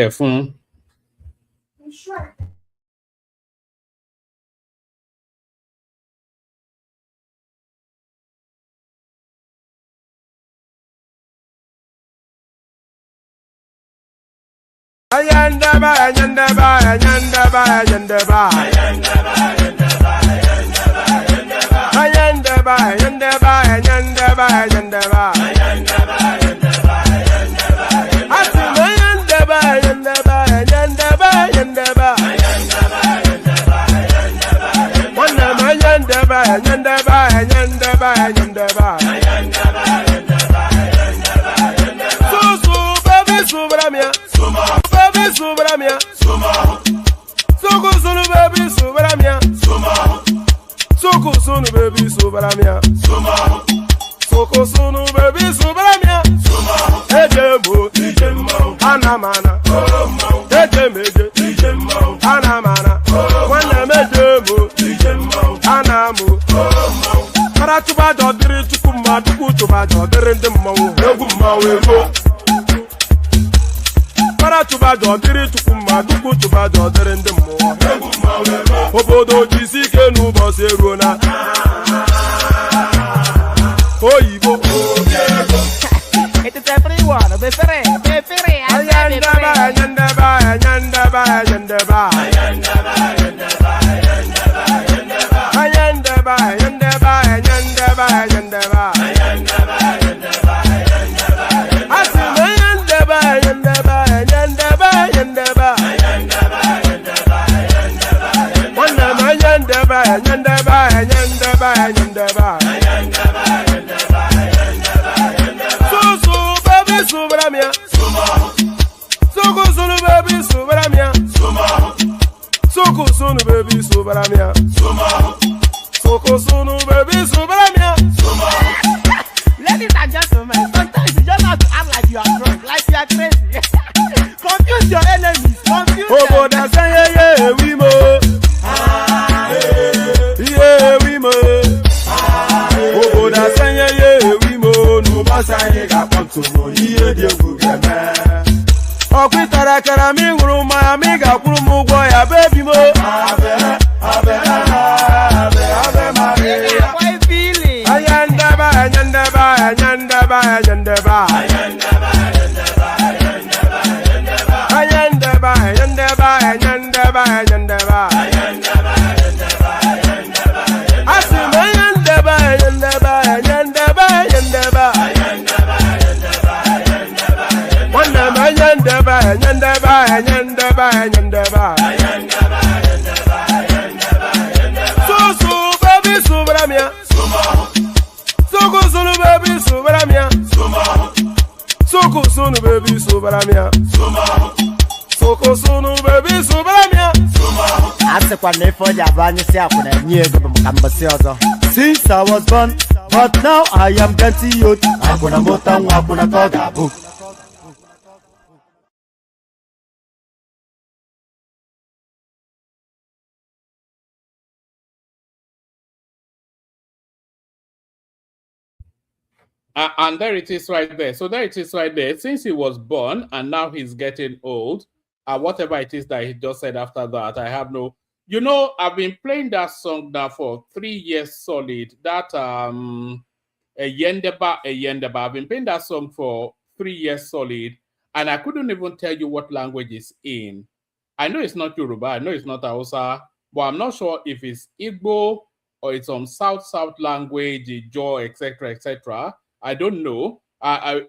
fún. Ayandaba, ayandaba, ayandaba, ayandaba. Ayandaba, ayandaba, ayandaba, ayandaba. Atima ayandaba, ayandaba, ayandaba, ayandaba. Wanama ayandaba, ayandaba, ayandaba, ayandaba. Susu, baby, subramia. Baby, subramia. Suku, sunu, baby, subramia. Soko sunu baby subramia. Soko sunu baby subramia. Ejemo, anamana. Ejemeje, anamana. Wana mejemo, anamu. Para tuba jodiri tukuma tuku tuba jodiri ndimmawo. Egumma wego. Para tuba jodiri tukuma tuku tuba jodiri ndimmawo. Egumma wego. Obodo jisike n'ụbọchị eruona. Oyibo. It is everyone. Befere. Ayandaba, ayandaba, ayandaba, ayandaba. Ayandaba, ayandaba, ayandaba, ayandaba. Atima ayandaba, ayandaba, ayandaba, ayandaba. Wanama ayandaba, ayandaba, ayandaba, ayandaba. Susu baby subramia. Suku sunu baby subramia. Suku sunu baby subramia. Suku sunu baby subramia. Ladies and gentlemen, sometimes you just have to act like you are drunk, like you are crazy. Confuse your enemies. Confuse them. Oboda say yeah we mo. Yeah we mo. Oboda say yeah we mo. No basa ye ga ponto mo iye de gugeme. Okwitara kara mi nguru ma mi ga kwuru mu gwo ya baby mo. Abe Maria. How are you feeling? Ayandaba, ayandaba, ayandaba, ayandaba. Ayandaba, ayandaba, ayandaba, ayandaba. Atima ayandaba, ayandaba, ayandaba, ayandaba. Wanama ayandaba, ayandaba, ayandaba, ayandaba. Susu baby subramia. Soko sunu baby subramia. Soko sunu baby subramia. Soko sunu baby subramia. Asekwa nefo ya banyi si akuna nyego bumkambasi ozo. Since I was born, but now I am getting youth. Akuna mota nwa akuna toga book. And there it is right there. So there it is right there. Since he was born and now he's getting old, whatever it is that he just said after that, I have no... You know, I've been playing that song now for 3 years solid. That Yendeba. I've been playing that song for 3 years solid, and I couldn't even tell you what language it's in. I know it's not Yoruba, I know it's not Hausa, but I'm not sure if it's Igbo or it's some South language, Ijaw, etc., etc. I don't know. I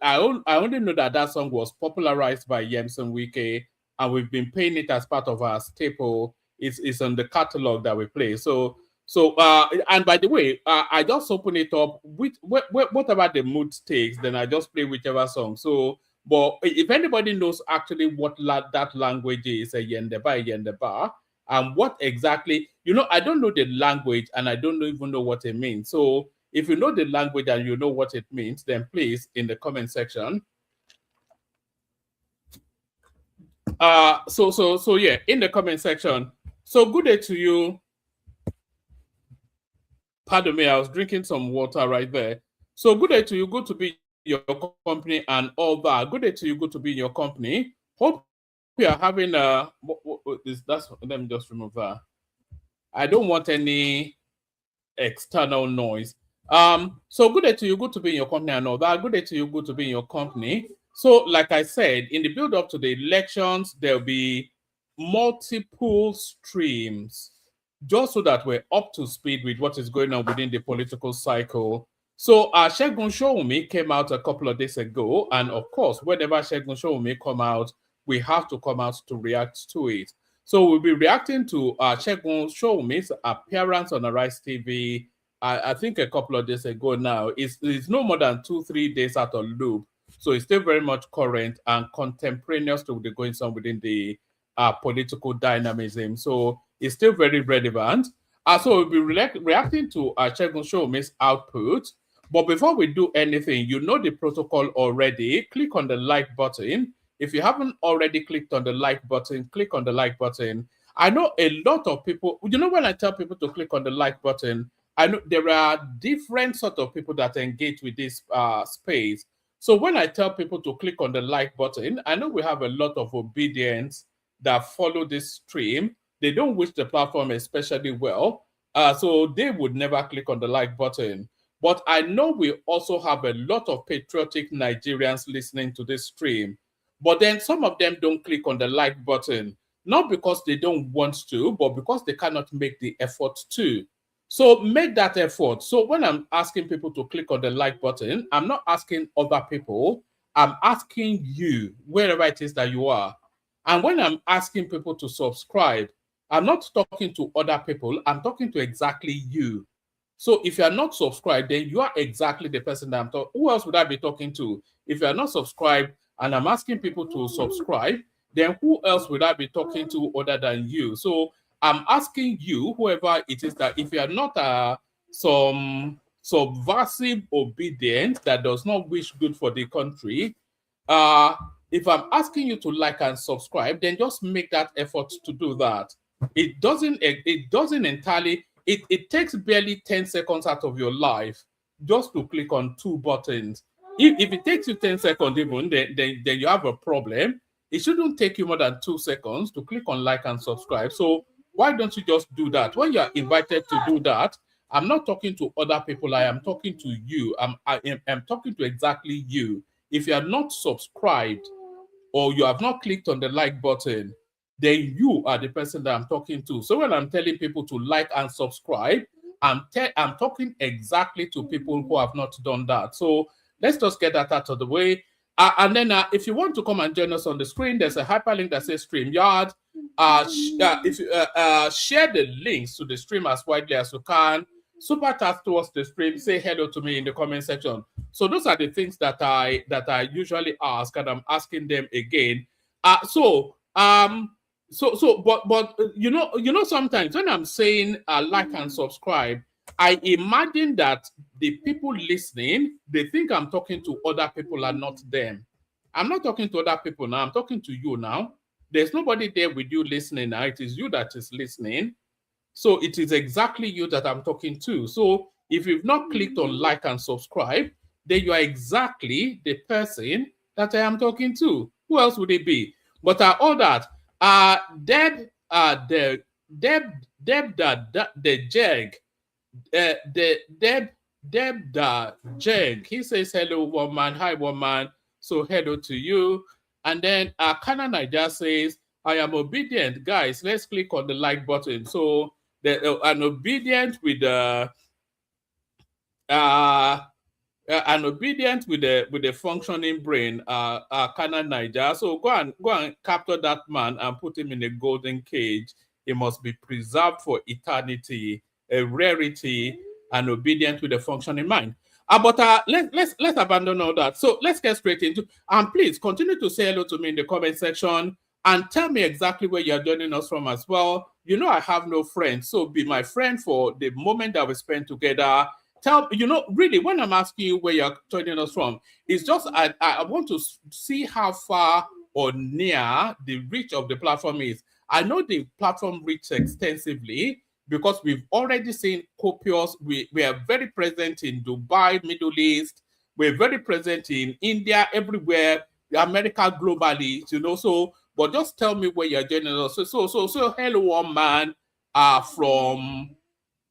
only know that that song was popularized by Yemson Wike, and we've been playing it as part of our staple. It's on the catalog that we play. So and by the way, I just open it up with whatever the mood takes, then I just play whichever song. So, but if anybody knows actually what that language is, a Yendeba, and what exactly, you know, I don't know the language and I don't even know what it means. So if you know the language and you know what it means, then please in the comment section. So yeah, in the comment section. So good day to you. Pardon me, I was drinking some water right there. So good day to you. Good to be in your company and all that. Good day to you. Good to be in your company. Hope we are having that's let me just remove that. I don't want any external noise. So good day to you, good to be in your company and all that. Good day to you, good to be in your company. So, like I said, in the build up to the elections, there'll be multiple streams, just so that we're up to speed with what is going on within the political cycle. So Segun Sowunmi came out a couple of days ago, and of course, whenever Segun Sowunmi come out, we have to come out to react to it. So we'll be reacting to Segun Sowunmi's appearance on Arise TV. I think a couple of days ago now. It's no more than 2-3 days out of loop, so it's still very much current and contemporaneous to the going on within the political dynamism. So it's still very relevant. So we'll be reacting to Segun Sowunmi's output. But before we do anything, you know the protocol already. Click on the like button. If you haven't already clicked on the like button, click on the like button. I know a lot of people, you know, when I tell people to click on the like button, I know there are different sort of people that engage with this space. So when I tell people to click on the like button, I know we have a lot of obedience that follow this stream. They don't wish the platform especially well, so they would never click on the like button. But I know we also have a lot of patriotic Nigerians listening to this stream. But then some of them don't click on the like button, not because they don't want to, but because they cannot make the effort to. So make that effort. So when I'm asking people to click on the like button, I'm not asking other people. I'm asking you, wherever it is that you are. And when I'm asking people to subscribe, I'm not talking to other people. I'm talking to exactly you. So if you're not subscribed, then you are exactly the person that I'm talking. Who else would I be talking to? If you're not subscribed and I'm asking people to subscribe, then who else would I be talking to other than you? So I'm asking you, whoever it is, that if you are not some subversive obedient that does not wish good for the country, if I'm asking you to like and subscribe, then just make that effort to do that. It doesn't entirely. It takes barely 10 seconds out of your life just to click on 2 buttons. If it takes you 10 seconds even, then you have a problem. It shouldn't take you more than 2 seconds to click on like and subscribe. So why don't you just do that? When you are invited to do that, I'm not talking to other people. I am talking to you. I am talking to exactly you. If you are not subscribed or you have not clicked on the like button, then you are the person that I'm talking to. So when I'm telling people to like and subscribe, I'm talking exactly to people who have not done that. So let's just get that out of the way. And then if you want to come and join us on the screen, there's a hyperlink that says StreamYard. If you share the links to the stream as widely as you can, super chat towards the stream, say hello to me in the comment section. So those are the things that I usually ask, and I'm asking them again. But you know, sometimes when I'm saying like and subscribe, I imagine that the people listening, they think I'm talking to other people and not them. I'm not talking to other people now. I'm talking to you now. There's nobody there with you listening now. It is you that is listening. So it is exactly you that I'm talking to. So if you've not clicked on like and subscribe, then you are exactly the person that I am talking to. Who else would it be? But all that, Deb the Jeg. He says hello, woman. Hi, woman. So hello to you. And then Kana Niger says, I am obedient, guys. Let's click on the like button. So an obedient with an obedient with a functioning brain, Kana Niger. So go and capture that man and put him in a golden cage. He must be preserved for eternity, a rarity, and obedient with a functioning mind. But let's abandon all that. So let's get straight into. And please continue to say hello to me in the comment section and tell me exactly where you're joining us from as well. You know I have no friends, so be my friend for the moment that we spend together. Really, when I'm asking you where you're joining us from, it's just I want to see how far or near the reach of the platform is. I know the platform reaches extensively because we've already seen copious. We are very present in Dubai, Middle East. We're very present in India, everywhere, America, globally. So but just tell me where you're joining us. So hello, one man from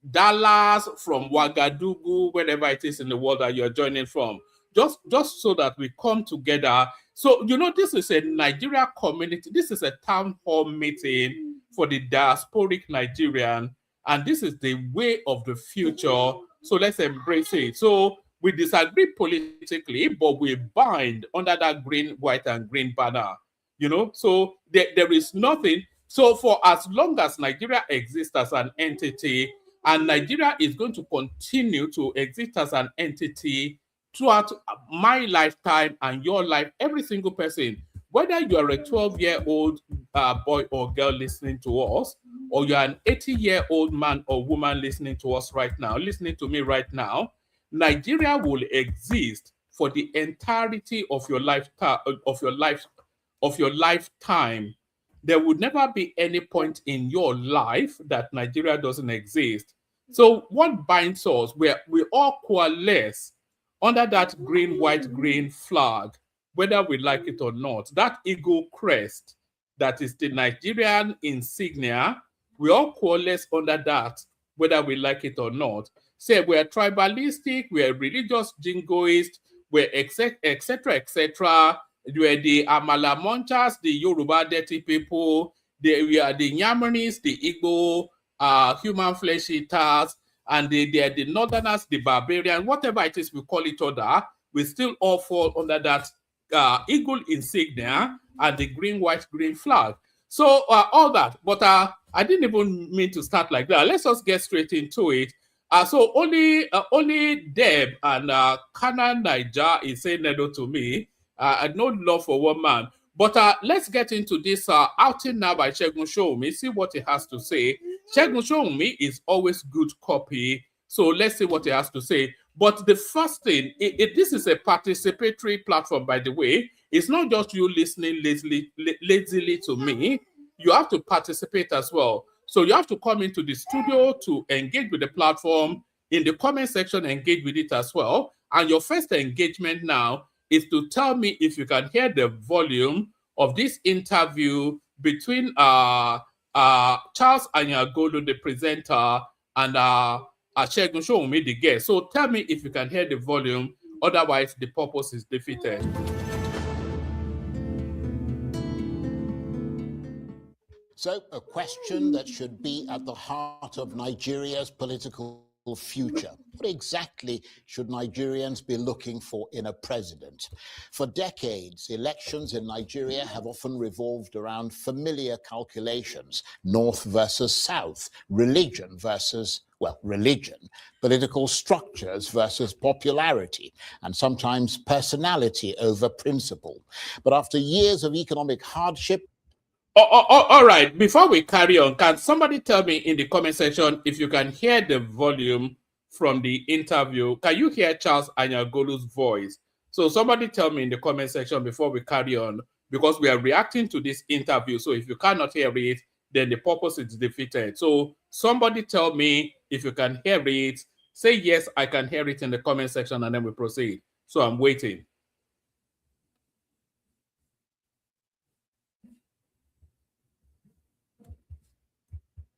Dallas, from Ouagadougou, wherever it is in the world that you're joining from. Just so that we come together. So, this is a Nigeria community. This is a town hall meeting for the diasporic Nigerian, and this is the way of the future. So let's embrace it. So we disagree politically, but we bind under that green, white, and green banner. So there is nothing. So for as long as Nigeria exists as an entity, and Nigeria is going to continue to exist as an entity throughout my lifetime and your life, every single person, whether you are a 12-year-old boy or girl listening to us, or you're an 80-year-old man or woman listening to us right now, listening to me right now, Nigeria will exist for the entirety of your lifetime. There would never be any point in your life that Nigeria doesn't exist. So what binds us? We all coalesce under that green, white, green flag, whether we like it or not. That eagle crest, that is the Nigerian insignia, we all coalesce under that, whether we like it or not. Say we're tribalistic, we're religious jingoist, we're etc., etc. We're the Amala Munchas, the Yoruba dirty people, we are the Nyamanis, the Igbo, human flesh eaters, and they are the Northerners, the barbarian, whatever it is we call each other, we still all fall under that eagle insignia and the green, white, green flag. So all that, but I didn't even mean to start like that. Let's just get straight into it. So only Deb and Kana Niger is saying hello to me. I no love for one man. But let's get into this outing now by Segun Sowunmi, see what he has to say. Segun Sowunmi is always good copy. So let's see what he has to say. But the first thing, this is a participatory platform, by the way. It's not just you listening lazily to me. You have to participate as well. So you have to come into the studio to engage with the platform. In the comment section, engage with it as well. And your first engagement now is to tell me if you can hear the volume of this interview between Charles Anyagolu, the presenter, and Segun Sowunmi, the guest. So tell me if you can hear the volume, otherwise the purpose is defeated. So, a question that should be at the heart of Nigeria's political future. What exactly should Nigerians be looking for in a president? For decades, elections in Nigeria have often revolved around familiar calculations: North versus South, religion versus, religion, political structures versus popularity, and sometimes personality over principle. But after years of economic hardship, all right, before we carry on, can somebody tell me in the comment section if you can hear the volume from the interview? Can you hear Charles Anyagolu's voice? So somebody tell me in the comment section before we carry on, because we are reacting to this interview. So if you cannot hear it, then the purpose is defeated. So somebody tell me if you can hear it. Say yes, I can hear it in the comment section, and then we proceed. So I'm waiting.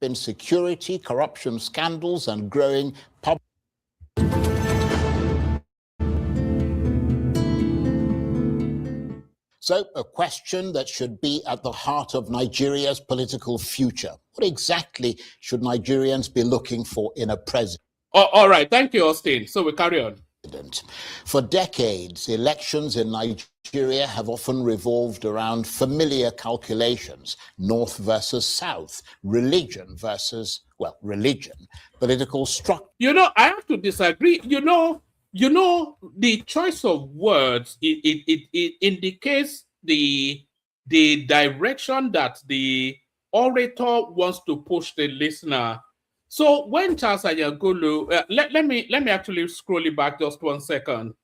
Insecurity, corruption scandals, and growing public. So, a question that should be at the heart of Nigeria's political future. What exactly should Nigerians be looking for in a president? All right, thank you, Austin. So we carry on. For decades, elections in Nigeria have often revolved around familiar calculations: North versus South, religion versus, religion, political structure. I have to disagree. The choice of words, it indicates the direction that the orator wants to push the listener. So when Charles Anyagolu, let me actually scroll it back just 1 second.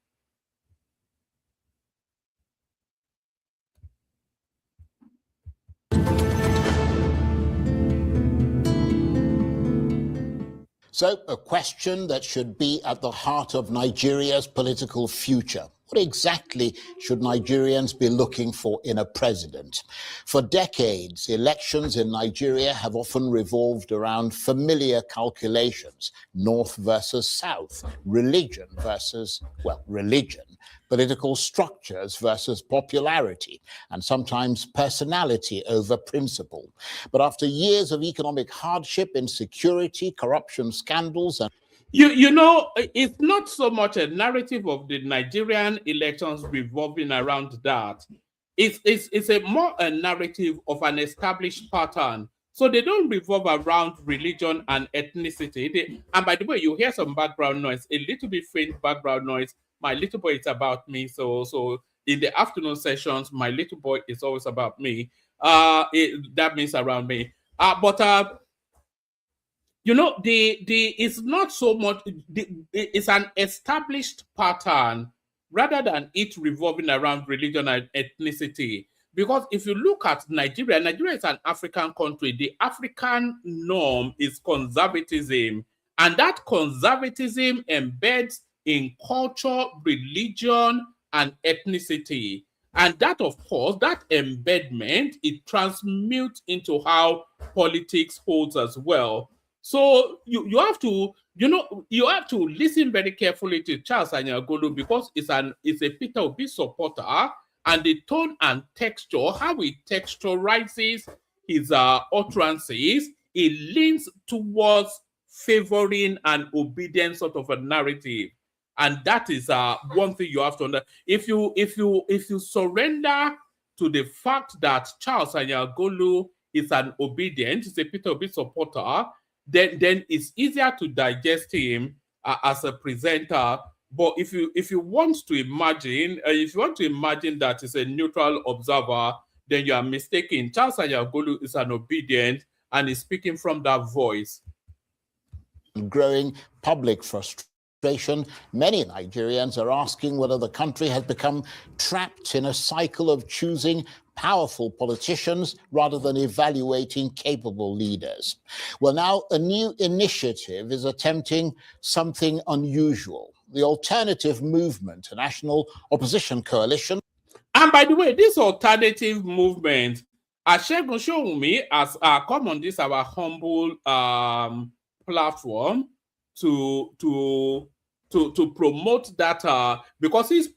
So, a question that should be at the heart of Nigeria's political future. What exactly should Nigerians be looking for in a president? For decades, elections in Nigeria have often revolved around familiar calculations: North versus South, religion versus, well, religion, political structures versus popularity, and sometimes personality over principle. But after years of economic hardship, insecurity, corruption scandals, and You know, it's not so much a narrative of the Nigerian elections revolving around that. It's a more a narrative of an established pattern. So they don't revolve around religion and ethnicity. And by the way, you hear some background noise, a little bit faint background noise. My little boy is about me. So in the afternoon sessions, my little boy is always about me. That means around me. But you know, it's not so much, it's an established pattern rather than it revolving around religion and ethnicity. Because if you look at Nigeria, Nigeria is an African country. The African norm is conservatism, and that conservatism embeds in culture, religion, and ethnicity. And that, of course, that embedment, it transmutes into how politics holds as well. So you have to, you have to listen very carefully to Charles Anyagolu, because it's a Peter Obi supporter, and the tone and texture, how he texturizes his utterances, it leans towards favoring an obedient sort of a narrative. And that is one thing you have to understand. If you surrender to the fact that Charles Anyagolu is an obedient, is a Peter Obi supporter, then it's easier to digest him as a presenter. But if you want to imagine, that is a neutral observer, then you are mistaken. Charles Anyagolu is an obedient and is speaking from that voice. Growing public frustration, many Nigerians are asking whether the country has become trapped in a cycle of choosing powerful politicians rather than evaluating capable leaders. Well, now a new initiative is attempting something unusual. The Alternative Movement, a national opposition coalition. And by the way, this alternative movement, Segun Sowunmi has come on this our humble platform to promote that, because he's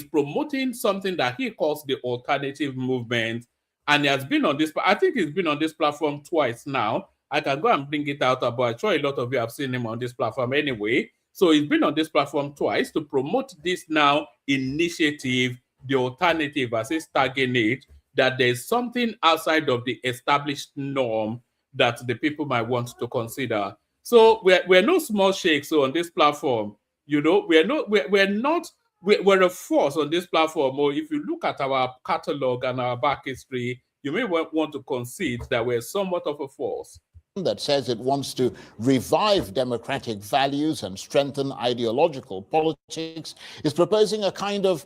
promoting something that he calls the alternative movement, and he has been on this. I think he's been on this platform twice now. I can go and bring it out, but I'm sure a lot of you have seen him on this platform anyway. So he's been on this platform twice to promote this now initiative, the alternative, as he's tagging it, that there's something outside of the established norm that the people might want to consider. So we're no small shakes. So on this platform, we're a force on this platform. Or if you look at our catalog and our back history, you may want to concede that we're somewhat of a force. That says it wants to revive democratic values and strengthen ideological politics, is proposing a kind of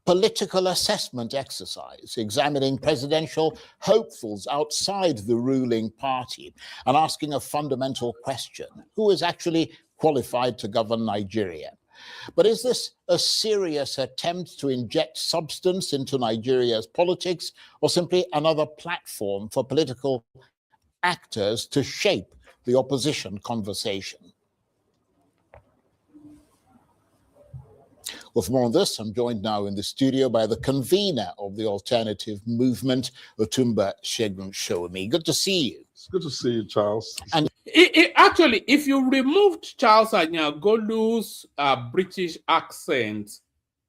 political assessment exercise, examining presidential hopefuls outside the ruling party and asking a fundamental question: who is actually qualified to govern Nigeria? But is this a serious attempt to inject substance into Nigeria's politics, or simply another platform for political actors to shape the opposition conversation? Well, for more on this, I'm joined now in the studio by the convener of the Alternative Movement, Otumba Segun Sowunmi. Good to see you. It's good to see you, Charles. And actually, if you removed Charles Anyagolu's British accent,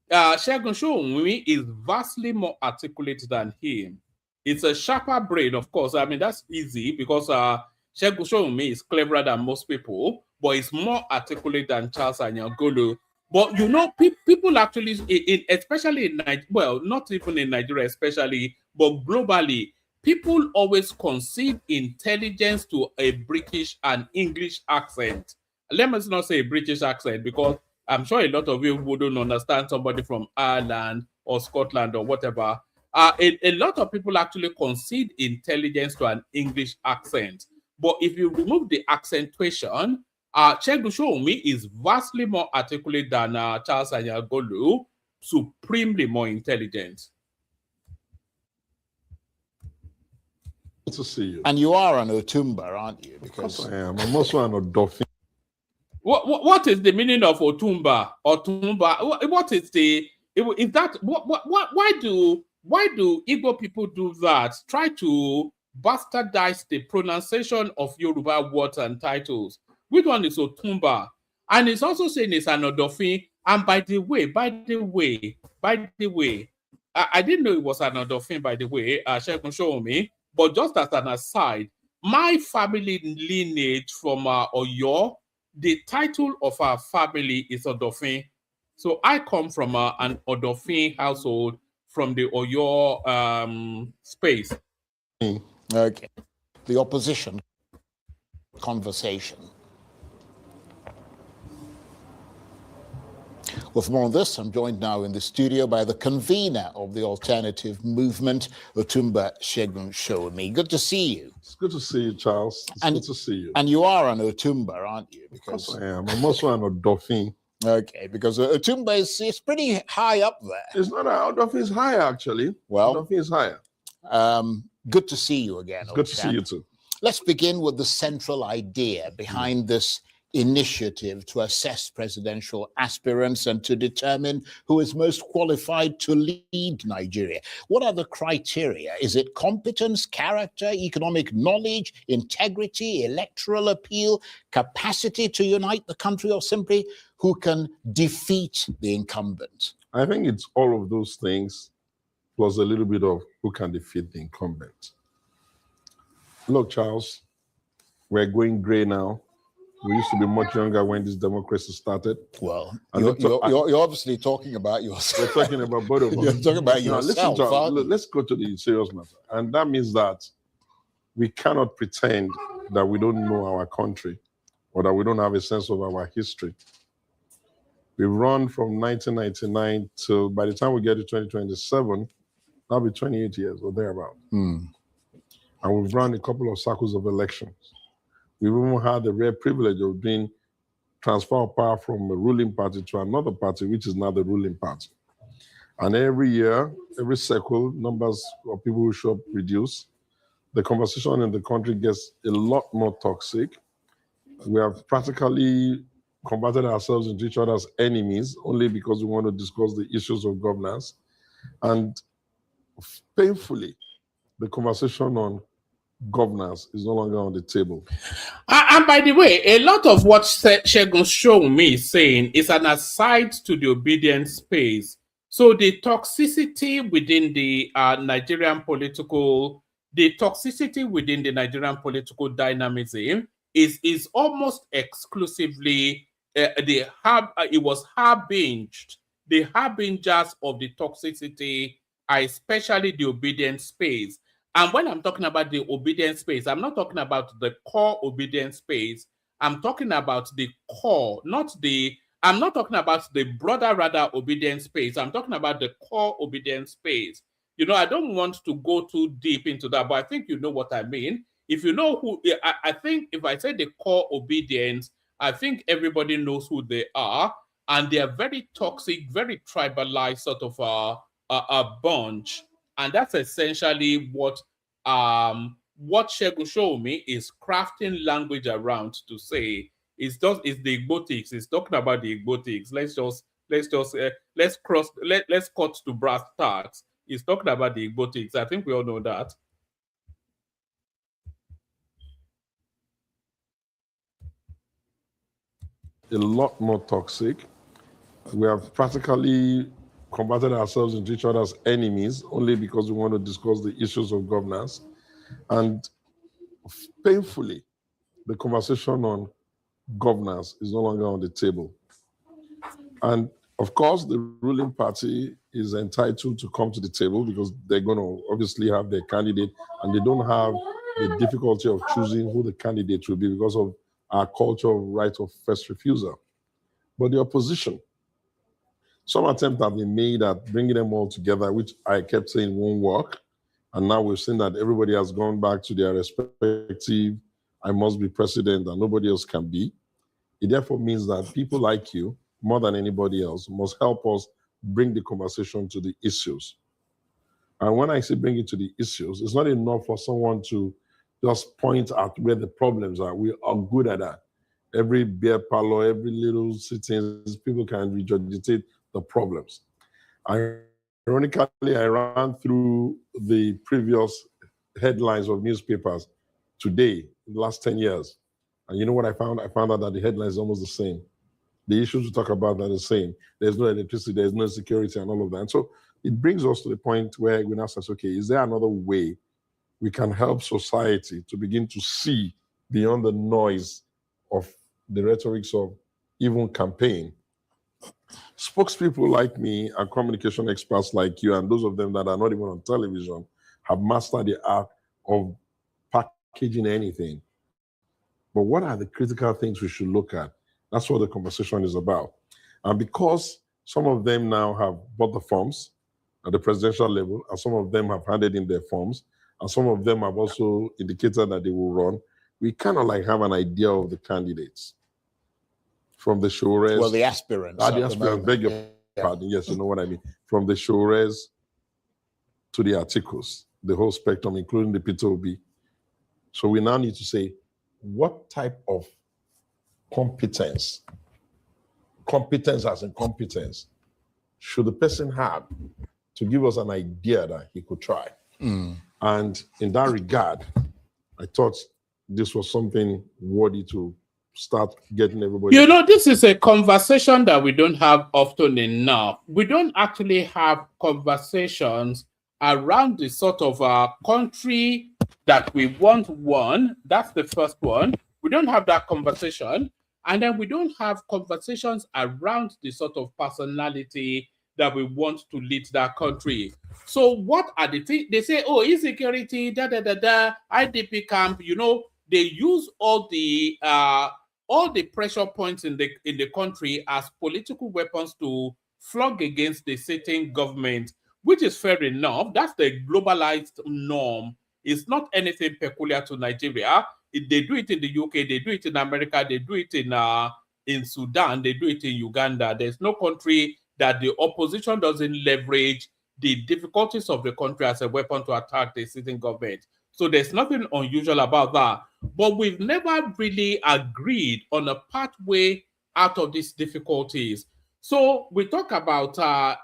Segun Sowunmi is vastly more articulate than him. It's a sharper brain, of course. I mean, that's easy because Segun Sowunmi is cleverer than most people, but it's more articulate than Charles Anyagolu. But you know, people actually, especially in Nigeria, well, not even in Nigeria especially, but globally, people always concede intelligence to a British and English accent. Let us not say a British accent, because I'm sure a lot of you wouldn't understand somebody from Ireland or Scotland or whatever. A lot of people actually concede intelligence to an English accent. But if you remove the accentuation, Segun Sowunmi is vastly more articulate than Charles Anyagolu. supremely more intelligent. Good to see you. And you are an Otumba, aren't you? Because I am. I'm also an Odofin. What is the meaning of Otumba? Otumba. What is the? Is that why do Igbo people do that? Try to bastardize the pronunciation of Yoruba words and titles. Which one is Otumba? And it's also saying it's an Odofin. And by the way, I didn't know it was an Odofin. By the way, Segun showed me. But just as an aside, my family lineage from Oyo, the title of our family is Odofin. So I come from an Odofin household from the Oyo space. Okay. The opposition conversation. Well, for more on this, I'm joined now in the studio by the convener of the alternative movement, Otumba Segun Sowunmi. Good to see you. It's good to see you, Charles. It's good to see you. And you are an Otumba, aren't you? Because I am. I'm also an Odofin. Okay, because Otumba is pretty high up there. It's not Odofin is higher, actually. Well, Odofin is higher. Good to see you again. It's good to see you too. Let's begin with the central idea behind this initiative to assess presidential aspirants and to determine who is most qualified to lead Nigeria. What are the criteria? Is it competence, character, economic knowledge, integrity, electoral appeal, capacity to unite the country, or simply who can defeat the incumbent? I think it's all of those things plus a little bit of who can defeat the incumbent. Look, Charles, we're going gray now. We used to be much younger when this democracy started. Well, you're obviously talking about yourself. We're talking about both of us. You're talking about yourself. Let's go to the serious matter. And that means that we cannot pretend that we don't know our country or that we don't have a sense of our history. We run from 1999 till by the time we get to 2027, that'll be 28 years or thereabout. And we've run a couple of cycles of elections. We've even had the rare privilege of being transfer of power from a ruling party to another party, which is now the ruling party. And every year, every cycle, numbers of people who show up reduce. The conversation in the country gets a lot more toxic. We have practically converted ourselves into each other's enemies only because we want to discuss the issues of governance. And painfully, the conversation on governance is no longer on the table. And by the way, a lot of what Segun Sowunmi is saying is an aside to the obedience space. So the toxicity within the Nigerian political dynamism is almost exclusively it was harbinged. The harbingers of the toxicity are especially the obedience space. And when I'm talking about the obedience space, I'm not talking about the core obedience space. I'm talking about the core, I'm not talking about the broader, rather, obedience space. I'm talking about the core obedience space. You know, I don't want to go too deep into that, but I think you know what I mean. If you know who, I think if I say the core obedience, I think everybody knows who they are. And they are very toxic, very tribalized sort of a bunch. And that's essentially what Segun Sowunmi is crafting language around to say. It's the Igbotics. It's talking about the Igbotics. Let's cut to brass tacks. He's talking about the Igbotics. I think we all know that. A lot more toxic. We have practically converted ourselves into each other's enemies only because we want to discuss the issues of governance. And painfully, the conversation on governance is no longer on the table. And of course, the ruling party is entitled to come to the table because they're going to obviously have their candidate, and they don't have the difficulty of choosing who the candidate will be because of our culture of right of first refusal. But the opposition, some attempts have been made at bringing them all together, which I kept saying won't work. And now we've seen that everybody has gone back to their respective, I must be president and nobody else can be. It therefore means that people like you, more than anybody else, must help us bring the conversation to the issues. And when I say bring it to the issues, it's not enough for someone to just point out where the problems are. We are good at that. Every beer parlor, every little sittings, people can regurgitate the problems. Ironically, I ran through the previous headlines of newspapers today, in the last 10 years. And you know what I found? I found out that the headline is almost the same. The issues we talk about are the same. There's no electricity, there's no security, and all of that. And so it brings us to the point where we now say, okay, is there another way we can help society to begin to see beyond the noise of the rhetorics of even campaign? Spokespeople like me and communication experts like you and those of them that are not even on television have mastered the art of packaging anything. But what are the critical things we should look at? That's what the conversation is about. And because some of them now have bought the forms at the presidential level, and some of them have handed in their forms, and some of them have also indicated that they will run, we kind of like have an idea of the candidates. From the Shores. Well, the aspirants. The aspirants, beg your pardon. Yes, you know what I mean. From the Shores to the articles, the whole spectrum, including the P2B. So we now need to say, what type of competence as in competence, should the person have to give us an idea that he could try? And in that regard, I thought this was something worthy to start getting everybody. You know, this is a conversation that we don't have often enough. We don't actually have conversations around the sort of country that we want one. That's the first one. We don't have that conversation. And then we don't have conversations around the sort of personality that we want to lead that country. So what are the things? They say, oh, insecurity, IDP camp, you know, they use all the pressure points in the country as political weapons to flog against the sitting government, which is fair enough. That's the globalized norm. It's not anything peculiar to Nigeria. They do it in the UK, they do it in America, they do it in Sudan, they do it in Uganda. There's no country that the opposition doesn't leverage the difficulties of the country as a weapon to attack the sitting government. So there's nothing unusual about that. But we've never really agreed on a pathway out of these difficulties. So we talk about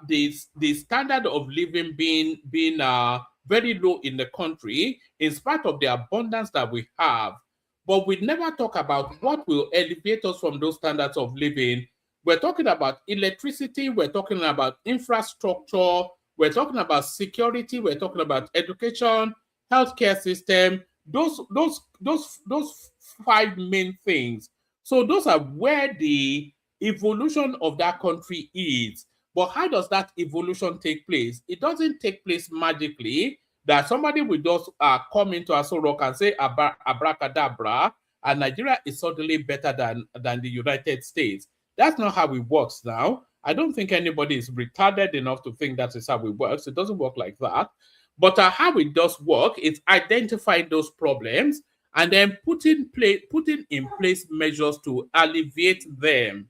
the standard of living being very low in the country, in spite of the abundance that we have. But we never talk about what will elevate us from those standards of living. We're talking about electricity, we're talking about infrastructure, we're talking about security, we're talking about education, healthcare system, those five main things. So those are where the evolution of that country is. But how does that evolution take place? It doesn't take place magically, that somebody will just come into Aso Rock and say abracadabra, and Nigeria is suddenly better than the United States. That's not how it works now. I don't think anybody is retarded enough to think that is how it works. It doesn't work like that. But how it does work is identifying those problems and then putting in place measures to alleviate them.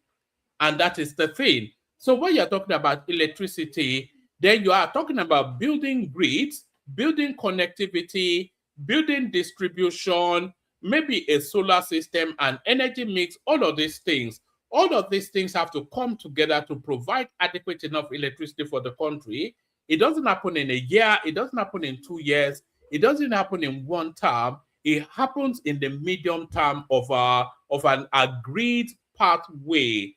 And that is the thing. So when you're talking about electricity, then you are talking about building grids, building connectivity, building distribution, maybe a solar system, and energy mix, all of these things. All of these things have to come together to provide adequate enough electricity for the country. It doesn't happen in a year. It doesn't happen in 2 years. It doesn't happen in one term. It happens in the medium term of an agreed pathway.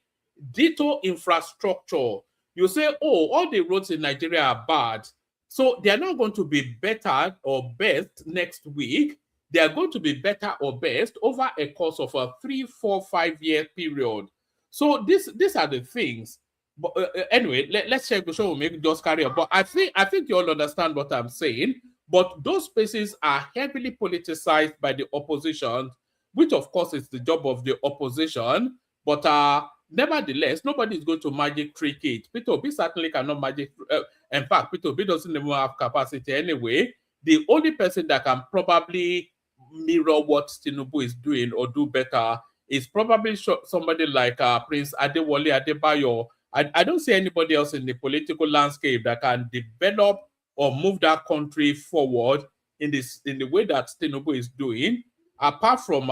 Ditto infrastructure. You say, oh, all the roads in Nigeria are bad. So they are not going to be better or best next week. They are going to be better or best over a course of a 3, 4, 5 year period. So these are the things. But anyway, let's check the show. Maybe just carry on. But I think you all understand what I'm saying. But those spaces are heavily politicized by the opposition, which of course is the job of the opposition. But nevertheless, nobody is going to magic trick it. Peter Obi certainly cannot magic. In fact, Peter Obi doesn't even have capacity anyway. The only person that can probably mirror what Tinubu is doing or do better is probably somebody like Prince Adewale Adebayo. I don't see anybody else in the political landscape that can develop or move that country forward in the way that Tinubu is doing, apart from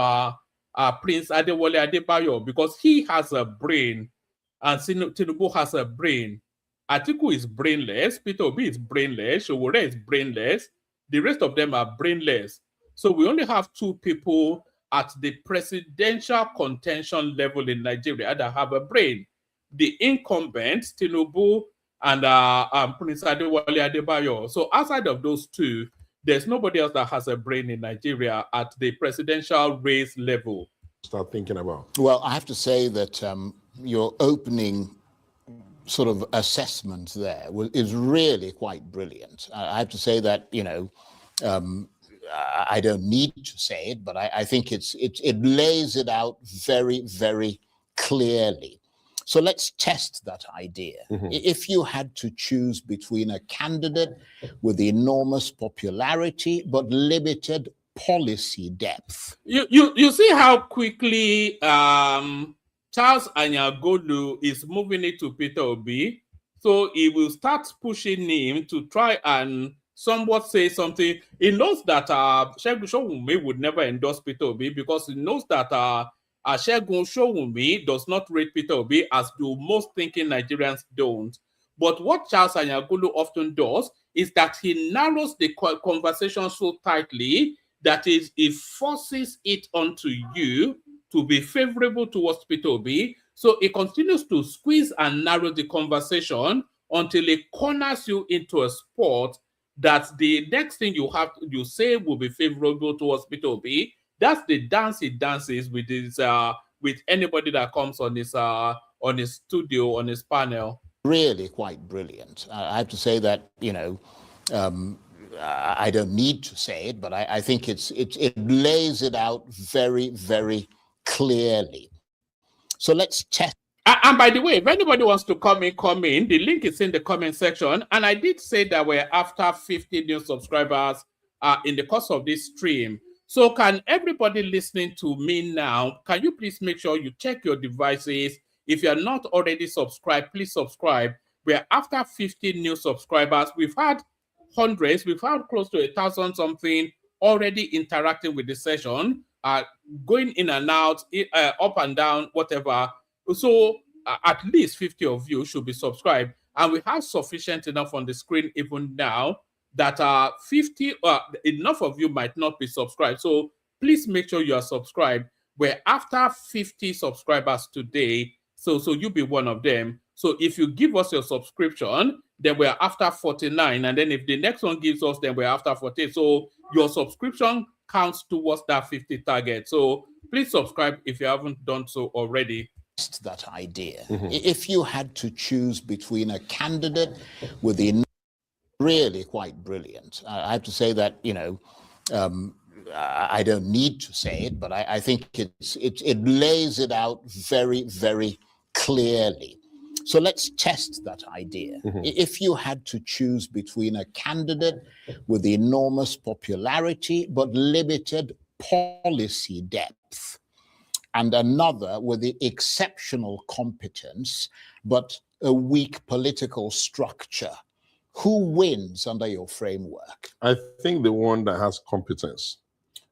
Prince Adewale Adebayo, because he has a brain and Tinubu has a brain. Atiku is brainless, Peter Obi is brainless, Sowore is brainless, the rest of them are brainless. So we only have two people at the presidential contention level in Nigeria that have a brain. The incumbent, Tinubu, and Prince Adewale Adebayo. So outside of those two, there's nobody else that has a brain in Nigeria at the presidential race level. Start thinking about. Well, I have to say that your opening sort of assessment there is really quite brilliant. I have to say that, you know, I don't need to say it, but I think it lays it out very, very clearly. So let's test that idea. If you had to choose between a candidate with enormous popularity but limited policy depth. You see how quickly Charles Anyagolu is moving it to Peter Obi. So he will start pushing him to try and somewhat say something. He knows that Segun Sowunmi would never endorse Peter Obi because he knows that Segun Sowunmi does not rate Peter Obi, as do most thinking Nigerians don't. But what Charles Anyagolu often does is that he narrows the conversation so tightly that is, it forces it onto you to be favorable towards Peter Obi. So it continues to squeeze and narrow the conversation until it corners you into a spot that the next thing you say will be favorable towards Peter Obi. That's the dance he dances with his with anybody that comes on his studio, on his panel. Really quite brilliant. I have to say that, you know, I don't need to say it, but I think it lays it out very, very clearly. So let's test. And by the way, if anybody wants to come in. The link is in the comment section. And I did say that we're after 50 new subscribers in the course of this stream. So can everybody listening to me now, can you please make sure you check your devices? If you're not already subscribed, please subscribe. We're after 50 new subscribers. We've had hundreds, we've had close to 1,000 something already interacting with the session, going in and out, up and down, whatever. So at least 50 of you should be subscribed. And we have sufficient enough on the screen even now that 50, enough of you might not be subscribed. So please make sure you are subscribed. We're after 50 subscribers today. So you be one of them. So if you give us your subscription, then we're after 49. And then if the next one gives us, then we're after 40. So your subscription counts towards that 50 target. So please subscribe if you haven't done so already. That idea. If you had to choose between a candidate with the really quite brilliant. I have to say that, you know, I don't need to say it, but I think it lays it out very, very clearly. So let's test that idea. If you had to choose between a candidate with enormous popularity but limited policy depth and another with the exceptional competence but a weak political structure, who wins under your framework? I think the one that has competence,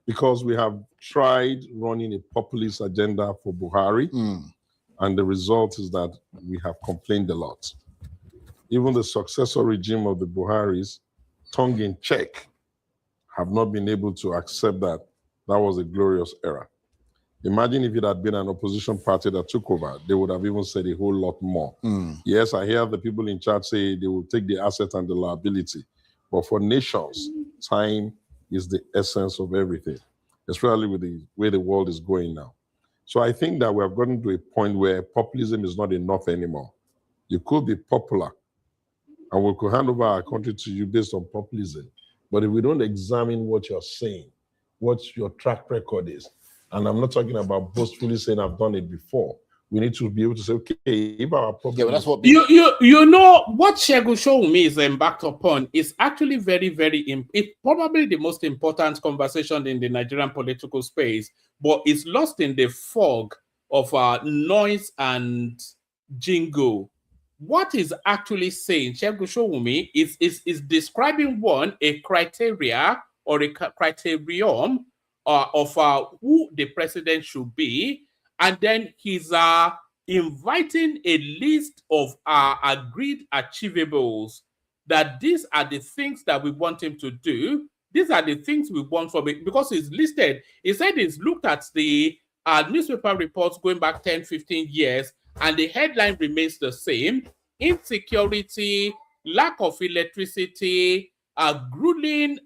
because we have tried running a populist agenda for Buhari, and the result is that we have complained a lot. Even the successor regime of the Buharis, tongue in check, have not been able to accept that that was a glorious era. Imagine if it had been an opposition party that took over, they would have even said a whole lot more. Yes, I hear the people in charge say they will take the asset and the liability. But for nations, time is the essence of everything, especially with the way the world is going now. So I think that we have gotten to a point where populism is not enough anymore. You could be popular, and we could hand over our country to you based on populism. But if we don't examine what you're saying, what your track record is, and I'm not talking about boastfully saying I've done it before. We need to be able to say, okay, if our problem... Yeah, well, that's what... You know, what Segun Sowunmi embarked upon is actually very, very... It's probably the most important conversation in the Nigerian political space, but it's lost in the fog of noise and jingle. what is actually saying, Segun Sowunmi, is describing a criteria or a criterion of who the president should be, and then he's inviting a list of agreed achievables, that these are the things that we want him to do. These are the things we want from it, because it's listed. He said he's looked at the newspaper reports going back 10, 15 years, and the headline remains the same: insecurity, lack of electricity, grueling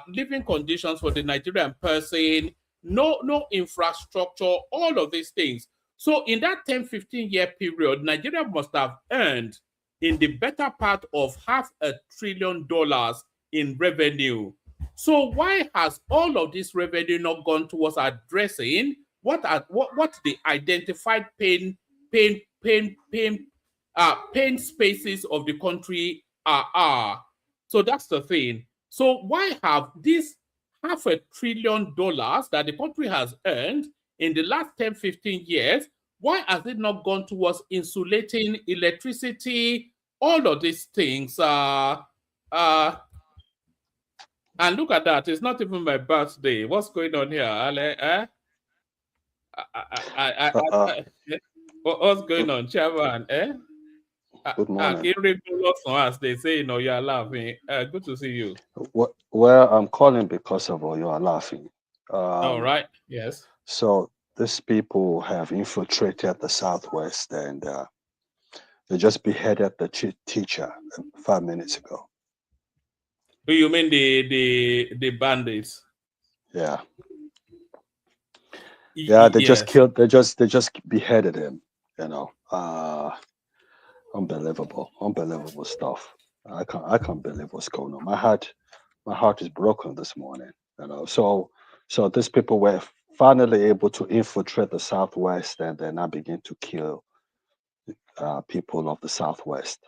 living conditions for the Nigerian person, no infrastructure, all of these things. So in that 10, 15-year period, Nigeria must have earned in the better part of $500 billion in revenue. So why has all of this revenue not gone towards addressing what the identified pain spaces of the country are? So that's the thing. So why have these $500 billion that the country has earned in the last 10, 15 years, why has it not gone towards insulating electricity, all of these things? And look at that, it's not even my birthday. What's going on here, Ale? What's going on, Chairman? Good morning. As they say, you're laughing. Good to see you. Well, I'm calling because of you are laughing. All right. Yes. So these people have infiltrated the Southwest, and they just beheaded the teacher 5 minutes ago. You mean the bandits? Yeah. Yeah, they just killed. They just beheaded him. Unbelievable stuff. I can't believe what's going on. My heart is broken this morning. So these people were finally able to infiltrate the Southwest, and then I begin to kill people of the Southwest.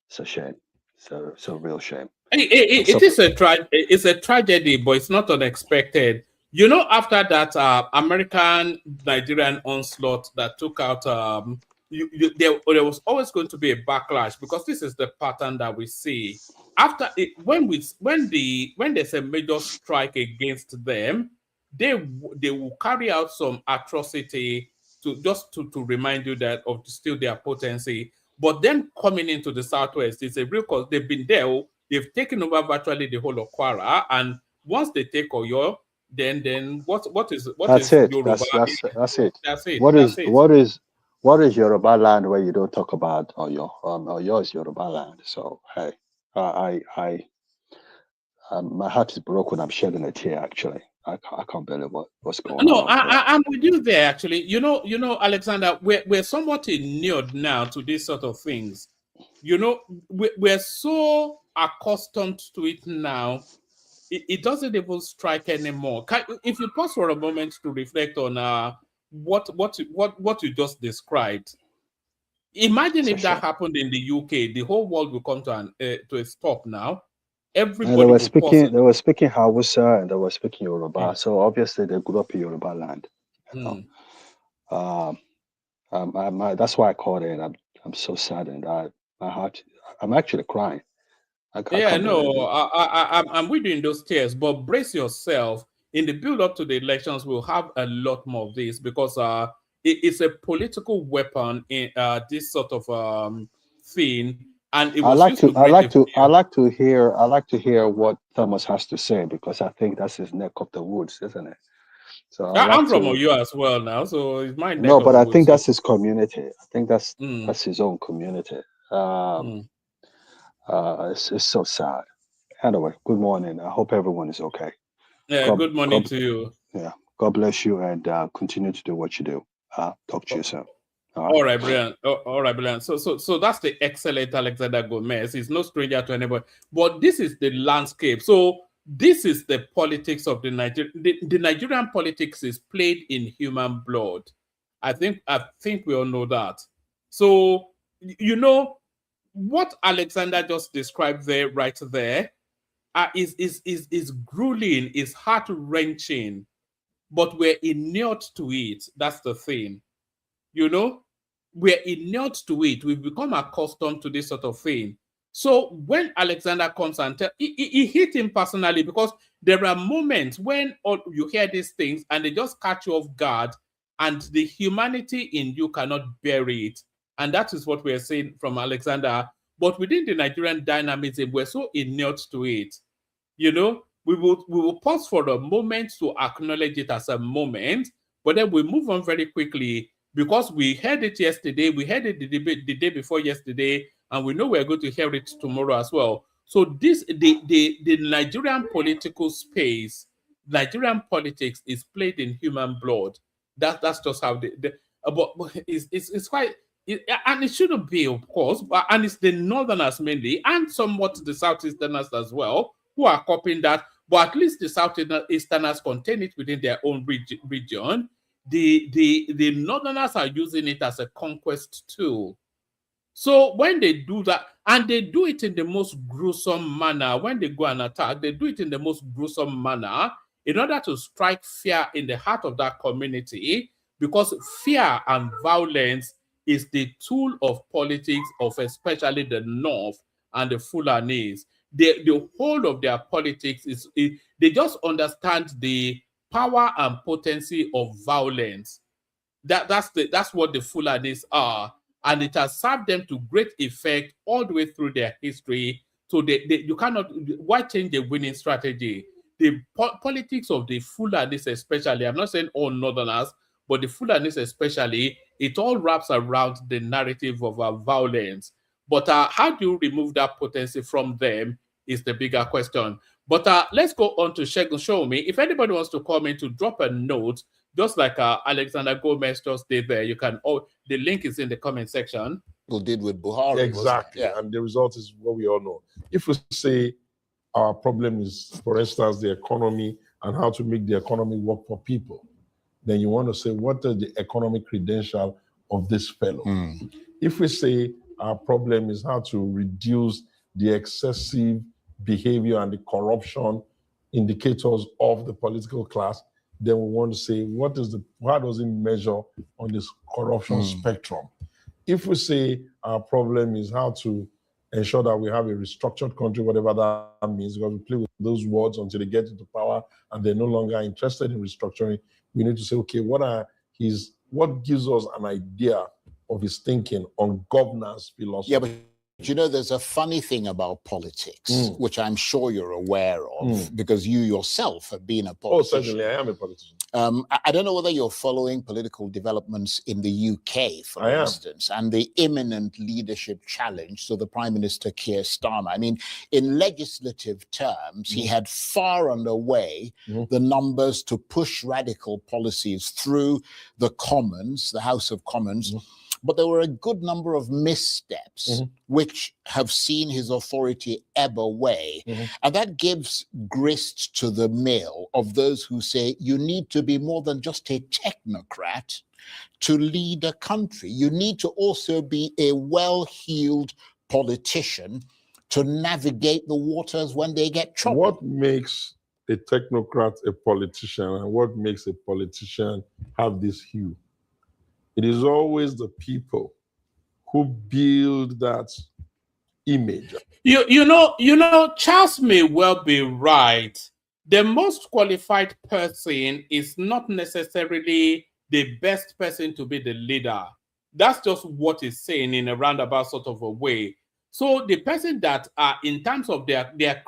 It's a shame. It's a real shame. It's a tragedy, but it's not unexpected. After that American Nigerian onslaught that took out, there was always going to be a backlash, because this is the pattern that we see. After it, when there's a major strike against them, they will carry out some atrocity to remind you that of still their potency. But then coming into the Southwest, it's a real cause. They've been there. They've taken over virtually the whole of Kwara, and once they take Oyo, then what is Yoruba? That's it. That's it. What is Yoruba land where you don't talk about Oyo? Oyo is Yoruba land. So hey, my heart is broken. I'm shedding a tear. Actually, I can't believe what's going on. No, I'm with you there. Actually, Alexander, we're somewhat inured now to these sort of things. We're so accustomed to it now. It doesn't even strike anymore. If you pause for a moment to reflect on what you just described, imagine if that happened in the UK, the whole world will come to a stop now. Everybody they were speaking Hausa, and they were speaking Yoruba. So obviously they grew up in Yoruba land. That's why I called in. I'm so saddened. I'm actually crying. I'm with you in those tears, but brace yourself. In the build-up to the elections, we'll have a lot more of this, because it's a political weapon in this sort of thing. And it was I like to hear what Thomas has to say, because I think that's his neck of the woods, isn't it? So I'm from Oyo as well now, so it's my neck. No, but I think that's his community. I think that's his own community. It's so sad. Anyway, good morning. I hope everyone is okay. Yeah, good morning to you. Yeah, God bless you, and continue to do what you do. Talk to you soon. All right, brilliant. All right, brilliant. So that's the excellent Alexander Gomez. He's no stranger to anybody, but this is the landscape. So this is the politics of the Nigerian politics is played in human blood. I think we all know that. So what Alexander just described there, right there, is grueling, is heart-wrenching, but we're inured to it. That's the thing. we're inured to it. We've become accustomed to this sort of thing. So when Alexander comes and he hit him personally, because there are moments when you hear these things and they just catch you off guard, and the humanity in you cannot bear it. And that is what we're saying from Alexander. But within the Nigerian dynamism, we're so inured to it. You know, we will pause for a moment to acknowledge it as a moment, but then we move on very quickly, because we heard it yesterday, we heard it the day before yesterday, and we know we're going to hear it tomorrow as well. So the Nigerian political space, Nigerian politics is played in human blood. That's just how but it's quite, and it shouldn't be, of course, but, and it's the Northerners mainly, and somewhat the Southeasterners as well, who are copying that. But at least the Southeasterners contain it within their own region. The Northerners are using it as a conquest tool. So when they do that, and they do it in the most gruesome manner, when they go and attack, they do it in the most gruesome manner in order to strike fear in the heart of that community, because fear and violence is the tool of politics of especially the North and the Fulanis. The whole of their politics is, they just understand the power and potency of violence. That's what the Fulanis are. And it has served them to great effect all the way through their history. So you cannot, why change the winning strategy? The politics of the Fulanis especially, I'm not saying all Northerners, but the Fulanis especially, it all wraps around the narrative of violence. But how do you remove that potency from them is the bigger question. But let's go on to Segun Sowunmi. If anybody wants to come in to drop a note, just like Alexander Gomez just did there, you can, the link is in the comment section. People did with Buhari. Exactly. Yeah. And the result is what we all know. If we say our problem is, for instance, the economy and how to make the economy work for people, then you want to say, what is the economic credential of this fellow? If we say our problem is how to reduce the excessive behavior and the corruption indicators of the political class, then we want to say, how does it measure on this corruption spectrum? If we say our problem is how to ensure that we have a restructured country, whatever that means, because we play with those words until they get into power and they're no longer interested in restructuring, we need to say, okay, what gives us an idea of his thinking on governance philosophy? Yeah, but you know, there's a funny thing about politics, which I'm sure you're aware of, because you yourself have been a politician. Oh, certainly, I am a politician. I don't know whether you're following political developments in the UK, for instance, and the imminent leadership challenge to the Prime Minister Keir Starmer. I mean, in legislative terms, he had far and away the numbers to push radical policies through the Commons, the House of Commons. But there were a good number of missteps which have seen his authority ebb away. And that gives grist to the mill of those who say you need to be more than just a technocrat to lead a country. You need to also be a well-heeled politician to navigate the waters when they get choppy. What makes a technocrat a politician, and what makes a politician have this hue? It is always the people who build that image. You know, Charles may well be right. The most qualified person is not necessarily the best person to be the leader. That's just what he's saying in a roundabout sort of a way. So the person that in terms of their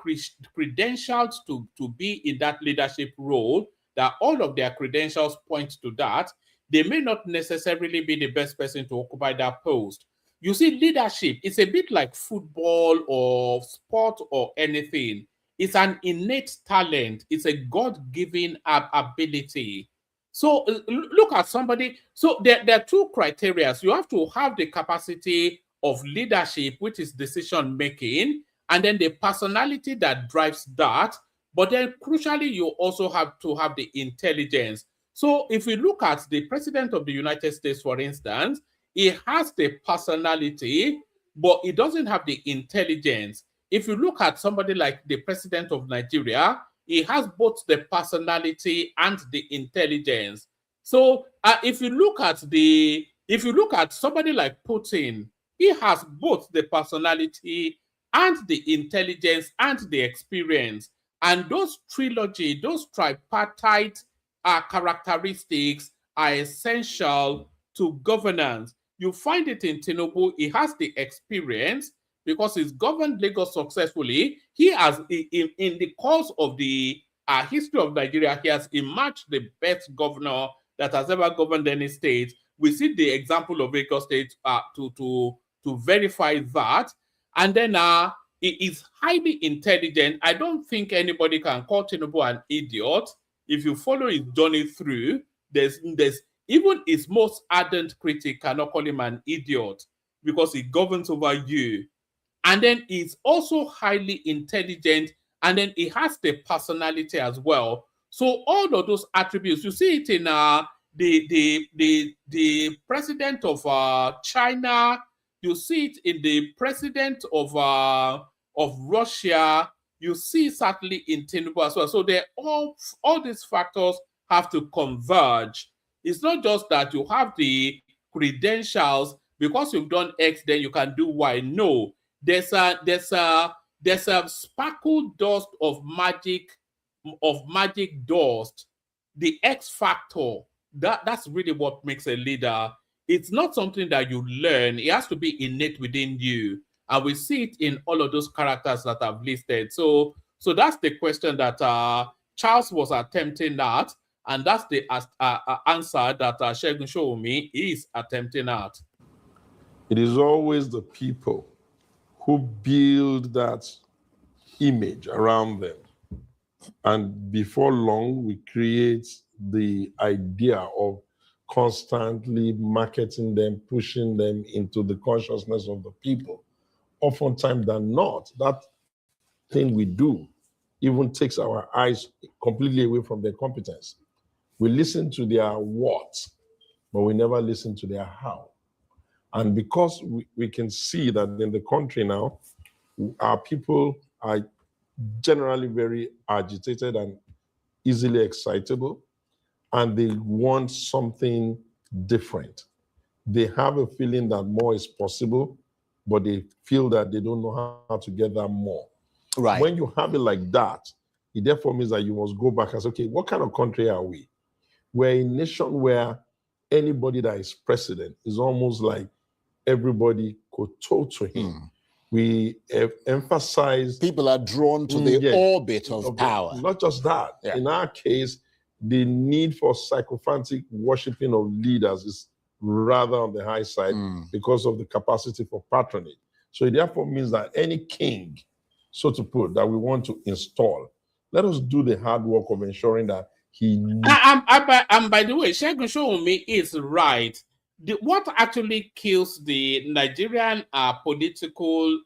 credentials to be in that leadership role, that all of their credentials point to that, they may not necessarily be the best person to occupy that post. You see, leadership, it's a bit like football or sport or anything. It's an innate talent. It's a God-given ability. So look at somebody. So there are two criteria. You have to have the capacity of leadership, which is decision-making, and then the personality that drives that. But then crucially, you also have to have the intelligence. So if we look at the President of the United States, for instance, he has the personality, but he doesn't have the intelligence. If you look at somebody like the President of Nigeria, he has both the personality and the intelligence. So if you look at the If you look at somebody like Putin, he has both the personality and the intelligence and the experience. And those trilogy, those tripartite characteristics are essential to governance. You find it in Tinubu. He has the experience because he's governed Lagos successfully. He has, in the course of the history of Nigeria, he has emerged the best governor that has ever governed any state. We see the example of Lagos State to verify that. And then he is highly intelligent. I don't think anybody can call Tinubu an idiot. If you follow his journey through, there's even his most ardent critic cannot call him an idiot because he governs over you. And then he's also highly intelligent, and then he has the personality as well. So all of those attributes, you see it in the president of China, you see it in the president of Russia, you see certainly in Tinubu as well. So they all these factors have to converge. It's not just that you have the credentials because you've done X, then you can do Y. No, there's a sparkle dust of magic dust, the X factor. That's really what makes a leader. It's not something that you learn. It has to be innate within you. And we see it in all of those characters that I've listed. So that's the question that Charles was attempting at. And that's the answer that Segun Sowunmi is attempting at. It is always the people who build that image around them. And before long, we create the idea of constantly marketing them, pushing them into the consciousness of the people. Oftentimes than not, that thing we do even takes our eyes completely away from their competence. We listen to their what, but we never listen to their how. And because we can see that in the country now, our people are generally very agitated and easily excitable, and they want something different. They have a feeling that more is possible, but they feel that they don't know how to get that more. Right. When you have it like that, it therefore means that you must go back and say, okay, what kind of country are we? We're a nation where anybody that is president is almost like everybody could talk to him. We emphasize... People are drawn to the orbit of power. Not just that. Yeah. In our case, the need for sycophantic worshiping of leaders is rather on the high side because of the capacity for patronage. So it therefore means that any king, so to put, that we want to install, let us do the hard work of ensuring that he... by the way, Segun Sowunmi is right. What actually kills the Nigerian political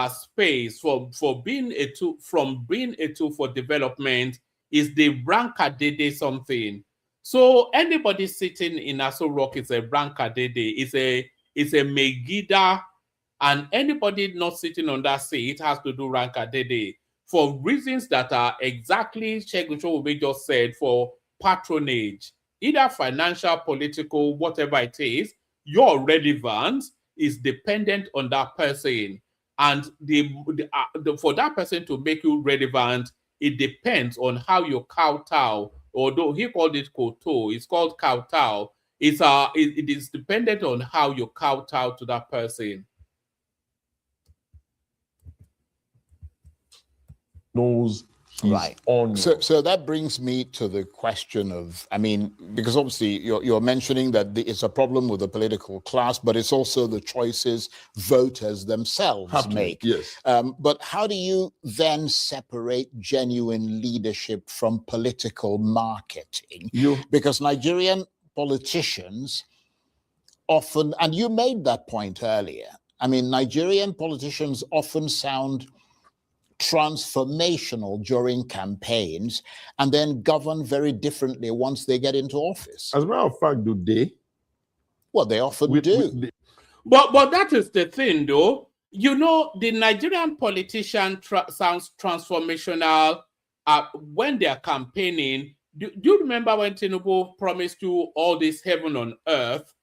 space for being a tool for development is the rankadede something. So anybody sitting in Aso Rock is a rankadede, is a Megida, and anybody not sitting on that seat has to do rankadede for reasons that are exactly Segun Sowunmi just said, for patronage. Either financial, political, whatever it is, your relevance is dependent on that person. And for that person to make you relevant, it depends on how you kowtow. Although he called it koto, it's called kowtow. It is dependent on how you kowtow to that person. Knows right. So that brings me to the question of, I mean, because obviously you're mentioning that it's a problem with the political class, but it's also the choices voters themselves make. Yes. But how do you then separate genuine leadership from political marketing? Because Nigerian politicians often, and you made that point earlier, I mean, Nigerian politicians often sound transformational during campaigns and then govern very differently once they get into office. As a matter of fact, do they? Well, they often do. But that is the thing, though. You know, the Nigerian politician sounds transformational when they are campaigning. Do you remember when Tinubu promised you all this heaven on earth?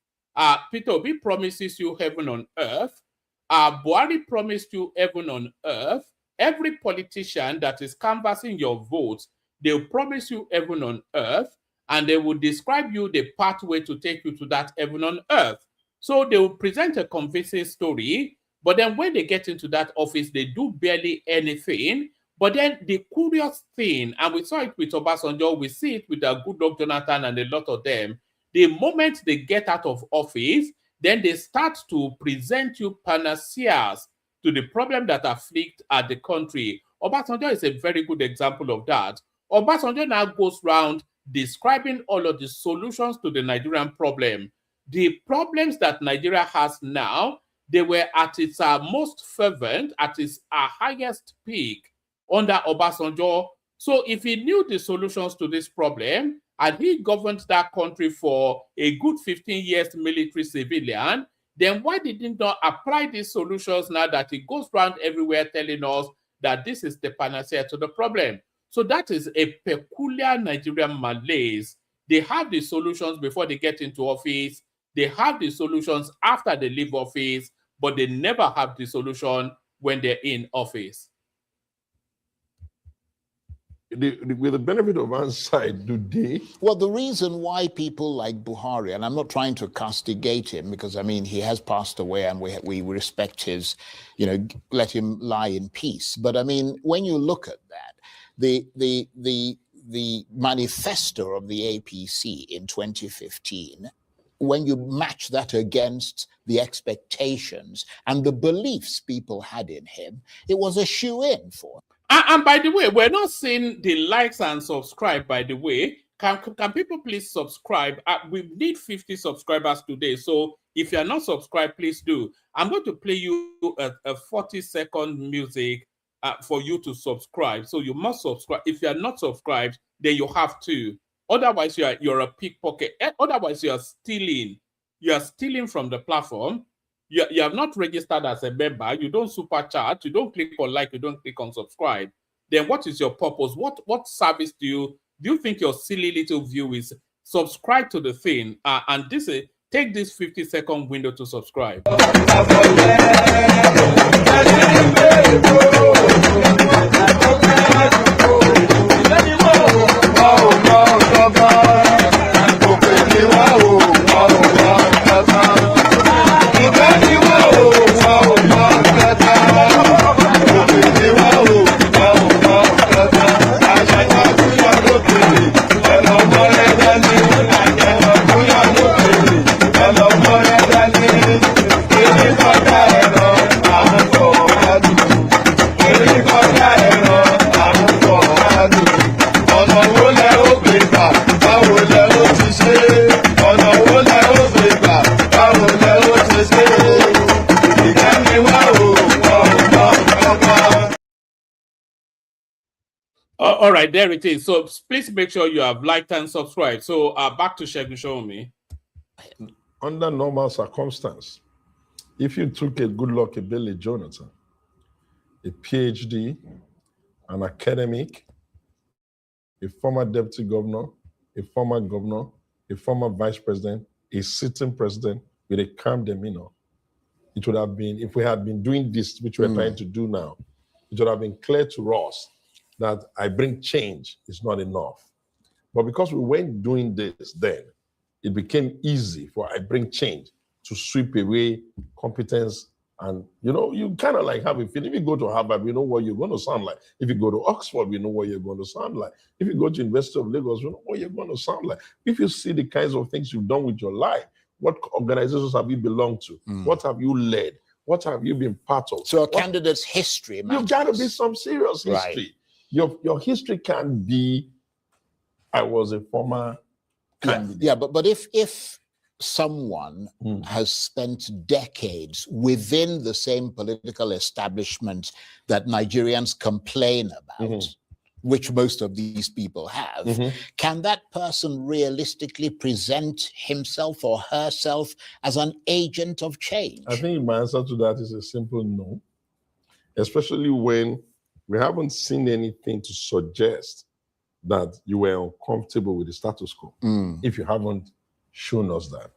Peter Obi promises you heaven on earth. Buhari promised you heaven on earth. Every politician that is canvassing your votes, they'll promise you heaven on earth, and they will describe you the pathway to take you to that heaven on earth. So they will present a convincing story, but then when they get into that office, they do barely anything. But then the curious thing, and we saw it with Obasanjo, we see it with Goodluck Jonathan and a lot of them, the moment they get out of office, then they start to present you panaceas to the problem that afflict the country. Obasanjo is a very good example of that. Obasanjo now goes around describing all of the solutions to the Nigerian problem. The problems that Nigeria has now, they were at its most fervent, at its highest peak under Obasanjo. So if he knew the solutions to this problem, and he governed that country for a good 15 years military civilian, then why did he not apply these solutions now that he goes around everywhere telling us that this is the panacea to the problem? So that is a peculiar Nigerian malaise. They have the solutions before they get into office. They have the solutions after they leave office, but they never have the solution when they're in office. With the benefit of hindsight, do they? Well, the reason why people like Buhari, and I'm not trying to castigate him because, I mean, he has passed away and we respect his, let him lie in peace. But, I mean, when you look at that, the manifesto of the APC in 2015, when you match that against the expectations and the beliefs people had in him, it was a shoe-in for him. And by the way, we're not seeing the likes and subscribe, by the way. Can people please subscribe? We need 50 subscribers today. So if you're not subscribed, please do. I'm going to play you a 40-second music for you to subscribe. So you must subscribe. If you're not subscribed, then you have to. Otherwise, you're a pickpocket. Otherwise, you're stealing. You're stealing from the platform. You have not registered as a member. You don't super chat. You don't click on like. You don't click on subscribe. Then what is your purpose? What service do you think your silly little view is? Subscribe to the thing. And take this 50-second window to subscribe. All right, there it is. So please make sure you have liked and subscribed. So back to Segun Sowunmi. Under normal circumstance, if you took a Goodluck Ebele Jonathan, a PhD, an academic, a former deputy governor, a former governor, a former vice president, a sitting president with a calm demeanor, it would have been, if we had been doing this, which we're trying to do now, it would have been clear to us that I bring change is not enough. But because we weren't doing this then, it became easy for I bring change to sweep away competence. And, you kind of like have a feeling. If you go to Harvard, we know what you're going to sound like. If you go to Oxford, we know what you're going to sound like. If you go to University of Lagos, we know what you're going to sound like. If you see the kinds of things you've done with your life, what organizations have you belonged to? What have you led? What have you been part of? So a candidate's history matters. You've got to be some serious history. Right. Your history can't be, I was a former candidate. Yeah, but if someone has spent decades within the same political establishment that Nigerians complain about, which most of these people have, can that person realistically present himself or herself as an agent of change? I think my answer to that is a simple no, especially when we haven't seen anything to suggest that you were uncomfortable with the status quo, if you haven't shown us that.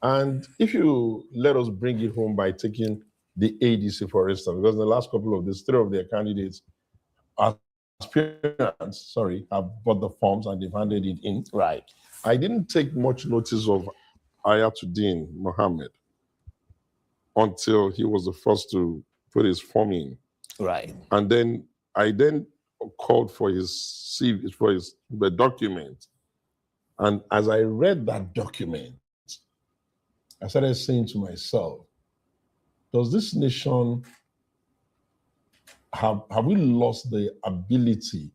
And if you let us bring it home by taking the ADC, for instance, because in the last couple of days, 3 of their candidates, aspirants, have bought the forms and they've handed it in. Right. I didn't take much notice of Ayatuddin Mohammed until he was the first to put his form in. Right. And then I called for his CV, for the document. And as I read that document, I started saying to myself, does this nation have we lost the ability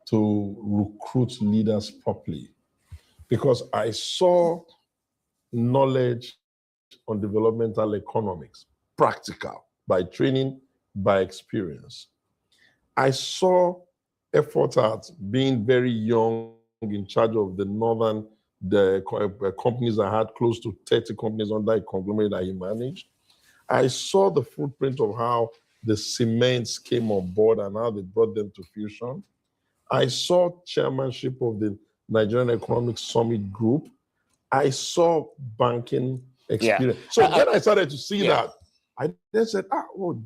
to recruit leaders properly? Because I saw knowledge on developmental economics, practical, by training, by experience. I saw effort at being very young in charge of the companies that had close to 30 companies under a conglomerate that he managed. I saw the footprint of how the cements came on board and how they brought them to fusion. I saw chairmanship of the Nigerian Economic Summit Group. I saw banking experience. Yeah. So when I started to see that, I then said,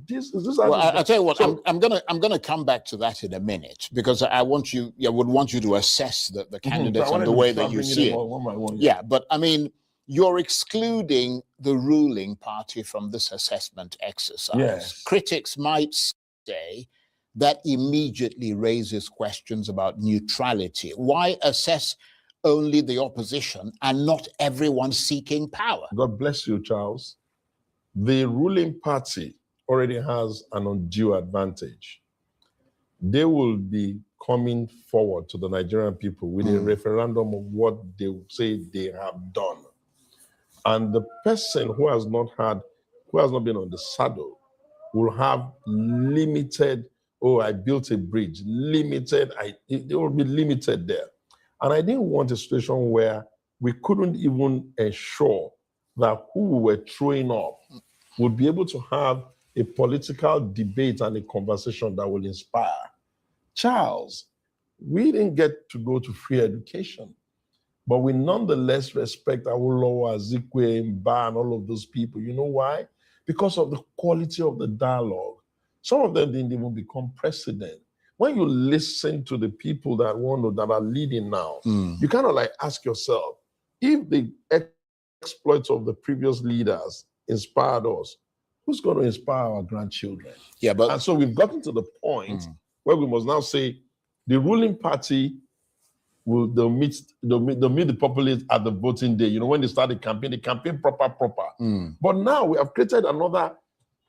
this is this. Well, I'll tell you what. So, I'm gonna come back to that in a minute because I would want you to assess the candidates and the way that you see it. One by one, yeah, but I mean, you're excluding the ruling party from this assessment exercise. Yes. Critics might say that immediately raises questions about neutrality. Why assess only the opposition and not everyone seeking power? God bless you, Charles. The ruling party already has an undue advantage. They will be coming forward to the Nigerian people with a referendum of what they say they have done. And the person who has not been on the saddle will have limited, I built a bridge, limited, it will be limited there. And I didn't want a situation where we couldn't even ensure that who we were throwing up would be able to have a political debate and a conversation that will inspire. Charles, we didn't get to go to free education, but we nonetheless respect Awolowo, Azikwe, Mba, and all of those people. You know why? Because of the quality of the dialogue. Some of them didn't even become president. When you listen to the people that are leading now, you kind of like ask yourself, if the exploits of the previous leaders inspired us, who's going to inspire our grandchildren? Yeah, but and so we've gotten to the point where we must now say the ruling party they'll meet the populace at the voting day. You know, when they start the campaign proper. But now we have created another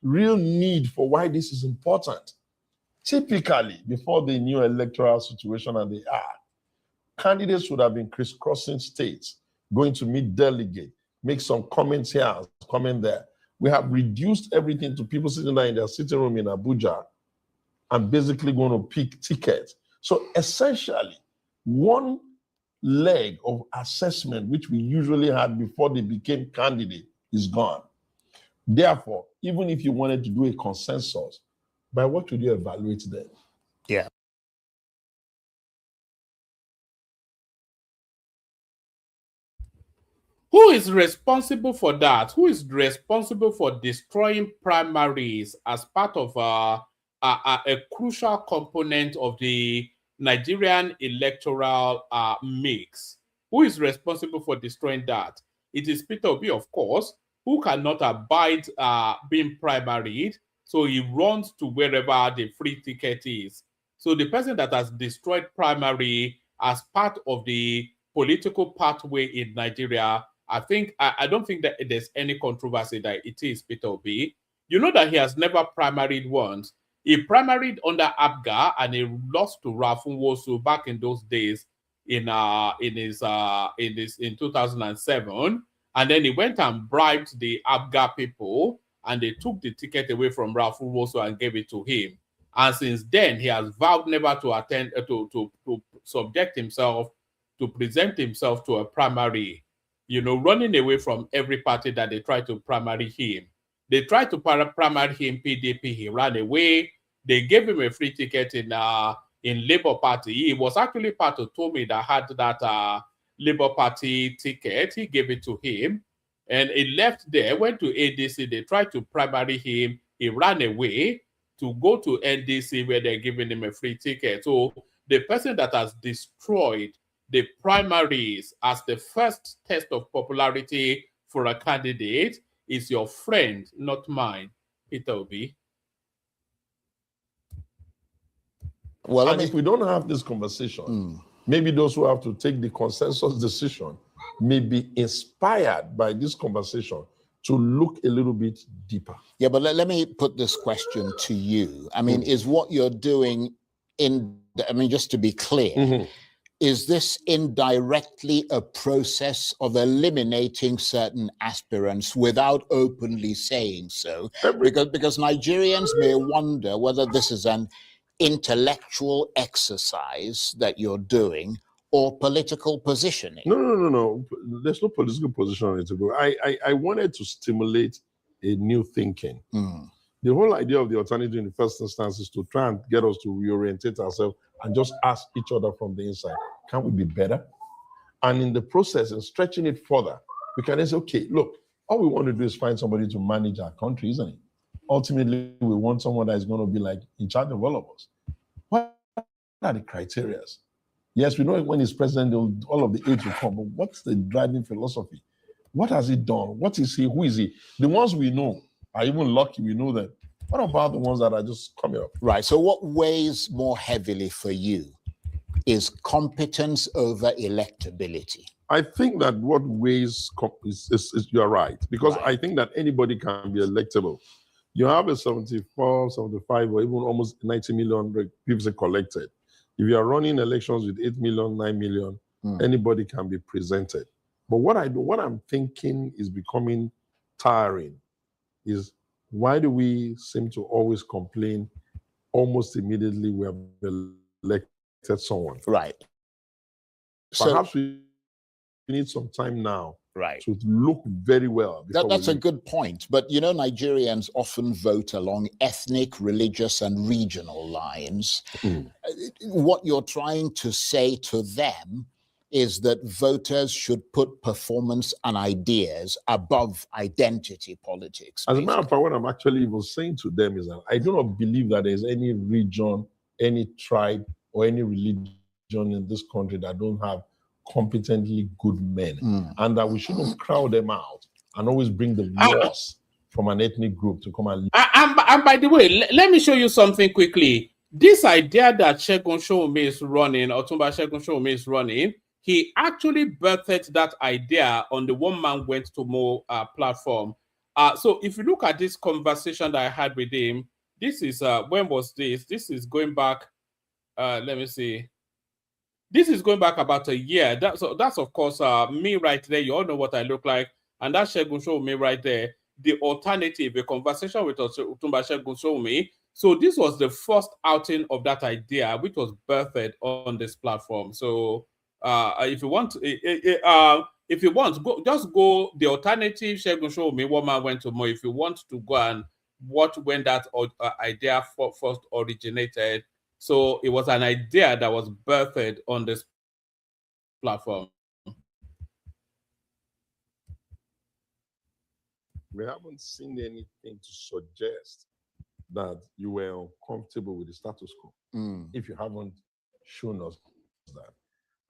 real need for why this is important. Typically, before the new electoral situation and they are, candidates would have been crisscrossing states, going to meet delegates, make some comments here, comment there. We have reduced everything to people sitting there in their sitting room in Abuja and basically going to pick tickets. So essentially, one leg of assessment, which we usually had before they became candidate, is gone. Therefore, even if you wanted to do a consensus, by what would you evaluate them? Yeah. Who is responsible for that? Who is responsible for destroying primaries as part of a crucial component of the Nigerian electoral mix? Who is responsible for destroying that? It is Peter Obi, of course, who cannot abide being primaried, so he runs to wherever the free ticket is. So the person that has destroyed primary as part of the political pathway in Nigeria, I don't think that there's any controversy that it is Peter Obi. You know that he has never primaried once. He primaried under Abga and he lost to Ralph Nwosu back in those days in 2007. And then he went and bribed the Abga people and they took the ticket away from Ralph Nwosu and gave it to him. And since then, he has vowed never to attend, to subject himself, to present himself to a primary, you know, running away from every party that they try to primary him. They tried to primary him, PDP, he ran away. They gave him a free ticket in Labour Party. He was actually part of Tommy that had that Labour Party ticket. He gave it to him. And he left there, went to ADC. They tried to primary him. He ran away to go to NDC where they're giving him a free ticket. So the person that has destroyed the primaries as the first test of popularity for a candidate is your friend, not mine, Peter Obi. Well, and if we don't have this conversation, maybe those who have to take the consensus decision may be inspired by this conversation to look a little bit deeper. Yeah, but let me put this question to you. I mean, is what you're doing just to be clear, is this indirectly a process of eliminating certain aspirants without openly saying so? Because Nigerians may wonder whether this is an intellectual exercise that you're doing or political positioning. No. There's no political positioning to go. I wanted to stimulate a new thinking. The whole idea of the alternative in the first instance is to try and get us to reorientate ourselves and just ask each other from the inside, can we be better? And in the process and stretching it further, we can then say, okay, look, all we want to do is find somebody to manage our country, isn't it? Ultimately, we want someone that is going to be like in charge of all of us. What are the criteria? Yes, we know when he's president, all of the aides will come, but what's the driving philosophy? What has he done? What is he? Who is he? The ones we know are even lucky we know them. What about the ones that are just coming up? Right. So what weighs more heavily for you is competence over electability? I think that what weighs is you're right, because I think that anybody can be electable. You have a 74, 75, or even almost 90 million people collected. If you are running elections with 8 million, 9 million, anybody can be presented. But what I'm thinking is becoming tiring is, why do we seem to always complain almost immediately we have elected someone? Right. Perhaps we need some time now to look very well. That's a good point. But, you know, Nigerians often vote along ethnic, religious, and regional lines. What you're trying to say to them is that voters should put performance and ideas above identity politics. As a matter of fact, what I'm actually even saying to them is that I do not believe that there's any region, any tribe, or any religion in this country that don't have competently good men, and that we shouldn't crowd them out and always bring the worst from an ethnic group to come and lead. And by the way, let me show you something quickly. This idea that Segun Sowunmi'S running, Otunba Segun Sowunmi'S running, he actually birthed that idea on the One Man Went to More platform. So if you look at this conversation that I had with him, this is, when was this? This is going back, let me see. This is going back about a year. That's of course me right there. You all know what I look like. And that's Segun Sowunmi right there. The alternative, a conversation with Otunba Segun Sowunmi. So this was the first outing of that idea, which was birthed on this platform. So if you want, just go the alternative Segun Sowunmi, One Man Went to More. If you want to go and watch when that idea first originated. So it was an idea that was birthed on this platform. We haven't seen anything to suggest that you were uncomfortable with the status quo, if you haven't shown us that.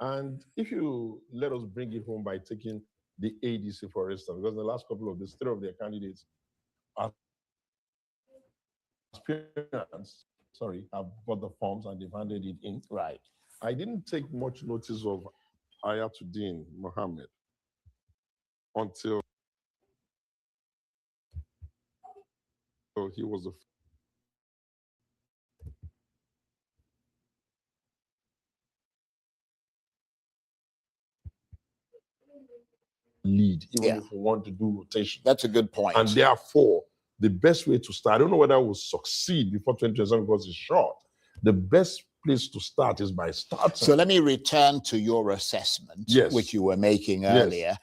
And if you let us bring it home by taking the ADC, for instance, because the last couple of days, 3 of their candidates are aspirants, have bought the forms and they've handed it in. Right. I didn't take much notice of Ayatuddin Mohammed until he was the lead, even if we want to do rotation. That's a good point. And therefore, the best way to start, I don't know whether we'll succeed before 2027 because it's short. The best place to start is by starting. So let me return to your assessment, which you were making earlier.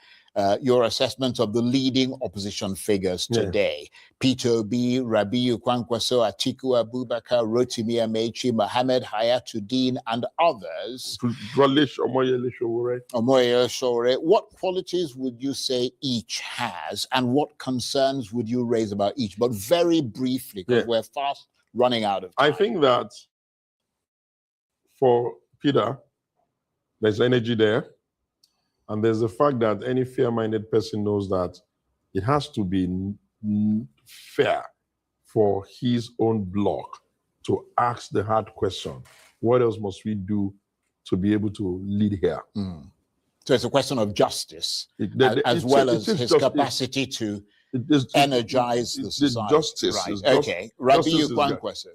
your assessment of the leading opposition figures today. Peter Obi, Rabiu Kwankwaso, Atiku Abubakar, Rotimi Amechi, Mohammed Hayatuddin, and others. Omoyele Sowore. What qualities would you say each has, and what concerns would you raise about each? But very briefly, because we're fast running out of time. I think that for Peter, there's energy there. And there's the fact that any fair-minded person knows that it has to be fair for his own bloc to ask the hard question. What else must we do to be able to lead here? So it's a question of justice, as well as his capacity to energize the society. Justice. Right. Okay. Rabiu Kwankwaso.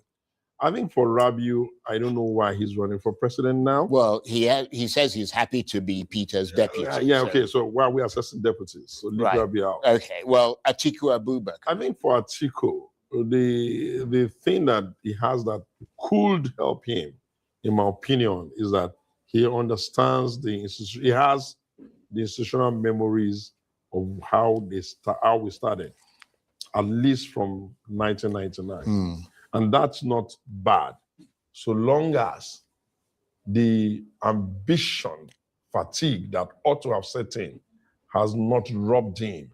I think for Rabiu, I don't know why he's running for president now. Well, he says he's happy to be Peter's deputy. Okay. So while we're assessing deputies, so leave Rabiu out. Okay. Well, Atiku Abubakar. I think for Atiku, the thing that he has that could help him, in my opinion, is that he understands the institution. He has the institutional memories of how we started, at least from 1999. And that's not bad, so long as the ambition fatigue that ought to have set in has not robbed him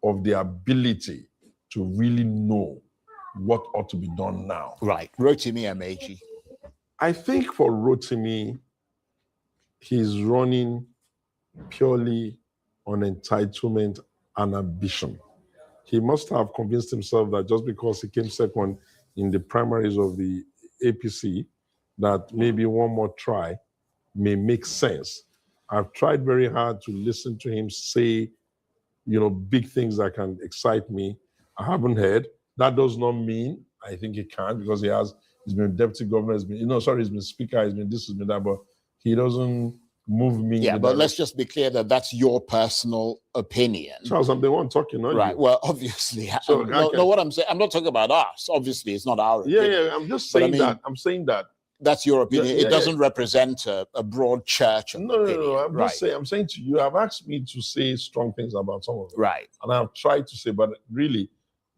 of the ability to really know what ought to be done now. Right. Rotimi Amechi. I think for Rotimi, he's running purely on entitlement and ambition. He must have convinced himself that just because he came second in the primaries of the APC, that maybe one more try may make sense. I've tried very hard to listen to him say, big things that can excite me. I haven't heard. That does not mean I think he can't, because he's been deputy governor, he's been speaker, he's been this, he's been that, but he doesn't move me. Yeah, but let's just be clear that that's your personal opinion. Charles, I'm the one talking, not right. you. Well, obviously. So what I'm saying, I'm not talking about us. Obviously, it's not our opinion. Yeah, I'm just saying that. I'm saying that. That's your opinion. It doesn't represent a broad church. No. I'm saying to you, I've asked me to say strong things about some of them. Right. And I've tried to say, but really,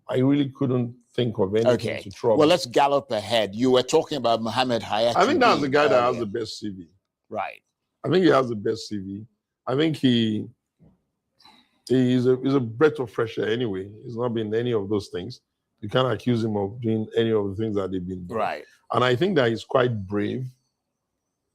I really couldn't think of anything to trouble. Well, let's gallop ahead. You were talking about Mohammed Hayatuddin. I think that's the guy that has the best CV. Right. I think he has the best CV. I think he's a breath of fresh air anyway. He's not been any of those things. You can't accuse him of doing any of the things that they've been doing. Right. And I think that he's quite brave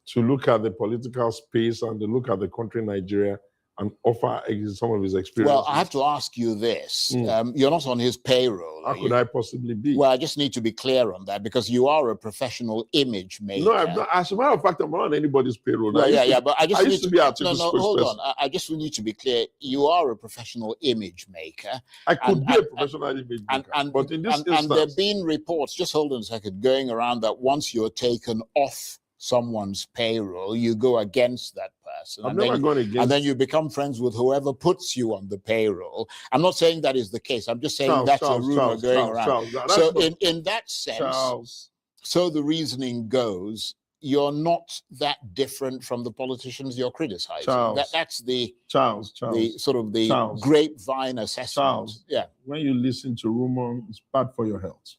to look at the political space and to look at the country Nigeria and offer some of his experiences. Well, I have to ask you this. You're not on his payroll. How could I possibly be? Well, I just need to be clear on that, because you are a professional image maker. No, I'm not. As a matter of fact, I'm not on anybody's payroll. Well, but I just used to be Atiku's hold on. I just need to be clear. You are a professional image maker. I could be a professional image maker, but in this instance... And there have been reports, just hold on a second, going around that once you're taken off someone's payroll, you go against that person. I've never gone against. And then you become friends with whoever puts you on the payroll. I'm not saying that is the case. I'm just saying that's a rumor going around. So in that sense, so the reasoning goes, you're not that different from the politicians you're criticizing. That's the sort of the grapevine assessment. Yeah. When you listen to rumor, it's bad for your health.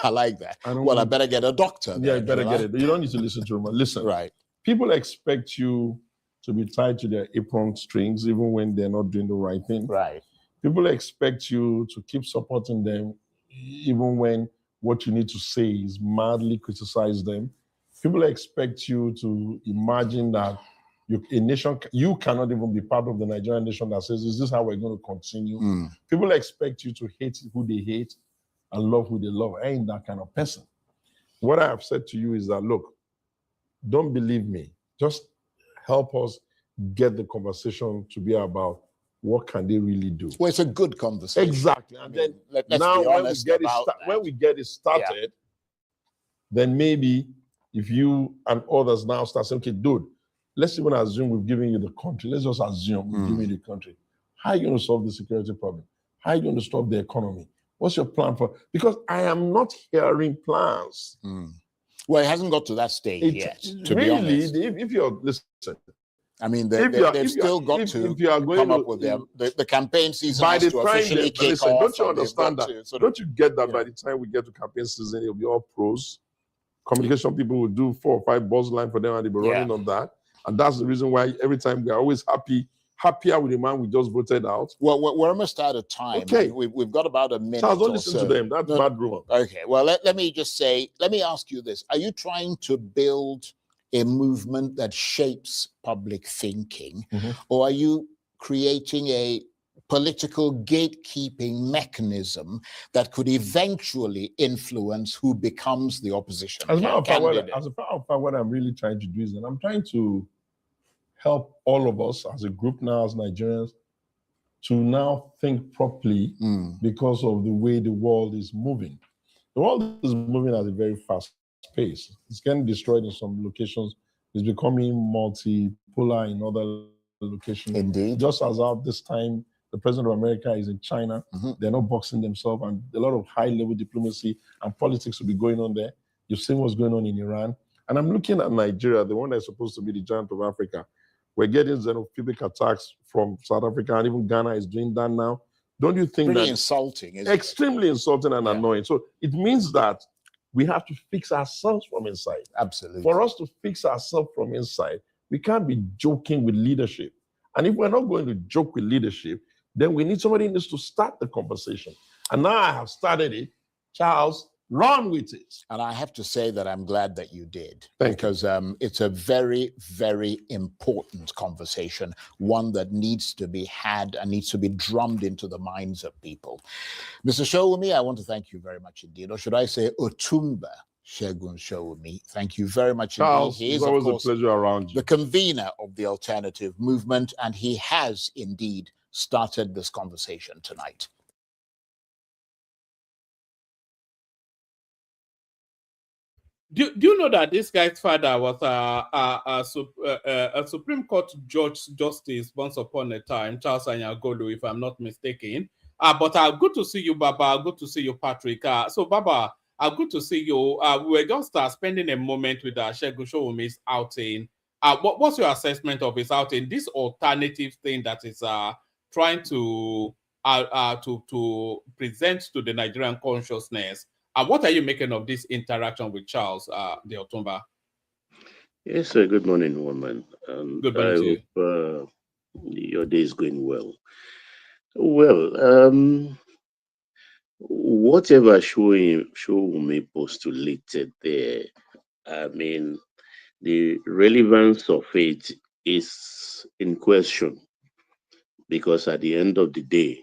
I like that. I better get a doctor. Yeah, you better get it. You don't need to listen to rumor. Listen. Right. People expect you to be tied to their apron strings even when they're not doing the right thing. Right. People expect you to keep supporting them even when what you need to say is mildly criticize them. People expect you to imagine that you cannot even be part of the Nigerian nation that says, is this how we're going to continue? People expect you to hate who they hate and love who they love. I ain't that kind of person. What I have said to you is that, look, don't believe me. Just help us get the conversation to be about what can they really do. Well, it's a good conversation. Exactly. And then now when we get it started, then maybe if you and others now start saying, okay, dude, let's even assume we've given you the country. Let's just assume we've given you the country. How are you going to solve the security problem? How are you going to stop the economy? What's your plan for? Because I am not hearing plans. Well, it hasn't got to that stage yet, to be honest. If you're, listen, I mean, If still got to if you are going come to, up with the campaign season by has the to time officially kick listen, off. don't you and they've understand got that? to sort Don't you get that you by know. the time we get to campaign season, it'll be all pros. Communication people will do 4 or 5 buzz line for them, and they'll be running on that. And that's the reason why every time we are always happier with the man we just voted out. Well, we're almost out of time. Okay. We've got about a minute. Charles, don't listen to them. That's bad rumor. Okay. Well, let me just say, let me ask you this. Are you trying to build a movement that shapes public thinking, or are you creating a political gatekeeping mechanism that could eventually influence who becomes the opposition candidate? As a matter of fact, what I'm really trying to do is that I'm trying to help all of us as a group now, as Nigerians, to now think properly because of the way the world is moving. The world is moving at a very fast pace. It's getting destroyed in some locations. It's becoming multipolar in other locations. Indeed. Just as at this time, the president of America is in China. They're not boxing themselves, and a lot of high-level diplomacy and politics will be going on there. You've seen what's going on in Iran. And I'm looking at Nigeria, the one that's supposed to be the giant of Africa. We're getting xenophobic attacks from South Africa, and even Ghana is doing that now. Don't you think Pretty that insulting, isn't extremely insulting and annoying? So it means that we have to fix ourselves from inside. Absolutely. For us to fix ourselves from inside, we can't be joking with leadership. And if we're not going to joke with leadership, then we need somebody needs to start the conversation. And now I have started it. Charles, run with it. And I have to say that I'm glad that you did. Because it's a very, very important conversation, one that needs to be had and needs to be drummed into the minds of people. Mr. Sowunmi, I want to thank you very much indeed. Or should I say Otumba Segun Sowunmi. Thank you very much Charles, indeed. He is, it's always of course, a pleasure around you. the convener of the alternative movement, and he has indeed started this conversation tonight. Do you know that this guy's father was a Supreme Court justice once upon a time, Charles Anyagolu, if I'm not mistaken? But good to see you, Baba. Good to see you, Patrick. So, Baba, good to see you. We were just spending a moment with Segun Sowunmi'S outing. What's your assessment of his outing? This alternative thing that is trying to present to the Nigerian consciousness. What are you making of this interaction with Charles the Otumba? Yes, sir. Good morning, woman. Good morning to you. I hope your day is going well. Well, whatever Sowunmi postulated there, I mean, the relevance of it is in question, because at the end of the day,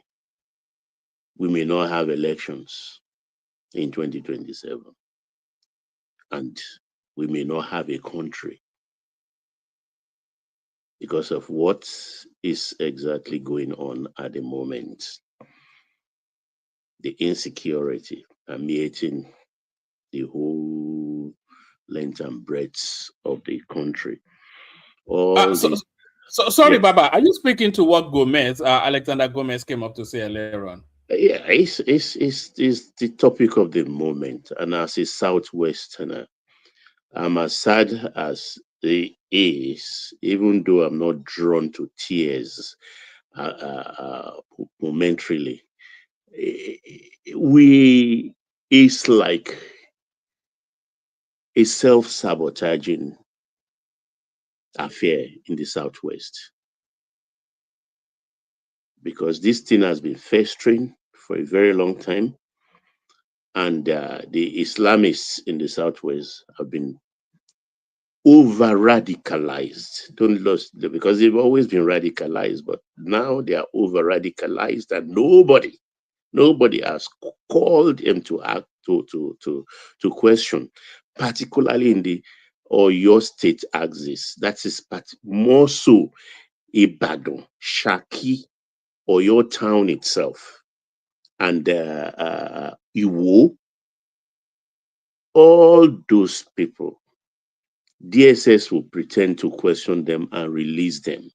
we may not have elections in 2027, and we may not have a country because of what is exactly going on at the moment. The insecurity permeating the whole length and breadth of the country. Sorry, Baba, are you speaking to what Alexander Gomez came up to say earlier on? Yeah, it's the topic of the moment. And as a Southwesterner, I'm as sad as it is, even though I'm not drawn to tears momentarily. It's like a self-sabotaging affair in the Southwest, because this thing has been festering for a very long time, and the Islamists in the Southwest have been over-radicalized. Don't lose, because they've always been radicalized, but now they are over-radicalized, and nobody has called them to act to question, particularly in the Oyo State axis. That is more so Ibadan, Shaki, Oyo town itself, and Iwo. All those people, DSS will pretend to question them and release them.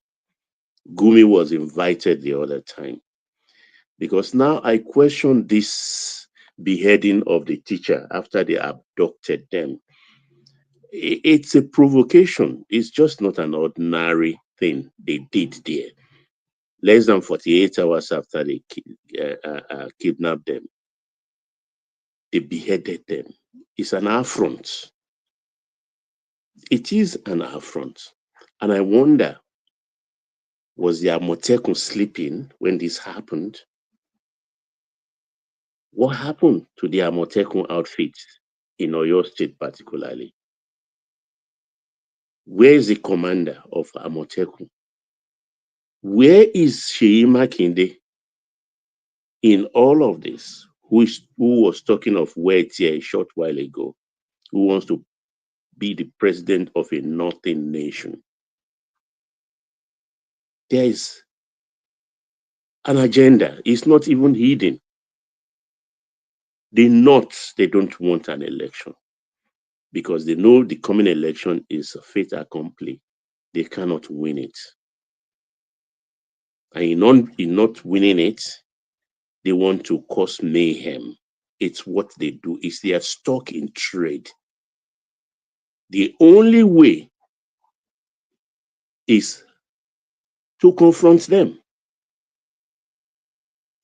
Gumi was invited the other time, because now I question this beheading of the teacher after they abducted them. It's a provocation. It's just not an ordinary thing they did there. Less than 48 hours after they kidnapped them, they beheaded them. It's an affront. It is an affront. And I wonder, was the Amotekun sleeping when this happened? What happened to the Amotekun outfit in Oyo State particularly? Where is the commander of Amotekun? Where is Sheyi Makinde in all of this? Who was talking of words here a short while ago? Who wants to be the president of a northern nation? There is an agenda. It's not even hidden. The North, they don't want an election because they know the coming election is a fait accompli. They cannot win it. And in not winning it, they want to cause mayhem. It's what they do. It's their stock in trade. The only way is to confront them.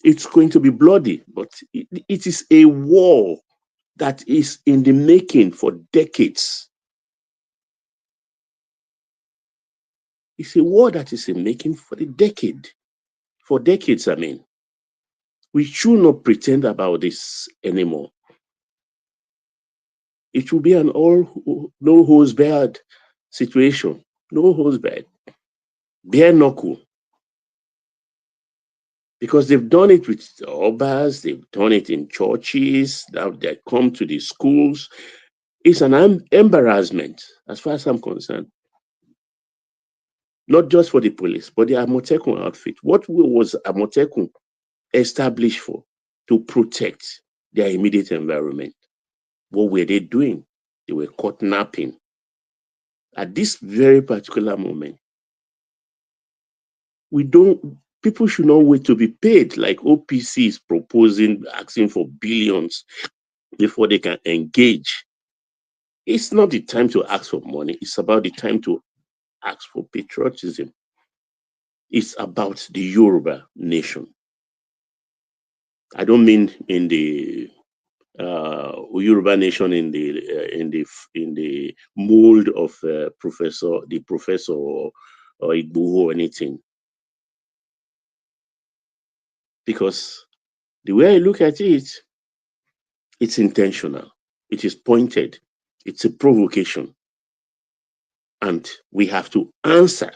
It's going to be bloody, but it is a war that is in the making for decades. It's a war that is in making for decades, I mean. We should not pretend about this anymore. It will be an no holds barred situation. No holds barred. Bare knuckle. Because they've done it with obas, they've done it in churches, now they come to the schools. It's an embarrassment, as far as I'm concerned. Not just for the police, but the Amotekun outfit. What was Amotekun established for? To protect their immediate environment. What were they doing? They were kidnapping. At this very particular moment, people should not wait to be paid like OPC is proposing, asking for billions before they can engage. It's not the time to ask for money. It's about the time to ask for patriotism. It's about the Yoruba nation. I don't mean in the Yoruba nation in the mold of professor or Igbo or anything. Because the way I look at it, it's intentional. It is pointed. It's a provocation. And we have to answer.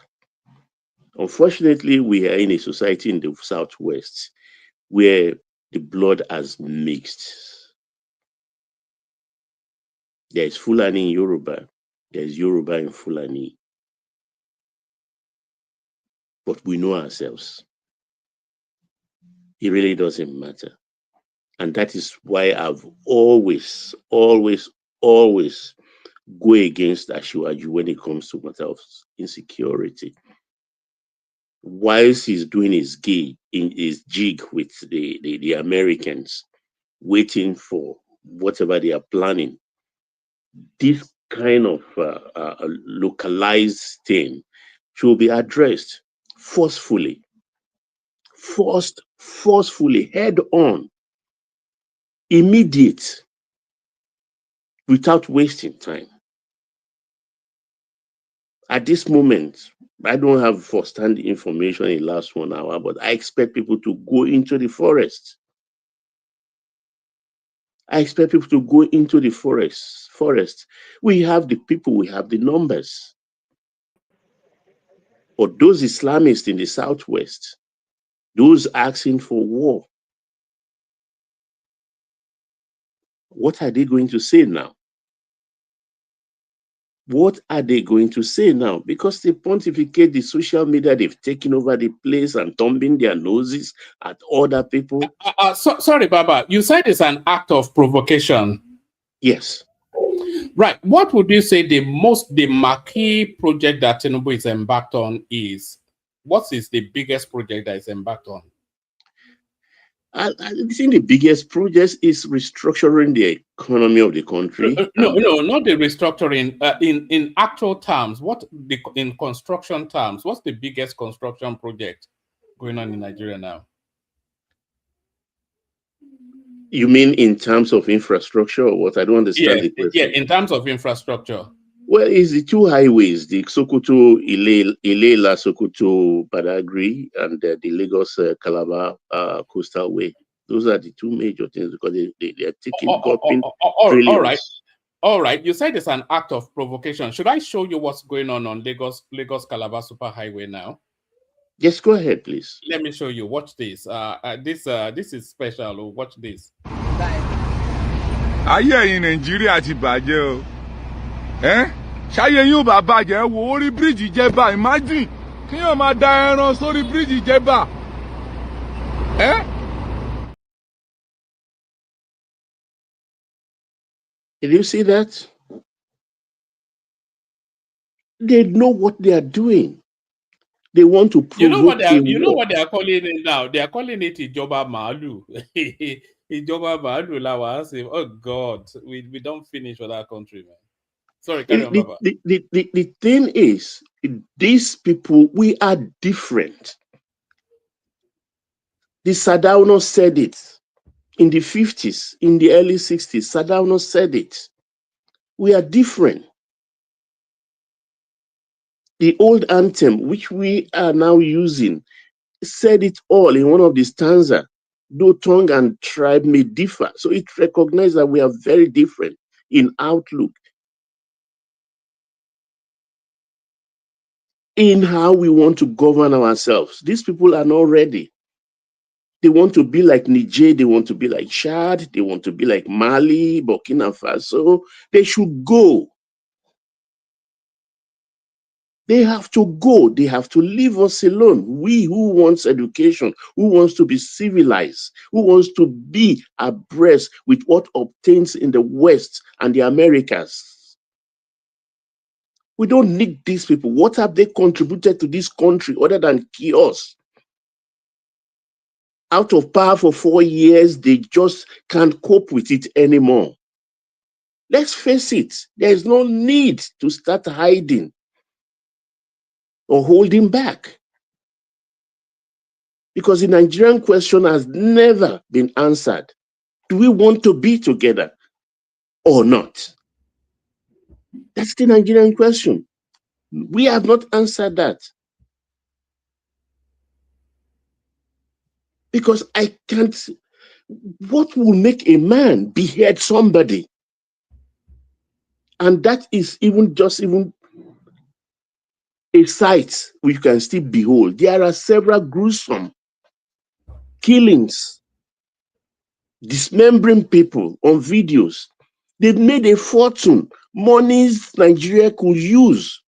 Unfortunately, we are in a society in the Southwest where the blood has mixed. There is Fulani in Yoruba. There is Yoruba in Fulani. But we know ourselves. It really doesn't matter. And that is why I've always go against Ashiwaju when it comes to matter of insecurity. Whilst he's doing his jig with the Americans, waiting for whatever they are planning, this kind of localized thing should be addressed forcefully, head on, immediate, without wasting time. At this moment, I don't have first-hand information in the last 1 hour, but I expect people to go into the forest. I expect people to go into the forest. We have the people, we have the numbers. But those Islamists in the Southwest, those asking for war, what are they going to say now? What are they going to say now? Because they pontificate the social media, they've taken over the place and thumbing their noses at other people. Sorry, Baba, you said it's an act of provocation. Yes. Right. What would you say the marquee project that Tinubu is embarked on is? What is the biggest project that is embarked on? I think the biggest project is restructuring the economy of the country. No, not the restructuring. In actual terms, in construction terms, what's the biggest construction project going on in Nigeria now? You mean in terms of infrastructure or what? I don't understand the question. Yeah, in terms of infrastructure. Well, it's the two highways, the Sokoto, Ilela, Sokoto, Badagry, and the Lagos Calabar Coastal Way. Those are the two major things because they are taking trillions. All right. You said it's an act of provocation. Should I show you what's going on Lagos Calabar Superhighway now? Yes, go ahead, please. Let me show you. Watch this. This is special. Oh, watch this. ayé ẹ̀yin Nàìjíríà ti bàjẹ́ o ṣáyé yín ò bá bàjẹ́ wo orí bíríìjì Jẹ̀bà imagine kíyàn máa da ẹran sórí bíríìjì Jẹ̀bà Did you see that? They know what they are doing. They want to provoke. You know what they are calling it now? They are calling it Ijoba Maalu. Ijoba Maalu Lawa. Oh God, we don't finish with our country, man. Sorry, carry on, Baba. The thing is, these people, we are different. The Sadauno said it in the 50s, in the early 60s. Sadauno said it. We are different. The old anthem, which we are now using, said it all in one of the stanza. Though tongue and tribe may differ. So it recognizes that we are very different in outlook, in how we want to govern ourselves. These people are not ready. They want to be like Niger, they want to be like Chad, they want to be like Mali, Burkina Faso. They should go. They have to go. They have to leave us alone. We who wants education, who wants to be civilized, who wants to be abreast with what obtains in the West and the Americas. We don't need these people. What have they contributed to this country other than chaos? Out of power for 4 years, they just can't cope with it anymore. Let's face it, there is no need to start hiding or holding back. Because the Nigerian question has never been answered. Do we want to be together or not? That's the Nigerian question. We have not answered that. Because I can't. What will make a man behead somebody? And that is even a sight we can still behold. There are several gruesome killings, dismembering people on videos. They've made a fortune, monies Nigeria could use.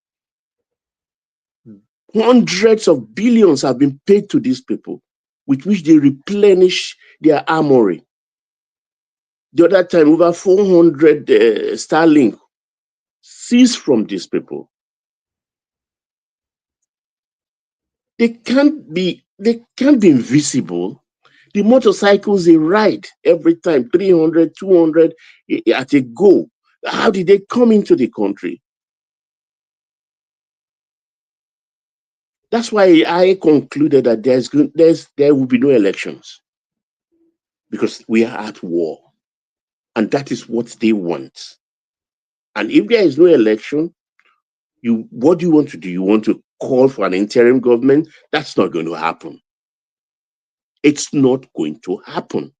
Hundreds of billions have been paid to these people, with which they replenish their armory. The other time, over 400 sterling seized from these people. They can't be invisible. The motorcycles they ride every time, 300, 200 at a go. How did they come into the country? That's why I concluded that there will be no elections because we are at war, and that is what they want. And if there is no election, what do you want to do? You want to call for an interim government? That's not going to happen. It's not going to happen.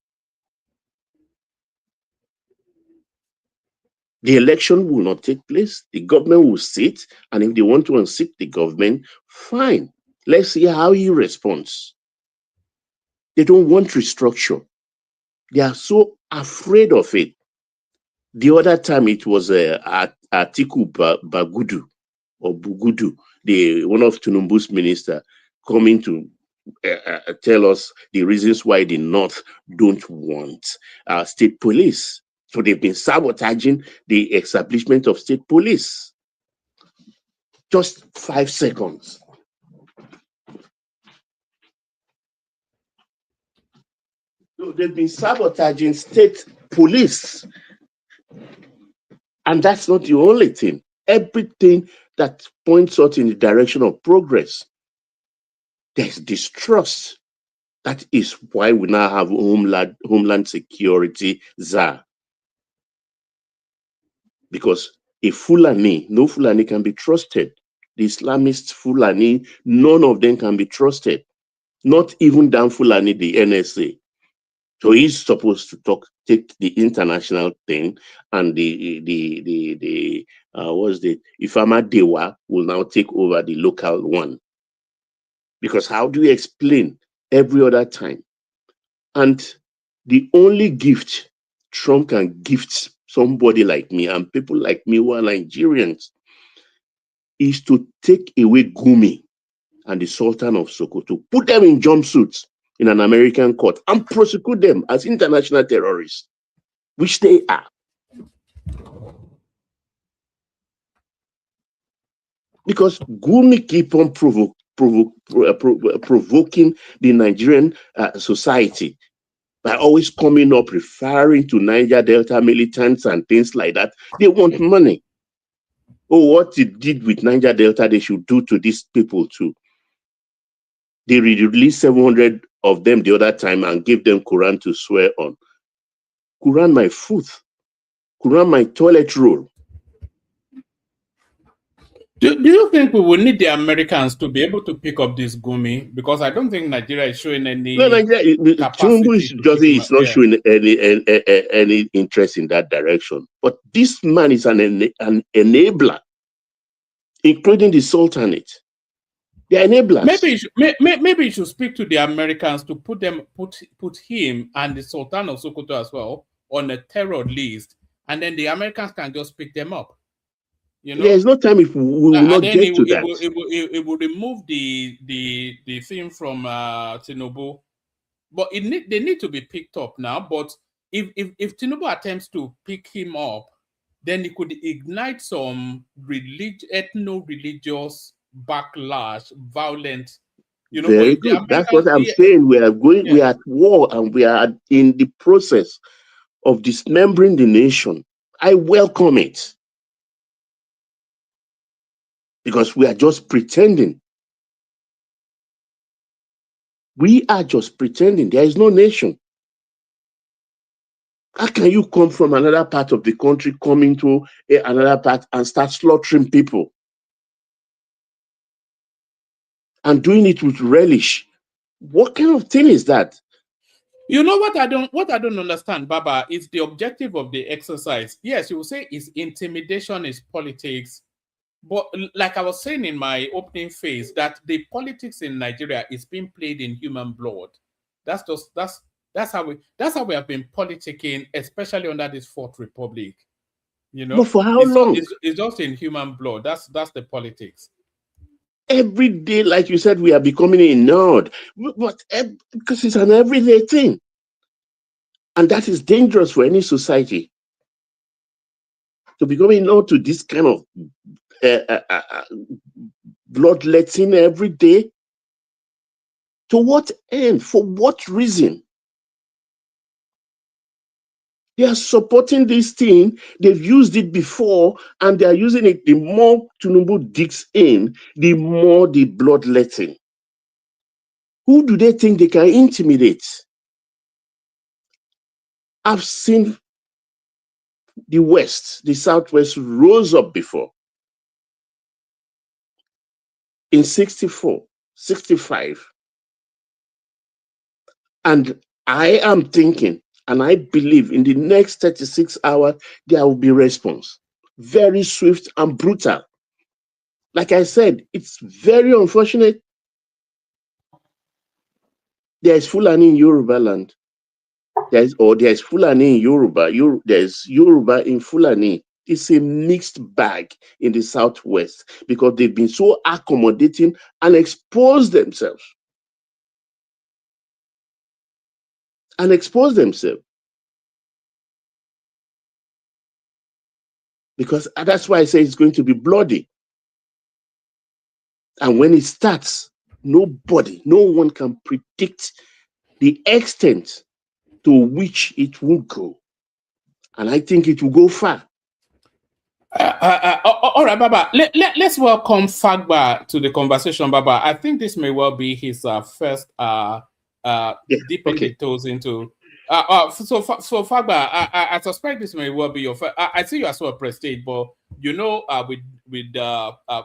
The election will not take place. The government will sit, and if they want to unseat the government, fine. Let's see how he responds. They don't want restructure. They are so afraid of it. The other time it was Atiku Bagudu or Bugudu, one of Tinubu's minister, coming to tell us the reasons why the North don't want state police. So they've been sabotaging the establishment of state police. Just 5 seconds. So they've been sabotaging state police. And that's not the only thing. Everything that points us in the direction of progress, there's distrust. That is why we now have Homeland Security czar. Because a Fulani, no Fulani can be trusted. The Islamist Fulani, none of them can be trusted. Not even Dan Fulani, the NSA. So he's supposed to take the international thing, and the what's the Ifama Dewa will now take over the local one. Because how do you explain every other time? And the only gift Trump can gift somebody like me and people like me who are Nigerians is to take away Gumi and the Sultan of Sokoto, put them in jumpsuits in an American court and prosecute them as international terrorists, which they are. Because Gumi keep on provoking the Nigerian society by always coming up referring to Niger Delta militants and things like that. They want money. Oh, what it did with Niger Delta, they should do to these people too. They released 700 of them the other time and gave them Quran to swear on. Quran my foot. Quran my toilet roll. Do you think we will need the Americans to be able to pick up this Gumi? Because I don't think Nigeria is showing any capacity. Is not showing any interest in that direction. But this man is an enabler, including the Sultanate. They're enablers. Maybe you should speak to the Americans to put him and the Sultan of Sokoto as well on a terror list, and then the Americans can just pick them up. You know? There's no time if we will not get to that. It will remove the thing from Tinubu, but they need to be picked up now. But if Tinubu attempts to pick him up, then it could ignite some ethno-religious backlash, violent. You know, very good. That's what I'm saying. We are going. Yeah. We are at war, and we are in the process of dismembering the nation. I welcome it. Because we are just pretending. We are just pretending. There is no nation. How can you come from another part of the country, come into another part and start slaughtering people? And doing it with relish. What kind of thing is that? You know what I don't understand, Baba, is the objective of the exercise. Yes, you will say it's intimidation, is politics. But like I was saying in my opening phase, that the politics in Nigeria is being played in human blood. That's how we have been politicking, especially under this Fourth Republic. You know, but for how long? It's just in human blood. That's the politics. Every day, like you said, we are becoming a nerd, but because it's an everyday thing, and that is dangerous for any society. To become a nerd to this kind of bloodletting every day? To what end? For what reason? They are supporting this thing. They've used it before, and they are using it. The more Tinubu digs in, the more the bloodletting. Who do they think they can intimidate? I've seen the West, the Southwest rose up before. In 64, 65. And I am thinking, and I believe in the next 36 hours, there will be response. Very swift and brutal. Like I said, it's very unfortunate. There is Fulani in Yoruba land. There is Fulani in Yoruba. There's Yoruba in Fulani. It's a mixed bag in the Southwest because they've been so accommodating and exposed themselves. Because that's why I say it's going to be bloody. And when it starts, no one can predict the extent to which it will go. And I think it will go far. All right, Baba. Let's welcome Fagba to the conversation, Baba. I think this may well be his first dipping the toes into. So Fagba, I suspect this may well be your first. I see you as well, Prestige, but you know, with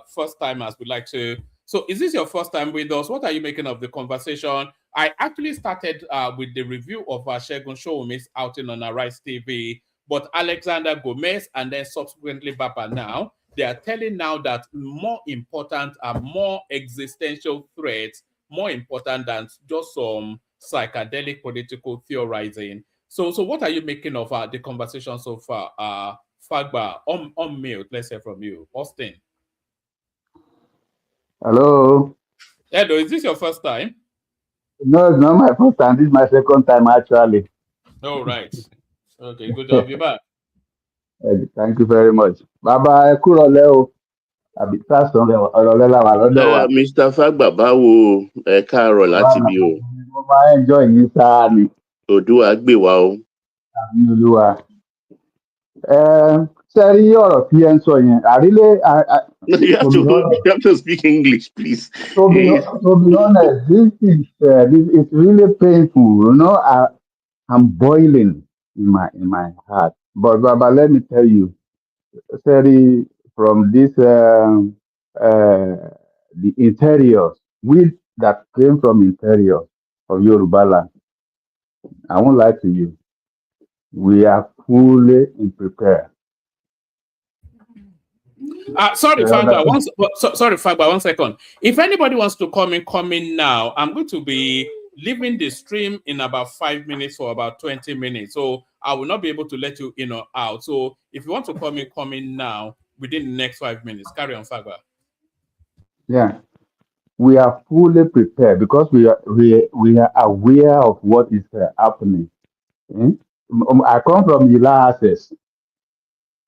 first timers, we like to. So, is this your first time with us? What are you making of the conversation? I actually started with the review of Segun Sowunmi'S outing on Arise TV. But Alexander Gomez and then subsequently Baba now, they are telling now that more important and more existential threats, more important than just some psychedelic political theorizing. So what are you making of the conversation so far? Fagba, on mute, let's hear from you. Austin. Hello. Hello, is this your first time? No, it's not my first time. This is my second time, actually. Oh, right. Okay, good to have you back. Thank you very much. Baba Ekuroleo. Mr. Fagba, báwo ẹ káàárọ̀ láti bí o. Mo máa enjoy yín sáà ni. Òdúwà gbè wá o. Àmì Olúwa. Ṣé rí ọ̀rọ̀ tí ẹ ń sọ yẹn? You have to speak English, please. To be honest, this is really painful. You know, I'm boiling in my heart. But Baba, let me tell you, Seri, from this the interiors, we that came from interior of Yoruba land, I won't lie to you, we are fully prepared. Sorry, Fagba. Sorry, Fagba. 1 second. If anybody wants to come in now. I'm going to be leaving the stream in about 5 minutes or about 20 minutes. So I will not be able to let you in or out. So if you want to come in now within the next 5 minutes. Carry on, Fagba. Yeah, we are fully prepared because we are aware of what is happening. I come from Ila Access,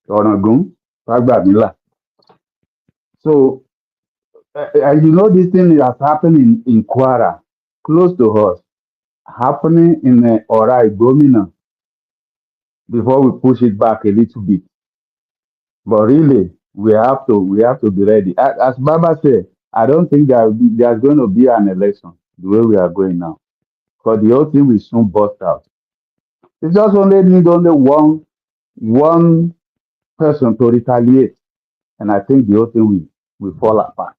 Onagun, Fagba Mila. So, you know, this thing has happened in Kwara, close to us, happening in Orai Gomina, before we push it back a little bit. But really, we have to be ready. As Baba said, I don't think there's going to be an election the way we are going now, because the whole thing will soon burst out. It just need only one person to retaliate, and I think the whole thing will fall apart.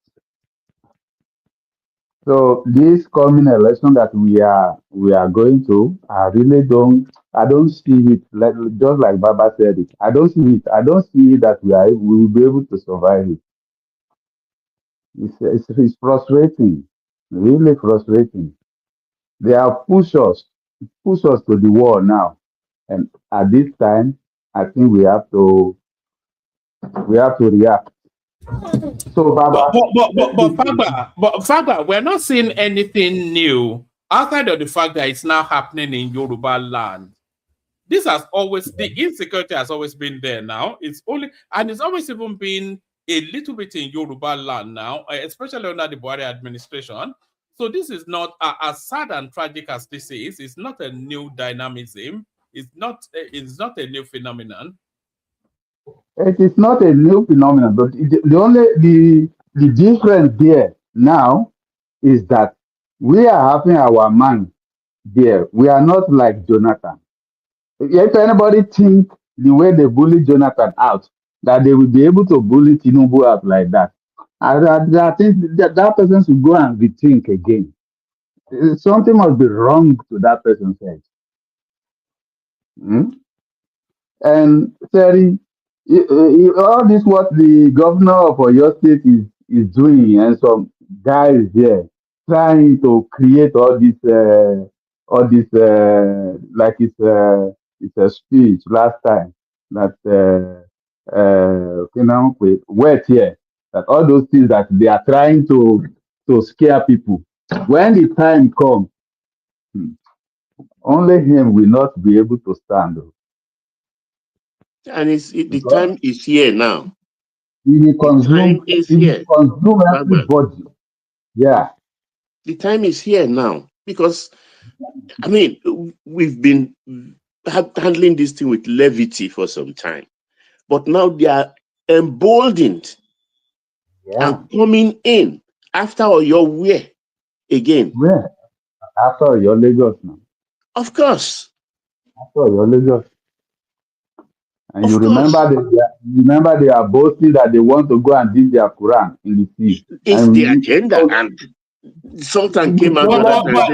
So this coming election that we are going to, I don't see it just like Baba said it. I don't see that we will be able to survive it. It's frustrating, really frustrating. They have pushed us to the wall now, and at this time, I think we have to react. So, Baba, but Fagba, we're not seeing anything new outside of the fact that it's now happening in Yoruba land. This has always, the insecurity has always been there now. It's always even been a little bit in Yoruba land now, especially under the Buhari administration. So this is not as sad and tragic as this is. It's not a new dynamism. It's not a new phenomenon. It is not a new phenomenon, but the difference there now is that we are having our man there. We are not like Jonathan. If anybody think the way they bully Jonathan out, that they will be able to bully Tinubu out like that, I think that person should go and rethink again. Something must be wrong to that person's head. And Terry, all this what the governor of Oyo State is doing, and some guys there trying to create all this like it's a speech last time that wet here, that all those things that they are trying to scare people. When the time comes, only him will not be able to stand. And the time is here now. He will consume everybody. Yeah. The time is here now. Because, I mean, we've been handling this thing with levity for some time. But now they are emboldened and coming in after your way again. Where? After your Lagos now. Of course. After your Lagos. And Of you course. remember they are boasting that they want to go and dig their Quran in the sea. It's And the agenda, and Sultan came out But, on that but, and but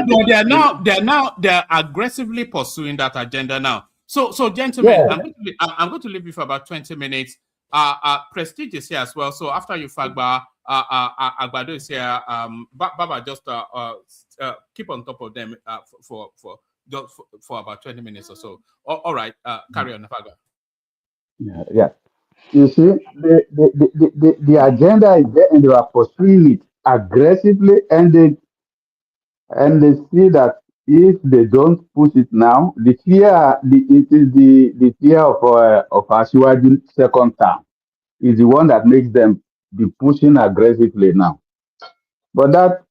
said, they're aggressively pursuing that agenda now. So gentlemen, yeah, I'm going to leave you for about 20 minutes. Prestige is here as well. So after you Fagba, Agbado is here. Baba, just keep on top of them for about 20 minutes or so. All right, carry on, Fagba. yeah. You see, the agenda is there and they are pursuing it aggressively, and they see that if they don't push it now, it is the fear of Asiwaju second term is the one that makes them be pushing aggressively now. But that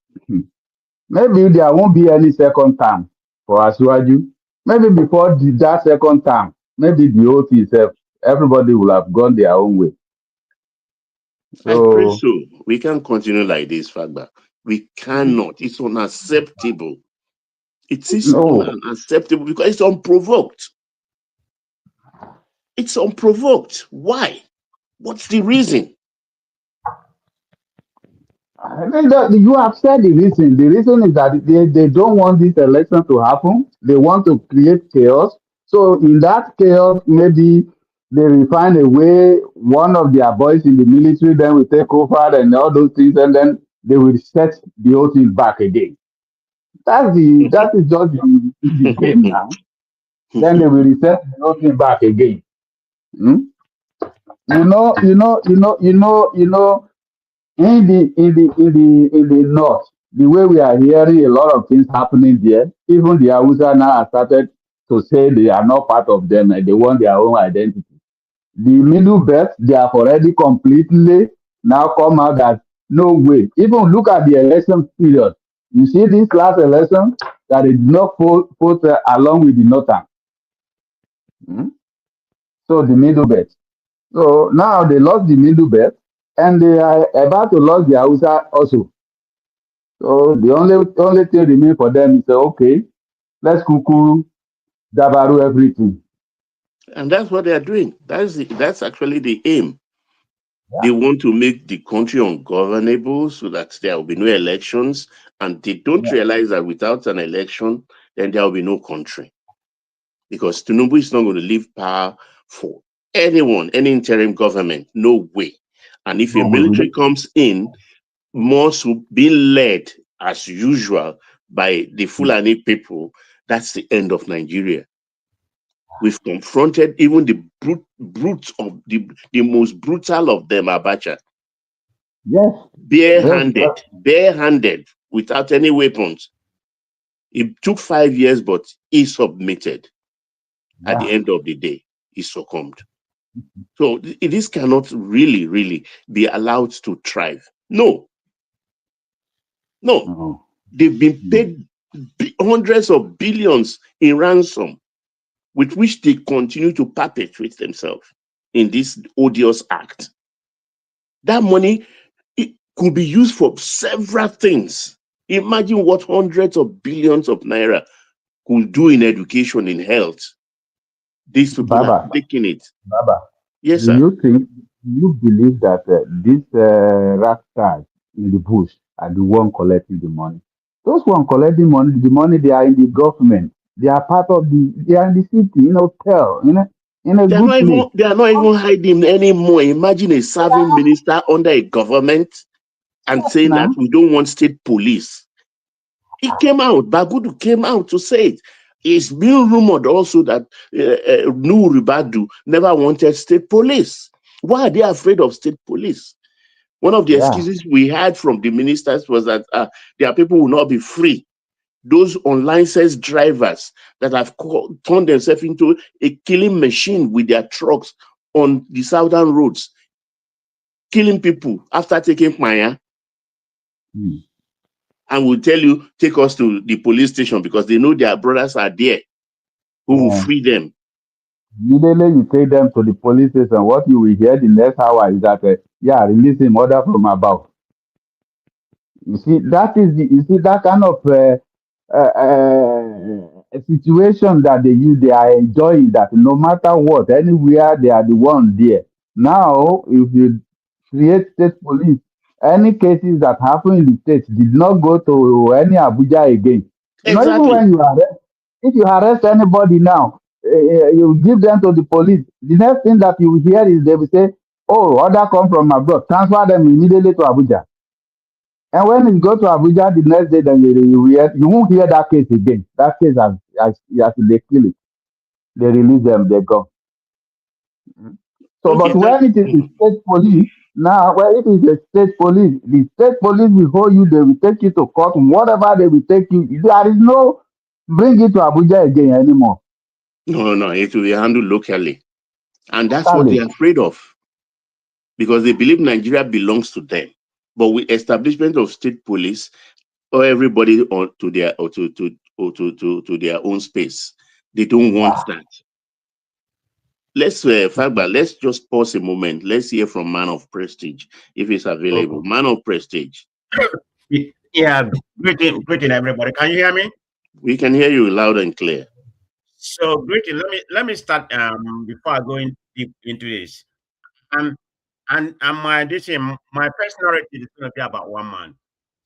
maybe there won't be any second term for Asiwaju. Maybe before that second term, maybe the whole thing itself, everybody will have gone their own way. I pray So so. We can't continue like this, Fagba. We cannot. It's unacceptable. It is no, unacceptable because it's unprovoked. It's unprovoked. Why? What's the reason? I mean, you have said the reason. The reason is that they don't want this election to happen. They want to create chaos. So in that chaos, maybe they will find a way. One of their boys in the military then will take over and all those things, and then they will set the whole thing back again. That is just the game now. Then they will reset the whole thing back again. Hmm? You know. In the north, the way we are hearing a lot of things happening there, even the Hausa now have started to say they are not part of them and they want their own identity. The middle belt, they have already completely now come out that no way. Even look at the election period. You see this last election that they did not vote along with the northern. Hmm? So the middle belt. So now they lost the middle belt and they are about to lose the Hausa also. So the only thing remain for them is okay, let's cuckoo dabaru everything. And that's what they are doing. That's actually the aim. They Yeah, want to make the country ungovernable so that there will be no elections. And they don't yeah, realize that without an election, then there will be no country. Because Tinubu is not going to leave power for anyone, any interim government. No way. And if a no, military comes in, most will be led as usual by the Fulani people, that's the end of Nigeria. We've confronted even the brute of the most brutal of them, Abacha, yes, barehanded, without any weapons. It took 5 years, but he submitted. At the yeah. end of the day, he succumbed. So this cannot really be allowed to thrive. No. No. They've been paid hundreds of billions in ransom, with which they continue to perpetuate themselves in this odious act. That money, it could be used for several things. Imagine what hundreds of billions of naira could do in education, in health. These people are Baba, taking it. Baba, Yes, do sir. you believe that these rascals in the bush are the one collecting the money? Those one collecting money, the money they are in the government. They are part of they are in the city, in a hotel, in a good place. They are not even hiding anymore. Imagine a serving minister under a government and Yes, saying that now. we don't want state police. He came out, Bagudu came out to say it. It's been rumored also that Nuhu Ribadu never wanted state police. Why are they afraid of state police? One of the Yeah. excuses we had from the ministers was that their people will not be free. Those unlicensed drivers that have turned themselves into a killing machine with their trucks on the southern roads, killing people after taking Maya. Hmm. and will tell you, take us to the police station because they know their brothers are there who will free them. Immediately you take them to the police station, what you will hear the next hour is that, yeah, release him, order from above. You see, that kind of a situation that they are enjoying, that no matter what, anywhere they are the one there. Now, if you create state police, any cases that happen in the state did not go to any Abuja again. You know, even Exactly. when you arrest, if you arrest anybody now, you give them to the police. The next thing that you will hear is they will say, "Oh, order come from abroad, transfer them immediately to Abuja." And when it go to Abuja the next day, then you won't hear that case again. That case has they kill it, they release them, they go. So, Okay, but when it is the state police, now when it is the state police will hold you, they will take you to court, whatever they will take you. There is no bring it to Abuja again anymore. no, it will be handled locally. And that's what Totally. they're afraid of. Because they believe Nigeria belongs to them. But with establishment of state police, or everybody on to their to their own space, they don't want that. Let's Fagba, let's just pause a moment. Let's hear from Man of Prestige if it's available. Okay. Man of Prestige. Yeah, greeting everybody. Can you hear me? We can hear you loud and clear. So greeting. Let me start before I go deep into this. And my my personality is going to be about one man.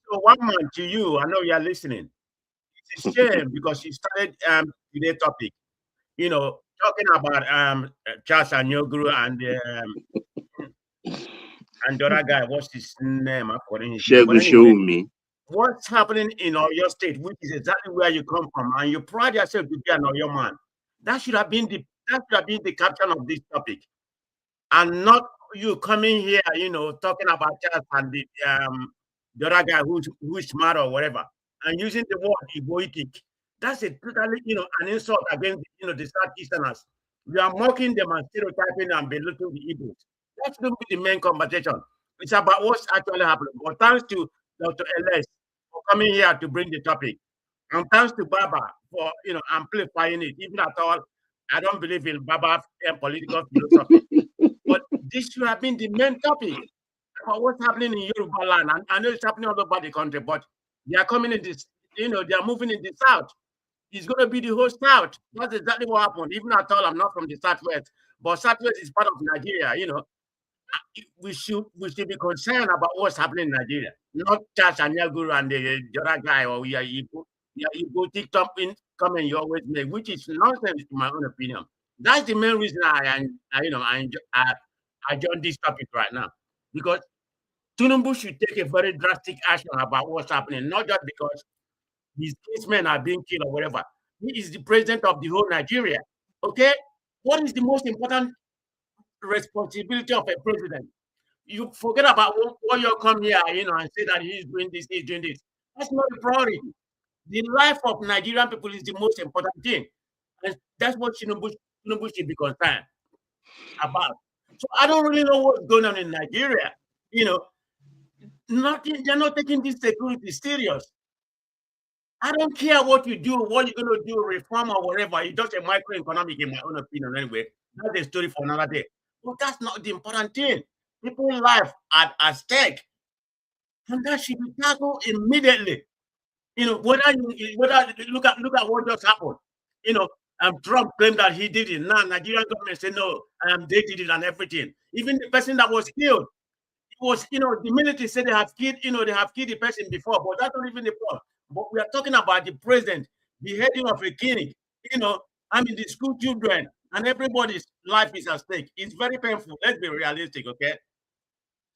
So one man, to you, I know you are listening. It's a shame because you started today's topic. Talking about Charles Anyoguru and the other guy. What's his name? I'm forgetting his name. But Segun anyway, Sowunmi. what's happening in your state, which is exactly where you come from, and you pride yourself to be an Oyo man. That should have been the caption of this topic, and not you coming here, talking about Charles and the other guy who's smart or whatever, and using the word egoic. That's a totally, an insult against, the Southeasterners. We are mocking them and stereotyping and belittling the Igbos. That shouldn't be the main conversation. It's about what's actually happening. But thanks to Dr. Ellis for coming here to bring the topic. And thanks to Baba for, amplifying it. Even at all, I don't believe in Baba and political philosophy. But this should have been the main topic about what's happening in Yoruba land. And I know it's happening all over the country, but they are coming in this, they are moving in the south. It's going to be the whole south. That's exactly what happened. Even at all, I'm not from the southwest, but southwest is part of Nigeria. We should be concerned about what's happening in Nigeria, not Charles Anyaguru and the other guy, or you go TikTok in comment you always make, which is nonsense in my own opinion. That's the main reason I joined this topic right now, because Tinubu should take a very drastic action about what's happening, not just because his kinsmen are being killed or whatever. He is the president of the whole Nigeria. Okay, what is the most important responsibility of a president? You forget about what you come here, and say that he's doing this, he's doing this. That's not a priority. The life of Nigerian people is the most important thing. And that's what Tinubu should be concerned about. So I don't really know what's going on in Nigeria. They're not taking this security serious. I don't care what you do, what you're going to do, reform or whatever. It's just a microeconomic, in my own opinion, anyway. That's a story for another day. But that's not the important thing. People's life at stake. And that should be tackled immediately. Whether look at what just happened. Trump claimed that he did it. Now Nigerian government said no, they did it and everything. Even the person that was killed, it was, the military said they have killed, the person before, but that's not even the point. But we are talking about the president, the heading of a clinic, the school children, and everybody's life is at stake. It's very painful. Let's be realistic, okay?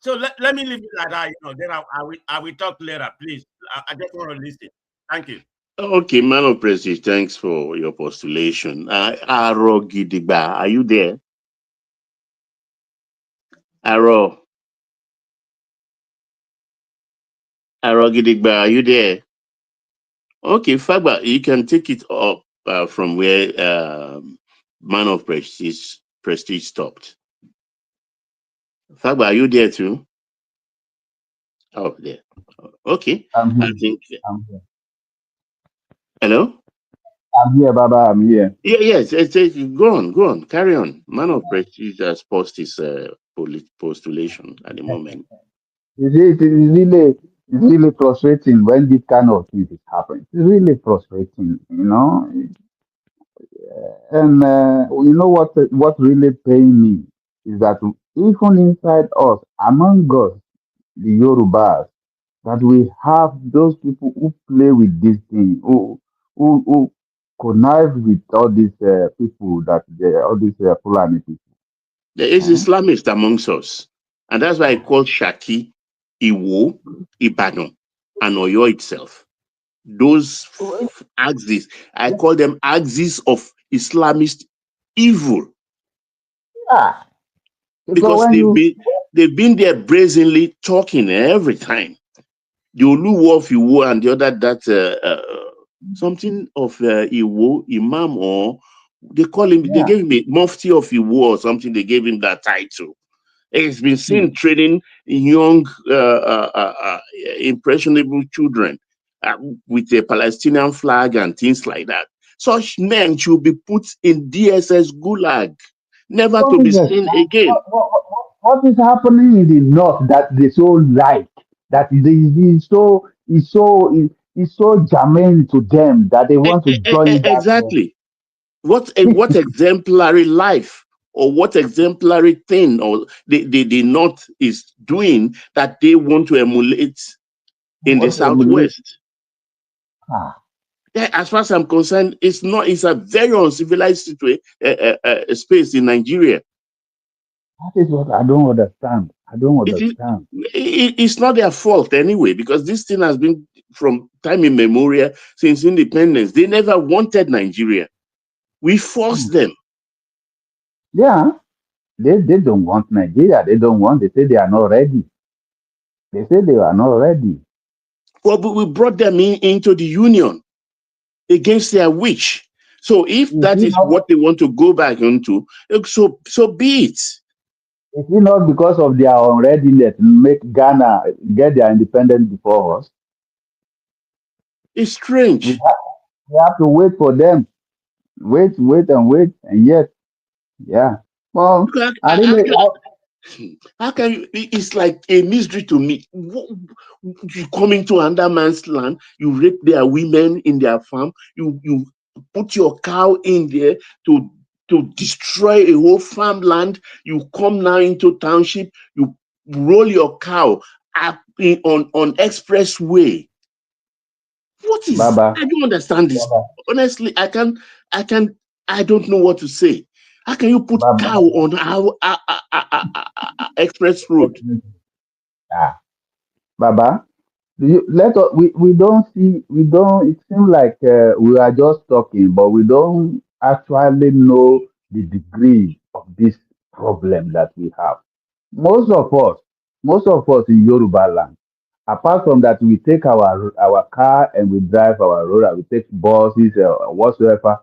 So let me leave it like that, then I will talk later, please. I just want to listen. Thank you. Okay, Man of Prestige, thanks for your postulation. Aro Gidigba, are you there? Aro Gidigba, are you there? Okay, Fagba, you can take it up from where Man of Prestige stopped. Fagba, are you there too? Oh, there. Okay. I'm I here. think. I'm here. Hello. I'm here, Baba. I'm here. Yeah. Yes. Go on. Go on. Carry on. Man of Prestige has posted his postulation at the moment. It's really frustrating when this kind of thing is happening. It's really frustrating, you know. And you know what really pain me is that even inside us, among us, the Yorubas, that we have those people who play with this thing, who connive with all these people all these Fulani people. There is Eh? Islamists amongst us, and that's why I call Shaki, Iwo, Ibadan, and Oyo itself. Those axes, I call them axes of Islamist evil, Yeah, because because when you they've been there brazenly talking every time. The Oluwo of Iwo and the other something of Iwo Imam, or they call him. They yeah, gave him a Mufti of Iwo or something. They gave him that title. He's been seen training young, impressionable children with a Palestinian flag and things like that. Such men should be put in DSS Gulag, never to what be is it? seen again. What is happening in the north that they so like that is so germane to them that they want to join that. Exactly. What exemplary life or what exemplary thing or the North is doing that they want to emulate in the What they believe. Southwest? Ah, Yeah, as far as I'm concerned, it's a very uncivilized space in Nigeria. that is what I don't understand. I don't It is, understand. it's not their fault anyway, because this thing has been from time immemorial, since independence. They never wanted Nigeria. We forced them. Yeah, they don't want Nigeria. They don't want. They say they are not ready. They say they are not ready. Well, but we brought them into the union against their wish. So if Is that it is not? what they want to go back into, so be it. Is it not because of their unreadiness to make Ghana get their independence before us? It's strange. We have to wait for them. Wait, and yet, yeah. Well, How, I how, really, how can you? It's like a mystery to me. You come into another man's land, you rape their women in their farm, you put your cow in there to destroy a whole farmland. You come now into township, you roll your cow up on expressway. What is? Baba, I don't understand this. Baba, Honestly, I don't know what to say. How can you put Baba, cow on our express road? ah, Baba. We don't see, it seems like we are just talking, but we don't actually know the degree of this problem that we have. Most of us, most of us in Yoruba land, apart from that, we take our car and we drive our road, and we take buses or whatsoever.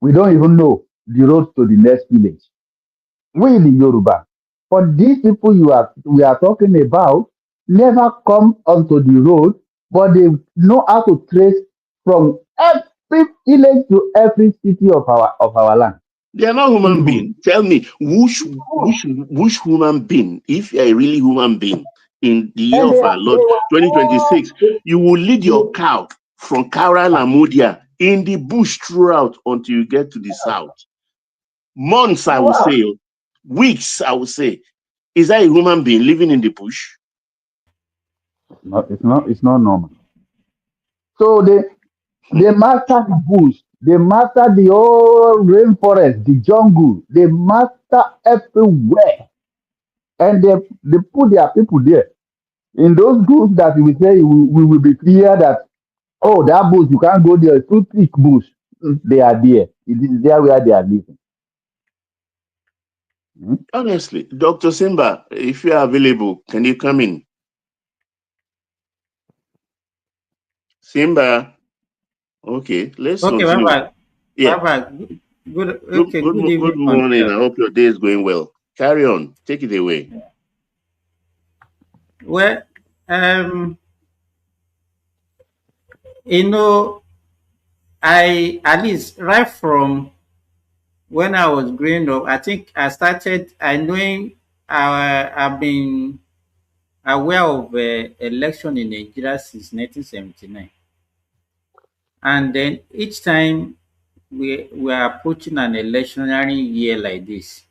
We don't even know the road to the next village. We in Yoruba. But these people we are talking about never come onto the road, but they know how to trace from every village to every city of our land. They are not In the human bush. being. Tell me, which human being, if you're a really human being in the year And of our Lord 2026, you will lead your cow from Kauran and Mudia in the bush throughout until you get to the south. Months, I will say, weeks, I will say. Is that a human being living in the bush? It's not normal. So they master the bush, they master the whole rainforest, the jungle, they master everywhere. And they put their people there. In those groups that we say we will be clear that, oh, that bush, you can't go there, it's too thick bush. They are there. It is there where they are living. Hmm? Honestly, Dr. Simba, if you are available, can you come in? Simba. Okay, let's Okay, continue. bye Yeah. bye. Good Good evening. morning. I hope your day is going well. Carry on. Take it away. Well, you know, I at least right from when I was growing up, I think I started. I knowing I've been aware of election in Nigeria since 1979, and then each time we are approaching an electionary year like this,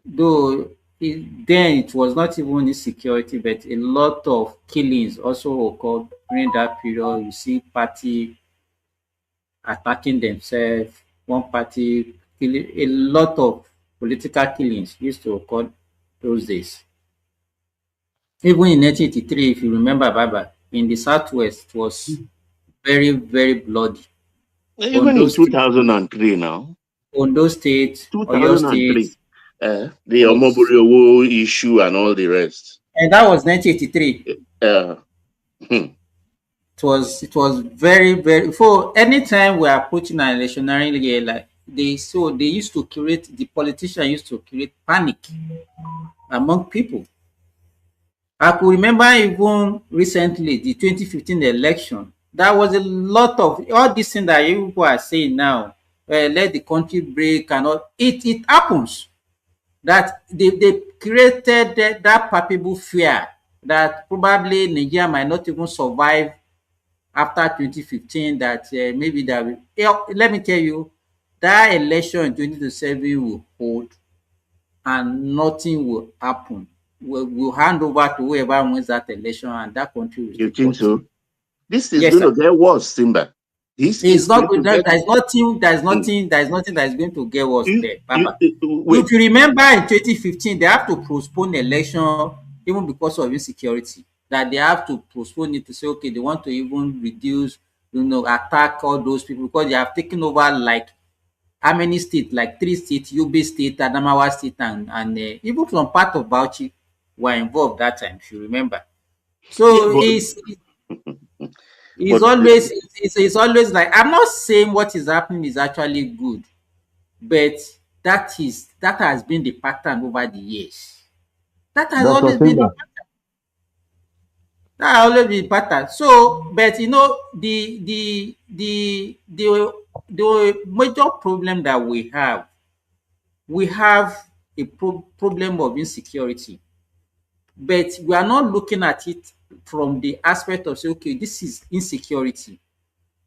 though then it was not even insecurity, but a lot of killings also occurred during that period. You see party attacking themselves, one party killing, a lot of political killings used to occur those days. Even in 1983, if you remember, Baba, in the southwest, it was very, very bloody. Even Ondo in State, 2003 now, Ondo State, Oyo 2003, State the was, Omoboriowo issue and all the rest. and that was 1983. Uh, hmm. It was very, very, for anytime we are approaching an electionary year, like they used to create, the politician used to create panic among people. I could remember even recently the 2015 election. There was a lot of all these things that you people are saying now. Let the country break and all. It happens that they created that palpable fear that probably Nigeria might not even survive after 2015. That maybe that will, let me tell you, that election in 2027 will hold and nothing will happen. We'll hand over to whoever wins that election and that country will You still think so? continue. This is Yes, going sir. to get worse, Simba. This is It's not going good. to get. There's nothing that is going to get worse You, there, Papa. wait. If you remember in 2015, they have to postpone the election even because of insecurity. That they have to postpone it to say, okay, they want to even reduce, attack all those people because they have taken over like how many states? Like three states: Yobe State, Adamawa State, and even some part of Bauchi were involved that time, if you remember. Yeah, So it's but always it's always like, I'm not saying what is happening is actually good, but that has been the pattern over the years. That has Dr. always been the Simba, pattern. That has always been the pattern. So, but the major problem that we have a problem of insecurity, but we are not looking at it from the aspect of say, okay, this is insecurity.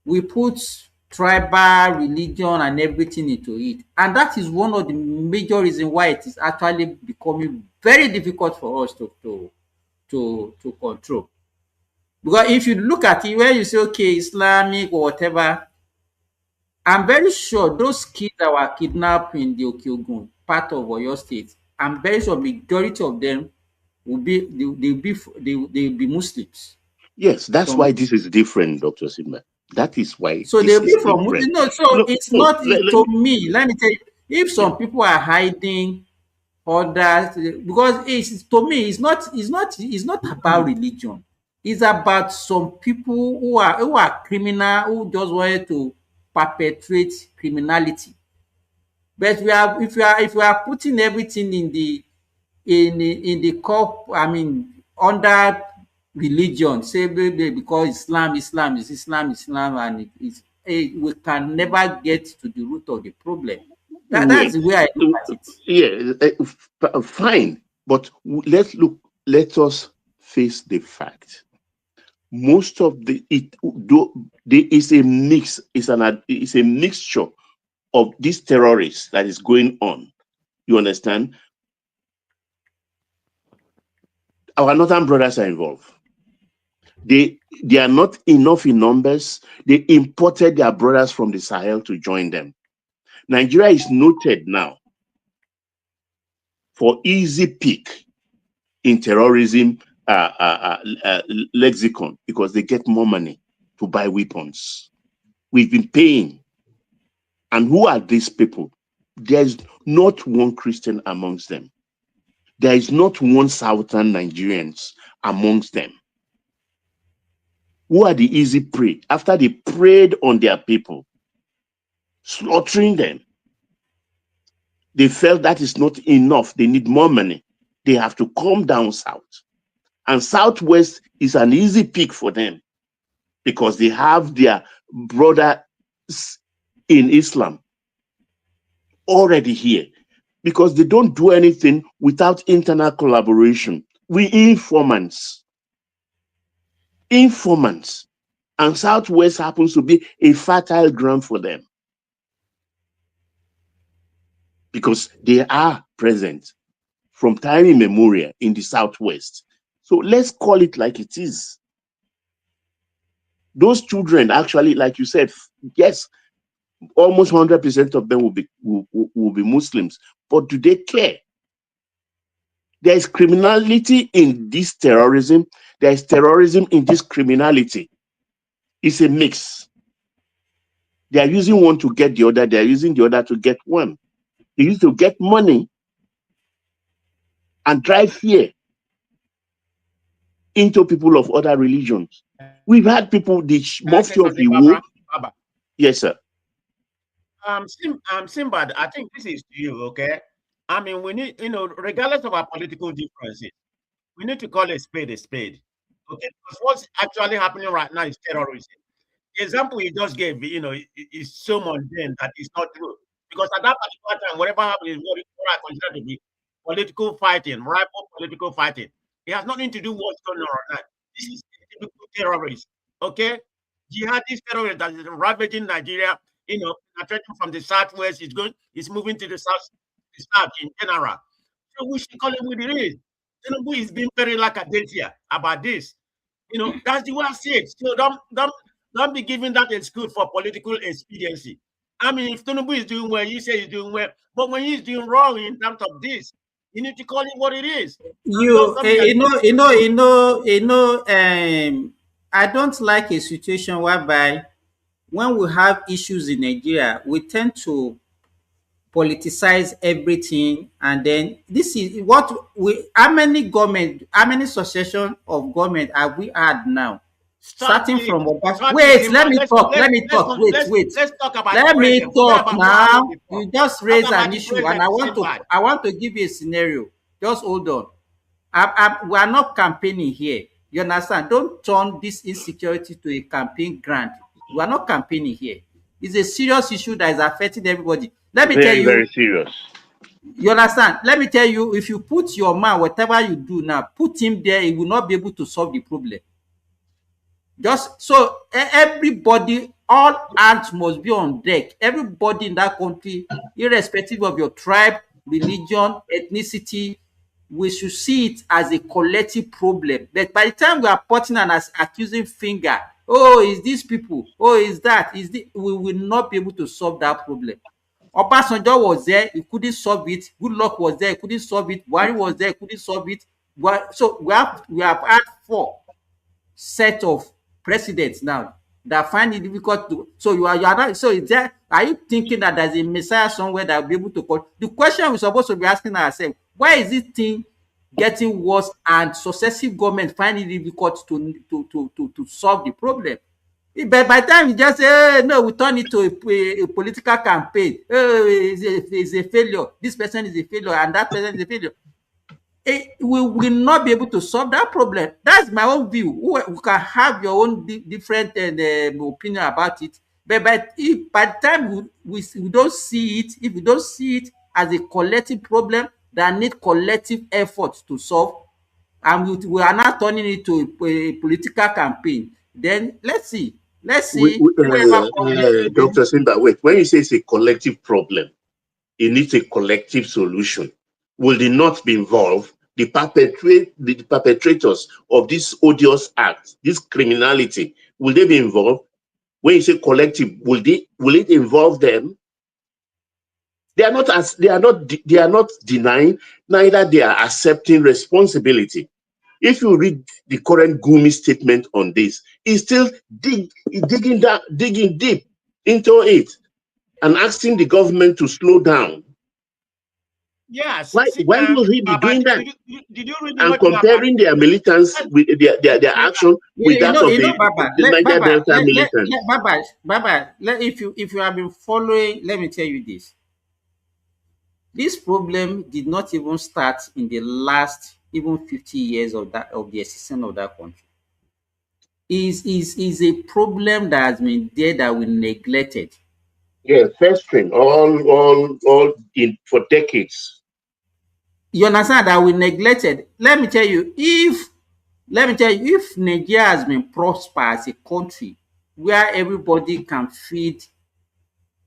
We put tribal, religion, and everything into it, and that is one of the major reasons why it is actually becoming very difficult for us to control. Because if you look at it, where you say, okay, Islamic or whatever, I'm very sure those kids that were kidnapped in the Okiogun, part of Oyo State, I'm very sure majority of them they'll be Muslims. yes, that's Some why this is different, Dr. Simba. That is why So this they'll be is from different. so No, it's no, not to me. Let me tell you, if yeah, some people are hiding others, because it's to me, it's not about religion. It's about some people who are criminal, who just wanted to perpetrate criminality. But if we are putting everything in the cup, I mean, under religion, say maybe because Islam, and we can never get to the root of the problem. That's wait. the way I look Uh, at it. Yeah, fine. But let us face the fact. Most of there is a mix, it's a mixture of these terrorists that is going on. You understand? Our northern brothers are involved. They are not enough in numbers. They imported their brothers from the Sahel to join them. Nigeria is noted now for easy pick in terrorism lexicon because they get more money to buy weapons. We've been paying. And who are these people? There's not one Christian amongst them. There is not one Southern Nigerians amongst them. Who are the easy prey? After they preyed on their people, slaughtering them, they felt that is not enough. They need more money. they have to come down south. And Southwest is an easy pick for them because they have their brothers in Islam already here, because they don't do anything without internal collaboration. We informants. And Southwest happens to be a fertile ground for them because they are present from time immemorial in the Southwest. So let's call it like it is. Those children actually, like you said, yes, almost 100% of them will be Muslims, but do they care? There is criminality in this terrorism. There is terrorism in this criminality. It's a mix. They are using one to get the other. They are using the other to get one. They used to get money and drive fear into people of other religions. We've had people, the Mufti of Iwo. Yes, sir. Simbad, I think this is to you, okay? I mean, we need, regardless of our political differences, we need to call a spade, okay? Because what's actually happening right now is terrorism. The example you just gave, is so mundane that it's not true. Because at that particular time, whatever happened is what I consider to be political fighting, rival political fighting. It has nothing to do with what's going on right now. This is typical terrorism, okay? Jihadist terrorists that is ravaging Nigeria, penetrating from the southwest, it's moving to the south in general. So we should call it what it is. Tinubu is being very lackadaisical about this. That's the way I see it. So don't be giving that excuse for political expediency. I mean, if Tinubu is doing well, you say he's doing well. But when he's doing wrong in terms of this, you need to call it what it is. I don't like a situation whereby when we have issues in Nigeria, we tend to politicize everything, and then this is what how many succession of government have we had now? Starting from wait, let me talk. Let's talk about let me talk now. You just raise an issue, and I want to give you a scenario. Just hold on. We are not campaigning here. You understand? Don't turn this insecurity to a campaign grant. We are not campaigning here. It's a serious issue that is affecting everybody. Let me tell you. Very serious. You understand? Let me tell you, if you put your man, whatever you do now, put him there, he will not be able to solve the problem. Just so everybody, all hands must be on deck. Everybody in that country, irrespective of your tribe, religion, ethnicity, we should see it as a collective problem. But by the time we are pointing and accusing finger, oh, is these people, oh, is that, we will not be able to solve that problem. Obasanjo was there, he couldn't solve it. Good Luck was there, he couldn't solve it. Buhari was there, he couldn't solve it. So we have had 4 set of presidents now that find it difficult to. So you are not. So is there? Are you thinking that there's a messiah somewhere that will be able to call? The question we're supposed to be asking ourselves: why is this thing getting worse and successive governments find it difficult to solve the problem? But by the time you just say, hey, no, we turn it to a political campaign. Oh, it's a failure. This person is a failure, and that person is a failure. We will not be able to solve that problem. That's my own view. You can have your own different opinion about it. But if by the time we don't see it, if we don't see it as a collective problem that need collective efforts to solve, and we are not turning it to a political campaign, then let's see. Dr. Simba, wait. When you say it's a collective problem, it needs a collective solution. Will they not be involved? The perpetrators of this odious act, this criminality, will they be involved? When you say collective, will it involve them? They are not denying, neither they are accepting responsibility. If you read the current Gumi statement on this, he's still digging deep into it and asking the government to slow down. Yes. Why will he be doing that? Did you read and comparing their militants with their action with that of the Niger Delta militants? Baba, if you have been following, let me tell you this. This problem did not even start in the last even 50 years of the existence of that country. Is a problem that has been there that we neglected. Yeah, festering all in for decades. You understand that we neglected. If Nigeria has been prosper as a country where everybody can feed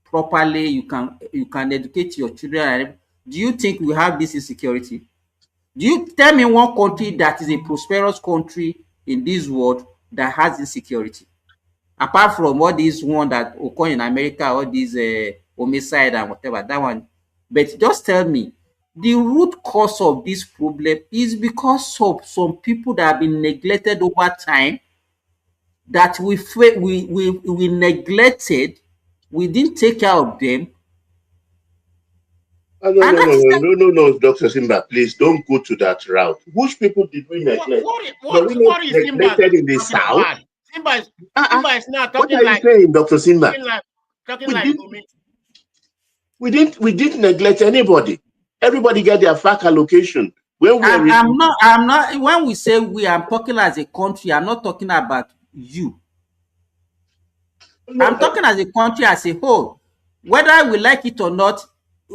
properly, you can educate your children, do you think we have this insecurity? Do you tell me one country that is a prosperous country in this world that has insecurity? Apart from all these one that occur in America, all these homicide and whatever, that one. But just tell me, the root cause of this problem is because of some people that have been neglected over time, that we neglected, we didn't take care of them, No, and no, that no, is no, no, no, no, Dr. Simba, please don't go to that route. Which people did we neglect? Were we not What is Simba neglected in the talking South? about? Simba Uh-uh. is not What talking are you like saying, Dr. Simba? talking We like didn't Gumi. we didn't neglect anybody. Everybody get their FAC allocation. When we are I'm not, when we say we, I'm talking as a country, I'm not talking about you. I'm talking as a country as a whole. Whether we like it or not,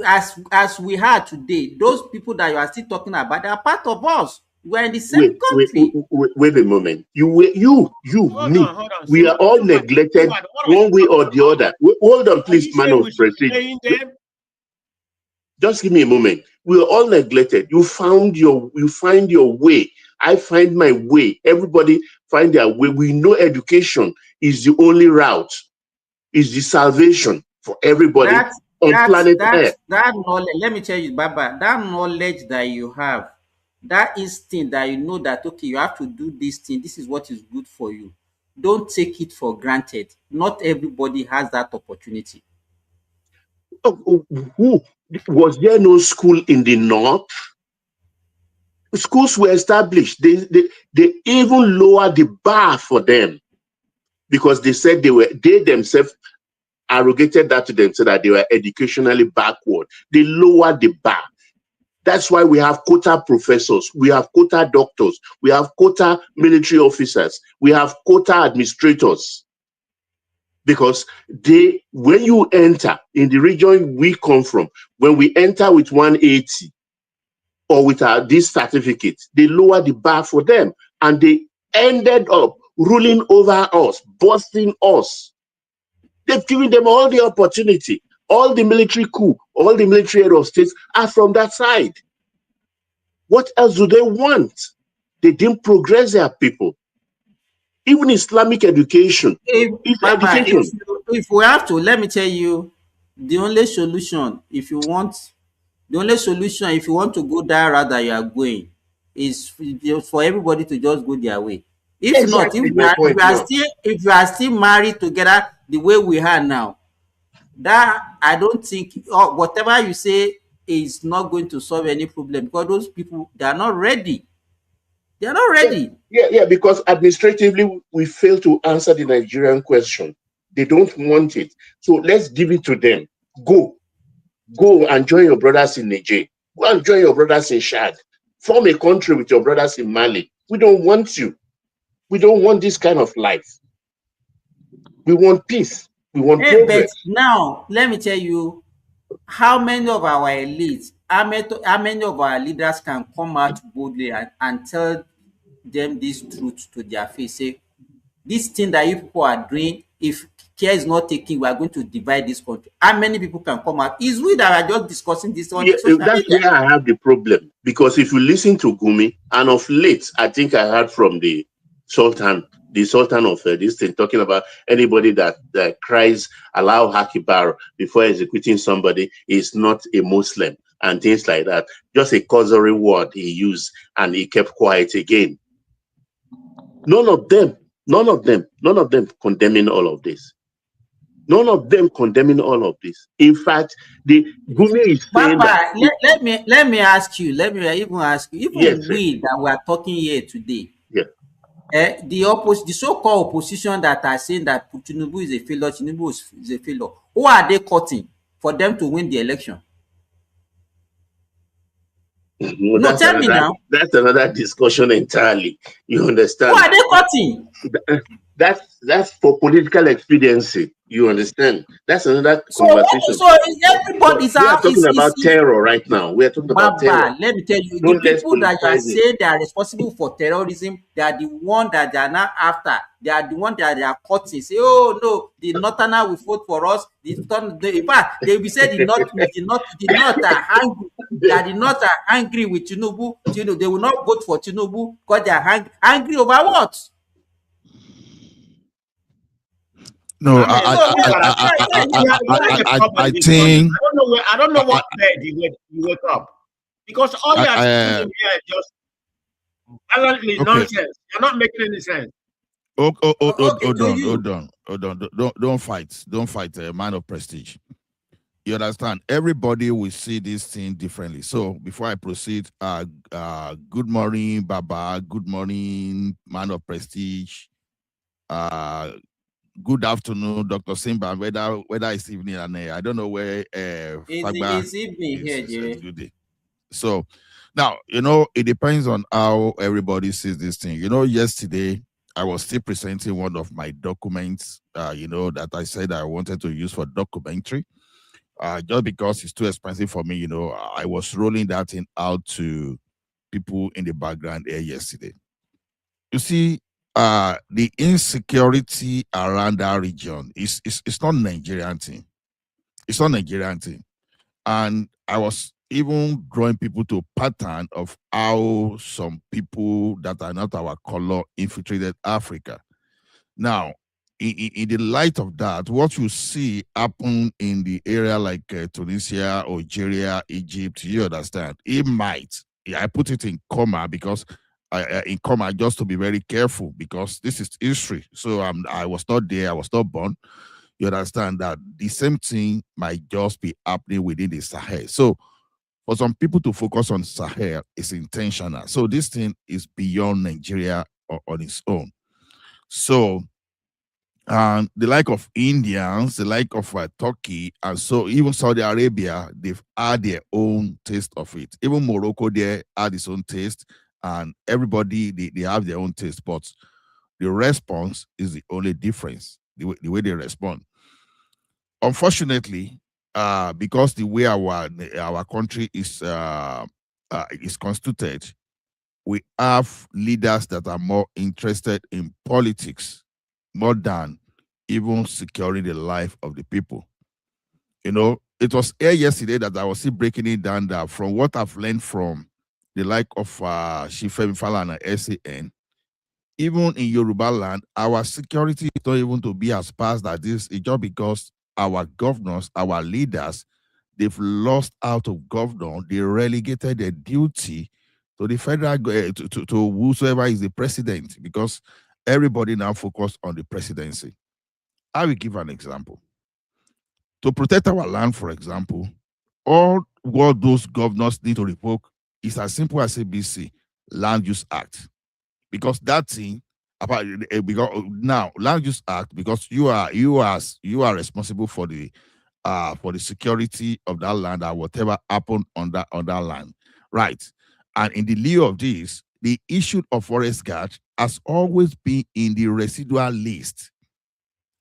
as we are today, those people that you are still talking about, they are part of us. We are in the same country. wait a moment. You, Hold me. on. We are all neglected Simba, what are you one way or talking the about? other. Hold on, Are please, you man saying of we should be prestige. paying them? Just give me a moment. We are all neglected. You find your way. I find my way. Everybody find their way. We know education is the only route, is the salvation for everybody That on planet Earth. that knowledge, let me tell you, Baba, that knowledge that you have, that instinct that you know that okay, you have to do this thing, this is what is good for you. Don't take it for granted. Not everybody has that opportunity. Who was there no school in the north? Schools were established. They even lowered the bar for them because they said they themselves arrogated that to them, so that they were educationally backward. They lowered the bar. That's why we have quota professors, we have quota doctors, we have quota military officers, we have quota administrators. Because when you enter in the region we come from, when we enter with 180 or with this certificate, they lower the bar for them, and they ended up ruling over us, bossing us. They've given them all the opportunity. All the military coup, all the military head of states are from that side. What else do they want? They didn't progress their people. Even Islamic education is Baba, education. if we have to, let me tell you, the only solution, if you want to go that route that you are going, is for everybody to just go their way. If not, Exactly my point now. if you are still married together the way we are now, that I don't think, or whatever you say is not going to solve any problem, because those people, they are not ready. They are not ready. Yeah, because administratively we fail to answer the Nigerian question. They don't want it. So let's give it to them. Go and join your brothers in Niger. Go and join your brothers in Chad. Form a country with your brothers in Mali. We don't want you. We don't want this kind of life. We want peace. We want But progress. now, let me tell you, how many of our elites, how many of our leaders can come out boldly and tell them this truth to their face? Say, this thing that you people are doing, if care is not taken, we are going to divide this country. How many people can come out? Is we that are just discussing this on Yeah, the social that's media? where I have the problem. Because if you listen to Gumi, and of late, I think I heard from the Sultan of this thing, talking about anybody that cries Allahu Akbar before executing somebody is not a Muslim and things like that. Just a causory word he used, and he kept quiet again. None of them condemning all of this. None of them condemning all of this. In fact, the Gumi is saying that. Papa, let me ask you, let me even ask you, Yes, even sir. we that we are talking here today, Yeah. The so-called opposition that are saying that Tinubu is a failure, Tinubu is a failure, who are they cutting for them to win the election? No, No, tell me now. that's another discussion entirely. You Who understand? are they cutting? That's for political expediency. You understand? That's another So what? conversation. So But everybody's we are out. talking about terror right now. We are talking about terror. Baba, let me tell you, the Don't let's people that you are politicize it. saying they are responsible for terrorism, they are the one that they are not after. They are the one that they are cutting. Say, oh no, the Northerner will vote for us. In fact, they will say the North are angry. That the North are angry with Tinubu. They will not vote for Tinubu because they are angry over what? No, I mean, So me, I think I don't know what bed you wake up, because all you are saying in here is just violently okay. nonsense. You're not making any sense. Hold okay, to on, you. hold on, hold on. Don't fight, a man of prestige. You understand? Everybody will see this thing differently. So before I proceed, good morning, Baba. Good morning, man of prestige. Good afternoon, Dr. Simba. Whether it's evening and I don't know where Fagba It's evening here, is Jerry. good day. So now it depends on how everybody sees this thing. Yesterday I was still presenting one of my documents, that I said I wanted to use for documentary. Just because it's too expensive for me, I was rolling that thing out to people in the background here yesterday. You see, the insecurity around that region is it's not Nigerian thing. It's not Nigerian thing. And I was even drawing people to a pattern of how some people that are not our color infiltrated Africa. Now, in the light of that, what you see happen in the area like Tunisia, Algeria, Egypt, you understand, it might. I put it in comma because in comma just to be very careful because this is history. So I was not there, I was not born. You understand that the same thing might just be happening within the Sahel. So for some people to focus on Sahel is intentional. So this thing is beyond Nigeria on its own. So the like of Indians, the like of Turkey, and so even Saudi Arabia, they've had their own taste of it. Even Morocco, there had its own taste, and everybody they have their own taste. But the response is the only difference. The way they respond. Unfortunately, because the way our country is constituted, we have leaders that are more interested in politics more than even securing the life of the people. It was here yesterday that I was still breaking it down that from what I've learned from the like of Shifemi Falana SAN, even in Yoruba land, our security is not even to be as fast as this. It's just because our governors, our leaders, they've lost out of governor. They relegated their duty to the federal, to whosoever is the president, because everybody now focused on the presidency. I will give an example. To protect our land, for example, all what those governors need to revoke is as simple as ABC, Land Use Act. Because that thing, because now Land Use Act, because you are responsible for the security of that land and whatever happened on that land, right? And in the lieu of this, the issue of forest guard has always been in the residual list.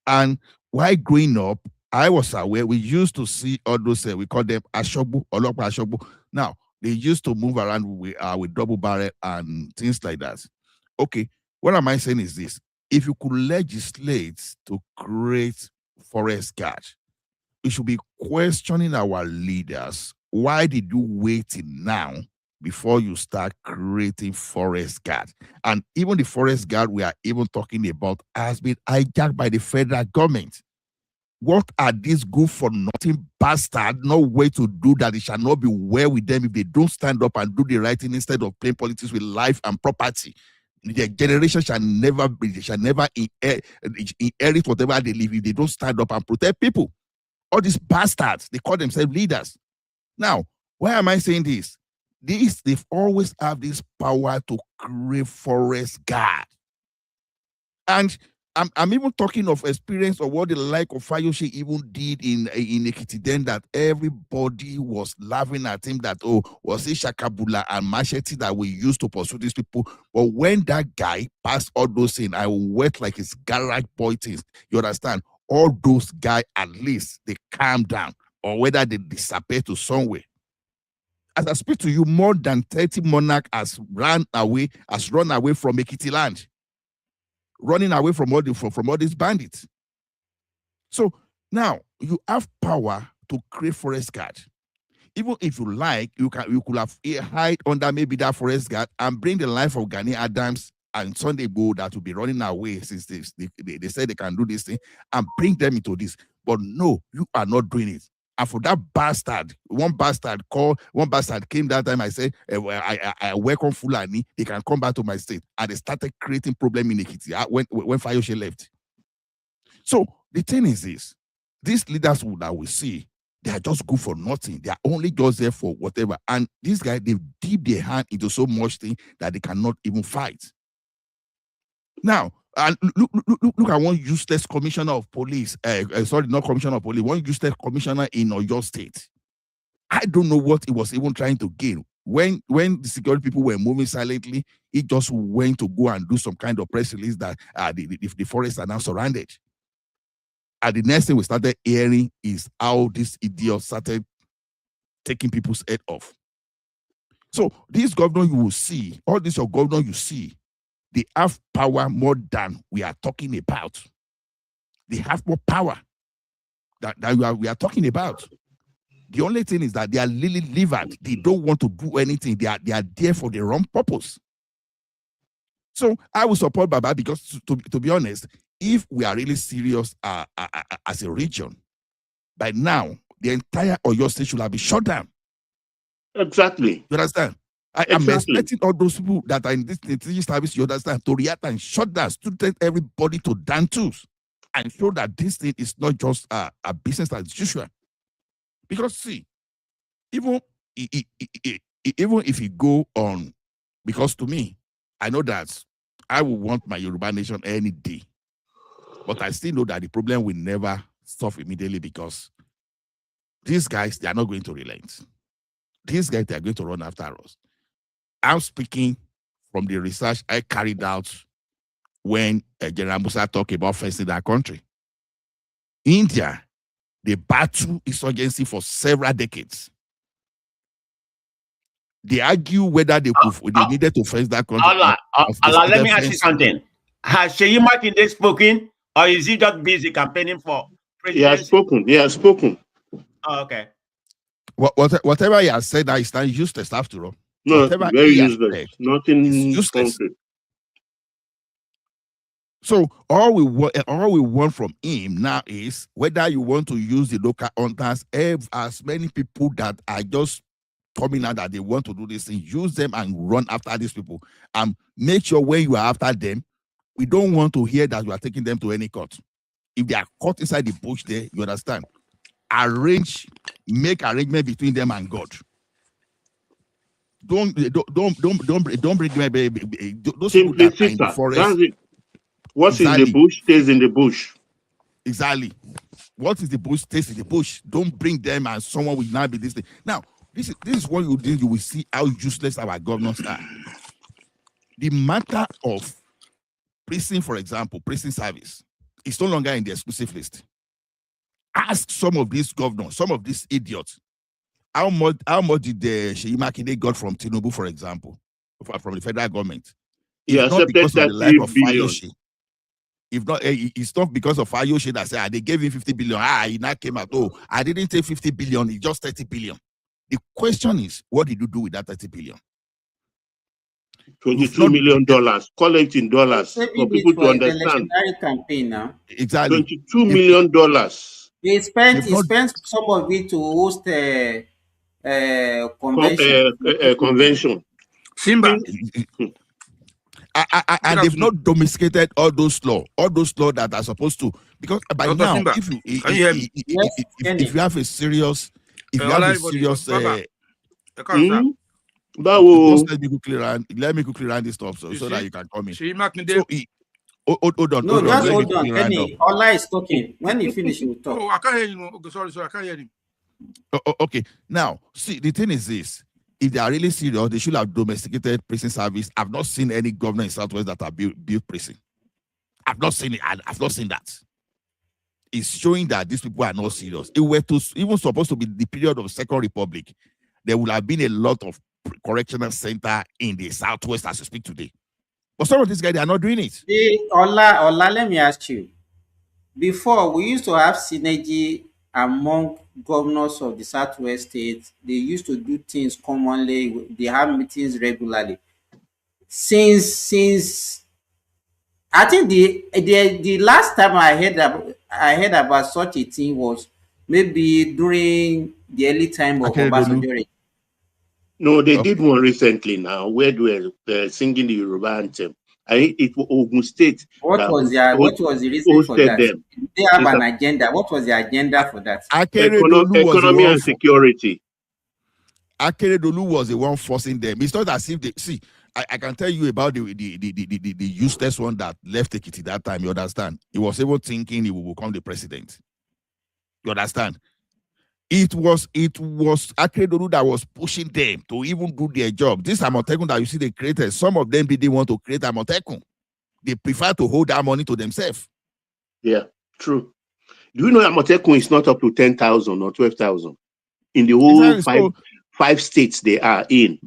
And while growing up, I was aware we used to see all those we call them ashobu, olopa ashobu. Now they used to move around with double barrel and things like that. Okay, what am I saying is this: if you could legislate to create forest guard, we should be questioning our leaders. Why did you wait till now before you start creating forest guard? And even the forest guard we are even talking about has been hijacked by the federal government. What are these good for nothing bastard? No way to do that. It shall not be well with them if they don't stand up and do the right thing instead of playing politics with life and property. Their generation shall never inherit whatever they live if they don't stand up and protect people. All these bastards, they call themselves leaders. Now, why am I saying this? They've always have this power to create forest guard. And I'm even talking of experience of what the like of Fayose even did in Ekiti, then that everybody was laughing at him that, oh, was it Shakabula and Machete that we used to pursue these people? But when that guy passed all those things, I went like his garage boy things. You understand? All those guys, at least they calm down, or whether they disappear to somewhere. As I speak to you, more than 30 monarchs has run away from Ekiti land, running away from all these bandits. So now you have power to create forest guard. Even if you like, you could have hide under maybe that forest guard and bring the life of Gani Adams and Sunday Igboho that will be running away since they said they can do this thing, and bring them into this. But no, you are not doing it. And for that bastard, one bastard came that time. I said, I welcome Fulani. They can come back to my state. And they started creating problem in Ekiti when Fayose left. So the thing is this: these leaders that we see, they are just good for nothing. They are only just there for whatever. And these guys, they've dipped their hand into so much thing that they cannot even fight. Now, and look at one useless commissioner of police. Sorry, not commissioner of police. One useless commissioner in Oyo State. I don't know what he was even trying to gain. When the security people were moving silently, he just went to go and do some kind of press release that the forests are now surrounded. And the next thing we started hearing is how this idiot started taking people's head off. So this governor you will see, all this your governor you see, they have power more than we are talking about. They have more power that we are talking about. The only thing is that they are lily-livered. They don't want to do anything. They are there for the wrong purpose. So I will support Baba because, to be honest, if we are really serious as a region, by now, the entire Oyo State should have been shut down. Exactly. You understand? I'm expecting all those people that are in this service, you understand, to react and shut down, to take everybody to down tools and show that this thing is not just a business as usual. Because see, even if you go on, because to me, I know that I will want my Yoruba nation any day, but I still know that the problem will never stop immediately because these guys, they are not going to relent. These guys, they are going to run after us. I'm speaking from the research I carried out when General Musa talked about fencing that country. India, they battled insurgency for several decades. They argue whether they needed to fence that country. Allah, let me ask you something. Has Seyi Makinde spoken, or is he just busy campaigning for presidency? He has spoken. Oh, okay. Whatever he has said, that is not useless after all. No, whatever very useless. said, nothing useless. concrete. So all we want from him now is whether you want to use the local hunters, as many people that are just coming out that they want to do this thing, use them and run after these people. And make sure when you are after them, we don't want to hear that you are taking them to any court. If they are caught inside the bush there, you understand? Make arrangement between them and God. Don't bring them, those people that are in the forest. What's in the bush stays in the bush. Exactly. What is the bush stays in the bush. Don't bring them and someone will not be this thing. Now, this is what you will see how useless our governors are. The matter of prison, for example, prison service, is no longer in the exclusive list. Ask some of these governors, some of these idiots, how much did the Seyi Makinde got from Tinubu, for example, from the federal government? It's not because of the life of Fayose. If not, it's not because of Fayose that said they gave him 50 billion. He now came out. Oh, I didn't take 50 billion. It's just 30 billion. The question is, what did you do with that 30 billion? $22 million. Call it in dollars for people to understand. Campaign now. Exactly. $22 million. He spent some of it to host a convention. Simba. And they've not domesticated all those laws that are supposed to, because by Dr. now, Simba, if you have a serious, just let me quickly run this stuff so that you can come in. Hold on. No, just Let me hold on, round up. Kenny. Ola is talking. When he finish, he will talk. Oh, I can't hear you. No. Okay, sorry, I can't hear him. Okay. Now, see, the thing is this. If they are really serious, they should have domesticated prison service. I've not seen any governor in Southwest that have built prison. I've not seen it. I've not seen that. It's showing that these people are not serious. It were to even supposed to be the period of Second Republic, there would have been a lot of correctional center in the Southwest as we speak today. But some of these guys, they are not doing it. Ola, let me ask you. Before, we used to have synergy among governors of the Southwest states. They used to do things commonly. They have meetings regularly. Since I think the last time I heard about such a thing was maybe during the early time of Obasanjo. No, they did one recently now where they were singing the Yoruba anthem. It was Ogun State. What was the reason for that? Them. They have an agenda. What was the agenda for that? Economy and security. Akeredolu was the one forcing them. It's not as if they see. I can tell you about the useless one that left Ekiti that time. You understand? He was even thinking he will become the president. You understand? It was Akeredolu that was pushing them to even do their job. This Amotekun that you see they created, some of them didn't want to create Amotekun. They prefer to hold that money to themselves. Yeah, true. Do you know Amotekun is not up to 10,000 or 12,000 in the whole five states they are in?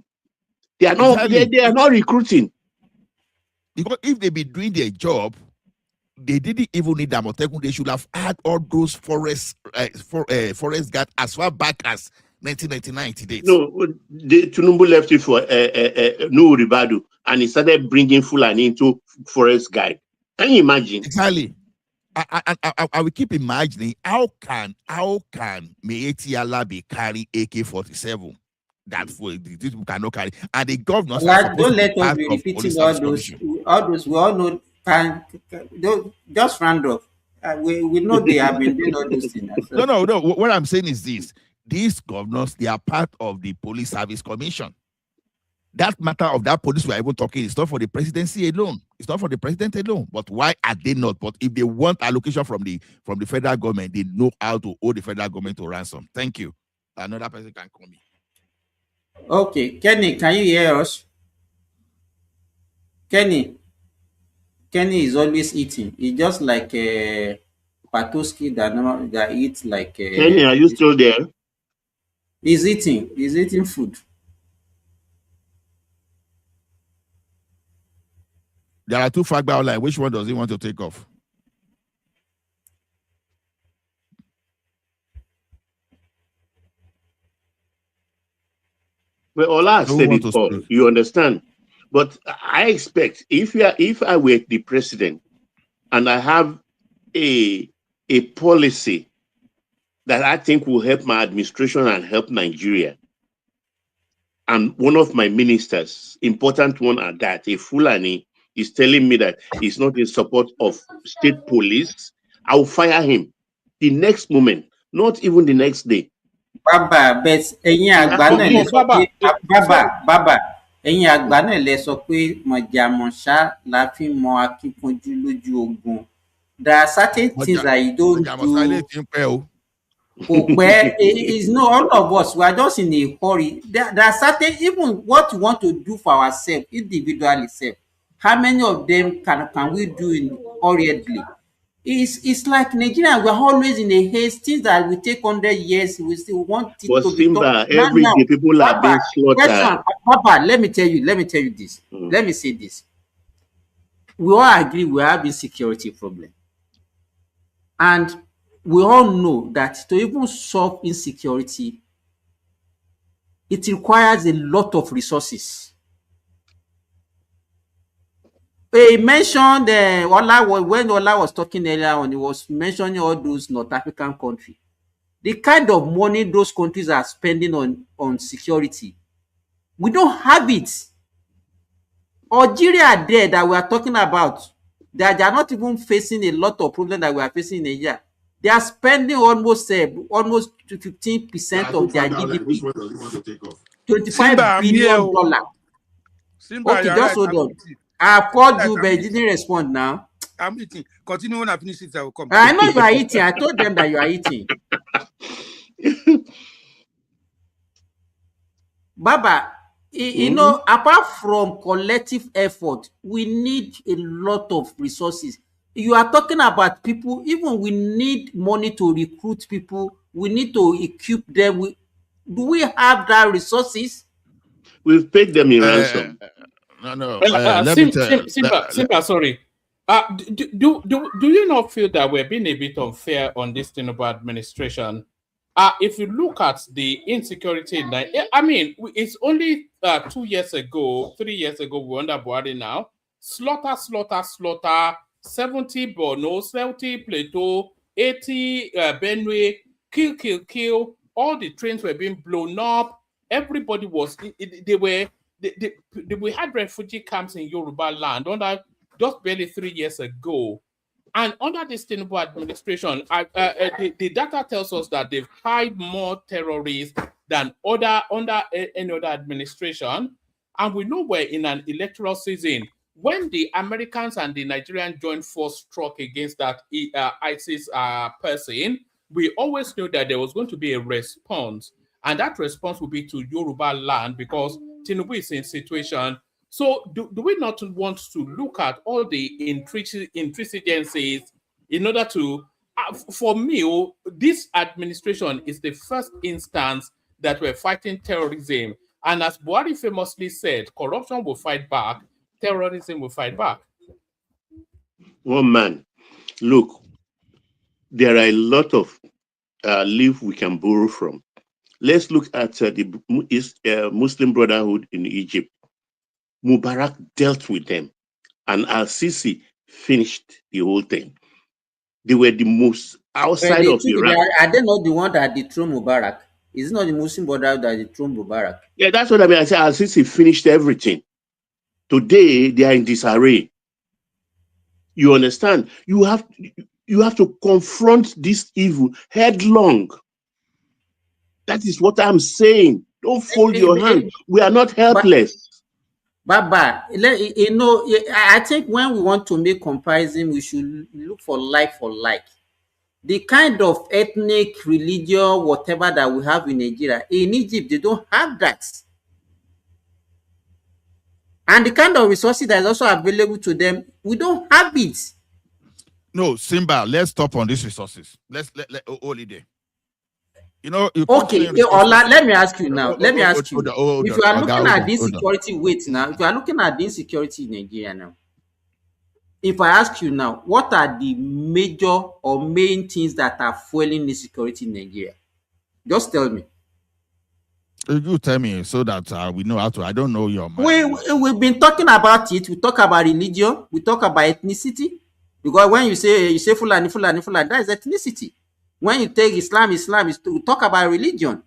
They are not. They are not recruiting. Because if they be doing their job, they didn't even need Amotekun. They should have had all those forest guards as far back as 1999 today. No, Tinubu left it for Nuhu Ribadu, and he started bringing Fulani into forest guard. Can you imagine? Exactly. I will keep imagining how can Meetiala be carrying AK-47? That these people cannot carry, and the governors don't let us be repeating all those. We all know. Just round off. We know they have been doing all those things. No. What I'm saying is this: these governors, they are part of the Police Service Commission. That matter of that police we are even talking is not for the presidency alone. It's not for the president alone. But why are they not? But if they want allocation from the federal government, they know how to hold the federal government to ransom. Thank you. Another person can call me. Okay, Kenny, can you hear us? Kenny is always eating. He's just like a Patoski that eats like. Kenny, are you still there? He's eating food. There are two Fagba online. Which one does he want to take off? Well, Ola said it all. You understand? But I expect if I were the president and I have a policy that I think will help my administration and help Nigeria, and one of my ministers, important one at that, a Fulani, is telling me that he's not in support of state police, I'll fire him the next moment, not even the next day. Baba, but ẹ̀yin àgbà náà lè sọ pé bàbá ẹ̀yin àgbà náà lè sọ pé mọ̀jàmọ̀ṣá la fi mọ akíkanjú lójú ogun. There are certain things that you don't do. It's no, all of us, we are just in a hurry. There are certain, even what we want to do for ourselves, individually self, how many of them can we do hurriedly? It's like Nigeria, we're always in a haste. Things that will take 100 years, we still want it but to Simba, be done. Every day people are being slaughtered. Papa, let me tell you this. Let me say this. We all agree we have insecurity problem. And we all know that to even solve insecurity, it requires a lot of resources. He mentioned when Ola was talking earlier on, he was mentioning all those North African countries. The kind of money those countries are spending on security, we don't have it. Algeria there that we are talking about, they are not even facing a lot of problems that we are facing in Nigeria. They are spending almost 15% of their GDP. $25 billion. Simba, okay, just hold on. I've called you, but you didn't respond now. I'm eating. Continue when I finish it, I will come. I know you are eating. I told them that you are eating. Baba, you know, apart from collective effort, we need a lot of resources. You are talking about people, even we need money to recruit people. We need to equip them. Do we have that resources? We've paid them in ransom. No. Let me tell you. Simba, sorry. Do you not feel that we're being a bit unfair on this Tinubu administration? If you look at the insecurity, I mean, it's only 2 years ago, 3 years ago, we're under Buhari now. Slaughter, 70 Borno, 70 Plateau, 80 Benue, kill. All the trains were being blown up. Everybody was, we had refugee camps in Yoruba land under just barely 3 years ago. And under this Tinubu administration, the data tells us that they've hired more terrorists than under any other administration. And we know we're in an electoral season. When the Americans and the Nigerian joint force struck against that ISIS person, we always knew that there was going to be a response. And that response will be to Yoruba land because Tinubu is in situation. So do we not want to look at all the intrinsigencies in order to, for me, this administration is the first instance that we're fighting terrorism. And as Buhari famously said, corruption will fight back, terrorism will fight back. Well, man, look, there are a lot of leaf we can borrow from. Let's look at the Muslim Brotherhood in Egypt. Mubarak dealt with them, and Al-Sisi finished the whole thing. They were the most outside of Iraq. Are they not the one that dethroned Mubarak? Is it not the Muslim Brotherhood that dethroned Mubarak? Yeah, that's what I mean. I said Al-Sisi finished everything. Today, they are in disarray. You understand? You have to confront this evil headlong. That is what I'm saying. Don't fold your hand. We are not helpless. Baba, you know, I think when we want to make comparison, we should look for like for like. The kind of ethnic, religion, whatever that we have in Nigeria, in Egypt, they don't have that. And the kind of resources that is also available to them, we don't have it. No, Simba, let's stop on these resources. Let's let hold there. You know, okay, Ola, let me ask you now. Let me ask you. If you are looking at this security weight now, if you are looking at this security in Nigeria now, if I ask you now, what are the major or main things that are fueling the security in Nigeria? Just tell me. You tell me so that we know how to. I don't know your mind. We've been talking about it. We talk about religion. We talk about ethnicity. Because when you say Fulani, that is ethnicity. When you take Islam is to talk about religion.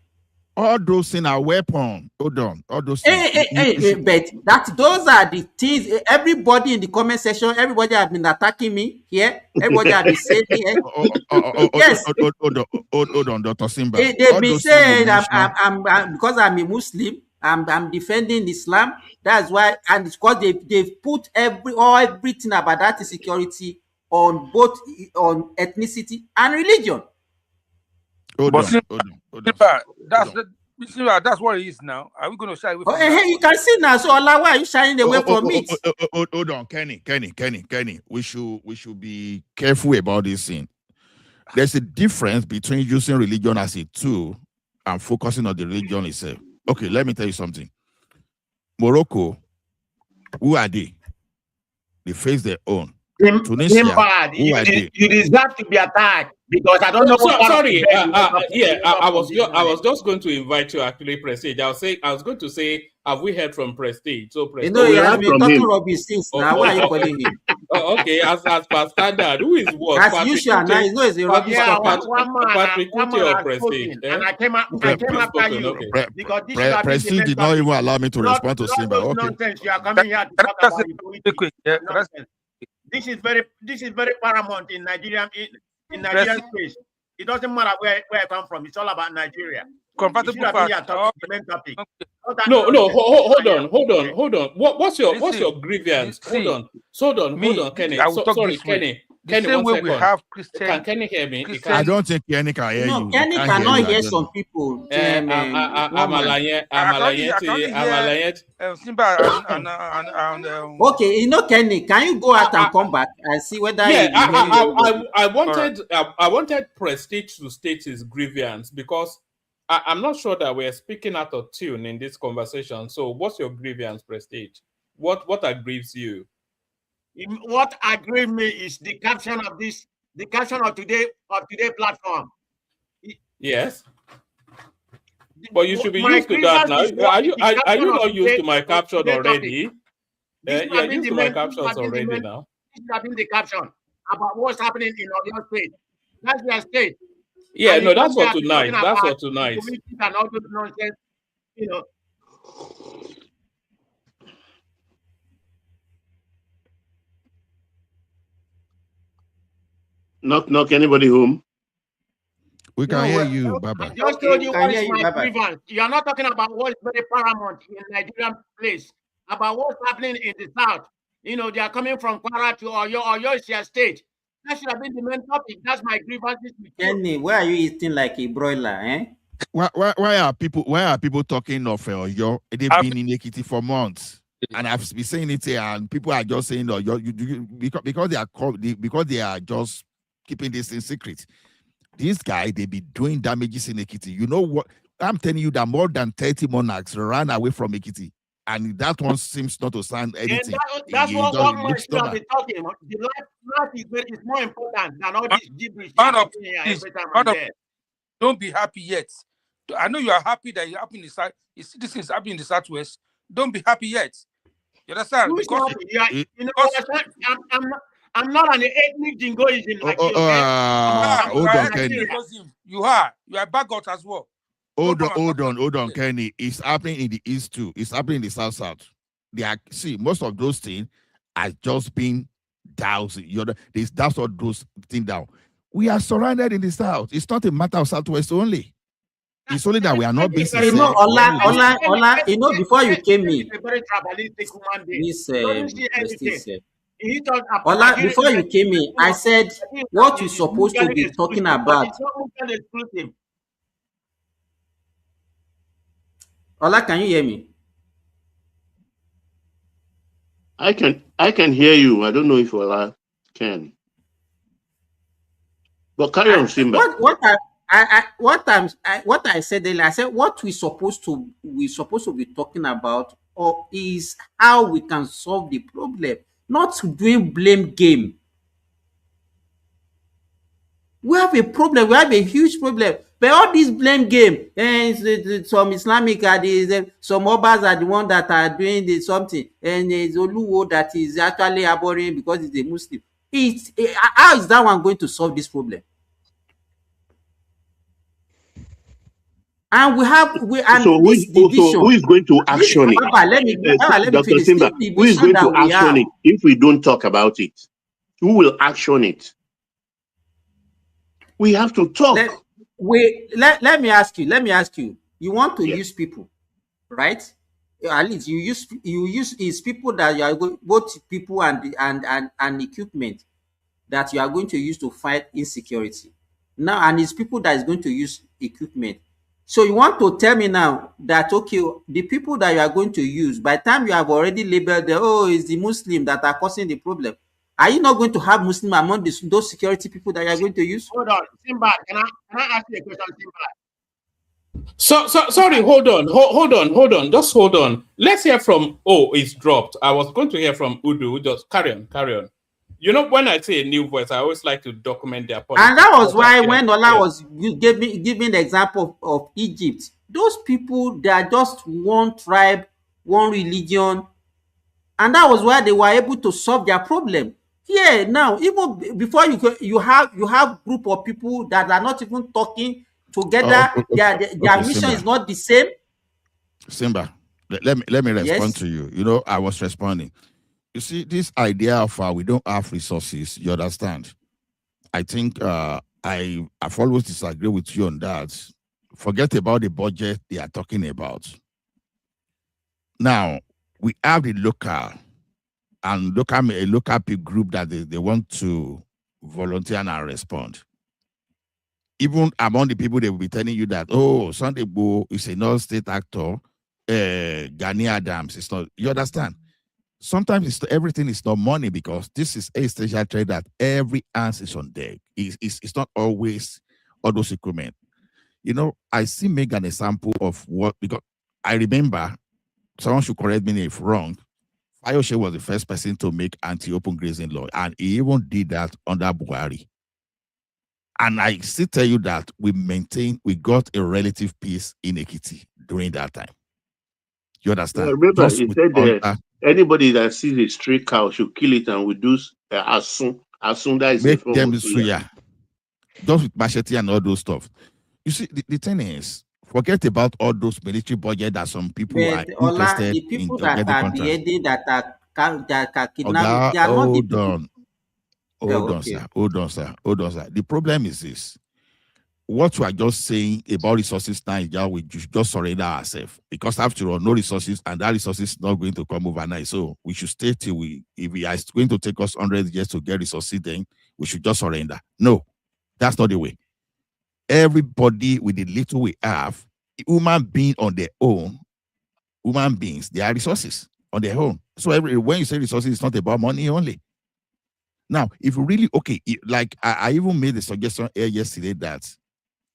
All those things are weapons. Hold on. All those things. But those are the things. Everybody in the comment section, everybody has been attacking me here. Everybody has been saying here. Yes. Hold on, Dr. Simba. They've been saying I'm because I'm a Muslim, I'm defending Islam. That's why, and it's because they've put everything about that security on both on ethnicity and religion. That's what it is now. Are we going to shy away from that? You can see now. So Allah, why are you shying away from it? Hold on, Kenny. We should be careful about this thing. There's a difference between using religion as a tool and focusing on the religion itself. Okay, let me tell you something. Morocco, who are they? They face their own. Tunisia, you deserve to be attacked because I don't know. Sorry, I was just going to invite you actually, Prestige. I was going to say, have we heard from Prestige? So Prestige, you know, he has been talking rubbish since now. Why are you calling him? Okay, as per standard, who is what? As usual, now you know it's a rubbish Patrick or Prestige. And I came after you because this Prestige did not even allow me to respond to Simba. Okay. Nonsense. You are coming here to talk about politics. This is very paramount in Nigerian space. It doesn't matter where I come from. It's all about Nigeria. Compatible parts. The main topic. No, hold on. What's your grievance? Hold on, Kenny. I will talk Sorry, this way. Kenny. The Kenny, same 1 way second. we have Christian. Can Kenny hear me? I don't think Kenny can hear you. Kenny He can't cannot you. I hear don't some know. people. Simba and Okay, Kenny, can you go out and come back and see whether I wanted Prestige to state his grievance because I'm not sure that we're speaking out of tune in this conversation. So what's your grievance, Prestige? What aggrieves you? What aggrieves me is the caption of today platform. Yes. But you should be used to that now. Are you not used to my caption already? You're used to my captions already now. This has been the caption about what's happening in your state. That's their state. Yeah, and no, that's for tonight. That's for tonight. And all those nonsense, Knock anybody home? We can hear you, Baba. I just told you what is my grievance. You are not talking about what is very paramount in Nigerian place, about what's happening in the south. They are coming from Kwara to Oyo is your state. That should have been the main topic. That's my grievance. Kenny, why are you eating like a broiler, eh? Why are people talking of Oyo? They've been in Ekiti for months. And I've been saying it here, and people are just saying because they are just keeping this in secret. This guy, they be doing damages in Ekiti. You know what? I'm telling you that more than 30 monarchs ran away from Ekiti. And that one seems not to sound anything. That's what one should have been talking about. The life is more important than all this gibberish. Don't be happy yet. I know you are happy that you're up in the south. This is happening in the southwest. Don't be happy yet. You understand? Because I'm not an ethnic jingoism like you. Hold on, Kenny. You are bagot as well. Hold on, Kenny. It's happening in the east too. It's happening in the south. Most of those things are just being doused. That's what those things down. We are surrounded in the south. It's not a matter of southwest only. It's only that we are not being sincere. Ola, before you came in, Ola, before you came in, I said what you're supposed to be talking about. Ola, can you hear me? I can hear you. I don't know if Ola can. But carry on, Simba. What I said earlier, I said what we're supposed to be talking about is how we can solve the problem, not doing blame game. We have a problem. We have a huge problem. But all this blame game, some Islamic some Obas are the one that are doing something, and there's Oluwo that is actually abhorring because he's a Muslim. How is that one going to solve this problem? And who is going to action it? Let me Dr. finish. Simba, who is going to action it if we don't talk about it? Who will action it? We have to talk. Let me ask you. You want to use people, right? At least you use is people that you are both people and equipment that you are going to use to fight insecurity. Now, and it's people that is going to use equipment. So you want to tell me now that, okay, the people that you are going to use, by the time you have already labeled it's the Muslim that are causing the problem. Are you not going to have Muslim among those security people that you are going to use? Hold on, Simba, can I ask you a question, So Simba? sorry, hold on. Just hold on. Let's hear from, it's dropped. I was going to hear from Udu. Just carry on. When I say a new voice, I always like to document their politics. And that was why when Ola was giving the example of Egypt, those people, they are just one tribe, one religion, and that was why they were able to solve their problem. Here now, even before you have group of people that are not even talking together. Their mission Simba is not the same. Simba, let me respond to you. I was responding. You see, this idea of we don't have resources, you understand? I think I've always disagreed with you on that. Forget about the budget they are talking about. Now, we have the local and a local big group that they want to volunteer and respond. Even among the people, they will be telling you that, oh, Sunday Igboho is a non-state actor, Gani Adams is not. You understand? Sometimes everything is not money, because this is a station trade that every ounce is on deck. It's not always all those equipment. You know, I see make an example of what, because I remember, someone should correct me if wrong, Fayose was the first person to make anti-open grazing law, and he even did that under Buhari. And I still tell you that we got a relative peace in Ekiti during that time. You understand? Remember, he said anybody that sees a stray cow should kill it, and we do as soon that is make them suya. Just with machete and all those stuff. You see, the thing is, forget about all those military budget that some people are interested the people in that getting are contracts. beheading, that are kidnapping, they are not the people. Hold on, sir. The problem is this. What you are just saying about resources now, we just surrender ourselves. Because after all, no resources, and that resources is not going to come overnight. So we should stay till if we are going to take us 100 years to get resources, then we should just surrender. No, that's not the way. Everybody with the little we have, human being on their own, human beings, they are resources on their own. So when you say resources, it's not about money only. Now, if you really, like I even made a suggestion yesterday that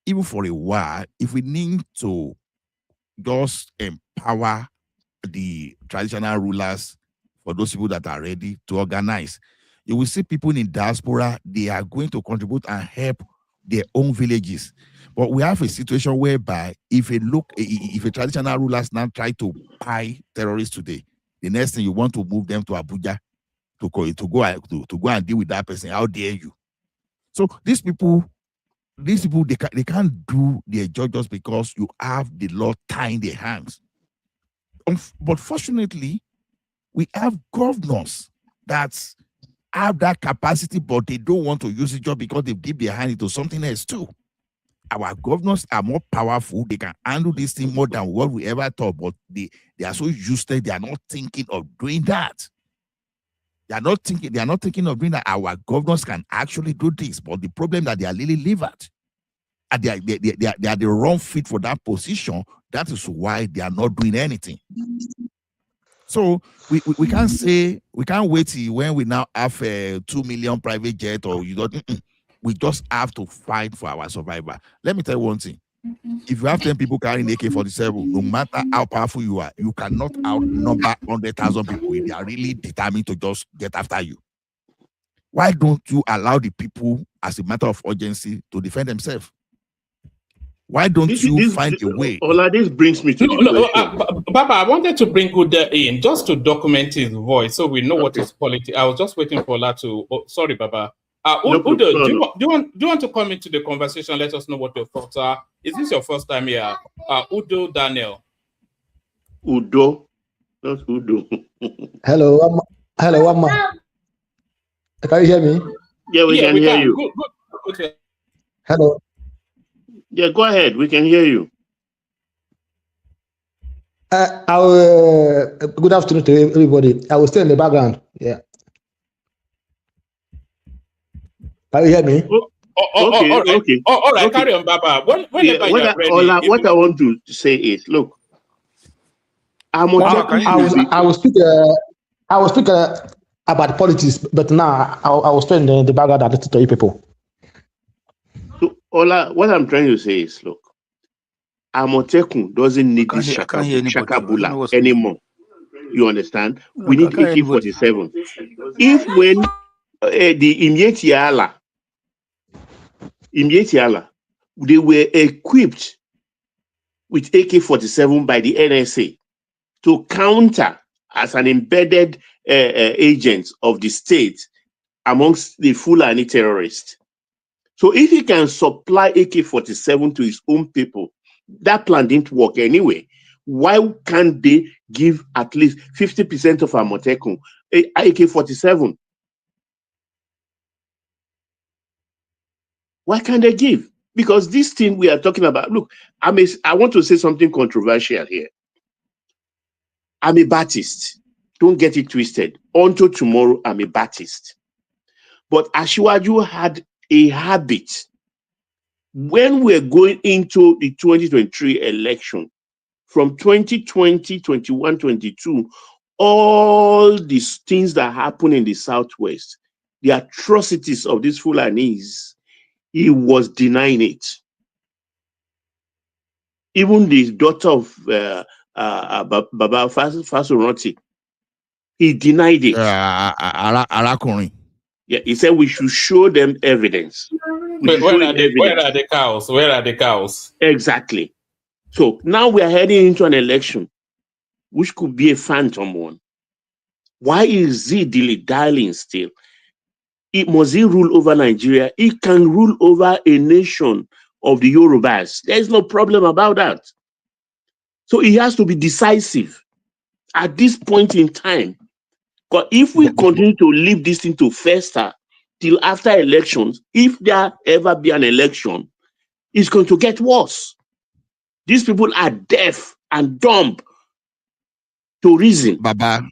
even for a while, if we need to just empower the traditional rulers, for those people that are ready to organize, you will see people in diaspora, they are going to contribute and help their own villages. But we have a situation whereby if a traditional rulers now try to buy terrorists today, the next thing you want to move them to Abuja to go and deal with that person. How dare you? So these people they can't do their job just because you have the law tying their hands. But fortunately, we have governors that have that capacity, but they don't want to use it just because they dip their hand into something else too. Our governors are more powerful. They can handle this thing more than what we ever thought, but they are so useless. They are not thinking of doing that. They are not thinking of doing that. Our governors can actually do this, but the problem that they are really livered. And they are the wrong fit for that position. That is why they are not doing anything. So we can't say, we can't wait till when we now have 2 million private jet, or you don't. We just have to fight for our survival. Let me tell you one thing. If you have 10 people carrying AK-47, no matter how powerful you are, you cannot outnumber 100,000 people if they are really determined to just get after you. Why don't you allow the people, as a matter of urgency, to defend themselves? Why don't you find a way? Ola, this brings me to the question. Baba, I wanted to bring Uda in just to document his voice so we know what his politics. I was just waiting for Ola to. Oh, sorry, Baba. Udo, do you want to come into the conversation? Let us know what your thoughts are. Is this your first time here? Udo Daniel. Udo, not Udo. Hello, can you hear me? Yeah, we can hear you. Good. Hello. Yeah, go ahead. We can hear you. Good afternoon to everybody. I will stay in the background. Yeah. Can you hear me? Okay. All right. Carry on, Baba. Whenever you're ready. Ola, what I want to say is, look, I will speak. About politics, but now I will stay in the background and listen to you people. So, Ola, what I'm trying to say is, look, Amotekun doesn't need this shakabula anymore. You understand? We need AK-47. If when the Imyetiala, they were equipped with AK-47 by the NSA to counter as an embedded agent of the state amongst the Fulani terrorists. So if he can supply AK-47 to his own people, that plan didn't work anyway. Why can't they give at least 50% of Amotekun AK-47? Why can't they give? Because this thing we are talking about, look, I want to say something controversial here. I'm a Baptist. Don't get it twisted. Until tomorrow, I'm a Baptist. But Ashiwaju had a habit. When we're going into the 2023 election, from 2020, 21, 22, all these things that happen in the Southwest, the atrocities of these Fulanis, he was denying it. Even the daughter of Baba Fasoranti, he denied it. Arakunrin. Yeah, he said we should show them evidence. Where are the cows? Where are the cows? Exactly. So now we are heading into an election, which could be a phantom one. Why is he dilly-dallying still? Must he rule over Nigeria? He can rule over a nation of the Yorubas. There's no problem about that. So he has to be decisive at this point in time. But if we continue to leave this thing to fester till after elections, if there ever be an election, it's going to get worse. These people are deaf and dumb to reason. Baba.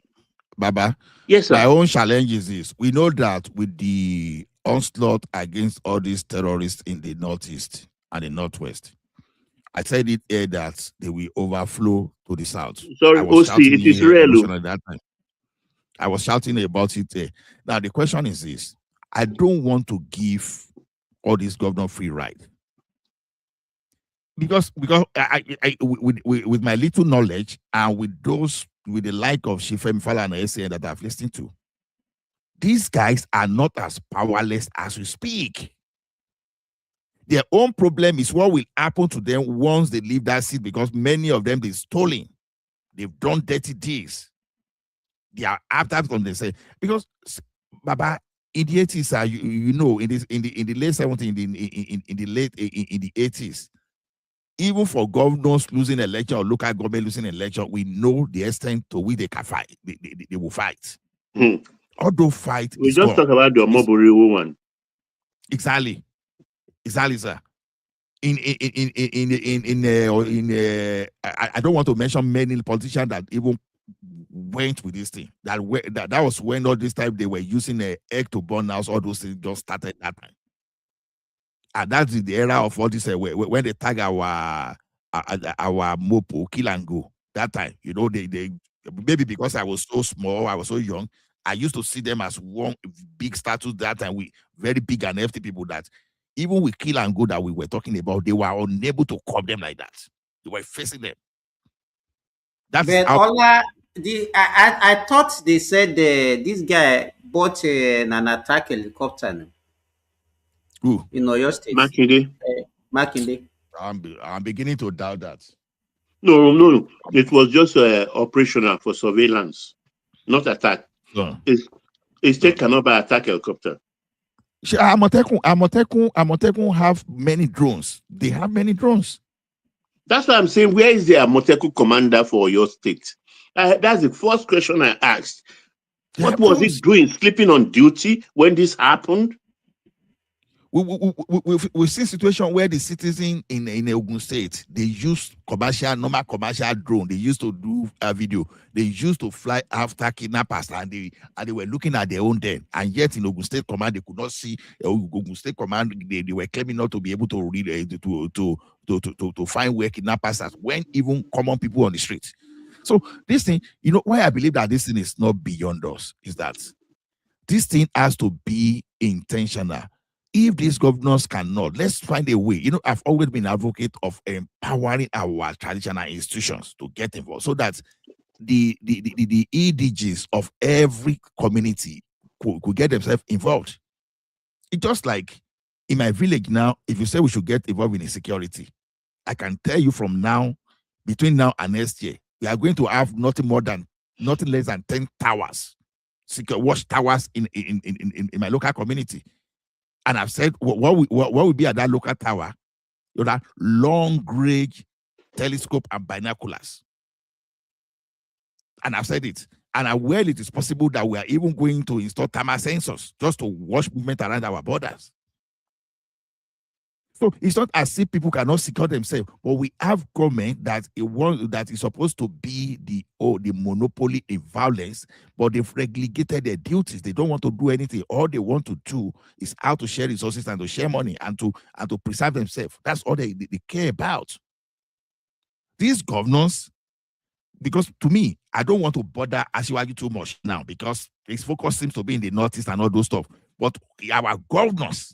Yes, sir. My own challenge is this. We know that with the onslaught against all these terrorists in the Northeast and the Northwest, I said it here that they will overflow to the South. Sorry, I was shouting it is here real. emotionally at that time. I was shouting about it there. Now, the question is this. I don't want to give all these governor free ride. Because with my little knowledge and with the like of Shifem Fala and SAN that I've listened to, these guys are not as powerless as we speak. Their own problem is what will happen to them once they leave that seat, because many of them they've stolen, they've done dirty deeds. They are after on they say, because Baba, in the 80s, in the late 70s, in the 80s, even for governors losing election or local government losing election, we know the extent to which they can fight. They will fight. Although fight, we just talk about the Omobori one. Exactly, sir. I don't want to mention many politicians that even went with this thing. That was when all this time they were using egg to burn house. All those things just started that time. And that's the era of all this when they tag our mopo kill and go. That time, they maybe because I was so small, I was so young, I used to see them as one big status that time. We very big and hefty people that even with kill and go that we were talking about, they were unable to curb them like that. They were facing them. That's Ola, I thought they said this guy bought an attack helicopter. Who? In Oyo State. Makinde. I'm beginning to doubt that. No. It was just operational for surveillance, not attack. It's taken up by attack helicopter. Amotekun have many drones. They have many drones. That's why I'm saying, where is the Amotekun commander for your state? That's the first question I asked. What was he doing, sleeping on duty when this happened? We see a situation where the citizen in Ogun State, they use normal commercial drone. They used to do a video. They used to fly after kidnappers, and they were looking at their own den. And yet in Ogun State Command, they could not see Ogun State Command. They were claiming not to be able to read to find where kidnappers are, when even common people on the street. So this thing, why I believe that this thing is not beyond us is that this thing has to be intentional. If these governors cannot, let's find a way. I've always been an advocate of empowering our traditional institutions to get involved, so that the EDGs of every community could get themselves involved. It's just like in my village now, if you say we should get involved in security, I can tell you from now, between now and next year, we are going to have nothing less than 10 towers, secure watch towers in my local community. And I've said, what will be at that local tower? That long-range telescope and binoculars. And I've said it. And it is possible that we are even going to install thermal sensors just to watch movement around our borders. So it's not as if people cannot secure themselves, but we have government that is supposed to be the monopoly in violence, but they've relegated their duties. They don't want to do anything. All they want to do is how to share resources and to share money and to preserve themselves. That's all they care about. These governors, because to me, I don't want to bother Asiwaju too much now because his focus seems to be in the Northeast and all those stuff. But our governors,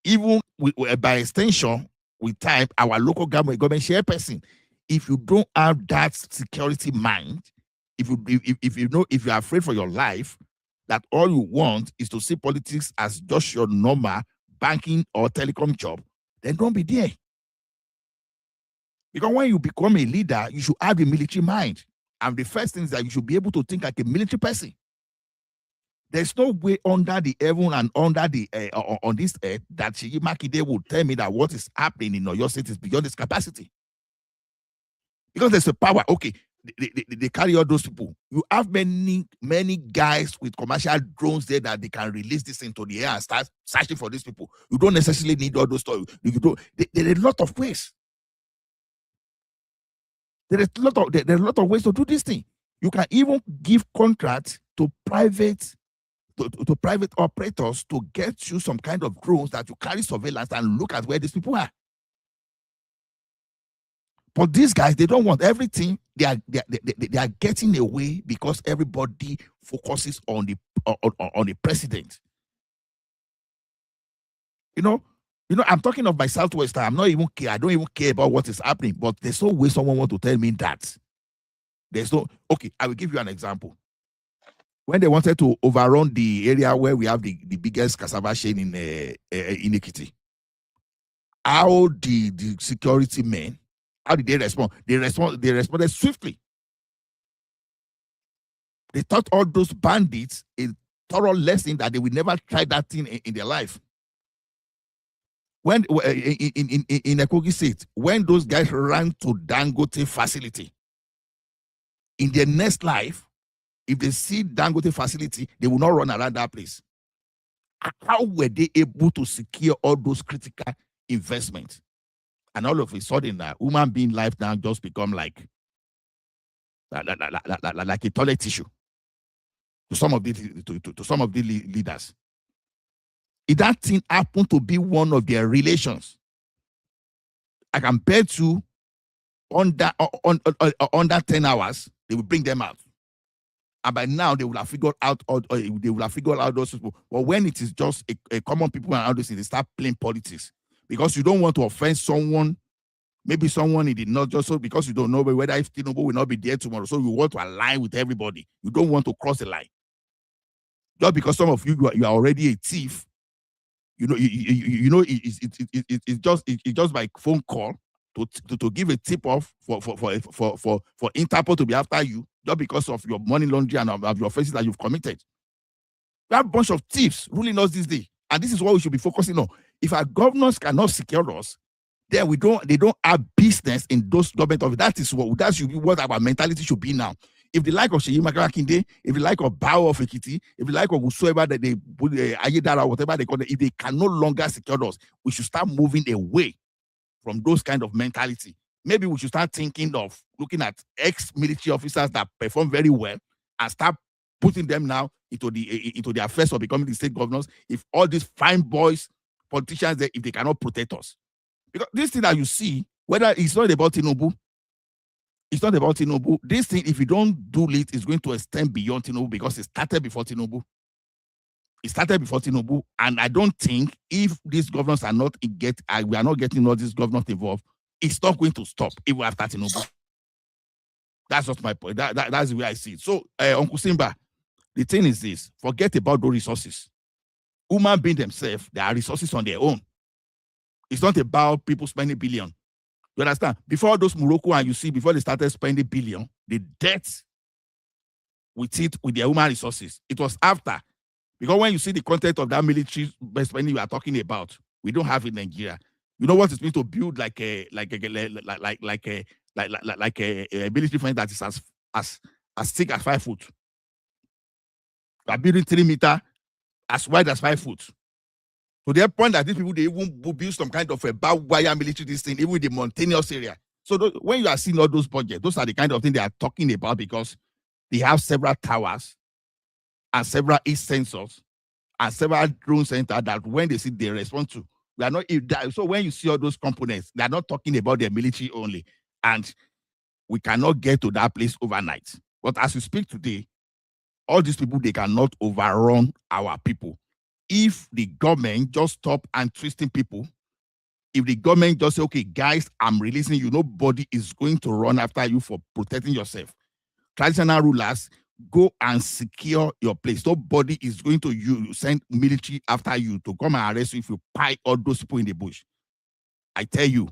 even by extension, with time, our local government chairperson, if you don't have that security mind, if you are afraid for your life, that all you want is to see politics as just your normal banking or telecom job, then don't be there. Because when you become a leader, you should have a military mind. And the first thing is that you should be able to think like a military person. There's no way under the heaven and under the on this earth that Seyi Makinde will tell me that what is happening in Oyo State is beyond his capacity. Because there's a power. Okay, they carry all those people. You have many guys with commercial drones there that they can release this into the air and start searching for these people. You don't necessarily need all those stories. There are a lot of ways. There are a lot of ways to do this thing. You can even give contracts to private operators to get you some kind of drones that you carry surveillance and look at where these people are. But these guys, they don't want everything. They are getting away because everybody focuses on the president. You know, I'm talking of my Southwest. I don't even care about what is happening. But there's no way someone wants to tell me that. Okay, I will give you an example. When they wanted to overrun the area where we have the biggest cassava chain in Ekiti, how the security men, how did they respond? They responded swiftly. They taught all those bandits a thorough lesson that they will never try that thing in their life. When in Ekogi State, when those guys ran to Dangote facility, in their next life, if they see Dangote facility, they will not run around that place. How were they able to secure all those critical investments? And all of a sudden, human being life now just become like a toilet tissue to some of the leaders. If that thing happened to be one of their relations, I can bet you under 10 hours, they will bring them out. And by now, they will have figured out those people. But when it is just a common people and all this, they start playing politics. Because you don't want to offend someone, maybe someone in the north, just so because you don't know whether if Tinubu will not be there tomorrow. So you want to align with everybody. You don't want to cross the line. Just because some of you are already a thief, it's just by phone call to give a tip off for Interpol to be after you, just because of your money laundering and of your offenses that you've committed. We have a bunch of thieves ruling us this day, and this is what we should be focusing on. If our governors cannot secure us, then they don't have business in those government offices. That should be what our mentality should be now. If the like of Seyi Makinde, if the like of Bao of Ekiti, if the like of whosoever that they put Ayedara, whatever they call it, if they can no longer secure us, we should start moving away from those kind of mentality. Maybe we should start thinking of looking at ex-military officers that perform very well and start putting them now into the affairs of becoming the state governors. If all these fine boys, politicians, if they cannot protect us. Because this thing that you see, whether it's not about Tinubu, it's not about Tinubu. This thing, if you don't do it, is going to extend beyond Tinubu because it started before Tinubu. It started before Tinubu, and I don't think if these governors we are not getting all these governors involved, it's not going to stop even after Tinubu. That's just my point. That's the way I see it. So, Uncle Simba, the thing is this: forget about those resources. Human beings themselves, they are resources on their own. It's not about people spending billion. You understand? Before those Morocco and you see, before they started spending billion, the debt with their human resources. It was after. Because when you see the content of that military spending you are talking about, we don't have it in Nigeria. You know what it means to build like a military fence that is as thick as 5 foot. We are building 3 meters as wide as 5 foot. To the point that these people, they even build some kind of a barbed wire military this thing, even in the mountainous area. So when you are seeing all those projects, those are the kind of things they are talking about, because they have several towers and several east sensors and several drone centers that when they see, they respond to. We are not, so when you see all those components, they are not talking about their military only. And we cannot get to that place overnight. But as we speak today, all these people, they cannot overrun our people. If the government just stop and twisting people, if the government just say, okay, guys, I'm releasing you, nobody is going to run after you for protecting yourself. Traditional rulers, go and secure your place. Nobody is going to send military after you to come and arrest you if you pile all those people in the bush. I tell you,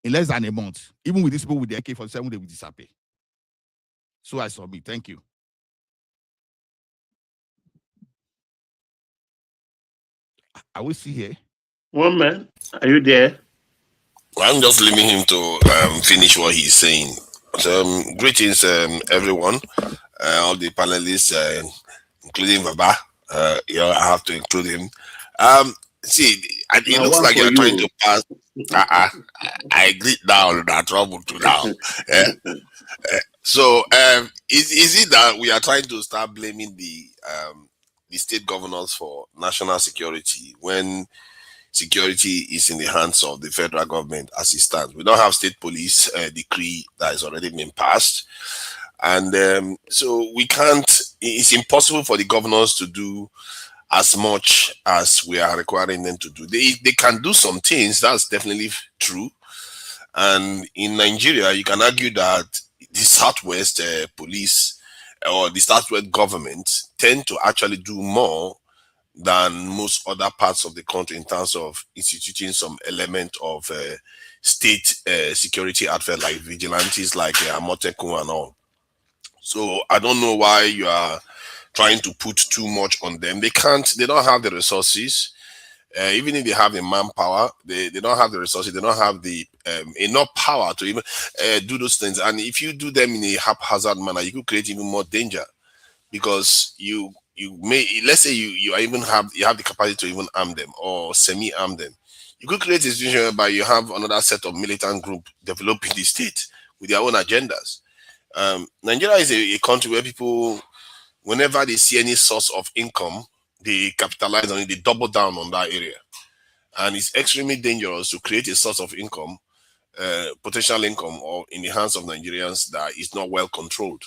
in less than a month, even with these people with the AK-47, they will disappear. So I submit. Thank you. Are we still here? One man, are you there? I'm just leaving him to finish what he's saying. So, greetings, everyone, all the panelists, including Baba. I have to include him. See, it looks like you're trying to pass. I agree now that trouble to now. So, is it that we are trying to start blaming the state governors for national security when security is in the hands of the federal government as it stands? We don't have state police decree that has already been passed. And so we can't, it's impossible for the governors to do as much as we are requiring them to do. They can do some things, that's definitely true. And in Nigeria, you can argue that the Southwest police or the Southwest government tend to actually do more than most other parts of the country in terms of instituting some element of state security outfit like vigilantes, like Amotekun and all. So I don't know why you are trying to put too much on them. They don't have the resources. Even if they have the manpower, they don't have the resources. They don't have the enough power to even do those things. And if you do them in a haphazard manner, you could create even more danger, because you may, let's say you have the capacity to even arm them or semi-arm them. You could create a situation whereby you have another set of militant group developing the state with their own agendas. Nigeria is a country where people, whenever they see any source of income, they capitalize on it, they double down on that area. And it's extremely dangerous to create a source of income, potential income, or in the hands of Nigerians that is not well controlled.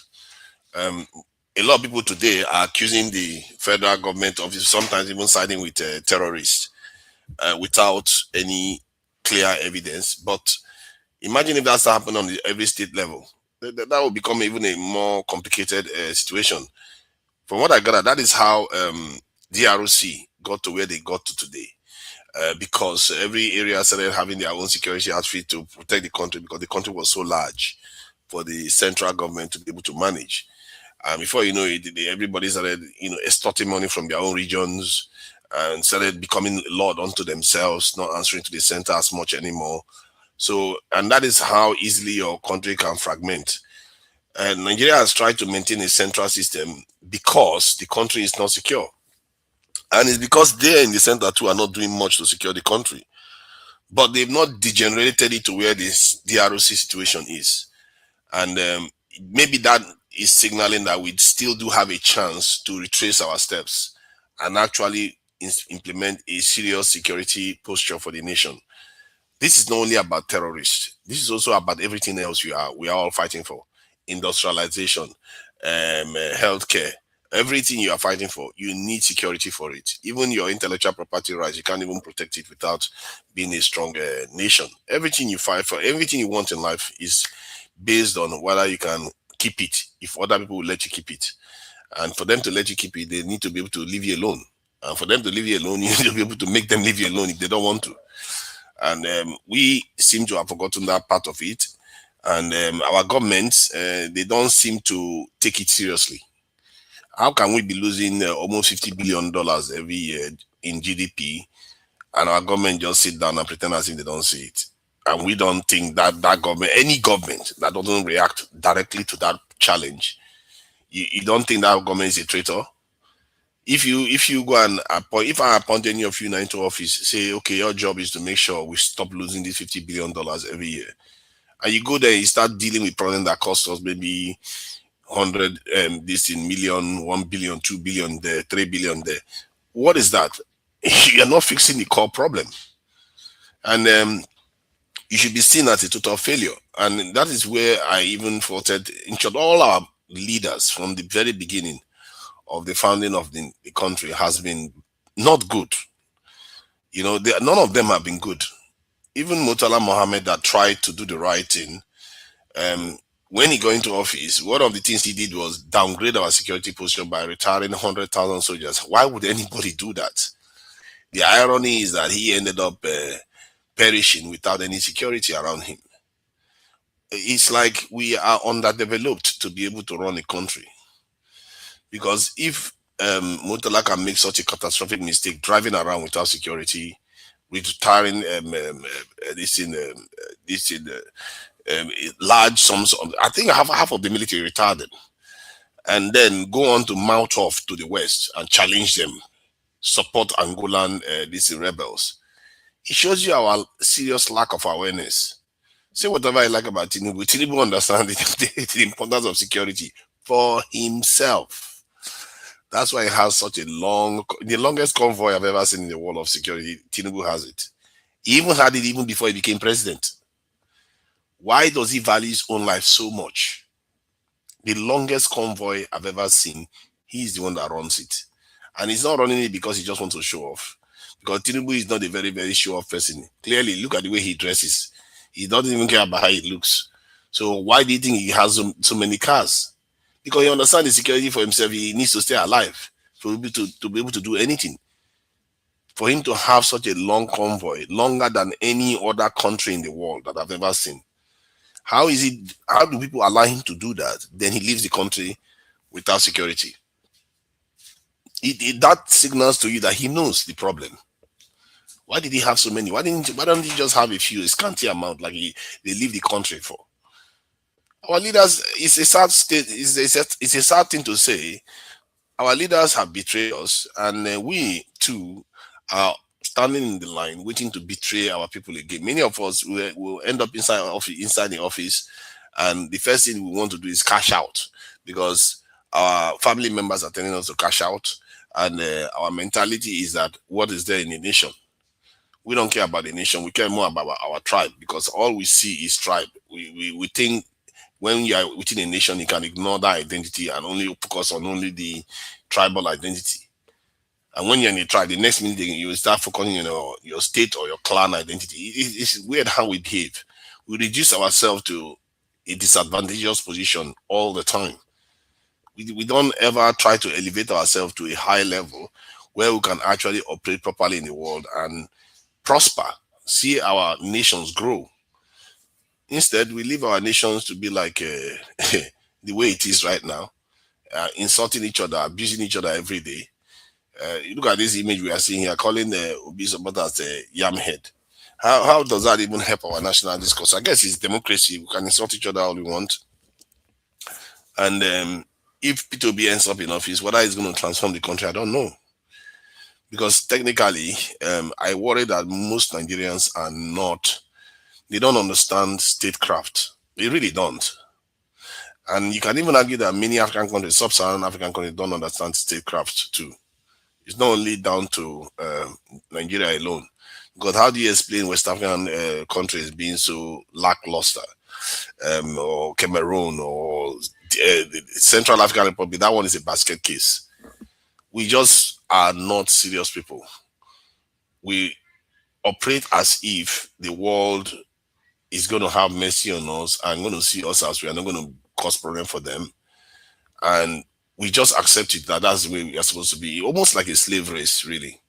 A lot of people today are accusing the federal government of sometimes even siding with terrorists without any clear evidence. But imagine if that's happening on every state level. That will become even a more complicated situation. From what I got, that is how DRC got to where they got to today. Because every area started having their own security outfit to protect the country, because the country was so large for the central government to be able to manage. And before you know it, everybody started, extorting money from their own regions and started becoming lord unto themselves, not answering to the center as much anymore. So, and that is how easily your country can fragment. And Nigeria has tried to maintain a central system because the country is not secure. And it's because they in the center too are not doing much to secure the country. But they've not degenerated it to where this DRC situation is. And maybe that is signaling that we still do have a chance to retrace our steps and actually implement a serious security posture for the nation. This is not only about terrorists. This is also about everything else we are all fighting for. Industrialization, healthcare, everything you are fighting for, you need security for it. Even your intellectual property rights, you can't even protect it without being a strong nation. Everything you fight for, everything you want in life is based on whether you can keep it, if other people will let you keep it. And for them to let you keep it, they need to be able to leave you alone. And for them to leave you alone, you need to be able to make them leave you alone if they don't want to. And we seem to have forgotten that part of it. And our governments, they don't seem to take it seriously. How can we be losing almost $50 billion every year in GDP, and our government just sit down and pretend as if they don't see it? And we don't think that government, any government that doesn't react directly to that challenge, you don't think that government is a traitor? If you go and appoint, if I appoint any of you now into office, say, okay, your job is to make sure we stop losing this $50 billion every year, and you go there, you start dealing with problems that cost us maybe 100 this in million, 1 billion, 2 billion there, 3 billion there. What is that? You're not fixing the core problem, and you should be seen as a total failure. And that is where I even faulted, in short, all our leaders from the very beginning of the founding of the country has been not good. You know, none of them have been good. Even Murtala Mohammed, that tried to do the right thing, when he got into office, one of the things he did was downgrade our security posture by retiring 100,000 soldiers. Why would anybody do that? The irony is that he ended up perishing without any security around him. It's like we are underdeveloped to be able to run a country. Because if Murtala can make such a catastrophic mistake driving around without security, retiring large sums of, I think half of the military retired them, and then go on to mount off to the west and challenge them, support Angolan these rebels. It shows you our serious lack of awareness. Say whatever I like about Tinubu. Tinubu understands the importance of security for himself. That's why he has such a the longest convoy I've ever seen in the world of security. Tinubu has it. He even had it even before he became president. Why does he value his own life so much? The longest convoy I've ever seen, he's the one that runs it. And he's not running it because he just wants to show off. Because Tinubu is not a very, very show-off person. Clearly, look at the way he dresses. He doesn't even care about how he looks. So why do you think he has so many cars? Because he understands the security for himself. He needs to stay alive to be able to do anything. For him to have such a long convoy, longer than any other country in the world that I've ever seen. How do people allow him to do that? Then he leaves the country without security. That signals to you that he knows the problem. Why did he have so many? Why don't he just have a few, a scanty amount like they leave the country for? Our leaders, it's a sad state, it's a sad thing to say. Our leaders have betrayed us, and we too are standing in the line waiting to betray our people again. Many of us will end up inside the office, and the first thing we want to do is cash out because our family members are telling us to cash out, and our mentality is that what is there in the nation? We don't care about the nation. We care more about our tribe because all we see is tribe. We think when you are within a nation, you can ignore that identity and only focus on only the tribal identity. And when you're in a tribe, the next minute you start focusing on your state or your clan identity. It's weird how we behave. We reduce ourselves to a disadvantageous position all the time. We don't ever try to elevate ourselves to a high level where we can actually operate properly in the world and prosper, see our nations grow. Instead, we leave our nations to be like the way it is right now, insulting each other, abusing each other every day. You look at this image we are seeing here, calling the Obi supporters a yam head. How does that even help our national discourse? I guess it's democracy. We can insult each other all we want. And if P2B ends up in office, whether it's going to transform the country, I don't know. Because technically, I worry that most Nigerians they don't understand statecraft. They really don't. And you can even argue that many African countries, sub-Saharan African countries, don't understand statecraft too. It's not only down to Nigeria alone. Because how do you explain West African countries being so lackluster? Or Cameroon or the Central African Republic, that one is a basket case. We just are not serious people. We operate as if the world is going to have mercy on us and going to see us as we are not going to cause problem for them. And we just accept it that that's the way we are supposed to be, almost like a slave race, really.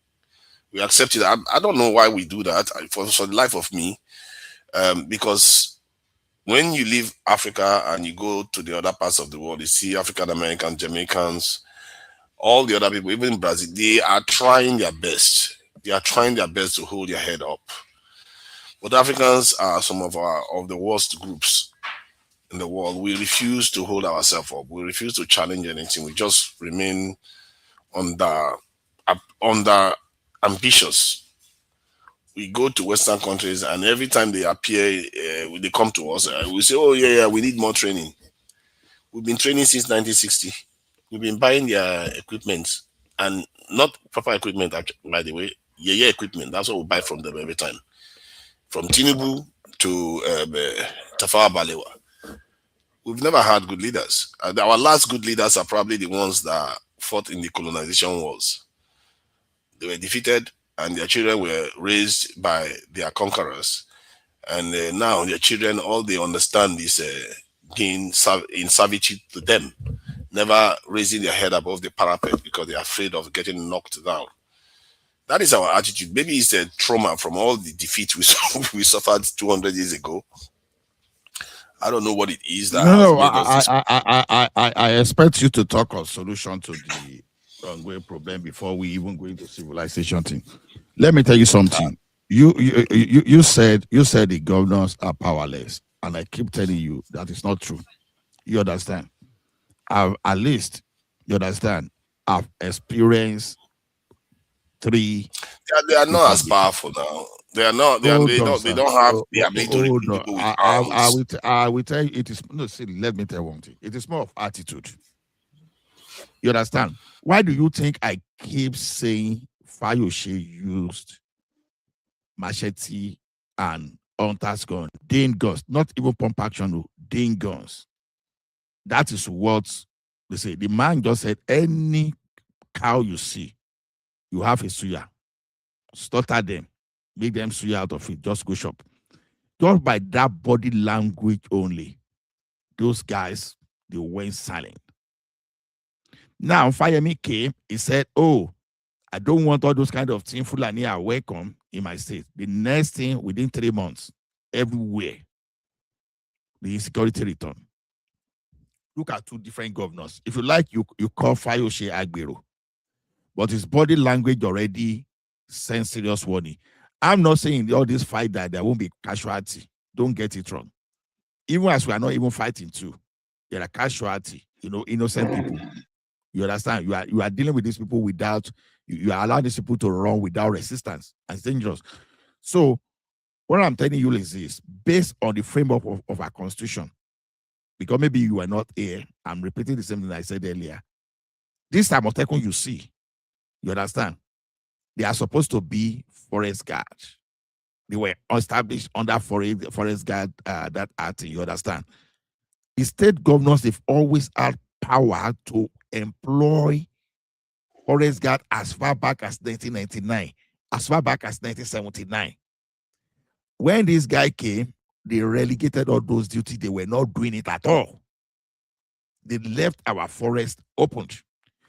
We accept it. I don't know why we do that for the life of me, because when you leave Africa and you go to the other parts of the world, you see African Americans, Jamaicans, all the other people, even in Brazil, they are trying their best. They are trying their best to hold their head up. But Africans are some of the worst groups in the world. We refuse to hold ourselves up. We refuse to challenge anything. We just remain under ambitious. We go to Western countries, and every time they appear, they come to us. We say, "Oh yeah, we need more training." We've been training since 1960. We've been buying their equipment, and not proper equipment, by the way. Yeah, equipment. That's what we buy from them every time. From Tinubu to Tafawa Balewa. We've never had good leaders. Our last good leaders are probably the ones that fought in the colonization wars. They were defeated, and their children were raised by their conquerors. And now their children, all they understand is being in servitude to them, never raising their head above the parapet because they're afraid of getting knocked down. That is our attitude. Maybe it's a trauma from all the defeat we suffered 200 years ago. I don't know what it is that has made us this. I expect you to talk of solution to the ongoing problem before we even go into civilization thing. Let me tell you something. You said the governors are powerless, and I keep telling you that is not true. You understand? At least you understand. I've experienced 3. They are not as powerful now. They are not. They don't have the ability to recruit people with arms. I will tell you. It is no. See, let me tell you one thing. It is more of attitude. You understand? Why do you think I keep saying Fayose used machete and hunters gun, Dane guns, not even pump action, no, Dane guns? That is what they say. The man just said, any cow you see, you have a suya. Slaughter them, make them suya out of it, just go shop. Just by that body language only, those guys, they went silent. Now, Fayemi came, he said, oh, I don't want all those kind of things. Fulani are welcome in my state. The next thing, within 3 months, everywhere, the insecurity return. Look at 2 different governors. If you like, you call Fayose Agbero. But his body language already sends serious warning. I'm not saying all this fight that there won't be casualty. Don't get it wrong. Even as we are not even fighting too, there are casualty, innocent people. You understand? You are dealing with these people without, you are allowing these people to run without resistance. And it's dangerous. So what I'm telling you is this, based on the framework of our constitution, because maybe you are not here, I'm repeating the same thing I said earlier. This Amotekun you see, you understand? They are supposed to be forest guards. They were established under forest guard that act. You understand? The state governors, they've always had power to employ forest guard as far back as 1999, as far back as 1979. When this guy came, they relegated all those duties. They were not doing it at all. They left our forest opened.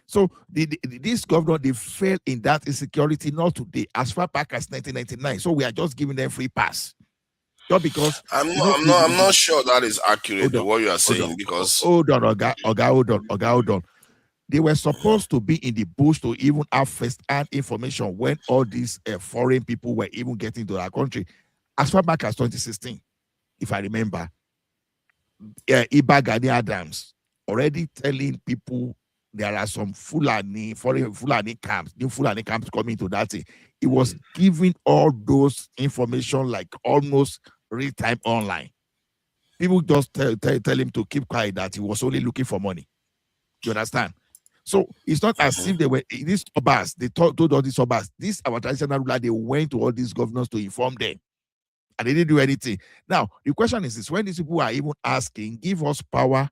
So this governor, they fell in that insecurity not today, as far back as 1999. So we are just giving them free pass. Not because I'm not sure that is accurate to what you are saying, because hold on. They were supposed to be in the bush to even have first-hand information when all these foreign people were even getting to our country. As far back as 2016, if I remember, Iba Gani Adams already telling people there are some foreign Fulani camps, new Fulani camps coming to that thing. It was giving all those information like almost real time online. People just tell him to keep quiet, that he was only looking for money. You understand? So it's not as if they were these obas, they told all these obas, these our traditional ruler, they went to all these governors to inform them. And they didn't do anything. Now, the question is this, when these people are even asking, give us power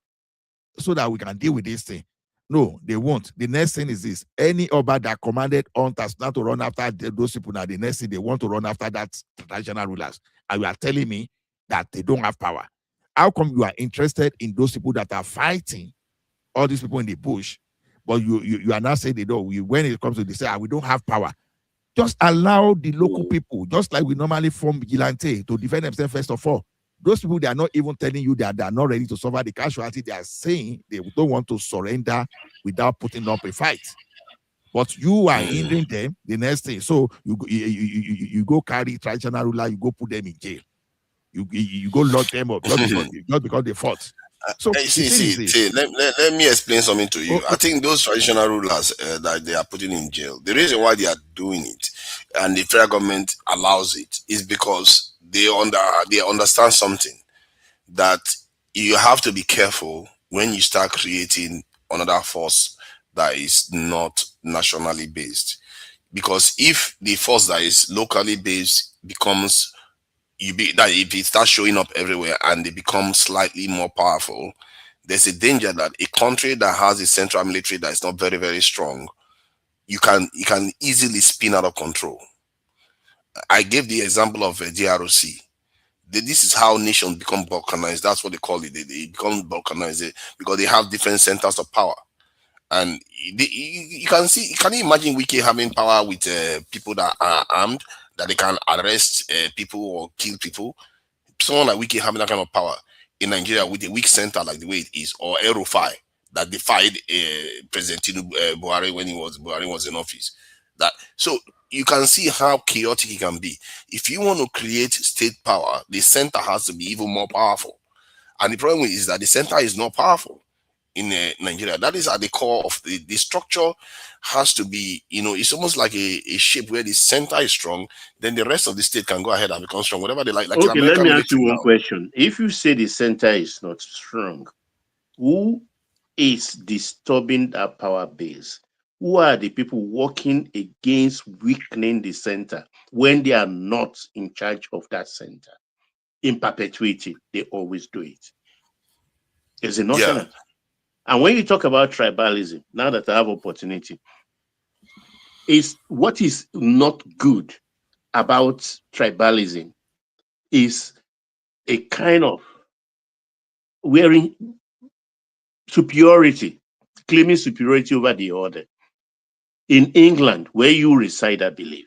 so that we can deal with this thing. No, they won't. The next thing is this, any oba that commanded hunters not to run after those people, now the next thing they want to run after that traditional rulers. And you are telling me that they don't have power. How come you are interested in those people that are fighting all these people in the bush, but you are not saying they don't? When it comes to this, we don't have power. Just allow the local people, just like we normally form vigilante, to defend themselves first of all. Those people, they are not even telling you that they are not ready to suffer the casualty. They are saying they don't want to surrender without putting up a fight. But you are hindering them the next thing. So you go carry traditional ruler, you go put them in jail. You go lock them up just because they fought. So the thing is this. Let me explain something to you. Oh, I think those traditional rulers that they are putting in jail, the reason why they are doing it and the federal government allows it is because they understand something, that you have to be careful when you start creating another force that is not nationally based. Because if the force that is locally based becomes that if it starts showing up everywhere and they become slightly more powerful, there's a danger that a country that has a central military that is not very, very strong, you can easily spin out of control. I gave the example of DRC. This is how nations become balkanized. That's what they call it. They become balkanized because they have different centers of power. And you can see, can you imagine Wiki having power with people that are armed, that they can arrest people or kill people? Someone like Wiki having that kind of power in Nigeria with a weak center like the way it is, or Erufai that defied President Buhari when Buhari was in office. So you can see how chaotic it can be. If you want to create state power, the center has to be even more powerful. And the problem is that the center is not powerful in Nigeria. That is at the core of the structure. Has to be, it's almost like a shape where the center is strong, then the rest of the state can go ahead and become strong, whatever they like. Like Okay, let me ask you one now. question. If you say the center is not strong, who is disturbing that power base? Who are the people working against weakening the center when they are not in charge of that center? In perpetuity, they always do it. Is it not? Yeah. And when you talk about tribalism, now that I have opportunity, is what is not good about tribalism is a kind of wearing superiority, claiming superiority over the other. In England, where you reside, I believe,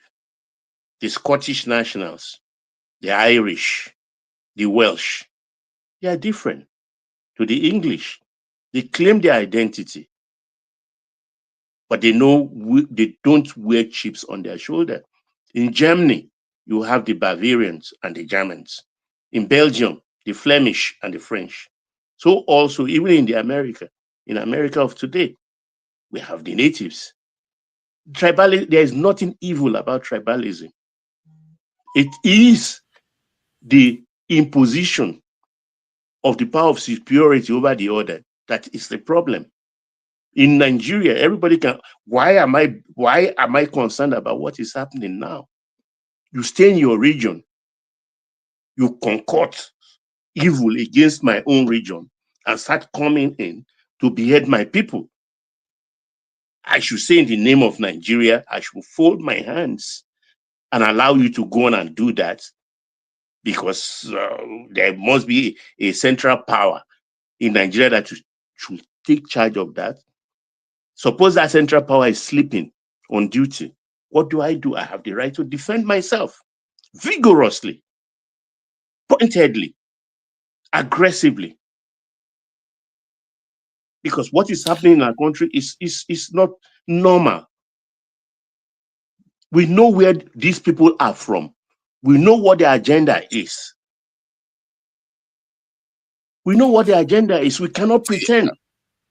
the Scottish nationals, the Irish, the Welsh, they are different to the English. They claim their identity, but they know they don't wear chips on their shoulder. In Germany, you have the Bavarians and the Germans. In Belgium, the Flemish and the French. So also, even in America of today, we have the natives. Tribalism, there is nothing evil about tribalism. It is the imposition of the power of superiority over the other that is the problem. In Nigeria, everybody can. Why am I concerned about what is happening now? You stay in your region, you concoct evil against my own region and start coming in to behead my people. I should say, in the name of Nigeria, I should fold my hands and allow you to go on and do that, because there must be a central power in Nigeria that should take charge of that. Suppose that central power is sleeping on duty. What do? I have the right to defend myself vigorously, pointedly, aggressively. Because what is happening in our country is not normal. We know where these people are from. We know what their agenda is. We know what their agenda is. We cannot pretend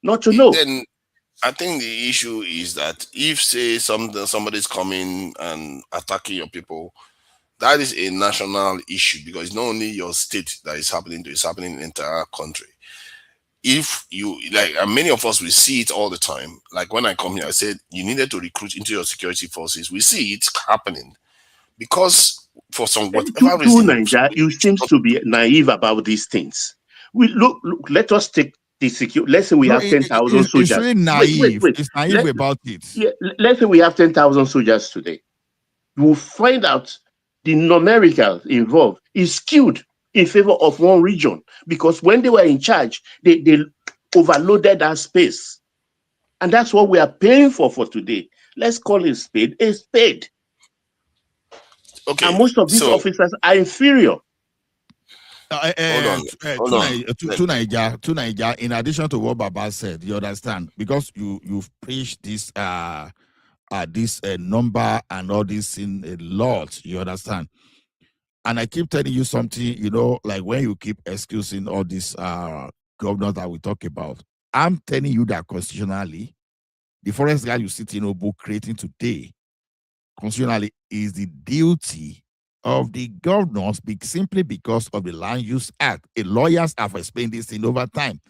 not to know. Then I think the issue is that if, say, somebody's coming and attacking your people, that is a national issue, because it's not only your state that is happening to, it's happening in the entire country. If you like, and many of us, we see it all the time. Like when I come here, I said you needed to recruit into your security forces. We see it happening because for some whatever reason, Nigeria, you seem to be naive about these things. Look, let us take the security. Let's say we have 10,000 soldiers. It's really naive. Wait. It's naive about it. Yeah, let's say we have 10,000 soldiers today. You will find out the numerical involved is skewed in favor of one region, because when they were in charge, they overloaded that space. And that's what we are paying for today. Let's call it spade a spade. Okay. And most of these officers are inferior. Hold on. To Niger, in addition to what Baba said, you understand, because you've preached this number and all this in a lot, you understand. And I keep telling you something, like when you keep excusing all this governors that we talk about. I'm telling you that constitutionally, the forest guard you sit in Obo creating today, constitutionally, is the duty of the governors simply because of the Land Use Act. Lawyers have explained this thing over time.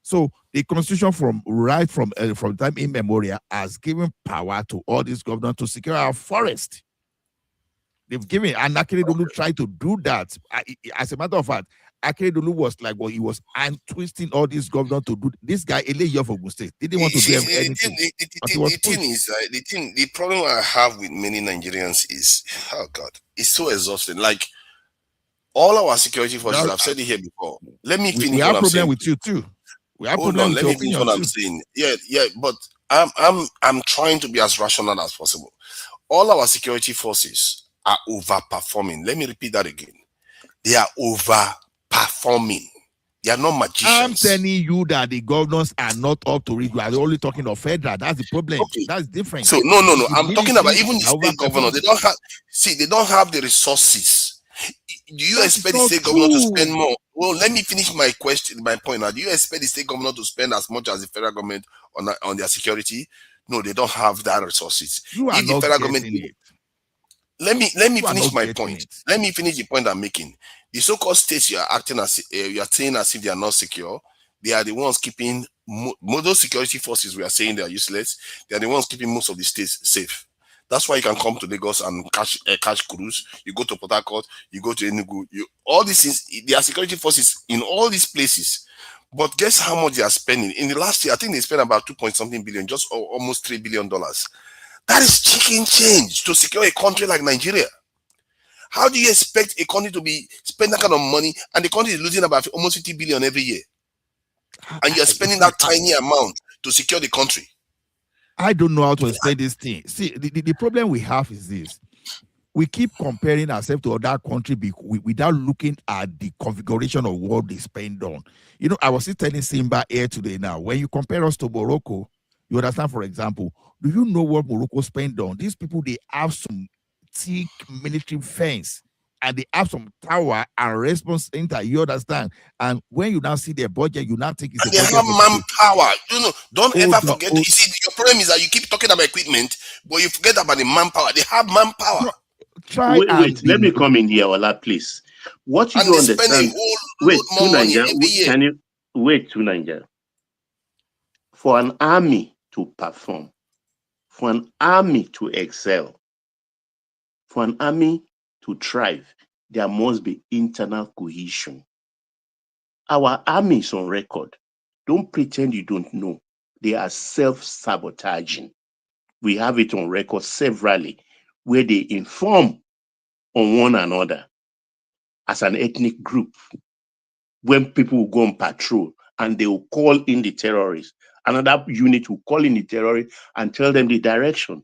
So the constitution from time immemorial has given power to all these governors to secure our forest. They've given, and Akeredolu tried to do that. As a matter of fact, Akeredolu was like, well, he was twisting all these governors to do. This guy, Eleyi of Ogun State, didn't want to do anything. The problem I have with many Nigerians is, oh God, it's so exhausting. Like, all our security forces, I've said it here before. Let me finish. We have problem with you too. We have problem with your opinion what too. I'm saying. Yeah, but I'm trying to be as rational as possible. All our security forces are overperforming. Let me repeat that again. They are overperforming. They are not magicians. I'm telling you that the governors are not up to it. We are only talking of federal. That's the problem. Okay. That's different. So no. I'm talking about even the state governor. They don't have the resources. Do you expect the state governor to spend more? Well, let me finish my point now. Do you expect the state governor to spend as much as the federal government on their security? No, they don't have that resources. You are not getting it. Let me finish my point. Let me finish the point I'm making. The so-called states you are acting as you are saying as if they are not secure. They are the ones keeping those security forces. We are saying they are useless. They are the ones keeping most of the states safe. That's why you can come to Lagos and catch cruise. You go to Port Harcourt, you go to Enugu. All these things, there are security forces in all these places. But guess how much they are spending? In the last year, I think they spent about 2-point-something billion, just almost $3 billion. That is chicken change to secure a country like Nigeria. How do you expect a country to be spending that kind of money and the country is losing about almost 50 billion every year? And you're spending that tiny amount to secure the country. I don't know how to explain this thing. See, the problem we have is this. We keep comparing ourselves to other countries without looking at the configuration of what they spend on. You know, I was just telling Simba here today now, when you compare us to Morocco, you understand, for example, do you know what Morocco spend on? These people, they have some thick military fence and they have some tower and response center, you understand? And when you now see their budget, you now think it's and they have manpower. Don't ever forget. You see, your problem is that you keep talking about equipment, but you forget about the manpower. They have manpower. Wait, let me come in here, Ola, please. What you don't understand? Wait, can you wait, Tunanja? For an army to perform, for an army to excel, for an army to thrive, there must be internal cohesion. Our army is on record. Don't pretend you don't know. They are self-sabotaging. We have it on record severally, where they inform on one another as an ethnic group. When people will go on patrol and they will call in the terrorists, another unit will call in the terrorists and tell them the direction.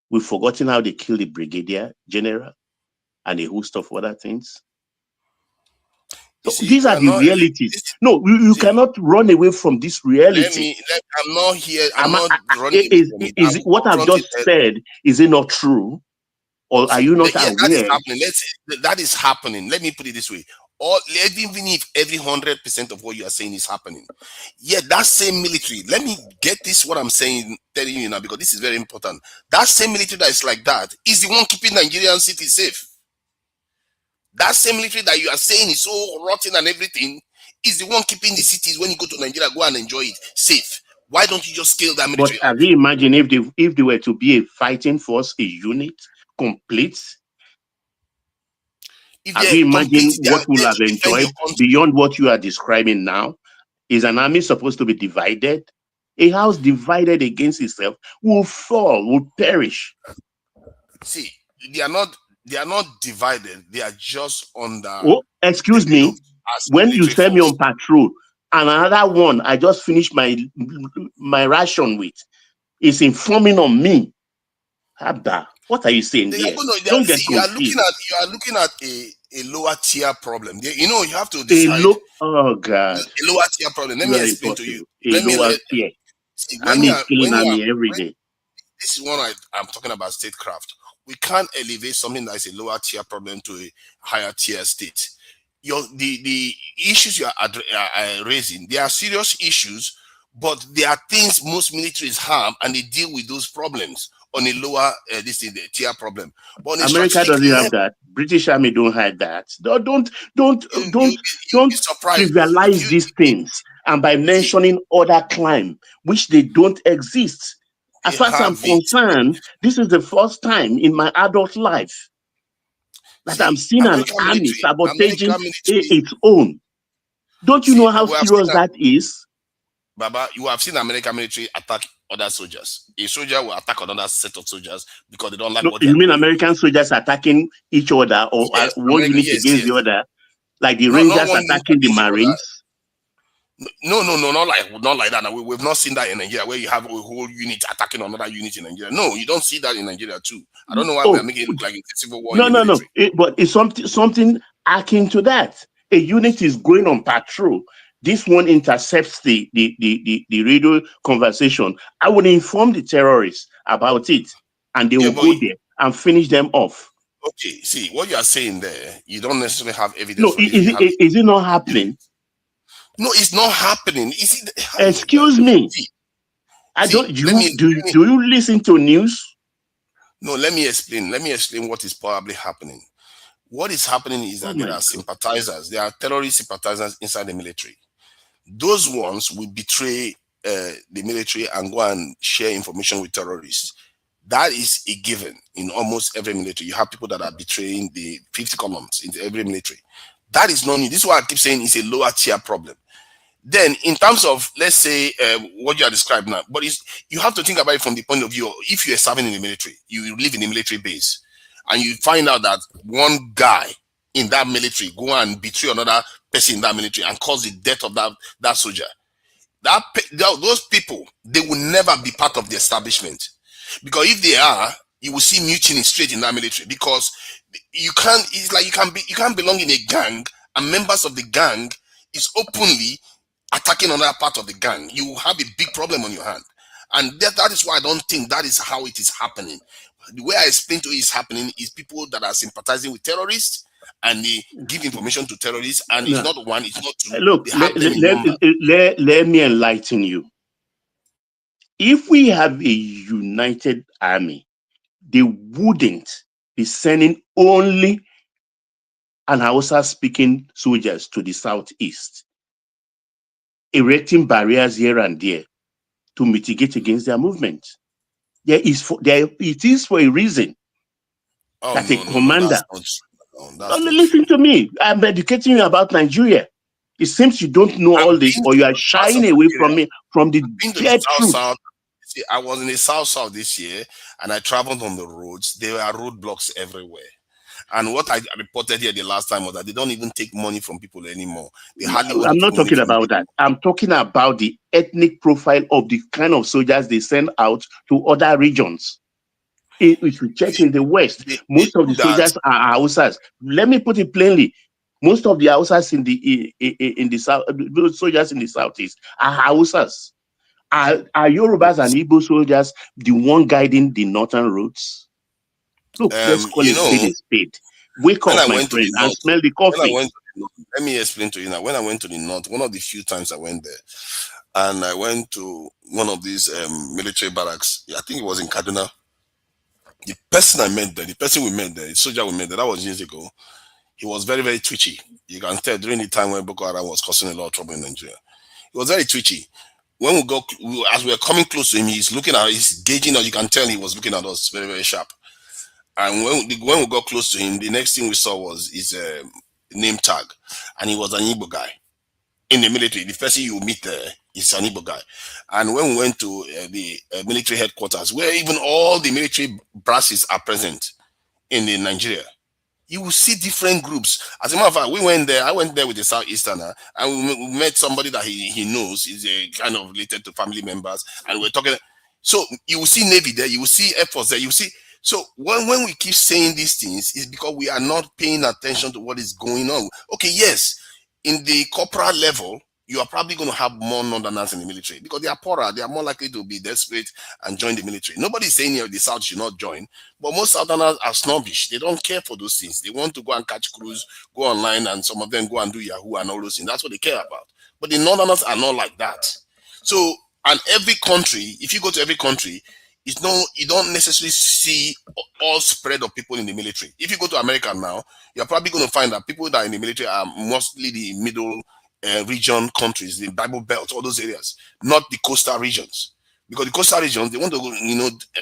We've forgotten how they killed the brigadier general and a host of other things. So these are the realities. No, you cannot run away from this reality. I'm not here. I'm not running. Is what I've just said, is it not true? Or are you not aware? That is happening. That is happening. Let me put it this way. Even if every 100% of what you are saying is happening, yet that same military, let me get this what I'm saying, telling you now, because this is very important. That same military that is like that is the one keeping Nigerian cities safe. That same military that you are saying is so rotten and everything is the one keeping the cities, when you go to Nigeria, go and enjoy it, safe. Why don't you just scale that military? But have you imagined if they were to be a fighting force, a unit, complete? Have you imagined what we'll have enjoyed beyond what you are describing now? Is an army supposed to be divided? A house divided against itself will fall, will perish. See, they are not divided. They are just under. Oh, excuse me. When you send me on patrol, and another one I just finished my ration with is informing on me. Habda, what are you saying here? Don't get confused. You are looking at a lower tier problem. You know, you have to decide. Oh God, a lower tier problem. Let me explain to you. Lower tier. Army is killing army every day. This is one I'm talking about, statecraft. We can't elevate something that is a lower tier problem to a higher tier state. the issues you are raising, they are serious issues, but there are things most militaries have, and they deal with those problems on a lower the tier problem. But on a America strategic doesn't have level, that. British Army don't have that. Don't you'll be surprised. trivialize these things. And by mentioning other crime, which they don't exist. As They far as I'm have it. concerned, this is the first time in my adult life that I'm seeing an army sabotaging its own. Don't you know how serious that is? Baba, you have seen American military attack other soldiers. A soldier will attack another set of soldiers because they don't like No, what they you are mean doing. American soldiers attacking each other, or Yes, one unit against the other, like the Rangers one unit attacking the against the other. Marines? No, not like that. Now, we've not seen that in Nigeria, where you have a whole unit attacking another unit in Nigeria. No, you don't see that in Nigeria too. I don't know why we are making it look like it's a civil war in the military. But it's something akin to that. A unit is going on patrol. This one intercepts the radio conversation. I would inform the terrorists about it, and they will go there and finish them off. Okay, see what you are saying there. You don't necessarily have evidence. No, is it not happening? No, it's not happening. Excuse me. Do you listen to news? No, let me explain. Let me explain what is probably happening. What is happening is that there are sympathizers. There are terrorist sympathizers inside the military. Those ones will betray the military and go and share information with terrorists. That is a given in almost every military. You have people that are betraying the 50 columns in every military. That is not new. This is why I keep saying it's a lower tier problem. Then, in terms of, let's say, what you are describing now, but you have to think about it from the point of view, if you are serving in the military, you live in a military base, and you find out that one guy in that military go and betray another person in that military and cause the death of that soldier. Those people, they will never be part of the establishment. Because if they are, you will see mutiny straight in that military, because you can't belong in a gang, and members of the gang is openly attacking another part of the gang. You will have a big problem on your hand. And that is why I don't think that is how it is happening. The way I explain to you is happening is people that are sympathizing with terrorists, and they give information to terrorists, and it's not one, it's not two. Look, let me enlighten you. If we have a united army, they wouldn't be sending only an Hausa-speaking soldiers to the southeast, erecting barriers here and there to mitigate against their movement. It is for a reason that a commander. Listen to me. I'm educating you about Nigeria. It seems you don't know all this, or you are shying away from the truth. See, I was in the south this year, and I traveled on the roads. There are roadblocks everywhere. And what I reported here the last time was that they don't even take money from people anymore. I'm not talking about that. I'm talking about the ethnic profile of the kind of soldiers they send out to other regions. If you check in the West, most of the soldiers are Hausas. Let me put it plainly. Most of the Hausas in the south, those soldiers in the southeast are Hausas. Are Yorubas and Igbo soldiers the one guiding the northern roads? Look, let's call it spade. Wake up, my friend, and smell the coffee. Let me explain to you now. When I went to the north, one of the few times I went there, and I went to one of these military barracks. I think it was in Kaduna. The person I met there, the person we met there, the soldier we met there, that was years ago. He was very, very twitchy. You can tell during the time when Boko Haram was causing a lot of trouble in Nigeria. He was very twitchy. When as we were coming close to him, he's gauging us. You can tell he was looking at us very, very sharp. And when we got close to him, the next thing we saw was his name tag, and he was an Igbo guy in the military. The person you meet there is an Igbo guy. And when we went to the military headquarters, where even all the military brasses are present in Nigeria, you will see different groups. As a matter of fact, we went there. I went there with a Southeasterner, and we met somebody that he knows is a kind of related to family members, and we're talking. So you will see Navy there, you will see Air Force there, you will see. So when we keep saying these things, it's because we are not paying attention to what is going on. Okay, yes, in the corporal level, you are probably going to have more Northerners in the military because they are poorer. They are more likely to be desperate and join the military. Nobody is saying here the South should not join, but most Southerners are snobbish. They don't care for those things. They want to go and catch cruise, go online, and some of them go and do Yahoo and all those things. That's what they care about. But the Northerners are not like that. So, and every country, if you go to every country, you don't necessarily see all spread of people in the military. If you go to America now, you're probably going to find that people that are in the military are mostly the middle region countries, the Bible Belt, all those areas, not the coastal regions. Because the coastal regions, they want to go,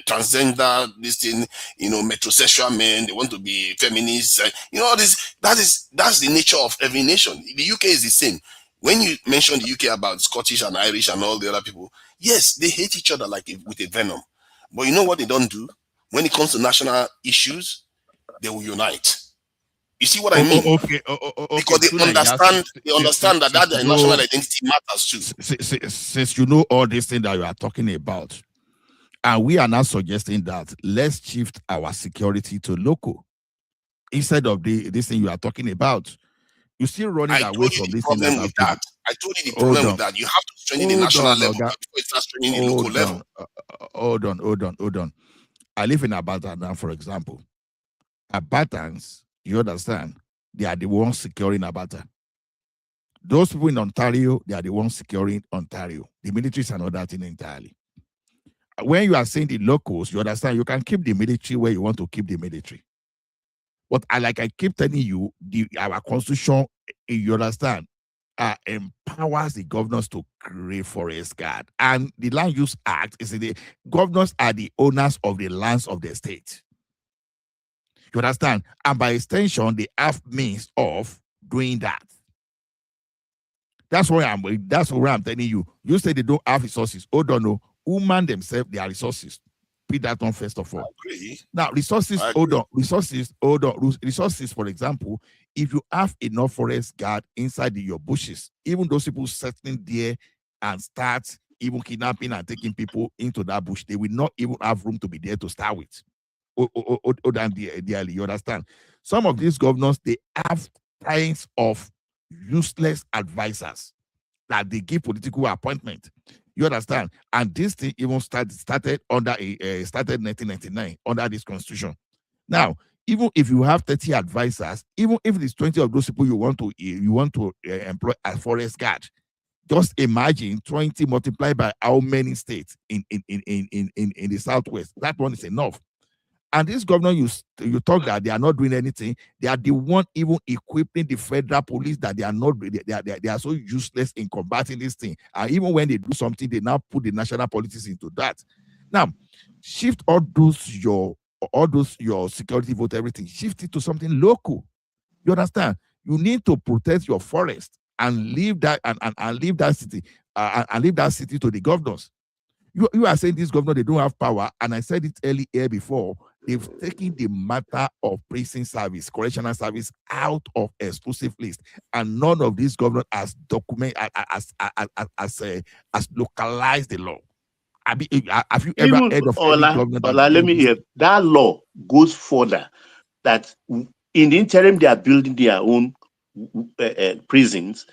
transgender, this thing, metrosexual men, they want to be feminists, all this. That's the nature of every nation. The UK is the same. When you mention the UK about Scottish and Irish and all the other people, yes, they hate each other with a venom. But you know what they don't do? When it comes to national issues, they will unite. You see what I mean? Okay. Because they understand that their national identity matters too. Since you know all these things that you are talking about, and we are now suggesting that let's shift our security to local instead of this thing you are talking about. You're still running away from this thing. I told you the problem with that. You have to strengthen the national level before you start strengthening the local level. Hold on. I live in Abata now, for example. Abatans, you understand, they are the ones securing Abata. Those people in Ontario, they are the ones securing Ontario. The military is another thing entirely. When you are saying the locals, you understand, you can keep the military where you want to keep the military. But I keep telling you, our constitution, you understand, empowers the governors to create forest guard. And the Land Use Act is the governors are the owners of the lands of the state. You understand? And by extension, they have means of doing that. That's why I'm telling you. You say they don't have resources. Oh, don't know. Women themselves, they are resources. Put that on first of all. I agree. Now, resources, resources, for example, if you have enough forest guard inside your bushes, even those people settling there and start even kidnapping and taking people into that bush, they will not even have room to be there to start with. You understand? Some of these governors, they have kinds of useless advisors that they give political appointment. You understand? And this thing even started under started 1999 under this constitution. Now, even if you have 30 advisors, even if it's 20 of those people you want to employ as forest guard, just imagine 20 multiplied by how many states in the Southwest. That one is enough. And this governor, you talk that they are not doing anything. They are the one even equipping the federal police that they are not. They are so useless in combating this thing. And even when they do something, they now put the national politics into that. Now, shift all those your security vote, everything. Shift it to something local. You understand? You need to protect your forest and leave that and leave that city and leave that city to the governors. You are saying this governor, they don't have power, and I said it earlier before. They've taken the matter of prison service, correctional service out of exclusive list, and none of these governors has localized the law. Have you ever heard of any governor that let me hear that law goes further. That in the interim they are building their own prisons.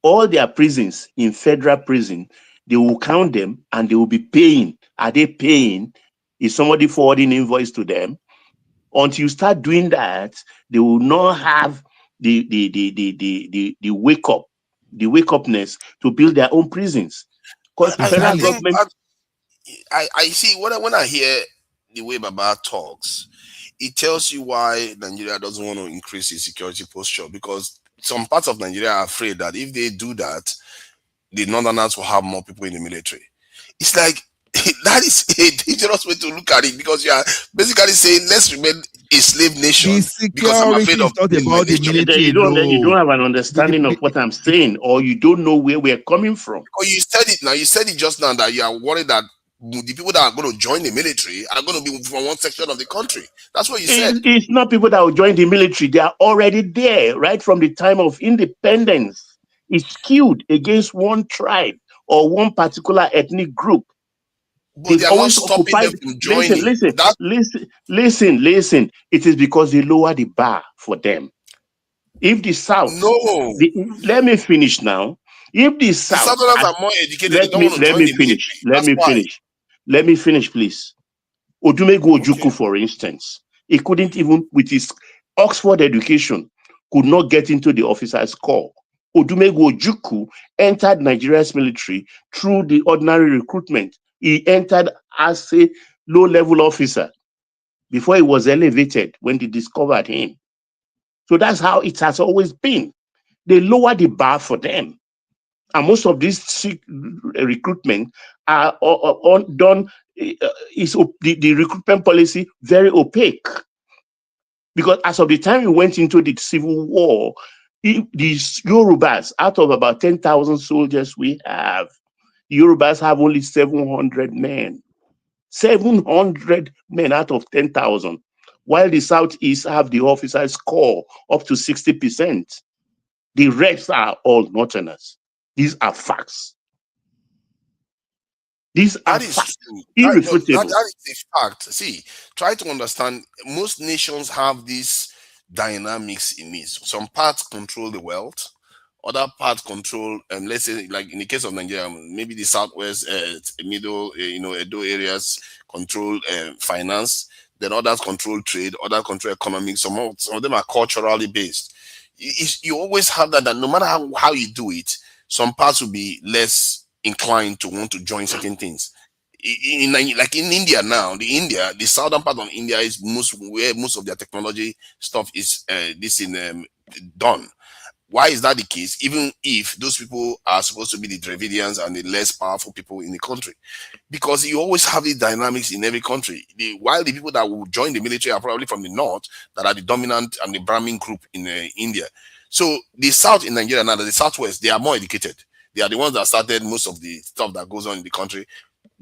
All their prisons in federal prison, they will count them and they will be paying. Are they paying? Is somebody forwarding invoice to them? Until you start doing that, they will not have the wake upness to build their own prisons. Because federal government. I see when I hear the way Baba talks, it tells you why Nigeria doesn't want to increase its security posture, because some parts of Nigeria are afraid that if they do that, the Northerners will have more people in the military. It's like that is a dangerous way to look at it, because you are basically saying let's remain a slave nation because I'm afraid of the military. You don't have an understanding of what I'm saying, or you don't know where we're coming from. Oh, you said it now. You said it just now that you are worried that the people that are going to join the military are going to be from one section of the country. That's what you said. It's not people that will join the military. They are already there right from the time of independence. It's skewed against one tribe or one particular ethnic group. But they've always stopping them from joining. Listen. It is because they lower the bar for them. If the South, let me finish now. If the The South, Southerners are more educated. They let don't me want to let join me the finish. military. Let That's me why. finish. Let me finish, please. Odumegu Okay. Ojukwu, for instance, he couldn't even, with his Oxford education, could not get into the officers' corps. Odumegu Ojukwu entered Nigeria's military through the ordinary recruitment. He entered as a low-level officer before he was elevated when they discovered him. So that's how it has always been. They lower the bar for them. And most of these recruitment are done, is the recruitment policy very opaque. Because as of the time we went into the civil war, the Yorubas, out of about 10,000 soldiers we have, the Yorubas have only 700 men. 700 men out of 10,000, while the Southeast have the officers' corps up to 60%. The rest are all Northerners. These are facts. These are That is facts, true. irrefutable. That is a fact. See, try to understand. Most nations have these dynamics in it. Some parts control the wealth, other parts control. Let's say, like in the case of Nigeria, maybe the southwest, middle, Edo areas control finance. Then others control trade. Others control economics. Some of them are culturally based. You always have that. That no matter how you do it, some parts will be less inclined to want to join certain things. Like in India now, the southern part of India is where most of their technology stuff is done. Why is that the case? Even if those people are supposed to be the Dravidians and the less powerful people in the country, because you always have these dynamics in every country. While the people that will join the military are probably from the north, that are the dominant and the Brahmin group in India. So the south in Nigeria now, the southwest, they are more educated. They are the ones that started most of the stuff that goes on in the country.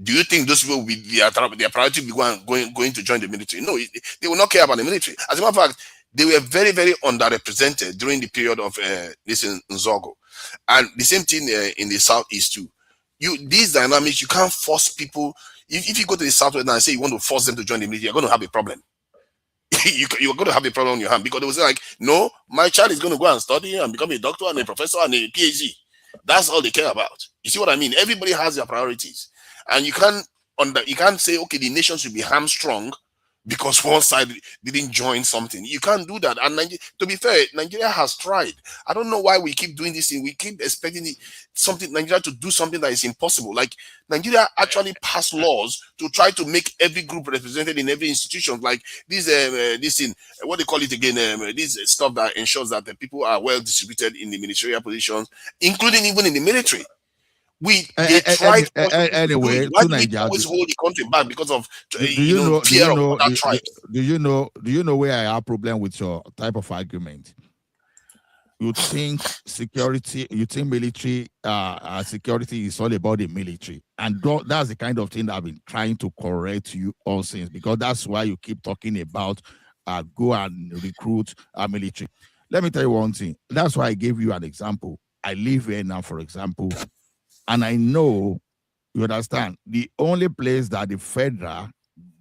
Do you think those people will be their priority will be going to join the military? No, they will not care about the military. As a matter of fact, they were very, very underrepresented during the period of this in Nzogo. And the same thing in the southeast too. These dynamics, you can't force people. If you go to the southwest and say you want to force them to join the military, you're going to have a problem. You're going to have a problem on your hand, because they will say like, no, my child is going to go and study and become a doctor and a professor and a PhD. That's all they care about. You see what I mean? Everybody has their priorities, and you can't say, okay, the nation should be hamstrung because one side didn't join something. You can't do that. And to be fair, Nigeria has tried. I don't know why we keep doing this thing. We keep expecting Nigeria to do something that is impossible. Like Nigeria actually passed laws to try to make every group represented in every institution. Like this thing, what they call it again, this stuff that ensures that the people are well distributed in the ministerial positions, including even in the military. They tried anyway, Why to do we Nigeria, always hold the country back because of do you know fear of other tribes? do you know where I have problem with your type of argument? You think military security is all about the military, and that's the kind of thing that I've been trying to correct you all since, because that's why you keep talking about go and recruit military. Let me tell you one thing. That's why I gave you an example. I live here now, for example, and I know, you understand, the only place that the federal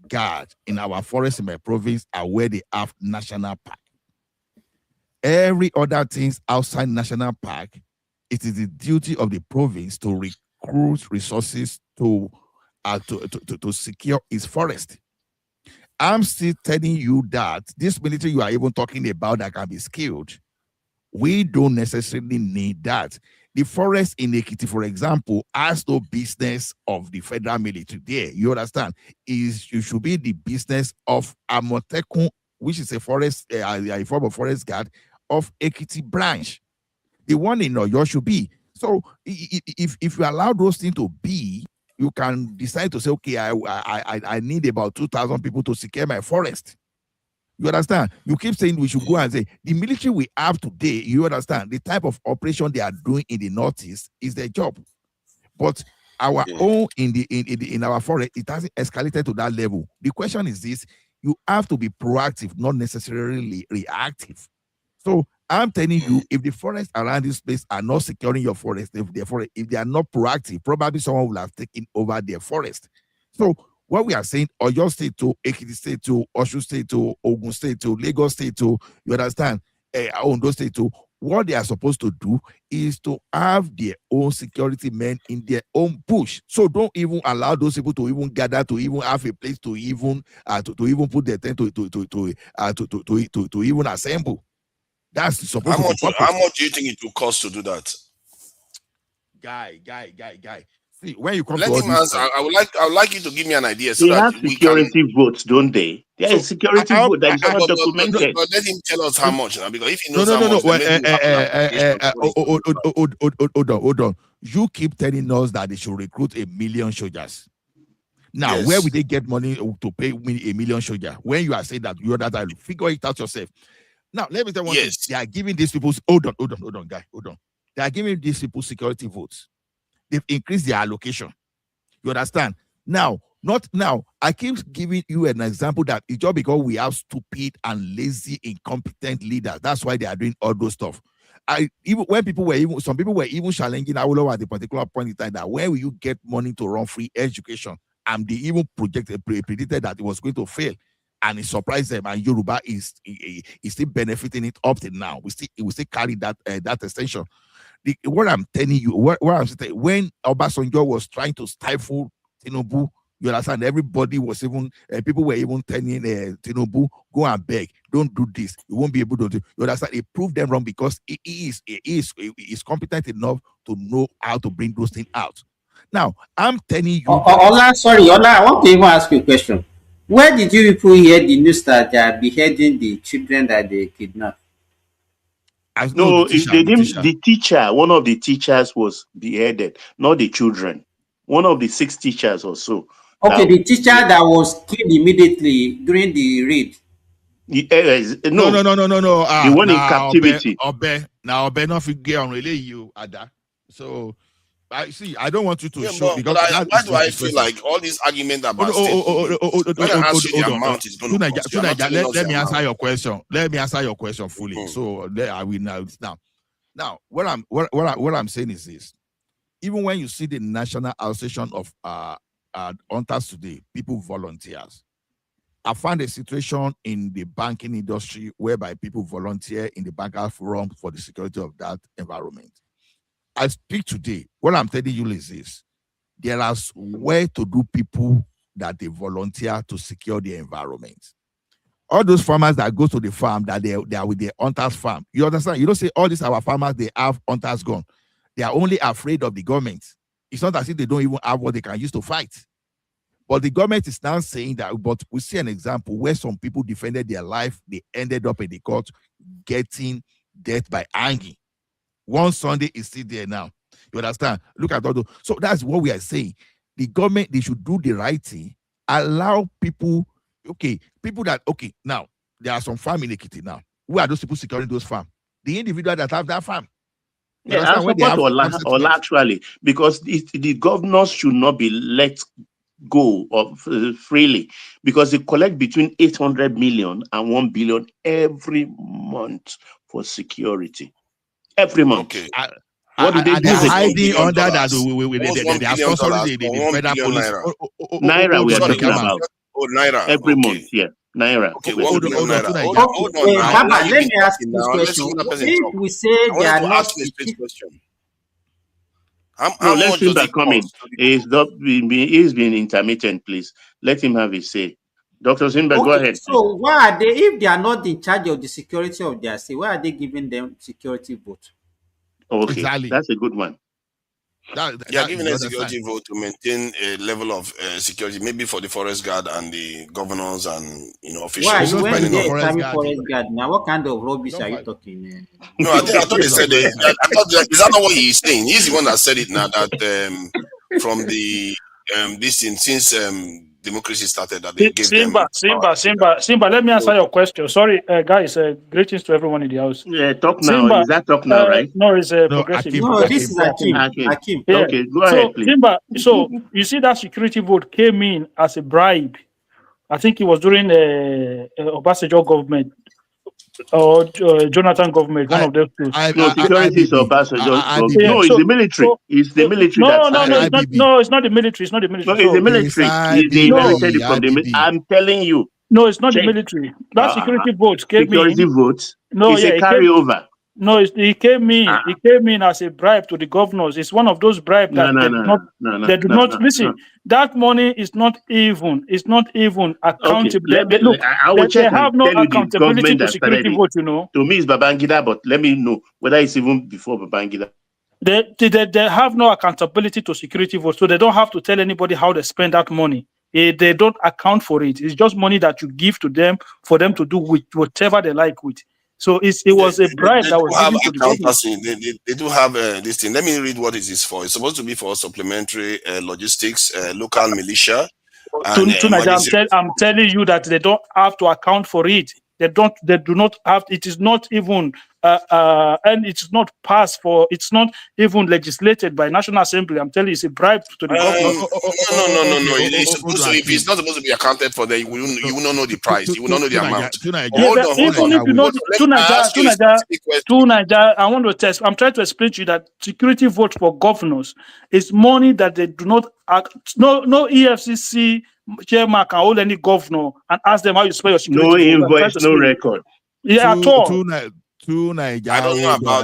guard in our forest in my province are where they have national park. Every other things outside national park, it is the duty of the province to recruit resources to secure its forest. I'm still telling you that this military you are even talking about that can be skilled, we don't necessarily need that. The forest in Ekiti, for example, has no business of the federal military there. You understand? You should be the business of Amotekun, which is a forest, a form of forest guard of Ekiti branch. The one in Oyo should be. So if you allow those things to be, you can decide to say, okay, I need about 2,000 people to secure my forest. You understand? You keep saying we should go and say the military we have today. You understand the type of operation they are doing in the Northeast is their job, but our own in our forest, it hasn't escalated to that level. The question is this: you have to be proactive, not necessarily reactive. So I'm telling you, if the forests around this place are not securing your forest, if they are not proactive, probably someone will have taken over their forest. So what we are saying, Oyo State to Ekiti State to Osun State to Ogun State to Lagos State to, you understand, Ondo State to, what they are supposed to do is to have their own security men in their own bush. So don't even allow those people to even gather, to even have a place to even to even put their tent to even assemble. That's supposed to be purpose. How much do you think it will cost to do that? Guy. See, when you come Let to all him this, answer. I would like you to give me an idea so They that have we can. security votes, don't they? There is security vote that is not documented. But let him tell us how much now, because if he no. knows how much, then maybe we'll have Hold on. You keep telling us that they should recruit 1 million soldiers. Now, Yes. where will they get money to pay 1 million soldiers? When you are saying that you are that, figure it out yourself. Now, let me tell you one thing. They are giving these people. Hold on, guy. Hold on. They are giving these people security votes. They've increased their allocation. You understand? Now, not now. I keep giving you an example that it's just because we have stupid and lazy, incompetent leaders. That's why they are doing all those stuff. Even when some people were even challenging Awolowo at a particular point in time that where will you get money to run free education? And they even predicted that it was going to fail. And it surprised them. And Yoruba is still benefiting it up till now. We still carry that extension. What I'm telling you, what I'm saying, when Obasanjo was trying to stifle Tinubu, you understand, everybody was even, people were even telling Tinubu, go and beg, don't do this, you won't be able to do. You understand, he proved them wrong because he is competent enough to know how to bring those things out. Now, I'm telling you. Ola, I want to even ask you a question. Where did you people hear the news that they are beheading the children that they kidnapped? No, the teacher, one of the teachers was beheaded, not the children. One of the 6 teachers or so. Okay, the teacher that was killed immediately during the raid. No. The one in captivity. Now, Obe not forget on relay you, Ada. So, I don't want you to show. But why do I feel like all these arguments about when I ask you the amount is going to cost you, let me answer your question. Let me answer your question fully. So I will now. What I'm saying is this: even when you see the National Association of Hunters today, people volunteers. I found a situation in the banking industry whereby people volunteer in the banker forum for the security of that environment. I speak today. What I'm telling you is this: there are well-to-do people that they volunteer to secure the environment. All those farmers that go to the farm, that they are with the hunters farm. You understand? You don't say all these our farmers, they have hunters gun. They are only afraid of the government. It's not as if they don't even have what they can use to fight. But the government is now saying that, but we see an example where some people defended their life. They ended up in the court getting death by hanging. One Sunday is still there now. You understand? Look at all those. So that's what we are saying. The government, they should do the right thing. Allow people, now, there are some farm in Ekiti now. Who are those people securing those farms? The individual that have that farm. Yeah, I support Ola actually, because the governors should not be let go of freely, because they collect between 800 million and 1 billion every month for security. Every month. Okay. What do they do? They're hiding under that. They are sponsoring the federal police. Naira, we are talking about. Oh, Naira. Every month, yeah. Naira. Okay, hold on. Baba, let me ask you this question. If we say they are not... Let him back come in. He's been intermittent, please. Let him have his say. Dr. Zimba, go ahead. So why are they, if they are not in charge of the security of their state, why are they giving them security vote? Okay, exactly. That's a good one. Giving a security vote to maintain a level of security, maybe for the forest guard and the governors and officials. Why you went there forest guard now? What kind of rubbish are you talking? No, I thought they said it. Is that not what he's saying? He's the one that said it now. That from the this thing since democracy started, that they gave Simba. Let me answer your question. Sorry, guys. Greetings to everyone in the house. Yeah, talk now. Simba, is that talk now, right? No, it's progressive. This is Akim. Yeah. Okay, go ahead, please. Simba, so you see that security vote came in as a bribe. I think it was during Obasanjo government or Jonathan government. One of those two. Security is Obasanjo. No, it's the military. It's the military. No, it's not the military. It's not the military. No, it's the military. They inherited it from the military. I'm telling you. No, it's not the military. That security vote came in. Security vote. No, it's a carryover. No, it came in. It came in as a bribe to the governors. It's one of those bribes that they do not. They do not listen. That money is not even. It's not even Okay, accountable. Look, I will they check and have no tell you the accountability government to that started security it. vote. You know, To me, it's Babangida, but let me know whether it's even before Babangida. they have no accountability to security vote, so they don't have to tell anybody how they spend that money. They don't account for it. It's just money that you give to them for them to do with whatever they like with. So it was a bribe They that do was have given to the government. accountancy. They do have this thing. Let me read what it is for. It's supposed to be for supplementary logistics, local militia, and emergency. I'm telling you that they don't have to account for it. They do not have. It is not even and it's not passed for. It's not even legislated by National Assembly. I'm telling you, it's a bribe to the governor. No. It's supposed to. If it's not supposed to be accounted for, then you will not know the price. You will not know the amount. Hold on. Even if you know, I want to test. I'm trying to explain to you that security vote for governors is money that they do not. No EFCC chairman can hold any governor and ask them how you spend your security No vote. invoice, no record. Yeah, at all. I don't know about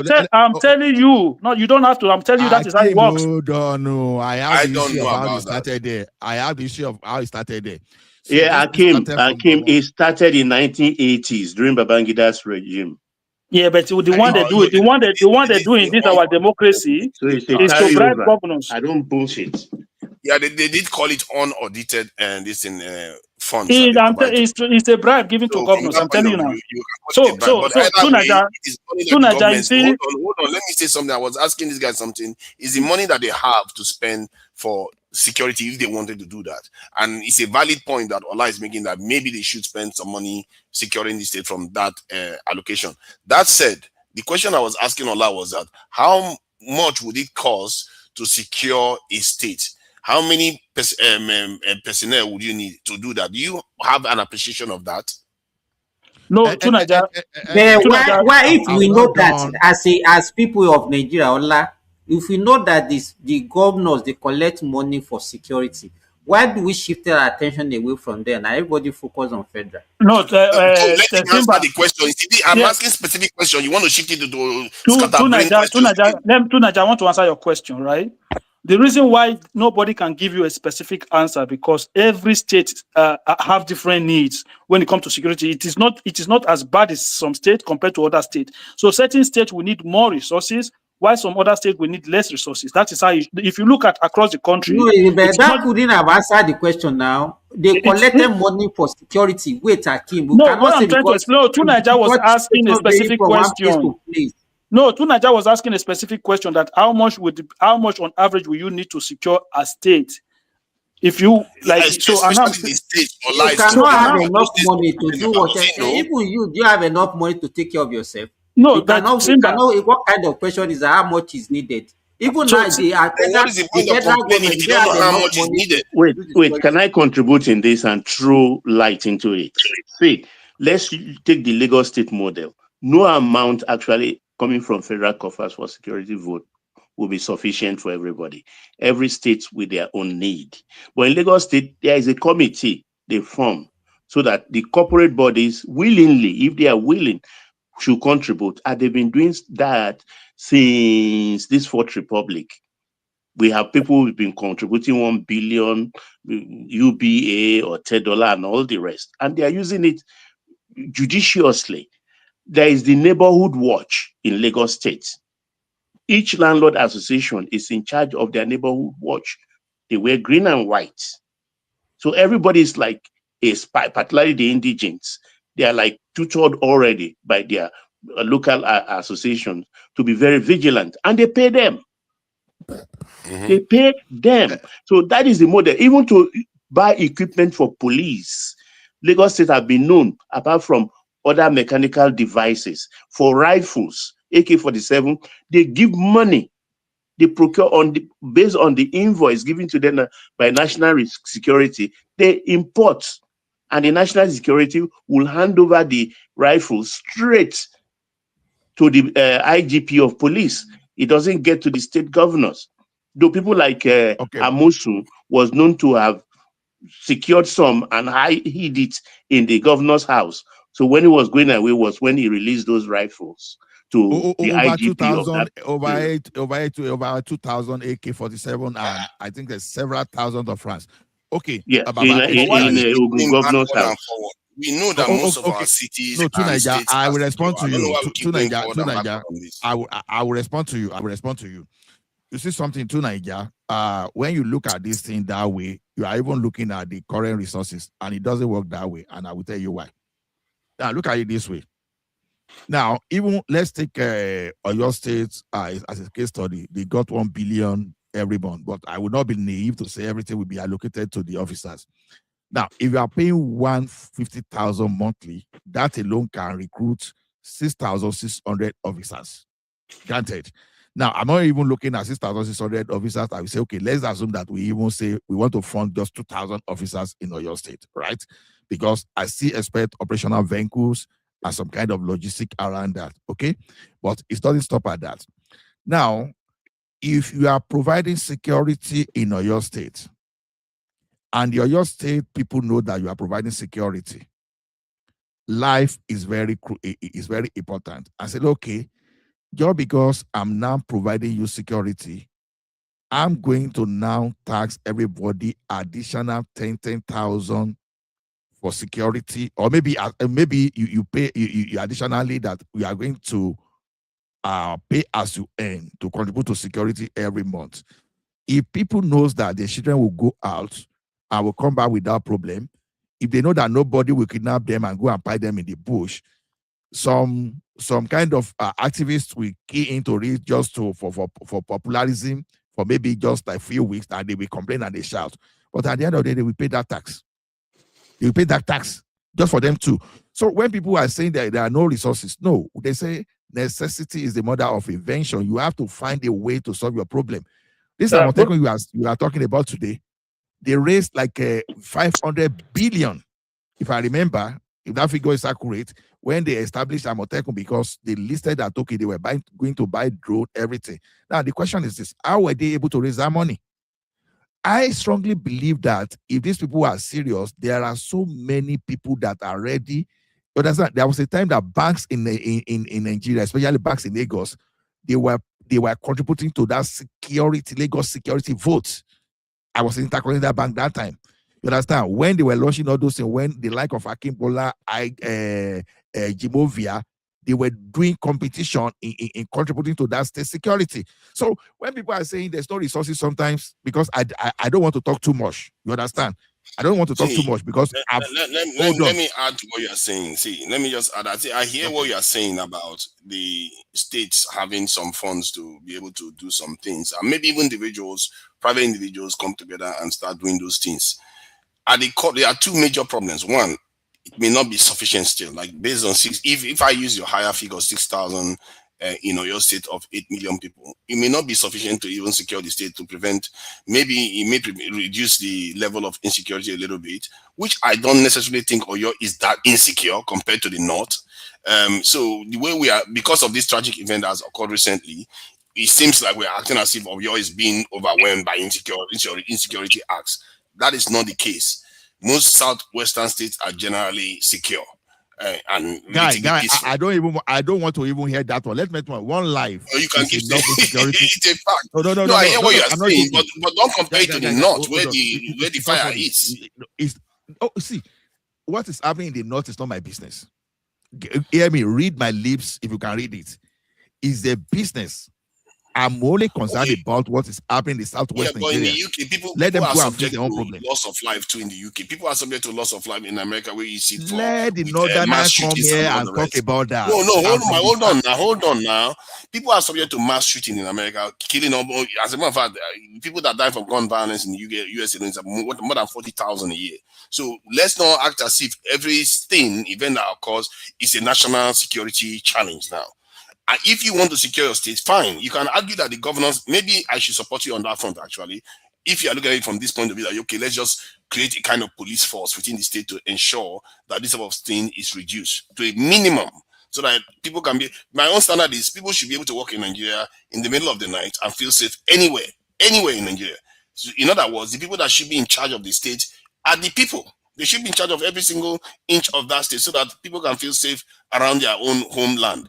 that. I'm telling you. No, you don't have to. I'm telling you that is how it works. I have the issue of how it started there. I have the issue of how it started there. So yeah, Akim, it started in 1980s during Babangida's regime. Yeah, but the one they do in this our democracy so is to bribe governors. I don't bullshit. Yeah, they did call it unaudited and this in funds. It's a bribe given to governors. I'm telling you now. Hold on, let me say something. I was asking this guy something. Is the money that they have to spend for security if they wanted to do that? And it's a valid point that Ola is making, that maybe they should spend some money securing the state from that allocation. That said, the question I was asking Ola was that how much would it cost to secure a state? How many personnel would you need to do that? Do you have an appreciation of that? No, why if we know that as people of Nigeria, Ola, if we know that the governors they collect money for security, why do we shift our attention away from there and everybody focus on federal? No, let me answer the question. I'm asking specific question. You want to shift it I want to answer your question, right? The reason why nobody can give you a specific answer because every state have different needs when it comes to security. It is not as bad as some states compared to other states. So certain states will need more resources, while some other states will need less resources. That is how if you look at across the country. No, but that couldn't have answered the question now. They collected money for security. Wait, Akim. No, what I'm trying to explain, Tunaja was asking a specific question. No, Tunaja was asking a specific question that how much on average will you need to secure a state? If you like, you cannot have enough money to do whatever. Even you, do you have enough money to take care of yourself? No, you cannot. What kind of question is that? How much is needed? Even now, Wait, can I contribute in this and throw light into it? See, let's take the Lagos State model. No amount actually coming from federal coffers for security vote will be sufficient for everybody. Every state with their own need. But in Lagos State, there is a committee they form so that the corporate bodies willingly, if they are willing, should contribute. And they've been doing that since this Fourth Republic. We have people who've been contributing 1 billion UBA or $10 and all the rest. And they are using it judiciously. There is the neighborhood watch in Lagos State. Each landlord association is in charge of their neighborhood watch. They wear green and white. So everybody is like a spy, particularly the indigents. They are like tutored already by their local associations to be very vigilant, and they pay them. They pay them. So that is the model. Even to buy equipment for police, Lagos State have been known, apart from other mechanical devices, for rifles, AK-47, they give money. They procure based on the invoice given to them by National Security. They import, and the National Security will hand over the rifles straight to the IGP of police. It doesn't get to the state governors. Though people like Amosu was known to have secured some and hid it in the governor's house. So when he was going away was when he released those rifles to the Over IGP 2,000, of that. over 2,000 AK-47, and I think there's several thousands of rounds. Okay, Yeah, Baba, in Ogun Governor's Forward and house. forward. We know that most of our cities No, to and Niger, states I are will secure. respond to I don't know you. why we keep going forward To and Niger, backward on this. I will respond to you. I will respond to you. You see something to Niger. When you look at this thing that way, you are even looking at the current resources, and it doesn't work that way. And I will tell you why. Now look at it this way. Now, even let's take Oyo State as a case study. They got 1 billion every month, but I would not be naive to say everything will be allocated to the officers. Now, if you are paying 150,000 monthly, that alone can recruit 6,600 officers. Granted. Now, I'm not even looking at 6,600 officers. I will say, okay, let's assume that we even say we want to fund just 2,000 officers in Oyo State, right? Because I still expect operational vehicles and some kind of logistic around that, okay? But it doesn't stop at that. Now, if you are providing security in Oyo State, and the Oyo State people know that you are providing security, life is very important. I said, okay, just because I'm now providing you security, I'm going to now tax everybody additional 10,000 for security, or maybe you pay you additionally that we are going to pay as you earn to contribute to security every month. If people knows that their children will go out and will come back without problem, if they know that nobody will kidnap them and go and buy them in the bush, some kind of activists will key into it just for popularism for maybe just a few weeks, and they will complain and they shout. But at the end of the day, they will pay that tax. They will pay that tax just for them too. So when people are saying that there are no resources, no, they say necessity is the mother of invention. You have to find a way to solve your problem. This is you are talking about today. They raised like 500 billion, if I remember, if that figure is accurate, when they established Amotekun, because they listed that, okay, they were going to buy drone, everything. Now, the question is this: how were they able to raise that money? I strongly believe that if these people are serious, there are so many people that are ready. There was a time that banks in Nigeria, especially banks in Lagos, they were contributing to that Lagos security vote. I was in Intercontinental Bank that time. You understand? When they were launching all those things, when the like of Akimbola, Jimovia, they were doing competition in contributing to that state security. So when people are saying there's no resources sometimes, because I don't want to talk too much. You understand? I don't want to talk too much because let me add to what you're saying. See, let me just add. I hear what you're saying about the states having some funds to be able to do some things, and maybe even private individuals come together and start doing those things. At the core, there are two major problems. One, it may not be sufficient still. Like based on if I use your higher figure 6,000 your state of 8 million people, it may not be sufficient to even secure the state to prevent. Maybe it may reduce the level of insecurity a little bit, which I don't necessarily think Oyo is that insecure compared to the north. So the way we are, because of this tragic event that has occurred recently, it seems like we're acting as if Oyo is being overwhelmed by insecurity acts. That is not the case. Most southwestern states are generally secure and guy, I don't want to even hear that one. Let's make one life. You can keep saying security. It's a fact. No, I hear what you're saying, but don't compare it to the north where the fire is. See, what is happening in the north is not my business. Hear me, read my lips if you can read it. It's their business. I'm only concerned about what is happening in the southwest Nigeria. In the UK, people are subject to loss of life too in the UK. People are subject to loss of life in America, where you see let the northerners come here and talk about that. No, hold on now. People are subject to mass shooting in America, killing. As a matter of fact, people that die from gun violence in the US is more than 40,000 a year. So let's not act as if every event that occurs is a national security challenge now. And if you want to secure your state, fine. You can argue that the governors, maybe I should support you on that front, actually. If you are looking at it from this point of view, that, okay, let's just create a kind of police force within the state to ensure that this type of thing is reduced to a minimum so that people can be. My own standard is people should be able to walk in Nigeria in the middle of the night and feel safe anywhere in Nigeria. So in other words, the people that should be in charge of the state are the people. They should be in charge of every single inch of that state so that people can feel safe around their own homeland.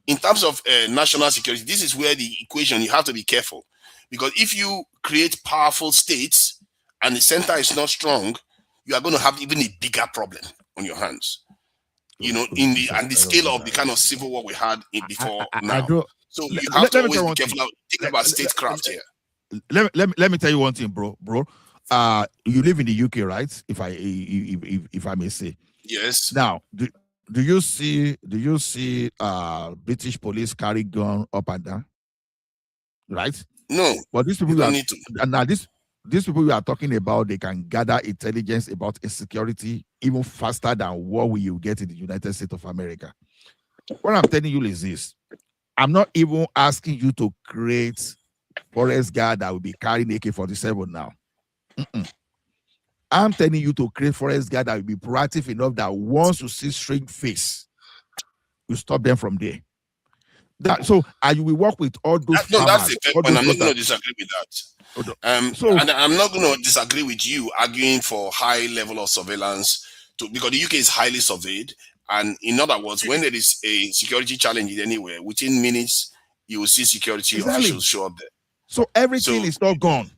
In terms of national security, this is where the equation, you have to be careful. Because if you create powerful states and the center is not strong, you are going to have even a bigger problem on your hands. You know, in the scale of the kind of civil war we had before now. So you have to always be careful about statecraft here. Let me tell you one thing, bro. You live in the UK, right? If I may say. Yes. Now, do you see British police carry gun up and down? Right? No. But these people don't need to. Now these people we are talking about, they can gather intelligence about insecurity even faster than what we will get in the United States of America. What I'm telling you is this. I'm not even asking you to create forest guard that will be carrying AK-47 now. I'm telling you to create forest guard that will be proactive enough that once you see strange face, you stop them from there. You will work with all those. No, that's a fair point. I'm not going to disagree with that. And I'm not going to disagree with you arguing for high level of surveillance because the UK is highly surveyed. And in other words, when there is a security challenge anywhere, within minutes, you will see security officials show up there. So everything is not gone.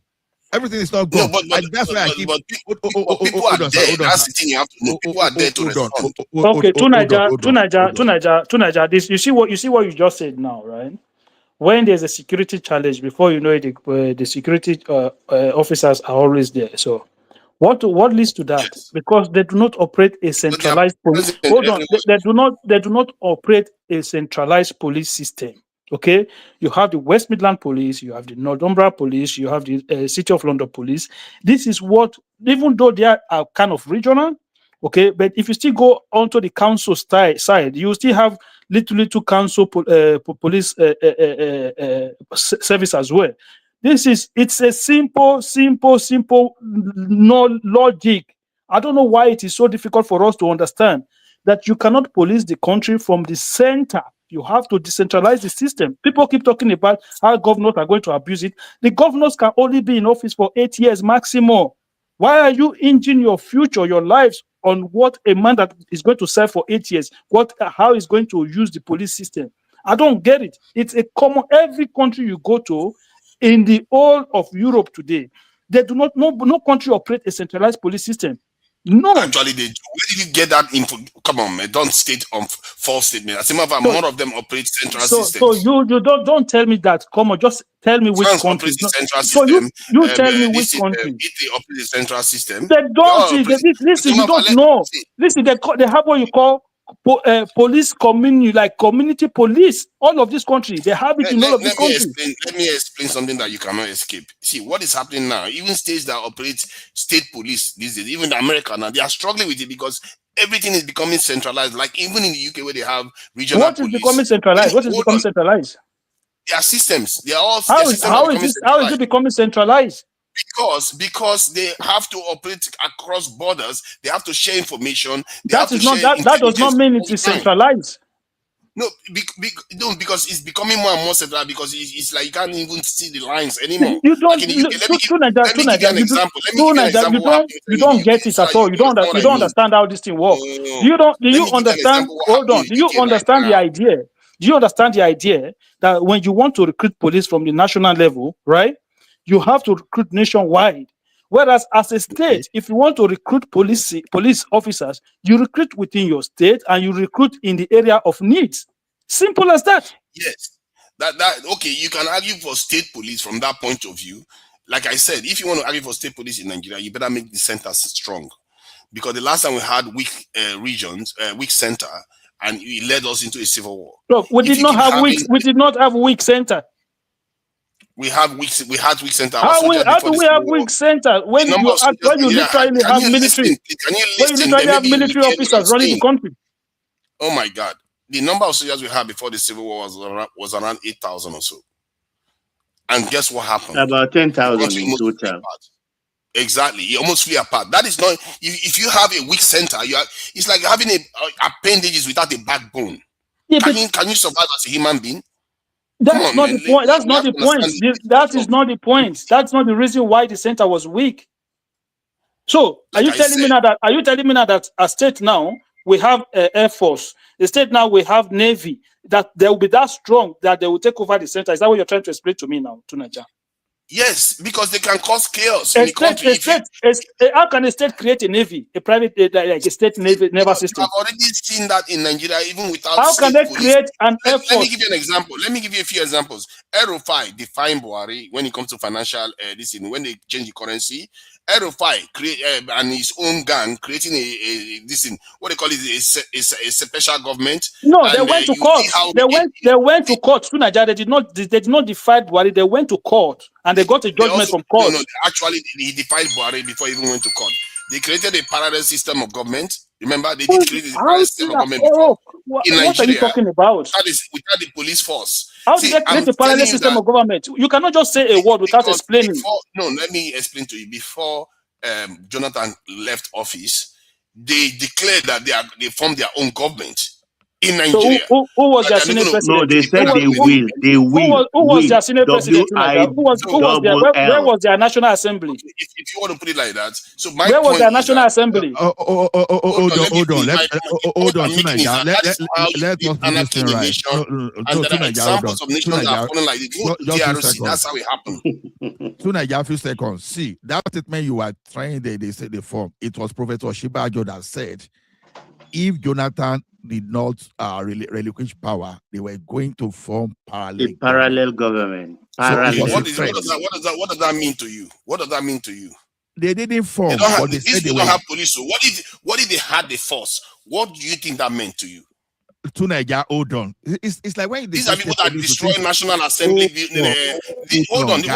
Everything is not gone. No, but that's why I keep. People are there. That's the thing you have to know. People are there to respond. Okay, to Niger. This you see what you just said now, right? When there's a security challenge, before you know it, the security officers are always there. So, what leads to that? Yes. Because they do not operate a centralized police. Hold on, they do not operate a centralized police system. Okay, you have the West Midland Police, you have the Northumbria Police, you have the City of London Police. This is what, even though they are kind of regional, okay, but if you still go onto the council side, you still have little council police service as well. It's a simple no logic. I don't know why it is so difficult for us to understand that you cannot police the country from the center. You have to decentralize the system. People keep talking about how governors are going to abuse it. The governors can only be in office for 8 years maximum. Why are you hinging your future, your lives on what a man that is going to serve for 8 years, how he's going to use the police system? I don't get it. It's a common, every country you go to in the whole of Europe today, they do not, no country operate a centralized police system. No. Actually, they do. Where did you get that info? Come on, man. Don't state on false statement. As a matter of fact, more of them operate central systems. So you don't tell me that. Come on, just tell me which country. So you tell me which country. If they operate the central system, they don't. Listen, you don't know. Listen, they have what you call police community, like community police. All of this country, they have it in all of this country. Let me explain something that you cannot escape. See, what is happening now, even states that operate state police these days, even America now, they are struggling with it because everything is becoming centralized. Like even in the UK where they have regional police. What is becoming centralized? What is becoming centralized? Their systems. They are all how is it becoming centralized? Because they have to operate across borders, they have to share information. That does not mean it is centralized. No, because it's becoming more and more centralized because it's like you can't even see the lines anymore. You don't. Like let me give you an example. You don't get it at all. You don't understand how this thing works. Do you understand? Hold on. Do you understand the idea? Do you understand the idea that when you want to recruit police from the national level, right? You have to recruit nationwide. Whereas as a state, if you want to recruit police officers, you recruit within your state and you recruit in the area of needs. Simple as that. Yes. Okay, you can argue for state police from that point of view. Like I said, if you want to argue for state police in Nigeria, you better make the centers strong. Because the last time we had weak regions, weak center, and it led us into a civil war. Look, we did not have weak center. We had weak center. How do we have weak center when you literally have military? When you literally have military officers running the country. Oh my God! The number of soldiers we had before the civil war was around 8,000 or so. And guess what happened? About 10,000 in total. Exactly, you almost flew apart. That is not. If you have a weak center, it's like having appendages without a backbone. Yeah, can you survive as a human being? That's not the point. That's not the point. That is not the point. That's not the reason why the center was weak. So are Like you I telling me said, now that a state now we have Air Force, a state now we have Navy, that they will be that strong that they will take over the center? Is that what you're trying to explain to me now, to Nigeria? yes, because they can cause chaos in A the state, country. If you how can a state create a navy, a private like a state navy naval you system? have already seen that in Nigeria, even without How can state they police. create an Air Let me Force? give you an example. Let me give you a few examples. Aerofy defined Buhari when it comes to financial when they change the currency. Aerofy create and his own gang creating what they call it a special government. No, they And went to you see court. how They went to court. To Nigeria, they did not defy Buhari. They went to court and they got a they judgment also from court. no, actually he defied Buhari before he even went to court. They created a parallel system of government. Remember, they did create a parallel system of government before in What are you Nigeria. talking about? That is without the police force. How See, did they I'm create a parallel telling you system that of government? You cannot just say a word without because explaining. let me explain to you. Before Jonathan left office, they declared that they formed their own government in Nigeria. So who was their senior president? No, they said they will. They Who will. was their senior president? W-I Who was their where was their national assembly? If you want to put it like that, so my Where was point their is national that assembly? Hold on. my point I'm making is that that is how you Let create us put this anarchy in thing a right. nation, and there are examples of nations that are falling like this. Go to DRC, that's how it happened. To Nigeria, few seconds. See, that statement you are trying, they say the form. It was Professor Shibajo that said, if Jonathan did not relinquish power, they were going to form parallel government. Parallel. What does that mean to you? What does that mean to you? They didn't form. They don't have, but they said they don't were, have police. So what if they had the force? What do you think that meant to you? To Nigeria, hold on. It's like when these are people that destroy National Assembly. Hold on. These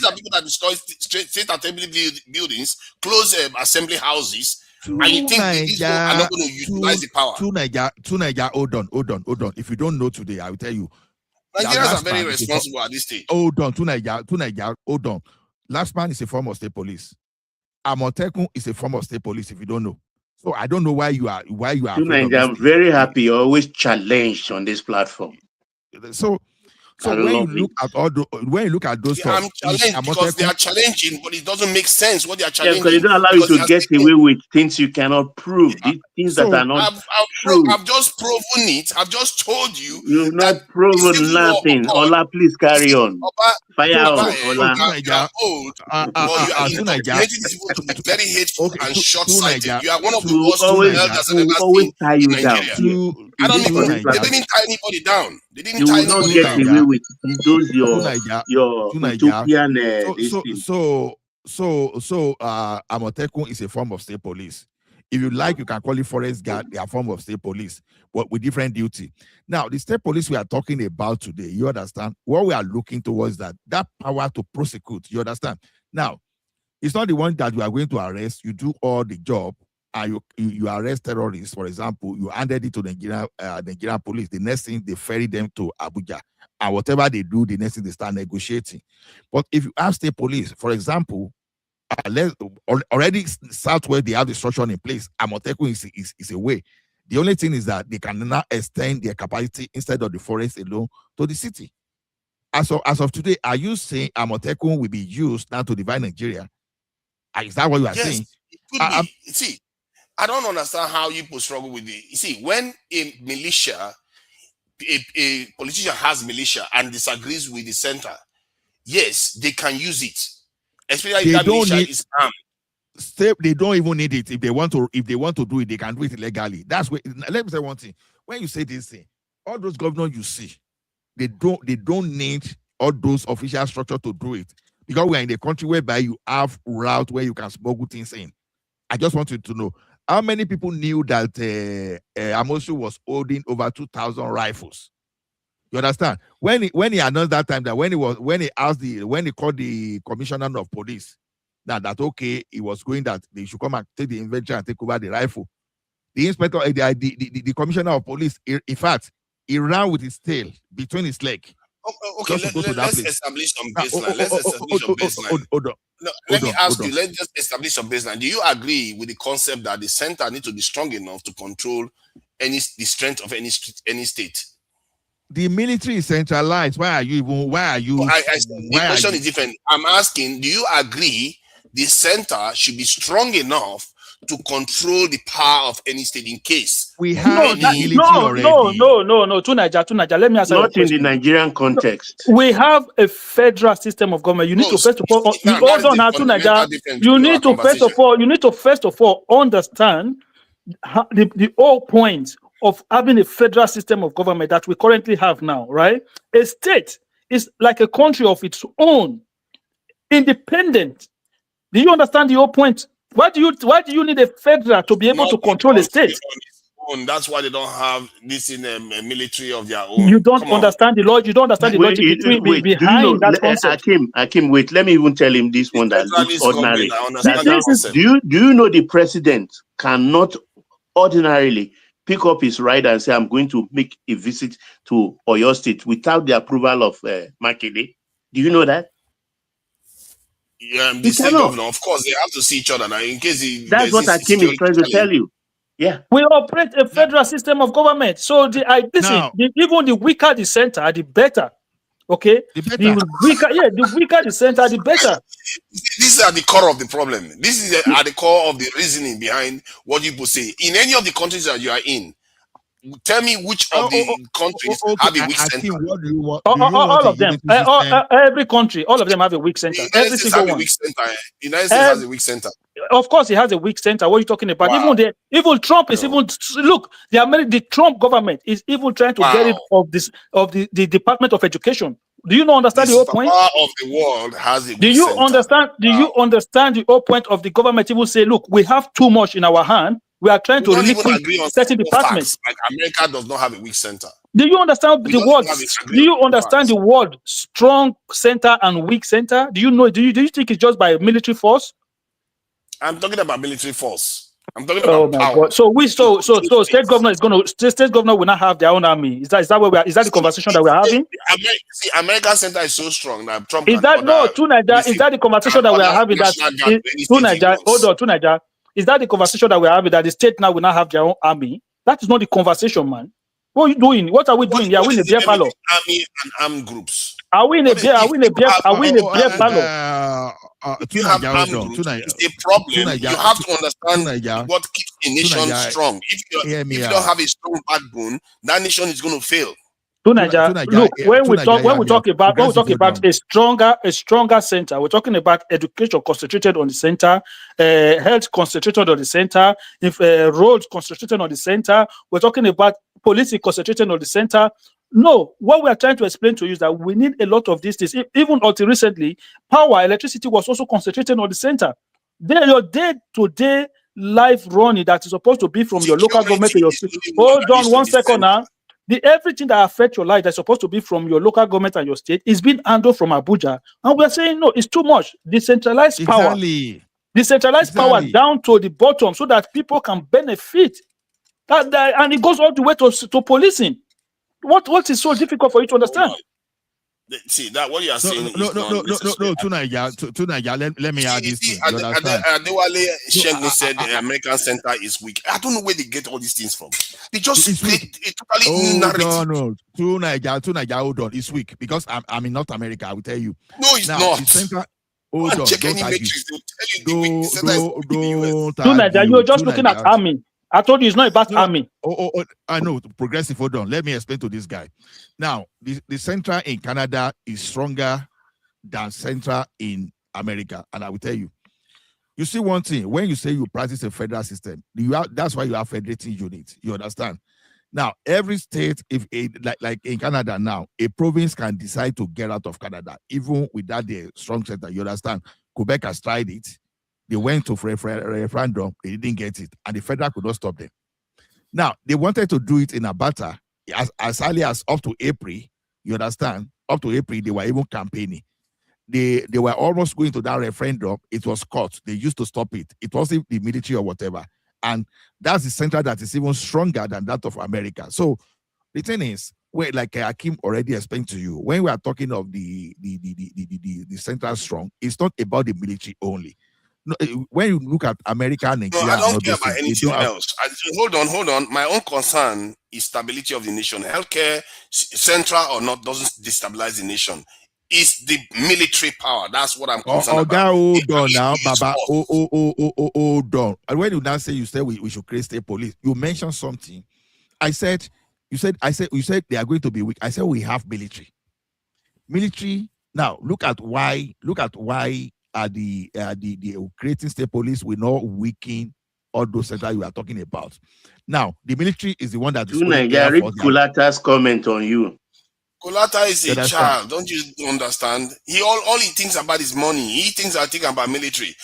are people that destroy state assembly buildings, close assembly houses, and you think these people are not going to utilize the power? To Nigeria, hold on. If you don't know today, I will tell you. Nigerians are very responsible at this stage. Hold on, to Nigeria, hold on. Last man is a form of state police. Amotekun is a form of state police. If you don't know, so I don't know why you are. I'm very happy you're always challenged on this platform. So when you look at those stuff, I'm challenged because they are challenging, but it doesn't make sense what they are challenging. Because they don't allow you to get away with things you cannot prove. These things that are not true. I've just proven it. I've just told you. You've not proven nothing. Ola, please carry on. Fire on, Ola. You are old, but you are making these people to be very hateful and short-sighted. You are one of the worst elders I've ever seen in Nigeria. I don't even. They didn't tie anybody down. They didn't tie anybody down. You will not get away with those your utopian. Amotekun is a form of state police. If you like, you can call it forest guard. They are a form of state police, but with different duty. Now, the state police we are talking about today, you understand? What we are looking towards that power to prosecute. You understand? Now, it's not the one that you are going to arrest. You do all the job. You arrest terrorists, for example, you handed it to Nigerian police. The next thing, they ferry them to Abuja. And whatever they do, the next thing, they start negotiating. But if you ask the police, for example, already southwest, they have the structure in place. Amotekun is a way. The only thing is that they can now extend their capacity instead of the forest alone to the city. As of today, are you saying Amotekun will be used now to divide Nigeria? Is that what you are saying? It could be. See, I don't understand how you people struggle with it. You see, when a militia, a politician has militia and disagrees with the center, yes, they can use it. Especially if that militia is armed. They don't even need it. If they want to do it, they can do it illegally. That's what. Let me say one thing. When you say this thing, all those governors you see, they don't need all those official structure to do it, because we are in a country whereby you have route where you can smuggle things in. I just want you to know how many people knew that Amosu was holding over 2,000 rifles. You understand? When he announced that time that when he called the commissioner of police, that okay, he was going that they should come and take the inventory and take over the rifle. The inspector, the commissioner of police, in fact, he ran with his tail between his legs. Okay, let's establish some baseline. Let me ask you, let's just establish some baseline. Do you agree with the concept that the center needs to be strong enough to control the strength of any state? The military is centralized. The question is different. I'm asking, do you agree the center should be strong enough to control the power of any state in case. We No, have the that, military no, already. no. To Niger. Let me answer your Not in the question. Nigerian context. We have a federal system of government. You need to first of all, now hold that is on the now to Niger. fundamental difference You between our need to first of all understand the whole point of having a federal system of government that we currently have now, right? A state is like a country of its own, independent. Do you understand the whole point? Why do you need a federal to be able Not to a control a country state? on its own. That's why they don't have this in a military of their own. You don't Come on. understand the logic. You don't understand the logic behind that concept. Akim, wait, let me even tell him this one that looks Centralist ordinary. government, I understand That the concept. do you know the president cannot ordinarily pick up his rider and say, I'm going to make a visit to Oyo State without the approval of Makinde? Do you know that? The state governor, of course, they have to see each other now in case That's what Akim is trying to tell you. Yeah. We operate a federal system of government. So even the weaker the center, the better. Okay? The weaker the center, the better. These are the core of the problem. This is at the core of the reasoning behind what people say. In any of the countries that you are in, tell me which of the countries have a weak center. What do you want? All of them. Every country, all of them have a weak center. The United Every States single have a one. weak center. The United States has a weak center. Of course, it has a weak center. What are you talking about? Wow. Even Trump is look. The Trump government is even trying to get rid of the Department of Education. Do you not understand the whole point? The power of the world has a weak Do you center. understand? Do you understand the whole point of the government? Even say, look, we have too much in our hand. We are trying to don't even release agree on certain departments. facts. Like America does not have a weak center. Do you understand the word? Do you understand the word strong center and weak center? Do you know? Do you think it's just by a military force? I'm talking about military force. I'm talking about power. God. So state governor will not have their own army. Is that where we are? Is that the conversation that we're having? American center is so strong that Trump is that no to Niger? Is that the conversation that we are having? That to Niger, hold on, to Niger. Is that the conversation that we're having? That the state now will not have their own army? That is not the conversation, man. What are you doing? What are we doing? Are we in a beer parlor? Army and armed groups. Are we in a beer? Are we in a beer? Are we in a beer parlor? You have armed groups. It's a problem. You have to understand what keeps a nation strong. If you don't have a strong backbone, that nation is going to fail. Look, when we talk about a stronger center, we're talking about education concentrated on the center, health concentrated on the center, roads concentrated on the center. We're talking about policing concentrated on the center. No, what we are trying to explain to you is that we need a lot of these things. Even until recently, electricity was also concentrated on the center. Then your day-to-day life running that is supposed to be from your local government to your state. Hold on 1 second now. Everything that affects your life that's supposed to be from your local government and your state is being handled from Abuja. And we're saying, no, it's too much. Decentralized power. Decentralized power down to the bottom so that people can benefit. And it goes all the way to policing. What is so difficult for you to understand? See that what you are saying no, to Niger, let me add this thing. Adewale Segun said the American center is weak. I don't know where they get all these things from. They just play a totally new narrative. No. To Niger, hold on. It's weak because I'm in North America. I will tell you. No, it's not. The center, hold on. Check any matrix. They will tell you the weak center is weak in the US. To Niger, you're just looking at army. I told you it's not about army. I know. Progressive, hold on. Let me explain to this guy. Now, the center in Canada is stronger than center in America. And I will tell you. You see one thing, when you say you practice a federal system, that's why you have federating units. You understand? Now, every state, like in Canada now, a province can decide to get out of Canada, even without the strong center. You understand? Quebec has tried it. They went to referendum, they didn't get it, and the federal could not stop them. Now, they wanted to do it in Alberta as early as up to April. You understand? Up to April, they were even campaigning. They were almost going to that referendum. It was caught. They used to stop it. It wasn't the military or whatever. And that's the center that is even stronger than that of America. So the thing is, like Akim already explained to you, when we are talking of the center strong, it's not about the military only. No, when you look at America and Nigeria, I don't care about anything else. Hold on. My own concern is stability of the nation. Healthcare, central or not, doesn't destabilize the nation. is the military power. That's what I'm concerned Oh, about. hold on now, use Baba. force. Hold on. And when you now say we should create state police, you mentioned something. You said they are going to be weak. I said we have military. Military. Now look at why the creating state police will not weaken all those centers you are talking about. Now the military is the one that is going Nigeria, read Kulata's comment on you. Kolata is You a understand? child. Don't you understand? All he thinks about is money. He thinks about military.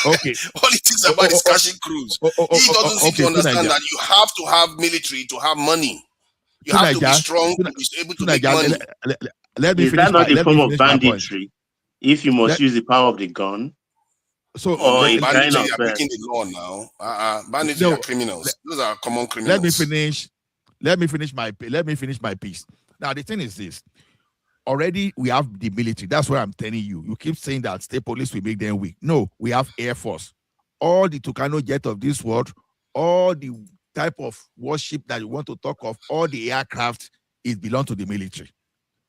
Okay. All he thinks about is cashing crews. He doesn't seem to understand that you have to have military to have money. You have to be strong to be able to make money. Let me Is finish that not a form of my point. banditry? If you must use the power of the gun, so or a kind banditry of are breaking the law now. Banditry are criminals. Those are common criminals. Let me finish my piece. Now the thing is this: already we have the military. That's what I'm telling you. You keep saying that state police will make them weak. No, we have Air Force. All the Tucano jet of this world, all the type of warship that you want to talk of, all the aircraft, it belongs to the military.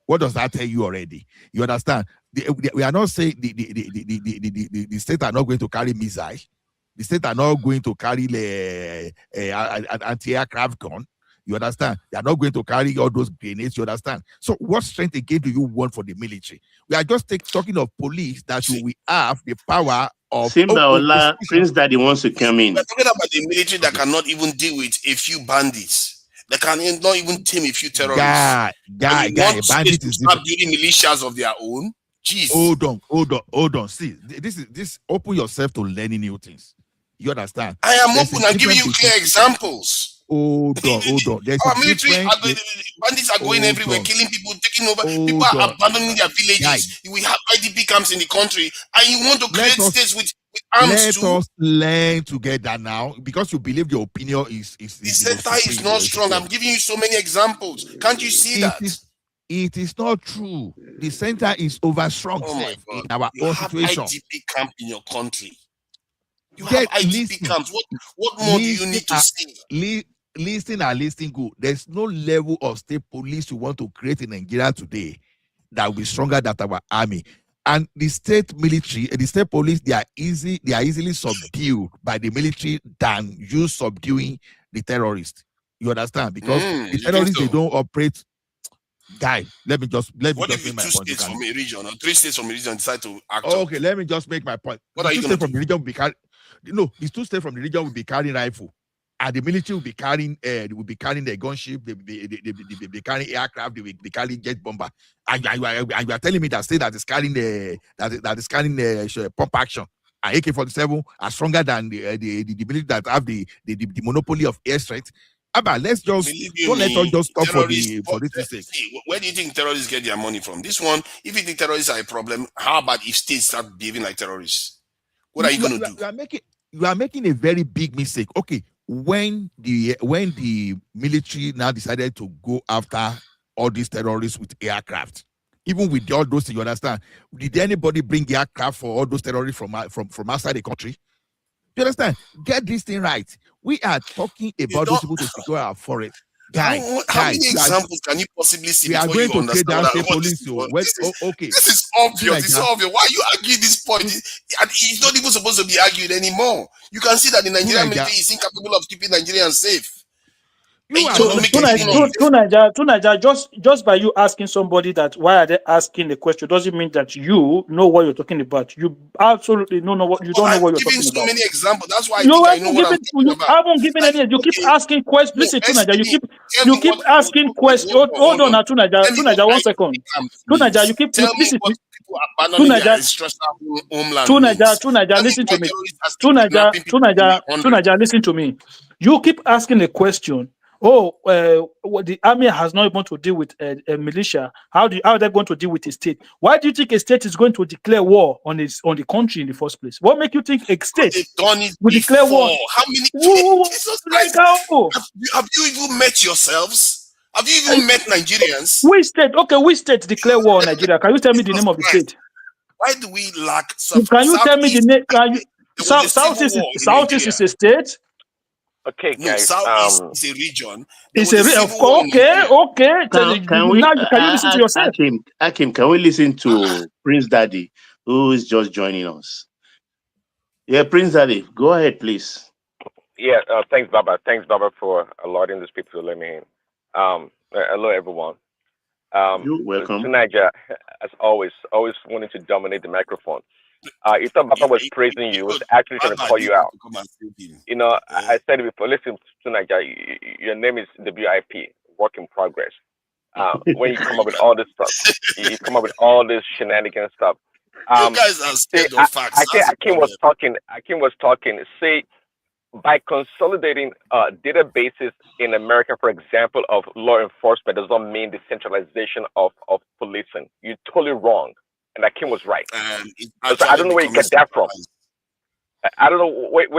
What does that tell you already? You understand? We are not saying the state are not going to carry missiles. The state are not going to carry an anti-aircraft gun. You understand? They are not going to carry all those grenades. You understand? So what strength again do you want for the military? We are just talking of police that we have the power of. Simba Prince Daddy wants to come in. We're talking about the military that cannot even deal with a few bandits. They can not even tame a few terrorists. Bandits to start building militias of their own. Jeez. Hold on. See, this. Open yourself to learning new things. You understand? I am open. I'm giving you clear examples. Hold on. Our military, bandits are going everywhere, killing people, taking over. People are abandoning their villages. We have IDP camps in the country, and you want to create states with arms too? Let us learn together now, because you believe your opinion is the center is not strong. I'm giving you so many examples. Can't you see that? It is not true. The center is over strong. Oh my God. In our you own have situation. IDP camp in your country. You have IDP camps. What more do you need to see? Listen good. There's no level of state police we want to create in Nigeria today that will be stronger than our army. And the state military, the state police, they are easily subdued by the military than you subduing the terrorists. You understand? Because the terrorists, they don't operate. Guy, let me just make my point. States from a region or 3 states from a region decide to act. Okay, let me just make my point. What are you going to do? From the region will be carrying. No, these 2 states from the region will be carrying rifle, and the military will be carrying. They will be carrying the gunship. They will be carrying aircraft. They will be carrying jet bomber. And you are telling me that state that is carrying pump action and AK-47 are stronger than the military that have the monopoly of air strength. But let's just let us just stop for this sake. Where do you think terrorists get their money from? This one, if you think terrorists are a problem, how about if states start behaving like terrorists? What are you going to do? You are making a very big mistake. Okay, when the military now decided to go after all these terrorists with aircraft, even with all those things, you understand? Did anybody bring aircraft for all those terrorists from outside the country? You understand? Get this thing right. We are talking about those people to secure our forest. How many examples can you possibly see? We are going to create down state police. Okay. This is obvious. It's obvious. Why you argue this point? It's not even supposed to be argued anymore. You can see that the Nigerian military is incapable of keeping Nigerians safe. Just by you asking somebody that why are they asking the question doesn't mean that you know what you're talking about. You absolutely don't know what you're talking about. I'm giving so many examples. That's why I think I know what I'm talking about. I haven't given any. You keep asking questions. Listen, Tunaja, you keep asking questions. Hold on, Tunaja, 1 second. Tunaja, you keep listen. Tunaja, listen to me. Tunaja, listen to me. You keep asking a question. The army has not even to deal with a militia. How are they going to deal with a state? Why do you think a state is going to declare war on the country in the first place? What makes you think a state will declare war? How many cases? Have you even met yourselves? Have you even met Nigerians? Which state declare war on Nigeria? Can you tell me the name of the state? Why do we lack? Can you tell me the name? Southeast is a state. Okay, No, guys. Southeast is a region. There It's was a of civil war in okay, Nigeria. okay. Can we, Now can you listen to yourself? Akim, can we listen to Prince Daddy, who is just joining us? Yeah, Prince Daddy, go ahead, please. Yeah, thanks, Baba. Thanks, Baba, for allowing these people to let me in. Hello, everyone. You're welcome. To Niger, as always wanting to dominate the microphone. You thought Baba was praising you, was actually trying to call you out. You know, I said it before. Listen, to Niger, your name is WIP, work in progress. When you come up with all this stuff, you come up with all this shenanigans stuff. You guys are scared of facts. I think That's the Akim was talking. Akim was talking. Say, by consolidating databases in America, for example, of law enforcement, does not mean decentralization of policing. You're totally wrong. And Akim was right. So I don't know where you get that from. I don't know. Wait.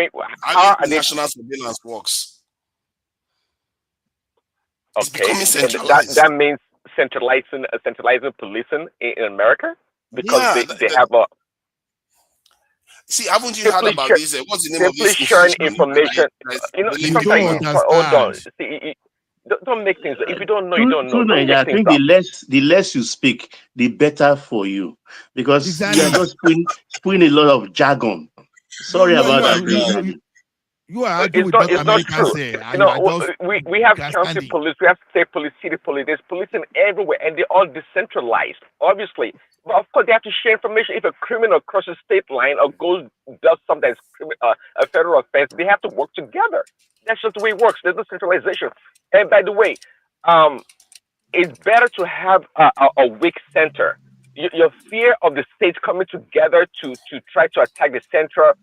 How do national surveillance works? Okay, and that means centralizing policing in America because they have a. See, haven't you heard about this? What's the name of this sharing information? You know, sometimes hold on. See, don't make things. If you don't know, you don't know. I think the less you speak, the better for you, because you are just spewing a lot of jargon. Sorry about that. You are arguing with what Americans say. You know, we have county police, we have state police, city police. There's policing everywhere, and they're all decentralized, obviously. But of course, they have to share information. If a criminal crosses state line or does something that's a federal offense, they have to work together. That's just the way it works. There's no centralization. And by the way, it's better to have a weak center. Your fear of the states coming together to try to attack the center,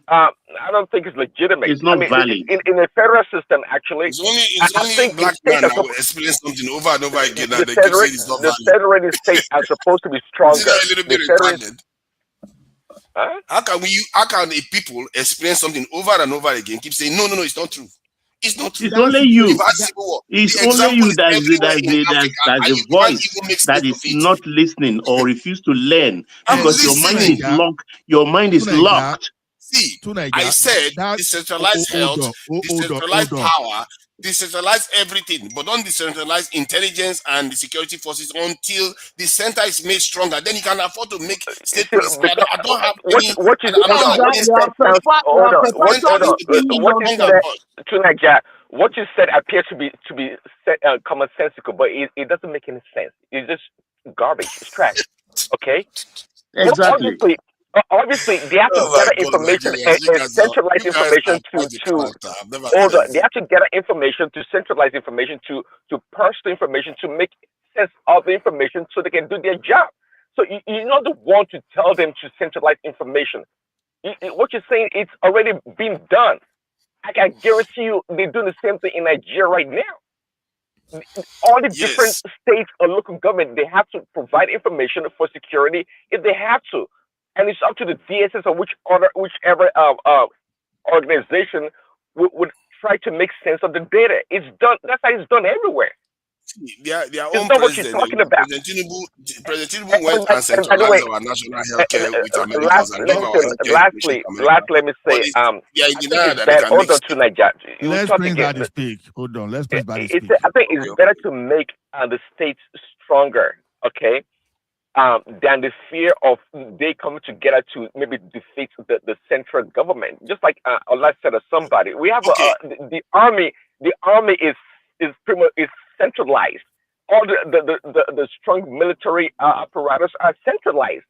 I don't think it's legitimate. It's not valid. In a federal system, actually, it's only black men that will explain something over and over again. The federated states are supposed to be stronger. A little bit retarded. How can a people explain something over and over again? Keep saying no, it's not true. It's not true. It's only you. It's only you that's a voice that is not listening or refuse to learn because your mind is locked. Your mind is locked. See, I said decentralized health, decentralized power, decentralize everything, but don't decentralize intelligence and the security forces until the center is made stronger. Then you can afford to make state police. I don't have any. What you said appears to be commonsensical, but it doesn't make any sense. It's just garbage. It's trash. Okay. Exactly. Obviously, they have to gather information and centralize information they have to gather information to centralize information to parse the information to make sense of the information so they can do their job. So you're not the one to tell them to centralize information. What you're saying, it's already been done. I can guarantee you they're doing the same thing in Nigeria right now. All the different states or local government, they have to provide information for security if they have to. And it's up to the DSS or whichever organization would try to make sense of the data. It's done. That's how it's done everywhere. Their it's own not what you're talking about. President Tinubu went and centralized our national healthcare with Americans. Lastly, let me say, hold on to Nigeria. Let's bring that speak. Hold on. Let's bring that speak. I think it's better to make the states stronger. Okay. Than the fear of they coming together to maybe defeat the central government. Just like Allah said or somebody, we have the army. The army is pretty much centralized. All the strong military apparatus are centralized.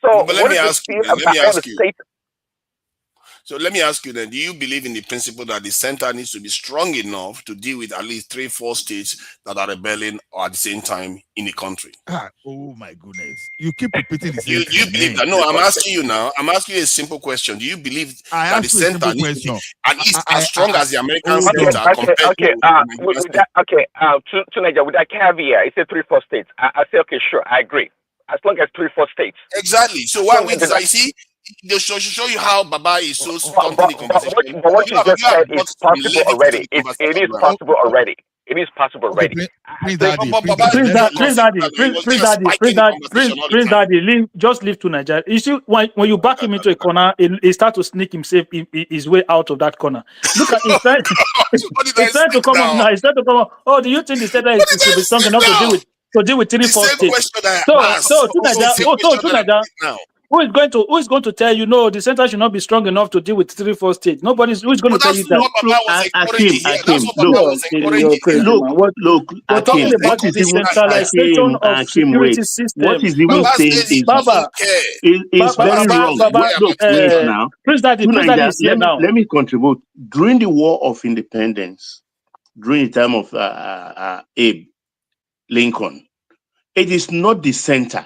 So but let me ask you. So let me ask you then, do you believe in the principle that the center needs to be strong enough to deal with at least 3-4 states that are rebelling or at the same time in the country? Oh my goodness. You keep repeating the same thing. You believe that? No, I'm asking you now. I'm asking you a simple question. Do you believe that the center needs to be at least as strong as the American states are compared to Nigeria, with that caveat, it's 3-4 states. I say, okay, sure, I agree. As long as 3-4 states. Exactly. So why we see? They show you how Baba is so stunting the conversation. But what you just said is possible already. It is possible already. It is possible Okay, already. Prince Daddy, Prince Daddy, just leave to Nigeria. You see, when you back him into a corner, he start to sneak himself his way out of that corner. Look at he's trying to come up now. He's trying to come up. Oh, do you think the center should be strong enough to deal with 3-4 states? So to Nigeria, who is going to tell you no? The center should not be strong enough to deal with 3-4 states. Nobody's who is going to tell you that. Look, we're talking about the decentralization of security system. What is even saying is Baba, it's very wrong. Look, wait now. Prince Daddy is here now. Let me contribute. During the War of Independence, during the time of Abe Lincoln, it is not the center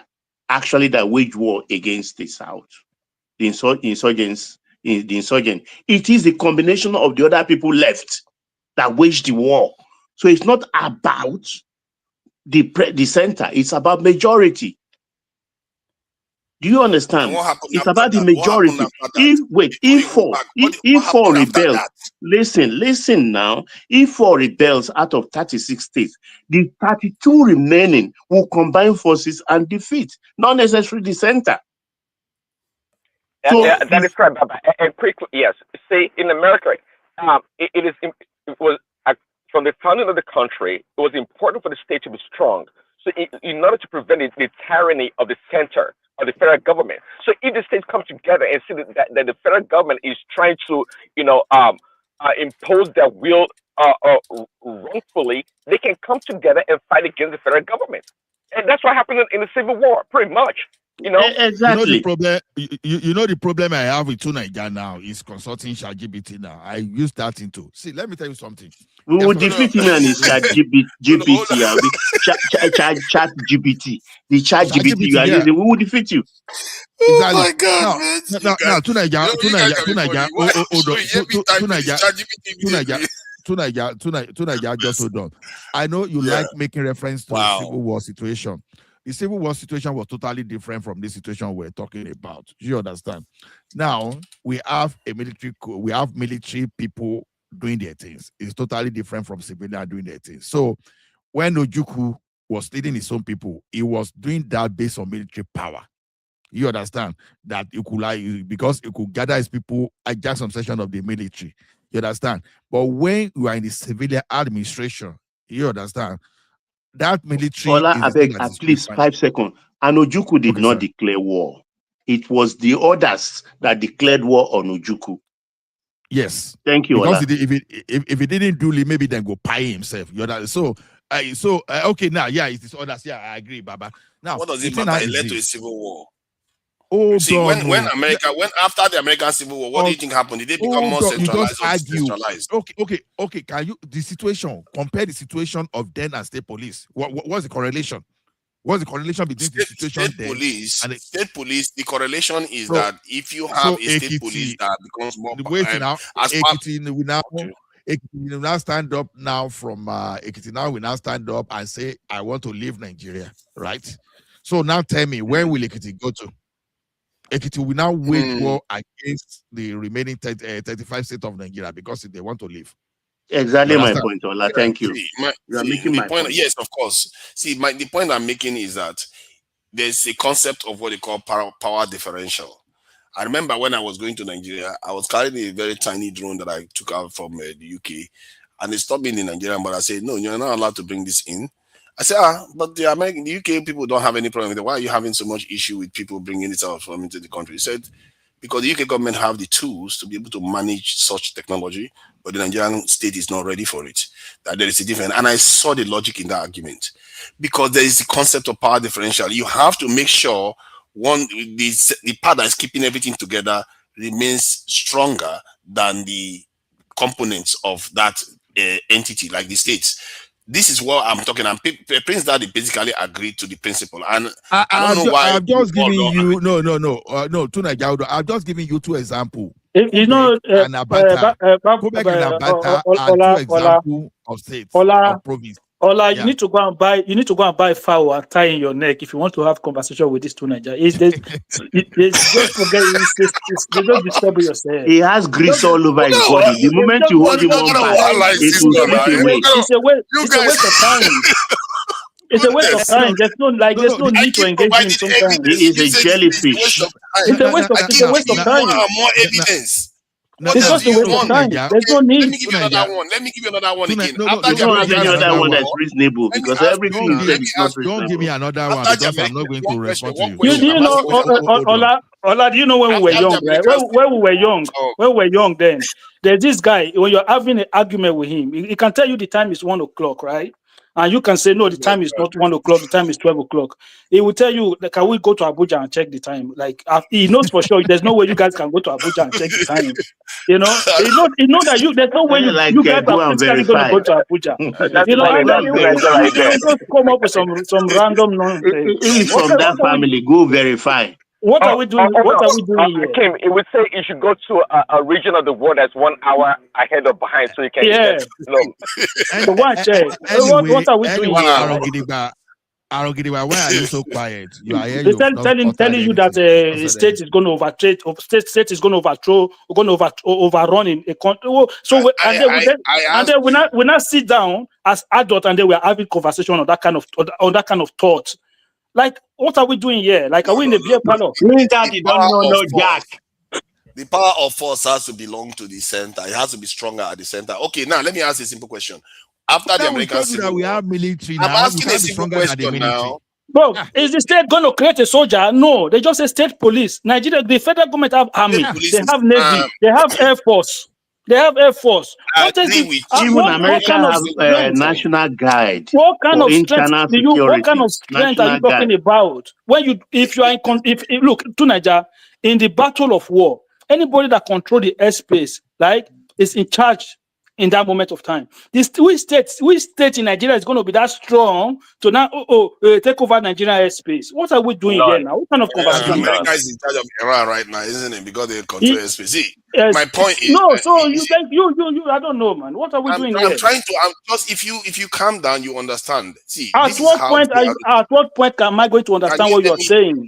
actually that waged war against the South, the insurgents. It is the combination of the other people left that waged the war. So it's not about the center, it's about majority. Do you understand? It's about the majority. If four rebels, listen now, if 4 rebels out of 36 states, the 32 remaining will combine forces and defeat, not necessarily the center. That is correct. And quickly, yes. See, in America, it was from the founding of the country, it was important for the state to be strong. So in order to prevent the tyranny of the center, or the federal government. So if the states come together and see that the federal government is trying to, impose their will wrongfully, they can come together and fight against the federal government. And that's what happened in the Civil War, pretty much. Exactly. You know the problem I have with Nigeria now is consulting ChatGPT now. I use that into. See, let me tell you something. We will defeat him and his ChatGPT. Chat GPT. The ChatGPT you are using, we will defeat you. Oh my God, now, Nigeria, just hold on. I know you like making reference to the Civil War situation. The Civil War situation was totally different from this situation we're talking about. Do you understand? Now we have military people doing their things. It's totally different from civilian doing their things. So when Ojukwu was leading his own people, he was doing that based on military power. You understand that you could because you could gather his people, hijack some section of the military. You understand? But when you are in the civilian administration, you understand that military. Ola, I beg, at least 5 seconds. And Ojukwu did not declare war. It was the others that declared war on Ojukwu. Yes. Thank you, because Ola. if he didn't do it, maybe then go pay himself. You know, okay, now, it is others. Yeah, I agree, Baba. Now, what does it matter? It led to a civil war. See, when after the American Civil War, what do you think happened? Did they become more centralized or decentralized? Okay. Can you compare the situation of then and state police? What's the correlation? What's the correlation between the situation then and state police? The correlation is that if you have a state police that becomes more we now stand up now from Ekiti. Now we now stand up and say, I want to leave Nigeria, right? So now tell me, where will Ekiti go to? Ekiti will now wage war against the remaining 35 states of Nigeria because they want to leave. Exactly my point, Ola. Thank you. You are making my point. Yes, of course. See, the point I'm making is that there's a concept of what they call power differential. I remember when I was going to Nigeria, I was carrying a very tiny drone that I took out from the UK, and they stopped me in Nigeria, but I said, no, you're not allowed to bring this in. I said, but the UK people don't have any problem with it. Why are you having so much issue with people bringing it out from into the country? He said, because the UK government have the tools to be able to manage such technology, but the Nigerian state is not ready for it. That there is a difference. And I saw the logic in that argument. Because there is the concept of power differential. You have to make sure the part that is keeping everything together remains stronger than the components of that entity, like the states. This is what I'm talking. And Prince Daddy basically agreed to the principle. And I don't know why. I'm just giving you Tunajaudo. I'm just giving you 2 examples. You know, and Abata. Quebec and Abata are 2 examples of states of province. Ola, you need to go and buy. You need to go and buy fowl and tie in your neck if you want to have conversation with these two Nigerians. It's just forget. They just disturb yourself. He has grease all over his body. The moment you hold him on back, it will slip away. It's a waste of time. It's a waste of time. There's no need to engage him sometimes. He is a jellyfish. It's a waste of time. More evidence. It's just a waste of time. There's no need. Let me give you another one. Let me give you another one again. You don't have any other one that's reasonable because everything you said is not reasonable. Don't give me another one because I'm not going to respond to you. Do you know, Ola, do you know when we were young, right? When we were young then, there's this guy, when you're having an argument with him, he can tell you the time is 1 o'clock, right? And you can say, no, the time is not 1 o'clock, the time is 12 o'clock. He will tell you, can we go to Abuja and check the time? Like, he knows for sure there's no way you guys can go to Abuja and check the time. You know, he know that there's no way you guys are physically going to go to Abuja. You know, and then you just come up with some random nonsense. If from that family, go verify. What are we doing? What are we doing here? Kim, it would say you should go to a region of the world that's 1 hour ahead or behind, so you can get long. So what are we doing here? Why are you so quiet? You are here. Telling you that state is going to state is going to overrun in a country. So we not sit down as adults and then we're having conversation on that kind of thought. Like, what are we doing here? Like, are we in the beer parlor? The power of force has to belong to the center. It has to be stronger at the center. Okay, now let me ask you a simple question. After the American Civil we War, have military I'm now. asking a simple question now. Bro, is the state going to create a soldier? No, they just say state police. Nigeria, the federal government have army, they have navy, they have air force. They have air force. Even America have a national guide. What kind of strength are you talking about? When if look to Nigeria in the battle of war, anybody that control the airspace, like, is in charge in that moment of time. Which state in Nigeria is going to be that strong to now take over Nigerian airspace? What are we doing here now? What kind of conversation? America is in charge of Iran right now, isn't it? Because they control airspace. See, my point is no. So you think you I don't know, man. What are we doing here? I'm just if you calm down, you understand. See, at what point am I going to understand what you are saying?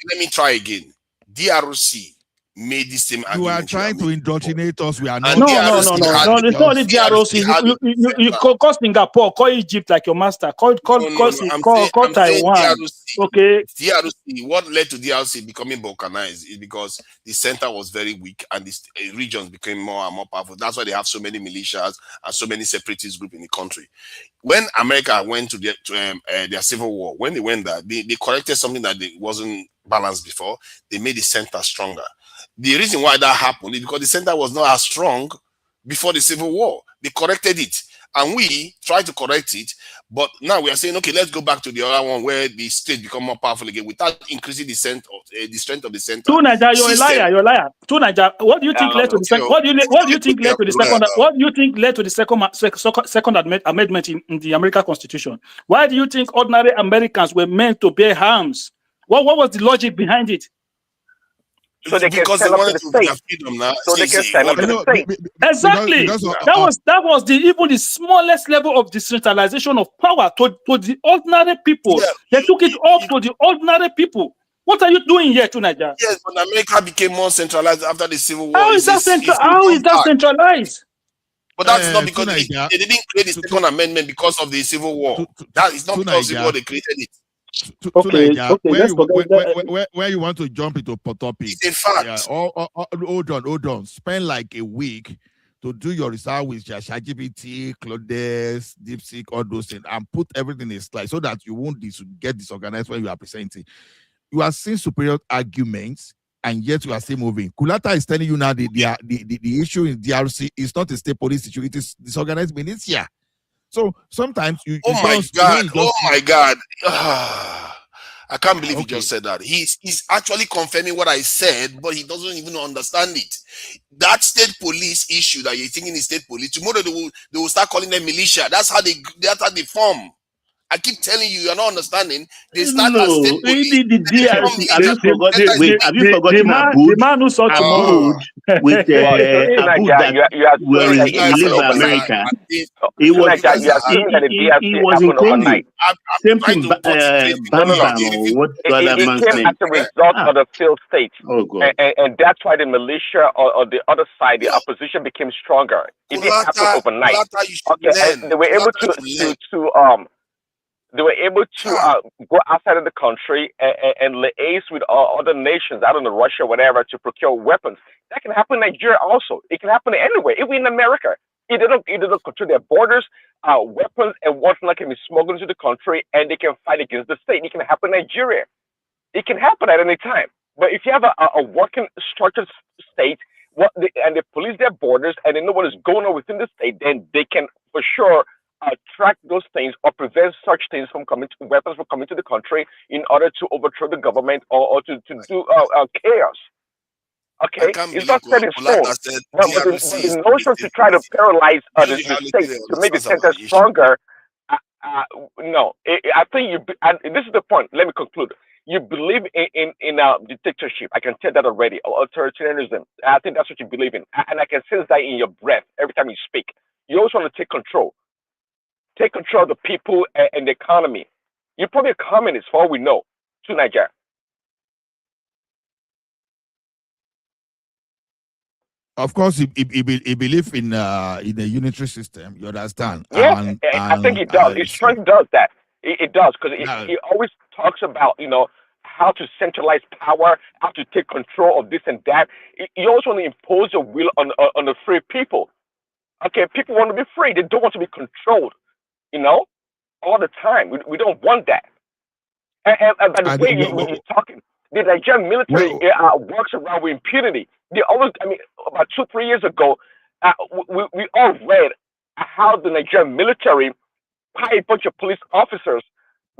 Let me try again. DRC made the same argument. You are trying to indoctrinate us. We are not. No. It's not the DRC. You call Singapore, call Egypt like your master. Call Taiwan. Okay. DRC. What led to DRC becoming balkanized is because the center was very weak and the regions became more and more powerful. That's why they have so many militias and so many separatist groups in the country. When America went to their civil war, when they went there, they corrected something that wasn't balanced before. They made the center stronger. The reason why that happened is because the center was not as strong before the Civil War. They corrected it. And we tried to correct it. But now we are saying, okay, let's go back to the other one where the state become more powerful again without increasing the strength of the center. To Nigeria, you're a liar. To Nigeria, what do you think led to the second? What do you think led to the second? What do you think led to the second amendment in the American Constitution? Why do you think ordinary Americans were meant to bear arms? What was the logic behind it? So they because they wanted to have freedom now. So they can stand up to the state. Exactly. That was even the smallest level of decentralization of power to the ordinary people. Yeah. They took it up to the ordinary people. What are you doing here to Nigeria? Yes, but America became more centralized after the Civil War. How is that centralized? But that's not because they didn't create the second amendment because of the Civil War. That is not because of the Civil War they created it. Where you want to jump into topic? It's a fact. Hold on. Spend like a week to do your research with your ChatGPT, Claudes, DeepSeek, all those things, and put everything in slide so that you won't get disorganized when you are presenting. You are seeing superior arguments, and yet you are still moving. Kulata is telling you now the issue in DRC is not a state police issue; it is disorganized militia. So sometimes Oh my God! I can't believe he just said that. He's actually confirming what I said, but he doesn't even understand it. That state police issue that you're thinking is state police, tomorrow they will start calling them militia. That's how they form. I keep telling you, you're not understanding. They start as No, state police. the Then they become DRC. Have military. you forgotten? Enter Wait, have you forgotten the Aboud? man who saw tomorrow. Aboud with Well, see, Aboud Nigeria, that you are were assuming But that you it he guys lived happened are, in guys overnight. are, America. are being, He See, was you Nigeria, guys you are are, assuming that the he DRC was in happened Congo. overnight. I'm Same trying thing, to put straight the No, Bam no, narrative. no. Bam They or refuse. what the other It man's came name. as a Eh? result Ah, of the failed state. oh God. And that's why the militia or the other side, the No, opposition became stronger. It didn't happen Colata, overnight. Colata, you should Okay, and learn. they were able Colata should learn. they were able to Ha, go outside of the country and liaise with other nations, I don't know, Russia, whatever, to procure weapons. That can happen in Nigeria also. It can happen anywhere, even in America. It didn't control their borders, weapons and whatnot can be smuggled into the country, and they can fight against the state. It can happen in Nigeria. It can happen at any time. But if you have a working structured state, and they police their borders and they know what is going on within the state, then they can for sure track those things or prevent such things from weapons from coming to the country in order to overthrow the government or to do chaos. I Okay, can't it's believe not set in stone. Colata said But DRC the is not a notion to state try to police. paralyze Shows you the how little state they to make the understand center our issue. stronger, no. I think and this is the point. Let me conclude. You believe in dictatorship. I can tell that already. Or authoritarianism. I think that's what you believe in, and I can sense that in your breath every time you speak. You always want to take control of the people and the economy. You're probably a communist, for all we know, to Nigeria. Of course, he believe in a unitary system. You understand? Yes, I think it does. It strength does that. It does because it always talks about how to centralize power, how to take control of this and that. You always want to impose your will on the free people. Okay, people want to be free. They don't want to be controlled. All the time. We don't want that. And by the way, you're talking, the Nigerian military works around with impunity. They always, about 2-3 years ago, we all read how the Nigerian military hired a bunch of police officers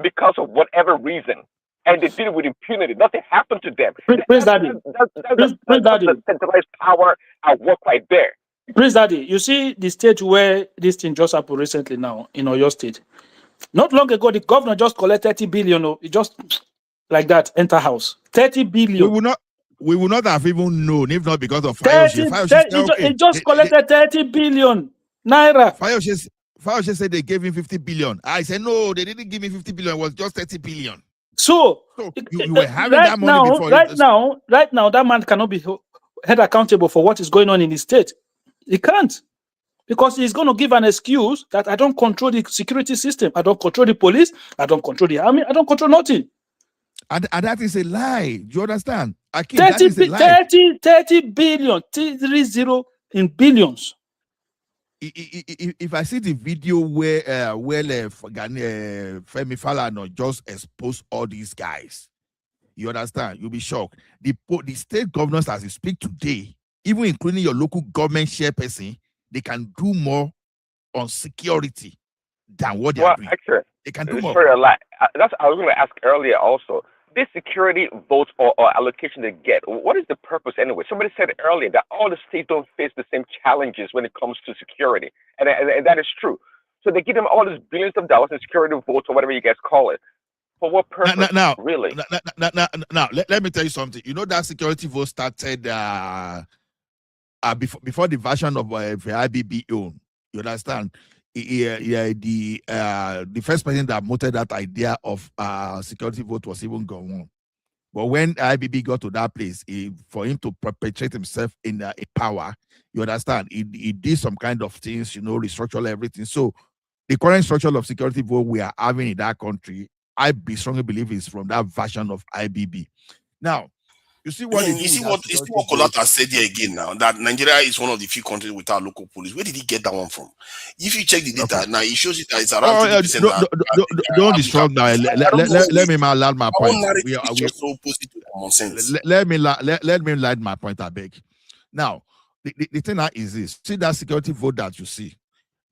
because of whatever reason, and they did it with impunity. Nothing happened to them. Prince Daddy. That's the centralized power at work right there. Prince Daddy, you see the state where this thing just happened recently now in Oyo State. Not long ago, the governor just collected 30 billion. It just like that enter house. 30 billion. We would not have even known if not because of 30, Fayose. he just collected 30 billion naira. Fayose said they gave him 50 billion. I said no, they didn't give me 50 billion. It was just 30 billion. So you were having that money before. Right now, that man cannot be held accountable for what is going on in the state. He can't. Because he's going to give an excuse that I don't control the security system. I don't control the police. I don't control the army. I don't control nothing. And that is a lie. Do you understand? Akeem, 30 that is a lie. 30 billion, 30 in billions. If I see the video where Femi Falana just exposed all these guys, you understand? You'll be shocked. The state governors, as you speak today, even including your local government chairperson, they can do more on security than what they are doing. Actually, they can do more. Sorry, a lot. That's I was going to ask earlier also. This security vote or allocation they get, what is the purpose anyway? Somebody said earlier that all the states don't face the same challenges when it comes to security, and that is true. So they give them all these billions of dollars in security votes or whatever you guys call it. For what purpose, really? Now, let me tell you something. You know that security vote started before the version of the IBB own. You understand? The first person that promoted that idea of security vote was even gone. But when IBB got to that place, for him to perpetrate himself in power, you understand, he did some kind of things, restructure everything. So the current structure of security vote we are having in that country, I strongly believe is from that version of IBB. Now, you see what Kolata said here again now, that Nigeria is one of the few countries without local police. Where did he get that one from? If you check the data now, it shows it that it's around 20%. Don't be strong now. Let me land my point. So opposite to common sense. Let me land my point, I beg. Now, the thing now is this. See that security vote that you see.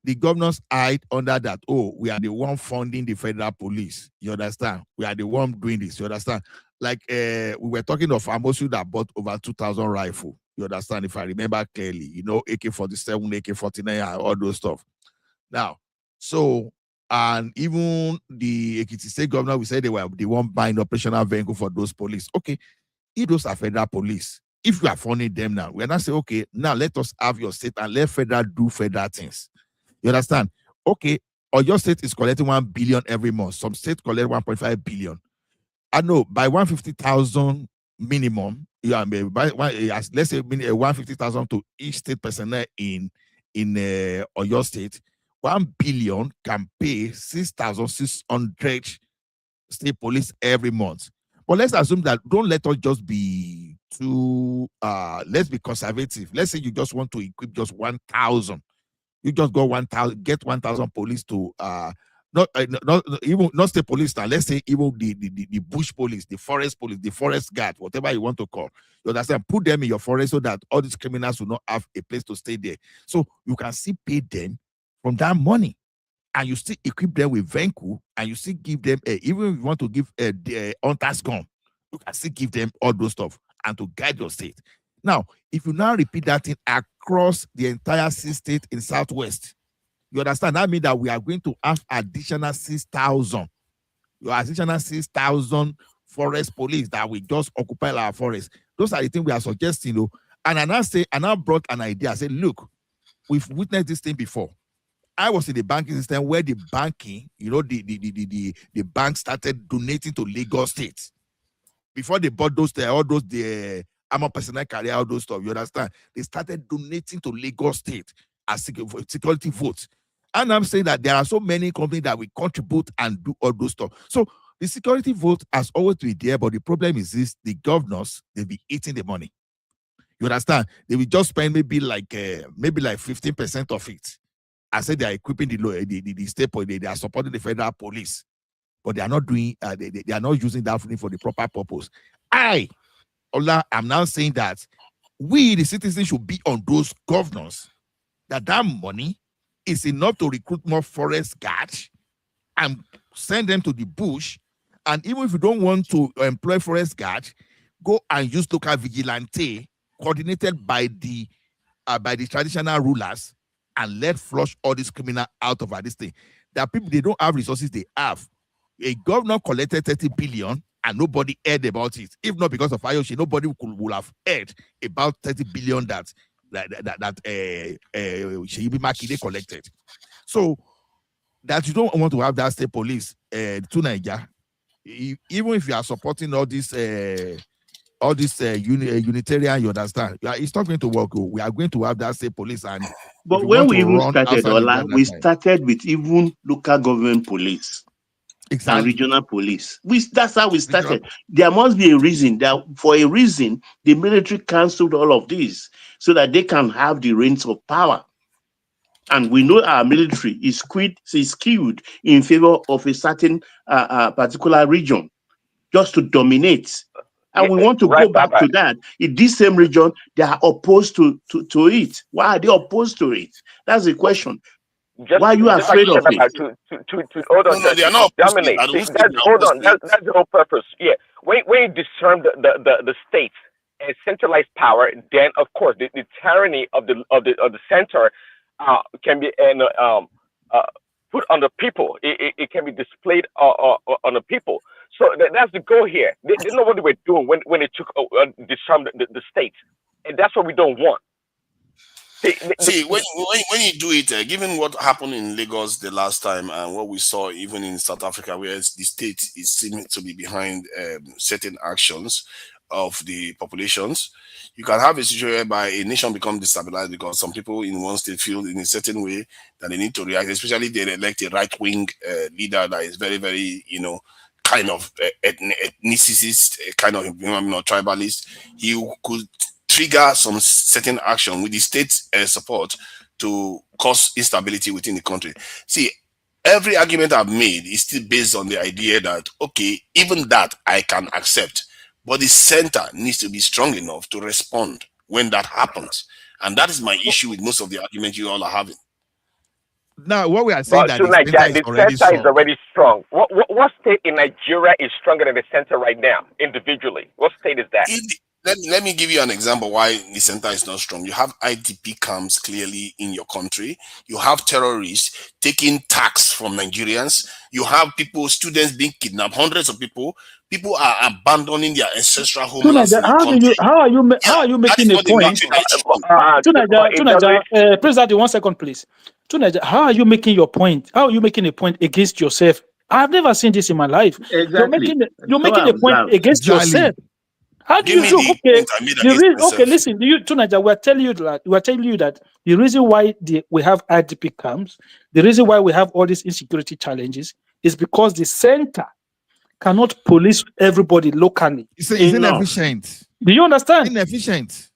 The governors hide under that, we are the one funding the federal police. You understand? We are the one doing this. You understand? Like we were talking of Amosu that bought over 2,000 rifle. You understand? If I remember clearly, AK-47, AK-49, all those stuff. Now, so And even the Ekiti State governor, we said they won't buy an operational vehicle for those police. Okay, if those are federal police, if you are funding them now, we're not saying, okay, now let us have your state and let federal do federal things. You understand? Okay, or your state is collecting 1 billion every month. Some states collect 1.5 billion. I know by 150,000 minimum, let's say 150,000 to each state personnel in your state, 1 billion can pay 6,600 state police every month. But let's assume that don't let us just be too let's be conservative. Let's say you just want to equip just 1,000. You just go 1,000, get 1,000 police to not state police now. Let's say even the bush police, the forest guard, whatever you want to call. You understand? Put them in your forest so that all these criminals will not have a place to stay there. So you can still pay them from that money, and you still equip them with vehicle, and you still give them even if you want to give the hunters gun, you can still give them all those stuff and to guide your state. Now, if you now repeat that thing across the entire 6 states in Southwest, you understand? That means that we are going to have additional 6,000. Your additional 6,000 forest police that will just occupy our forest. Those are the things we are suggesting. And I now brought an idea. I said, look, we've witnessed this thing before. I was in the banking system where the banking, the bank started donating to Lagos State. Before they bought the armor personnel carrier, all those stuff, you understand? They started donating to Lagos State as security votes. And I'm saying that there are so many companies that will contribute and do all those stuff. So the security vote has always been there, but the problem is this: the governors, they'll be eating the money. You understand? They will just spend maybe like 15% of it. I said they are equipping the state police, they are supporting the federal police, but they are not doing they are not using that money for the proper purpose. I'm now saying that we, the citizens, should be on those governors, that money is enough to recruit more forest guards and send them to the bush. And even if you don't want to employ forest guards, go and use local vigilante coordinated by the traditional rulers, and let flush all these criminals out of this thing. There are people, they don't have resources, they have. A governor collected 30 billion and nobody heard about it. If not because of Ayoshi, nobody would have heard about 30 billion that Sheyibi Makinde collected. So that you don't want to have that state police to Nigeria, even if you are supporting all this Unitarian, you understand? It's not going to work. We are going to have that state police. But when we even started, Ola, we started with even local government police. Exactly. And regional police. That's how we started. There must be a reason that for a reason the military cancelled all of this so that they can have the reins of power. And we know our military is skewed in favor of a certain particular region just to dominate. And we want to go back to that. In this same region, they are opposed to it. Why are they opposed to it? That's the question. Why are you afraid of it? Hold on, they are not dominate. Hold on, that's the whole purpose. Yeah, when you discern the states and centralized power, then of course the tyranny of the center can be put on the people. It can be displayed on the people. So that's the goal here. They know what they were doing when they took disarmed the states, and that's what we don't want. See, when you do it, given what happened in Lagos the last time and what we saw even in South Africa, where the state is seeming to be behind certain actions of the populations, you can have a situation whereby a nation becomes destabilized because some people in one state feel in a certain way that they need to react, especially if they elect a right-wing leader that is very, very, kind of ethnicist, kind of tribalist. He could trigger some certain action with the state support to cause instability within the country. See, every argument I've made is still based on the idea that, okay, even that I can accept, but the center needs to be strong enough to respond when that happens. And that is my issue with most of the arguments you all are having. Now, what we are saying that the center is already strong. What state in Nigeria is stronger than the center right now, individually? What state is that? let me give you an example why the center is not strong. You have IDP camps clearly in your country. You have terrorists taking tax from Nigerians. You have students being kidnapped. Hundreds of people. People are abandoning their ancestral homelands in the country. How are you making a point? Tunaja, President, 1 second, please. Tunaja, how are you making your point? How are you making a point against yourself? I've never seen this in my life. Exactly. You're making a point against yourself. How do Give you me do? the Okay, point I made against myself. listen. Tunaja, we're telling you that the reason why we have IDP camps, the reason why we have all these insecurity challenges, is because the center cannot police everybody locally. It's inefficient. Do you understand? Inefficient.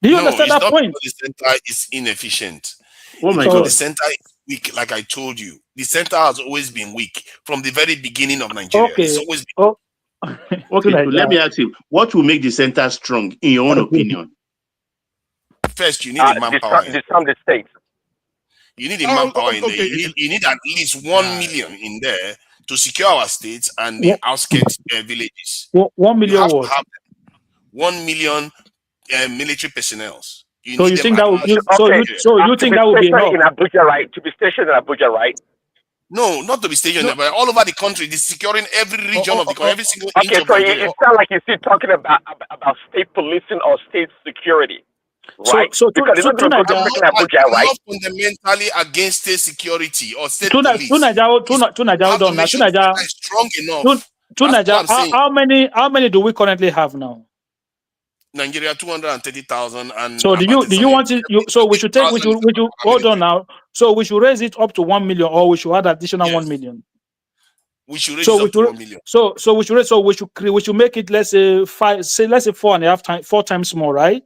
Do you understand that point? The center is inefficient. Oh my because God. the center is weak, like I told you. The center has always been weak from the very beginning of Nigeria. Okay. It's always been Okay, so let me ask you, what will make the center strong, in your own opinion? First, you need a manpower. Disarm the state. You need a manpower in there. You need at least 1 million in there to secure our states and the outskirts villages. 1 million you have what? to have 1 million military personnel. So you think that would you think that would be enough? In Abuja, right? To be stationed in Abuja, right? No, not to be stationed, but all over the country. They're securing every region of the country, every single inch of Nigeria. It sounds like you're still talking about state policing or state security, right? Because it's not Abuja, right? Not fundamentally against state security or state police. Tunaja, is strong enough. How many do we currently have now? Nigeria 230,000 and so do you want it? So we should hold on now. So we should raise it up to 1 million, or we should add additional 1 million. We should raise it up to 1 million. We should make it, let's say 4.5 times, 4 times more, right?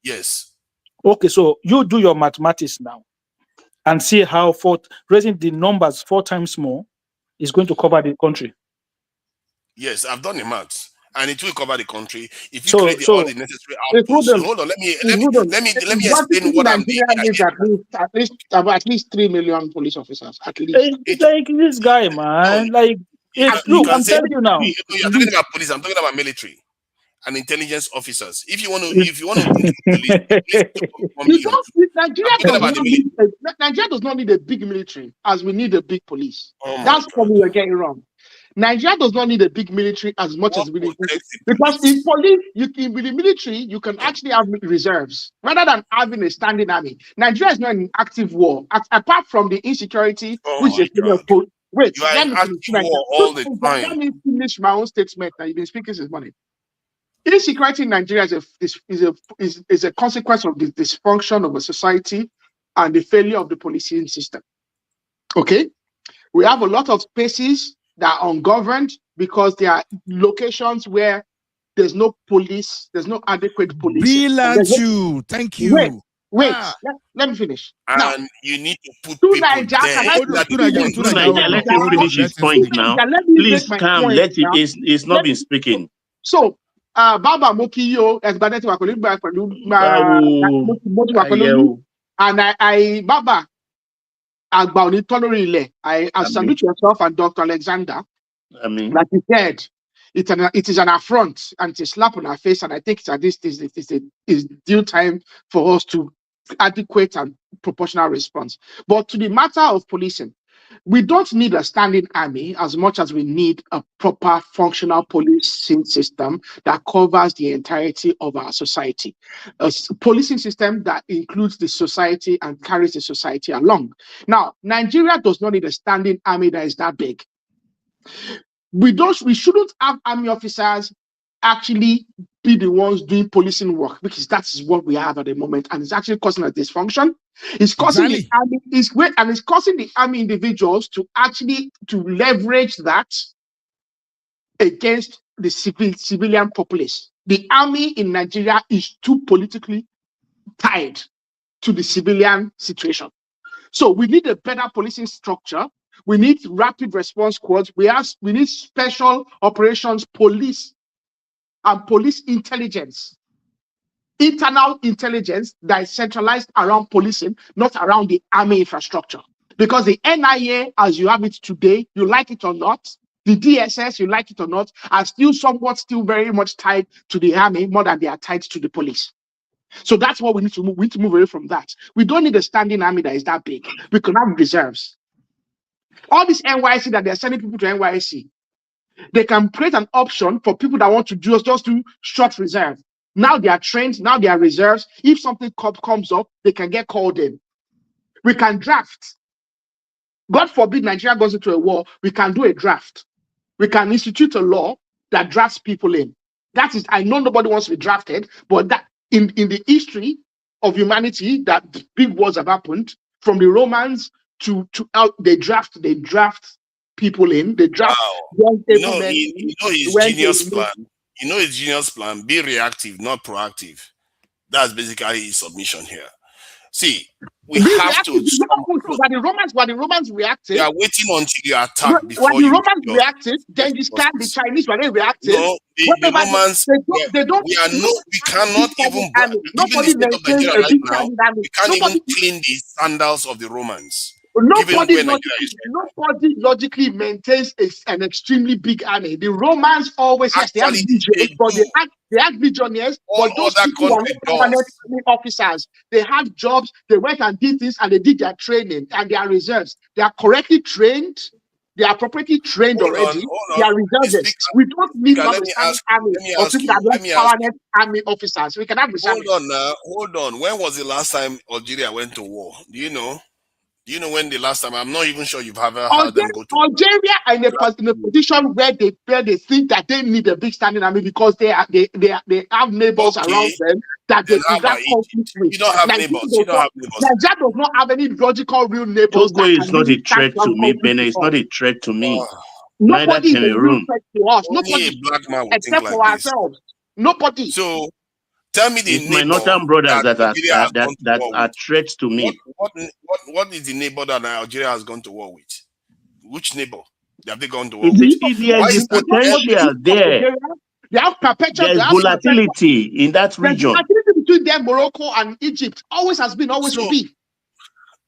Yes. Okay, so you do your mathematics now and see how raising the numbers 4 times more is going to cover the country. Yes, I've done the maths. And it will cover the country if you create all the necessary outputs. So hold on, let me explain what I'm doing. At least 3 million police officers. At least. Like this guy, man. Look, I'm telling you now. You're talking about police. I'm talking about military and intelligence officers. If you want to, Nigeria does not need a big military as we need a big police. That's what we are getting wrong. Nigeria does not need a big military as much as we need, because in police, with the military, you can actually have reserves rather than having a standing army. Nigeria is not in active war, apart from the insecurity, which is wait. Let me finish my own statement. That you've been speaking since morning. Insecurity in Nigeria is a consequence of the dysfunction of a society and the failure of the policing system. Okay, we have a lot of spaces that are ungoverned because there are locations where there's no police, there's no adequate police. Thank you. Wait, let me finish. And now, you need to put people there. Let him finish his point now. Please calm. It's not been speaking. So, Baba Mokiyo, and Baba. I salute yourself and Dr. Alexander. Like you said, it is an affront and it's a slap on our face, and I think it's due time for us to adequate and proportional response. But to the matter of policing, we don't need a standing army as much as we need a proper functional policing system that covers the entirety of our society. A policing system that includes the society and carries the society along. Now, Nigeria does not need a standing army that is that big. We shouldn't have army officers actually be the ones doing policing work, because that is what we have at the moment, and it's actually causing a dysfunction. It's causing the army, it's causing the army individuals to leverage that against the civilian populace. The army in Nigeria is too politically tied to the civilian situation. So we need a better policing structure. We need rapid response squads. We need special operations police and police intelligence, internal intelligence that is centralized around policing, not around the army infrastructure. Because the NIA, as you have it today, you like it or not, The DSS, you like it or not, are still still very much tied to the army more than they are tied to the police. So that's what we need to move. We need to move away from that. We don't need a standing army that is that big. We can have reserves. All this NYC that they're sending people to NYC, they can create an option for people that want to just do short reserve. Now they are trained, now they are reserves. If something comes up, they can get called in. We can draft. God forbid Nigeria goes into a war, we can do a draft. We can institute a law that drafts people in. That is, I know nobody wants to be drafted, but that in the history of humanity, that big wars have happened, from the Romans to they draft people in. They draft young You able know, men you know his when genius they- plan. You know his genius plan. Be reactive, not proactive. That's basically his submission here. See, we Be have to. reactive. When the Romans reacted, You are waiting until you attack when before the you. Romans reacted, then the Chinese were reactive. No, the Romans. They don't. We are we cannot even. Army. Even Nobody the state of maintains Nigeria a right big now, standing army. we can't Nobody, even clean the sandals of the Romans. nobody, Given where Nigeria is. nobody logically maintains an extremely big army. The Romans always, yes, they have Actually, legionaries, but they had legionnaires, All but those other people were countries not permanent army officers. They had jobs, they went and did this, and they did their training, and they are reserves. They are correctly trained, they are appropriately trained already. They are reservists. We don't need to have a standing army of people that are permanent army officers. We can have reservists. Hold on. When was the last time Algeria went to war? Do you know? Do you know when the last time? I'm not even sure you've ever heard them go to war. Algeria are in a position where they think that they need a big standing army because they have neighbors around them that they could have conflict with. You don't have neighbors. You don't have neighbors. Nigeria does not have any logical real neighbors. Togo is not a threat to me, Benin. It's not a threat to me. Nobody is Neither a real Cameroon. threat to us. Only Nobody, a black man would except think for like this. ourselves. Nobody. So tell me the It's my neighbor northern brothers that Algeria has gone to that war are with. threats to me. What is the neighbor that Algeria has gone to war with? Which neighbor have they gone to war There with? is potential there. They have perpetual. There's volatility in that region. Volatility between them, Morocco and Egypt. Always has been, always will be.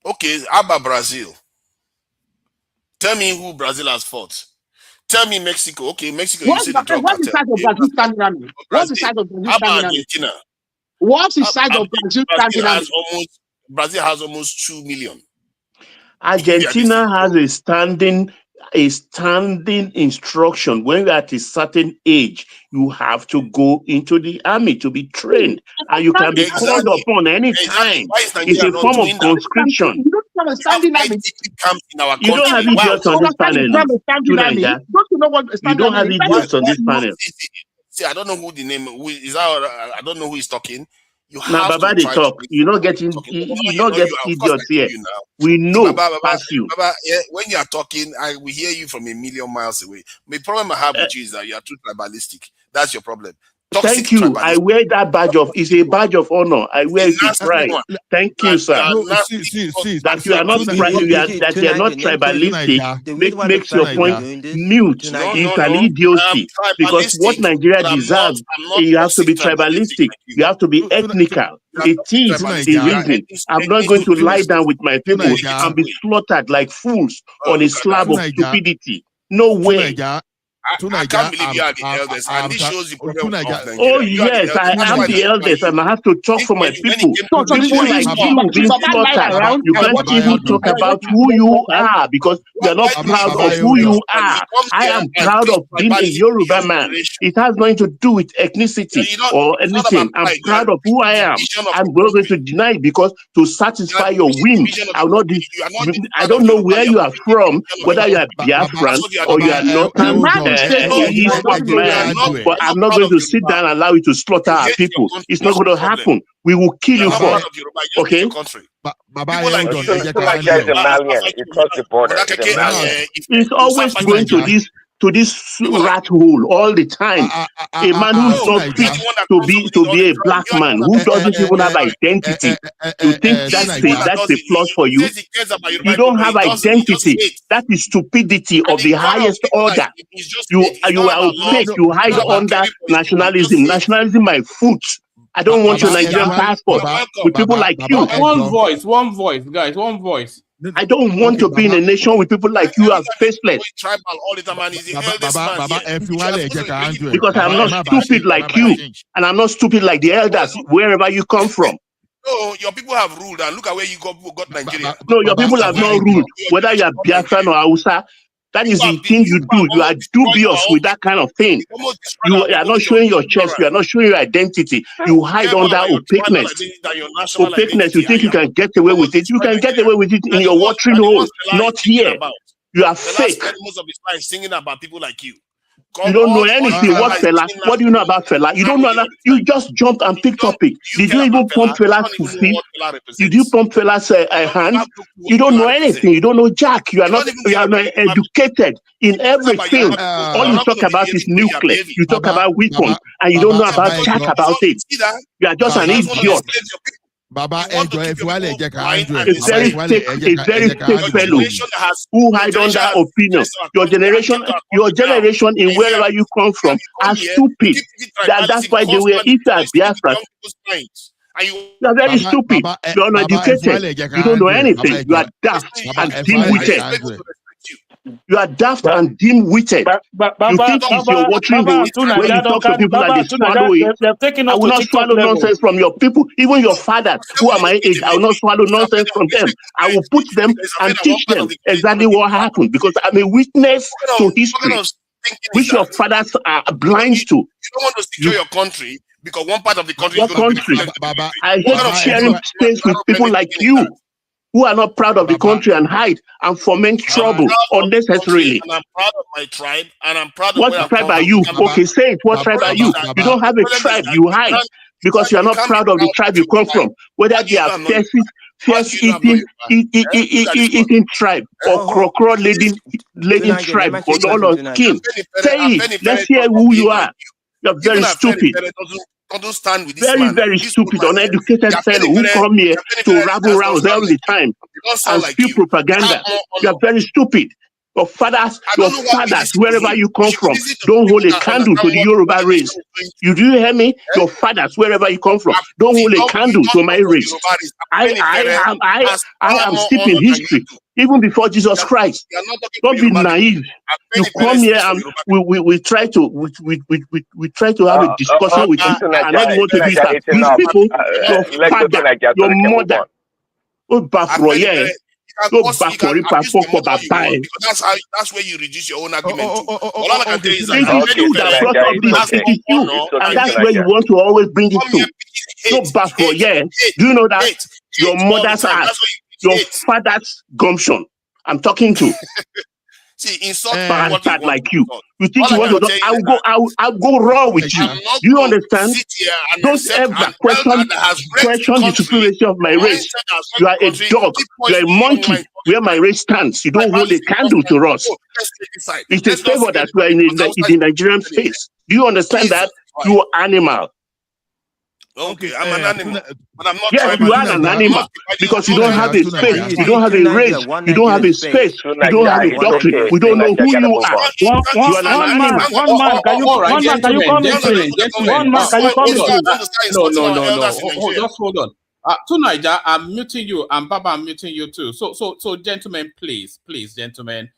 Okay, how about Brazil? Tell me who Brazil has fought. Tell me Mexico. Okay, Mexico, you say the drug What's the size of Brazil standing army? What's the size of Brazil How standing about army? Argentina? What's the size of Brazil standing army? Brazil has almost 2 million. Argentina has a standing instruction. When you're at a certain age, you have to go into the army to be trained, and you can be called upon any time. It's a form of conscription. You don't have a standing army. You don't have idiots on this panel. You don't have idiots on this panel. See, I don't know who the name is. I don't know who is talking. You now, have Baba, to they talk. You're not getting. You not get idiots here. We know past you. Baba, yeah, when you are talking, we hear you from a million miles away. The problem I have with you is that you are too tribalistic. That's your problem. Thank you. Tribalistic. I wear that badge of. It's a badge of honor. I wear it with pride. Thank you, sir. That you are not that you are not tribalistic makes your point mute. It's an idiocy because what Nigeria deserves, you have to be tribalistic. You have to be ethnical. It is the reason. I'm not going to lie down with my people and be slaughtered like fools on a slab of stupidity. No way. I can't believe you are the eldest, and this shows the problem of Nigeria. Oh yes, I am the eldest, and I have to talk for my people. People like you being slaughtered, you can't even talk about who you are because you are not proud of who you are. I am proud of being a Yoruba man. It has nothing to do with ethnicity or anything. I'm proud of who I am. I'm not going to deny it because to satisfy your whim, I don't know where you are from, whether you are Biafran or you are Northern. But I'm not going to sit down and allow you to slaughter our people. It's not going to happen. We will kill you first. Okay? It's always going to this rat hole all the time. A man who is not fit to be a black man, who doesn't even have identity. You think that's a plus for you? You don't have identity. That is stupidity of the highest order. You are opaque. You hide under nationalism. Nationalism, my foot. I don't want your Nigerian passport with people like you. One voice, guys, one voice. I don't want to be in a nation with people like you as faceless. Tribal all the time, and he's the eldest man here. Because I'm not stupid like you, and I'm not stupid like the elders, wherever you come from. No, your people have ruled, and look at where you got Nigeria. No, your people have not ruled, whether you are Biafran or Hausa. That is the thing you do. You are dubious with that kind of thing. You are not showing your chest. You are not showing your identity. You hide under opaqueness. Opaqueness, you think you can get away with it. You can get away with it in your watering hole, not here. You are fake. Most of his life singing about people like you. You don't know anything. What Fela? What do you know about Fela? You don't know that. You just jumped and picked topic. Did you even pump Fela's feet? Did you pump Fela's hand? You don't know anything. You don't know Jack. You are not educated in everything. All you talk about is nuclear. You talk about weapons, and you don't know about Jack about it. You are just an idiot. Baba, a very fake fellow who hide under opinion. Your generation in wherever you come from are stupid. That's why they were if you are Biafra. You are very stupid. You are uneducated. You don't know anything. You are daft and dim-witted. You are daft and dim-witted. You think it's your watering hole when you talk to people and they swallow it. I will not swallow nonsense from your people, even your fathers who are my age. I will not swallow nonsense from them. I will put them and teach them exactly what happened because I'm a witness to history, which your fathers are blind to. You don't want to secure your country because one part of the country is going to be I hate sharing space with people like you, who are not proud of the country and hide and foment trouble unnecessarily. And I'm proud of my tribe, and I'm proud of what tribe are you? Okay, say it. What tribe are you? You don't have a tribe. You hide because you are not proud of the tribe you come from. Whether they are fierce eating tribe or crocodile leading tribe or all of skin. Say it. Let's hear who you are. You're very stupid. Don't stand with this man. Very stupid, uneducated fellow who come here to rabble rounds all the time and spew propaganda. You are very stupid. Your fathers, wherever you come from, don't hold a candle to the Yoruba race. You do hear me? Your fathers, wherever you come from, don't hold a candle to my race. I am steeped in history, even before Jesus Christ. Don't be naive. You come here and we try to have a discussion with you, and all you want to do is that these people, your father, your mother, that's where you reduce your own argument to. All I can tell you is that and that's where you want to always bring it to. No bafro, yeah. Do you know that your mother's ass, your father's gumption? I'm talking to. See, insult bastard like you. You think you want to do? I'll go raw with you. Do you understand? Don't ever question the supremacy of my race. You are a dog. You are a monkey. Where my race stands, you don't hold a candle to us. It's a favor that we are in the Nigerian space. Do you understand that? You are animal. Okay, I'm an animal, but I'm not. Yes, you are an animal because you don't have a space, you don't have a race, you don't have a space, you don't have a doctrine. We don't know who you are. You are an animal. One man, can you come in? One man, can you come in? No. Just hold on. Tonight, I'm muting you, and Baba, I'm muting you too. So, gentlemen, please, gentlemen.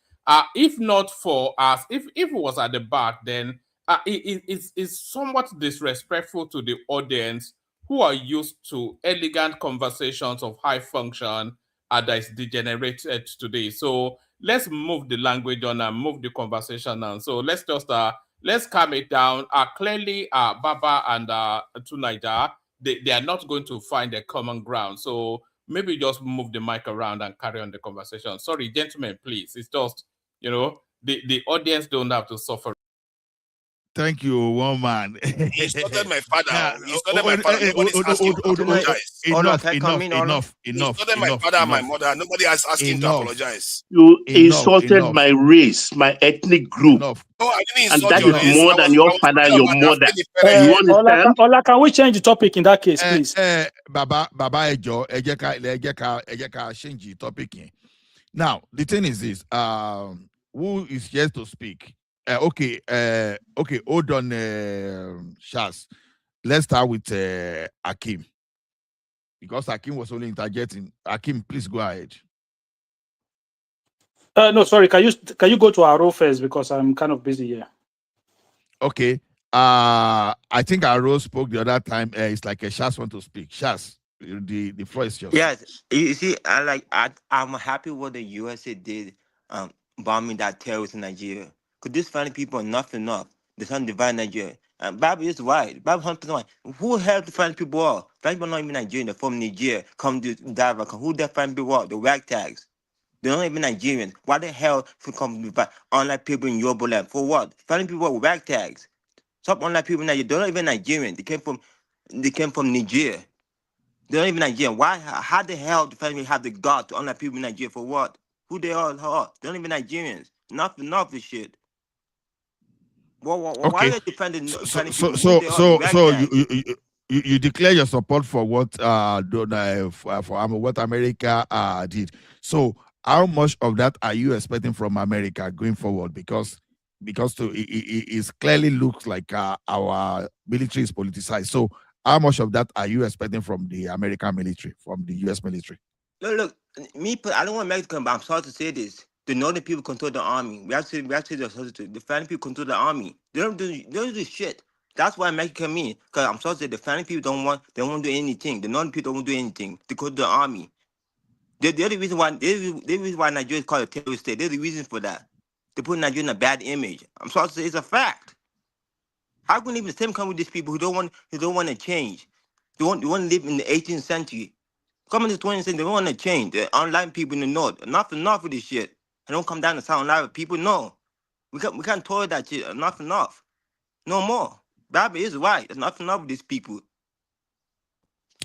If not for us, if it was at the back, then. It's somewhat disrespectful to the audience who are used to elegant conversations of high function that is degenerated today. So let's move the language on and move the conversation on. So let's just let's calm it down. Clearly, Baba and Tunaija, they are not going to find a common ground. So maybe just move the mic around and carry on the conversation. Sorry, gentlemen, please. It's just, the audience don't have to suffer. Thank you, one man. He insulted my father. He insulted my father. Nobody's asking to apologize. Enough. He insulted my father and my mother. Nobody is asking to apologize. You insulted my race, my ethnic group. No, I didn't and insult that your is race. more than your father and your mother. You understand? Ola, can we change the topic in that case, please? Baba Ejo, ejeka change the topic. Now, the thing is this: who is here to speak? Okay, hold on, Shaz. Let's start with Akim. Because Akim was only interjecting. Akim, please go ahead. No, sorry. Can you go to Aro first because I'm kind of busy here. Okay. I think Aro spoke the other time. It's like a Shas want to speak. Shas, the floor is yours. Yes, you see, I'm happy what the USA did, bombing that terrorists in Nigeria. Cause these funny people are nothing enough. They're trying to divide Nigeria. And Bible is right. Bible 100% right. Who helped the French people all? French people not even Nigerian. They're from Nigeria. Come to Dava. Who the French people all? The ragtags. They're not even Nigerians. Why the hell should come to divide unlike people in Yoruba land? For what? French people are ragtags. Stop unlike people in Nigeria. They're not even Nigerian. They came from Nigeria. They're not even Nigerian. Why? How the hell do family have the God to unlike people in Nigeria for what? Who they are? They're not even Nigerians. Enough of this shit. Why Okay. are you defending So people? Who they are? The ragtags. you declare your support for what what America did. So how much of that are you expecting from America going forward? Because it clearly looks like our military is politicized. So how much of that are you expecting from the American military, from the US military? Look, I don't want America, but I'm sorry to say this. The northern people control the army. We have to the foreign people control the army. They don't do shit. That's why America come in. Cause I'm sorry to say the foreign people won't do anything. The northern people don't do anything. They control the army. They're the reason why Nigeria is called a terrorist state. They're the reason for that. They put Nigeria in a bad image. I'm sorry to say it's a fact. How can we live in the same country with these people who don't want to change? They want to live in the 18th century. Coming to the 20th century, they want to change. They're unlike people in the north. Enough of this shit. They don't come down to south and lie with people. No. We can't tolerate that shit. Enough. No more. Bible is right. Enough of these people.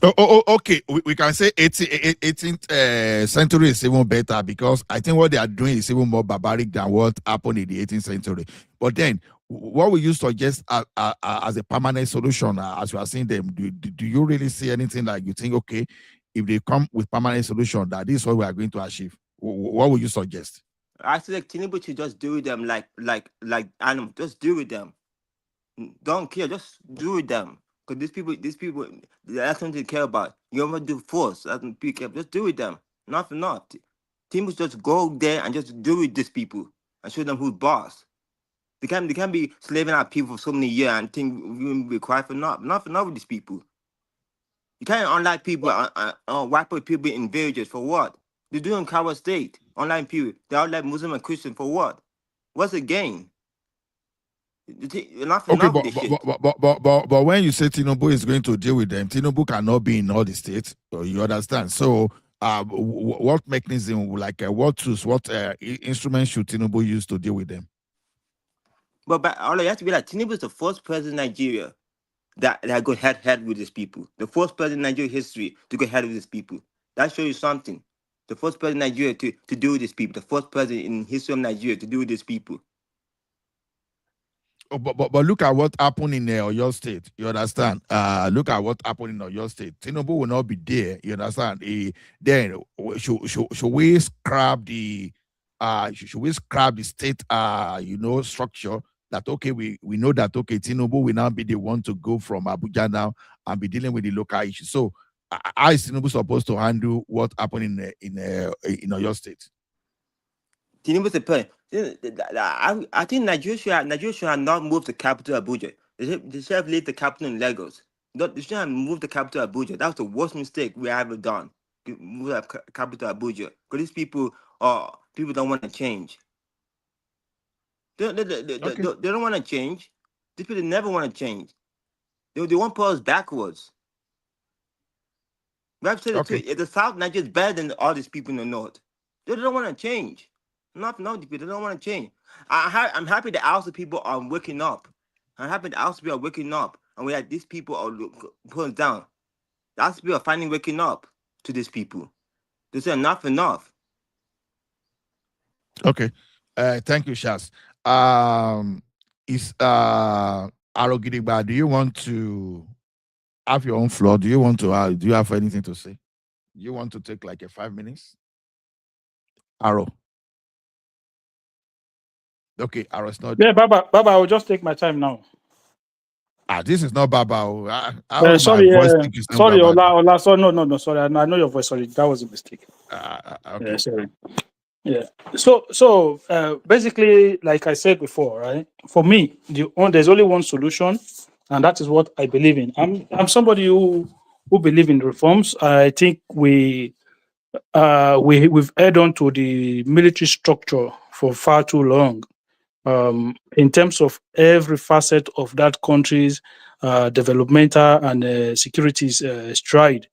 Okay. We can say 18th century is even better because I think what they are doing is even more barbaric than what happened in the 18th century. But then, what will you suggest as a permanent solution as you are seeing them? Do you really see anything like you think, okay, if they come with permanent solution, that is what we are going to achieve? What would you suggest? I feel like Tinubu should just do with them like animals. Just do with them. Don't care. Just do with them. Because these people, that's something to care about. You ever do force? Just do with them. Not. Tinubu just go there and just do with these people and show them who's boss. They can't be slaving out people for so many years and think we will be quiet for not with these people. You can't unlike people wipe out people in villages for what? They're doing Kawa State. Online people. They are like Muslim and Christian for what? What's the gain? Enough of this shit. But when you say Tinubu is going to deal with them, Tinubu cannot be in all the states. You understand? So what mechanism, like what tools, what instruments should Tinubu use to deal with them? But all you have to be like Tinubu is the first president in Nigeria that go head with these people. The first president in Nigeria history to go head with these people. That shows you something. The first president in Nigeria to deal with these people. The first president in history of Nigeria to deal with these people. Oh, but look at what happened in Oyo State. You understand? Look at what happened in Oyo State. Tinubu will not be there. You understand? Then should we scrap the state structure that okay we know that okay Tinubu will now be the one to go from Abuja now and be dealing with the local issues. So how is Tinubu supposed to handle what happened in Oyo State? Tinubu's the president. I think Nigeria should have not moved the capital Abuja. They should have left the capital in Lagos. They should have moved the capital Abuja. That was the worst mistake we ever done. Move the capital Abuja. Because these people don't want to change. They don't want to change. These people never want to change. They want to put us backwards. We have to say the truth. The South Nigeria is better than all these people in the North. They don't want to change. Not the people. They don't want to change. I'm happy that also people are waking up. I'm happy that also people are waking up. And we have these people are pulling down. The also people are finally waking up to these people. They say enough. Okay. Thank you, Shaz. Is Arogidigba, do you want to have your own floor? Do you want to do you have anything to say? Do you want to take like 5 minutes? Aro. Okay, Aro's not. Yeah, Baba, I will just take my time now. This is not Baba. Sorry, Ola. Sorry, no. Sorry, I know your voice. Sorry, that was a mistake. Okay. Yeah, sorry. Yeah. So basically, like I said before, right? For me, there's only one solution, and that is what I believe in. I'm somebody who believe in reforms. I think we've held on to the military structure for far too long. In terms of every facet of that country's developmental and security stride.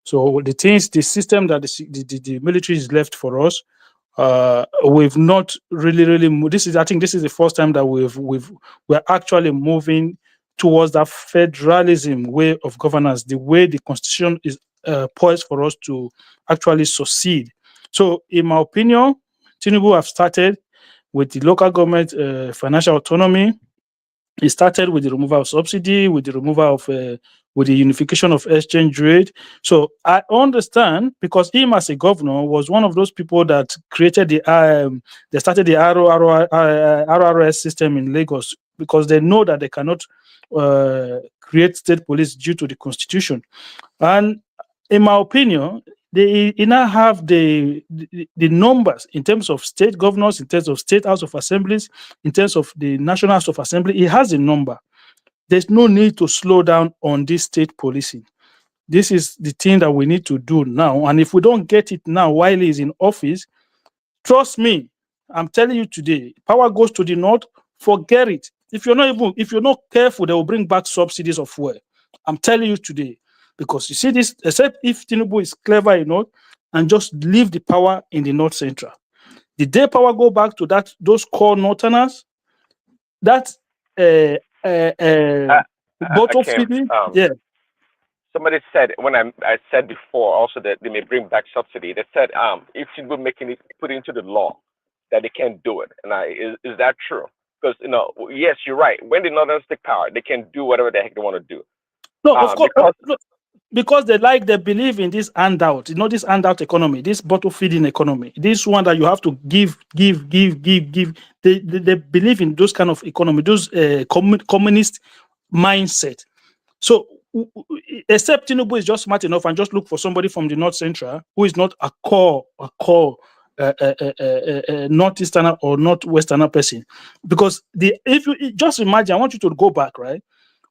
So the system that the military is left for us, we've not really I think this is the first time that we're actually moving towards that federalism way of governance, the way the constitution is poised for us to actually succeed. So in my opinion, Tinubu have started with the local government financial autonomy. It started with the removal of subsidy, with the removal of, with the unification of exchange rate. So I understand, because him as a governor was one of those people that created they started the RRS system in Lagos, because they know that they cannot create state police due to the constitution. And in my opinion, they now have the numbers in terms of state governors, in terms of state house of assemblies, in terms of the national house of assembly. It has a number. There's no need to slow down on this state policing. This is the thing that we need to do now. And if we don't get it now while he's in office, trust me, I'm telling you today, power goes to the north, forget it. If you're not careful, they will bring back subsidies of fuel. I'm telling you today. Because you see this, except if Tinubu is clever enough and just leave the power in the North Central. The day power go back to those core Northerners, that bottle Kim, feeding, yeah. somebody said, when I said before also that they may bring back subsidy, they said if Tinubu put into the law that they can't do it. And is that true? Because yes, you're right. When the Northerners take power, they can do whatever the heck they want to do. No, of course, because they believe in this handout, this handout economy, this bottle feeding economy, this one that you have to give. They believe in those kind of economy, those communist mindset. So except Tinubu is just smart enough and just look for somebody from the North Central who is not a core Northeasterner or Northwesterner person. Because if you just imagine, I want you to go back, right?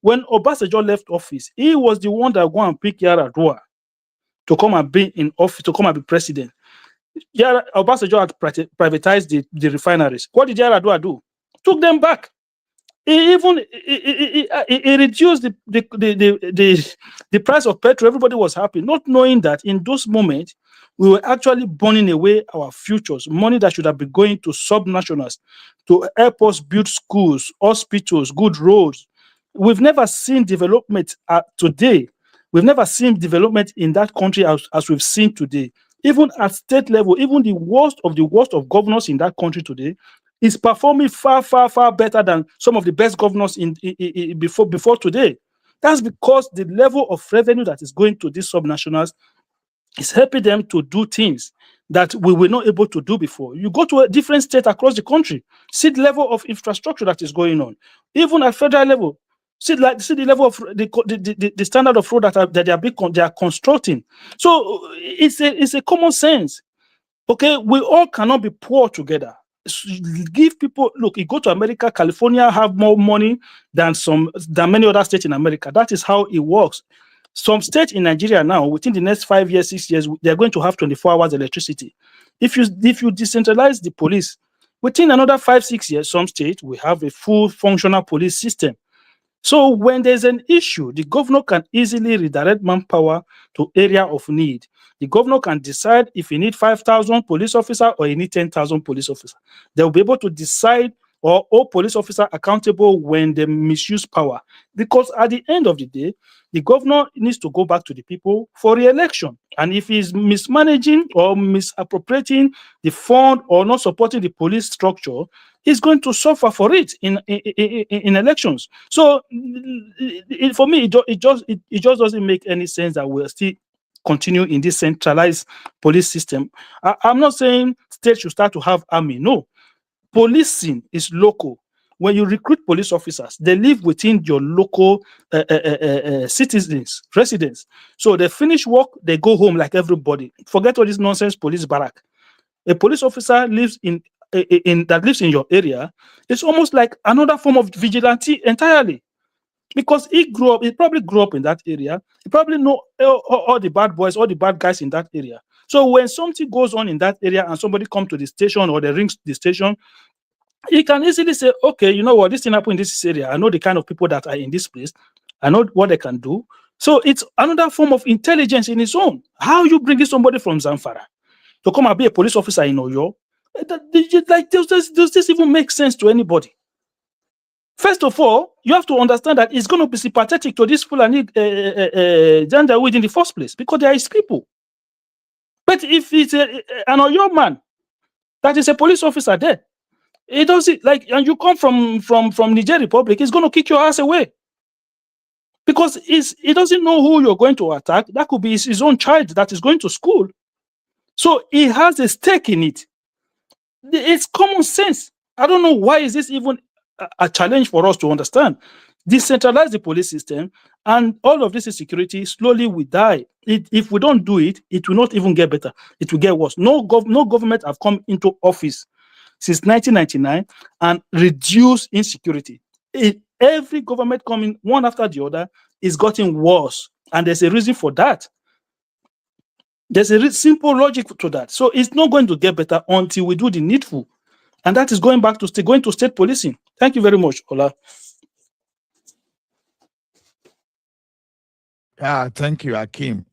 When Obasanjo left office, he was the one that go and pick Yaradua to come and be in office, to come and be president. Obasanjo had privatized the refineries. What did Yaradua do? Took them back. He reduced the price of petrol. Everybody was happy, not knowing that in those moments we were actually burning away our futures, money that should have been going to subnationals, to help us build schools, hospitals, good roads. We've never seen development today. We've never seen development in that country as we've seen today. Even at state level, even the worst of governors in that country today is performing far, far, far better than some of the best governors before today. That's because the level of revenue that is going to these subnationals is helping them to do things that we were not able to do before. You go to a different state across the country, see the level of infrastructure that is going on. Even at federal level, see the level of the standard of road that they are constructing. So it's a common sense. Okay, we all cannot be poor together. Give people, look, you go to America, California have more money than many other states in America. That is how it works. Some states in Nigeria now, within the next 5 years, 6 years, they're going to have 24 hours electricity. If you decentralize the police, within another 5, 6 years, some states will have a full functional police system. So when there's an issue, the governor can easily redirect manpower to area of need. The governor can decide if he needs 5,000 police officers or he needs 10,000 police officers. They'll be able to decide or hold police officers accountable when they misuse power. Because at the end of the day, the governor needs to go back to the people for re-election. And if he's mismanaging or misappropriating the fund or not supporting the police structure, he's going to suffer for it in elections. So for me, it just doesn't make any sense that we're still continue in this centralized police system. I'm not saying states should start to have army. No, policing is local. When you recruit police officers, they live within your local citizens, residents. So they finish work, they go home like everybody. Forget all this nonsense police barrack. a police officer lives in that lives in your area, it's almost like another form of vigilante entirely. Because he probably grew up in that area. He probably know all the bad boys, all the bad guys in that area. So when something goes on in that area and somebody comes to the station or they ring the station, he can easily say, okay, you know what, this thing happened in this area. I know the kind of people that are in this place. I know what they can do. So it's another form of intelligence in its own. How you bringing somebody from Zamfara to come and be a police officer in Oyo? Like, does this even make sense to anybody? First of all, you have to understand that it's going to be sympathetic to this Fulani Janjaweed in the first place because they are his people. But if it's an Oyo man that is a police officer there, it doesn't like, and you come from Niger Republic, it's going to kick your ass away because he doesn't know who you're going to attack. That could be his own child that is going to school, so he has a stake in it. It's common sense. I don't know why is this even a challenge for us to understand. Decentralize the police system, and all of this insecurity slowly will die. If we don't do it, it will not even get better. It will get worse. No government have come into office since 1999 and reduced insecurity. Every government coming one after the other is getting worse, and there's a reason for that. There's a simple logic to that. So it's not going to get better until we do the needful. And that is going back to state policing. Thank you very much, Ola. Thank you, Akim.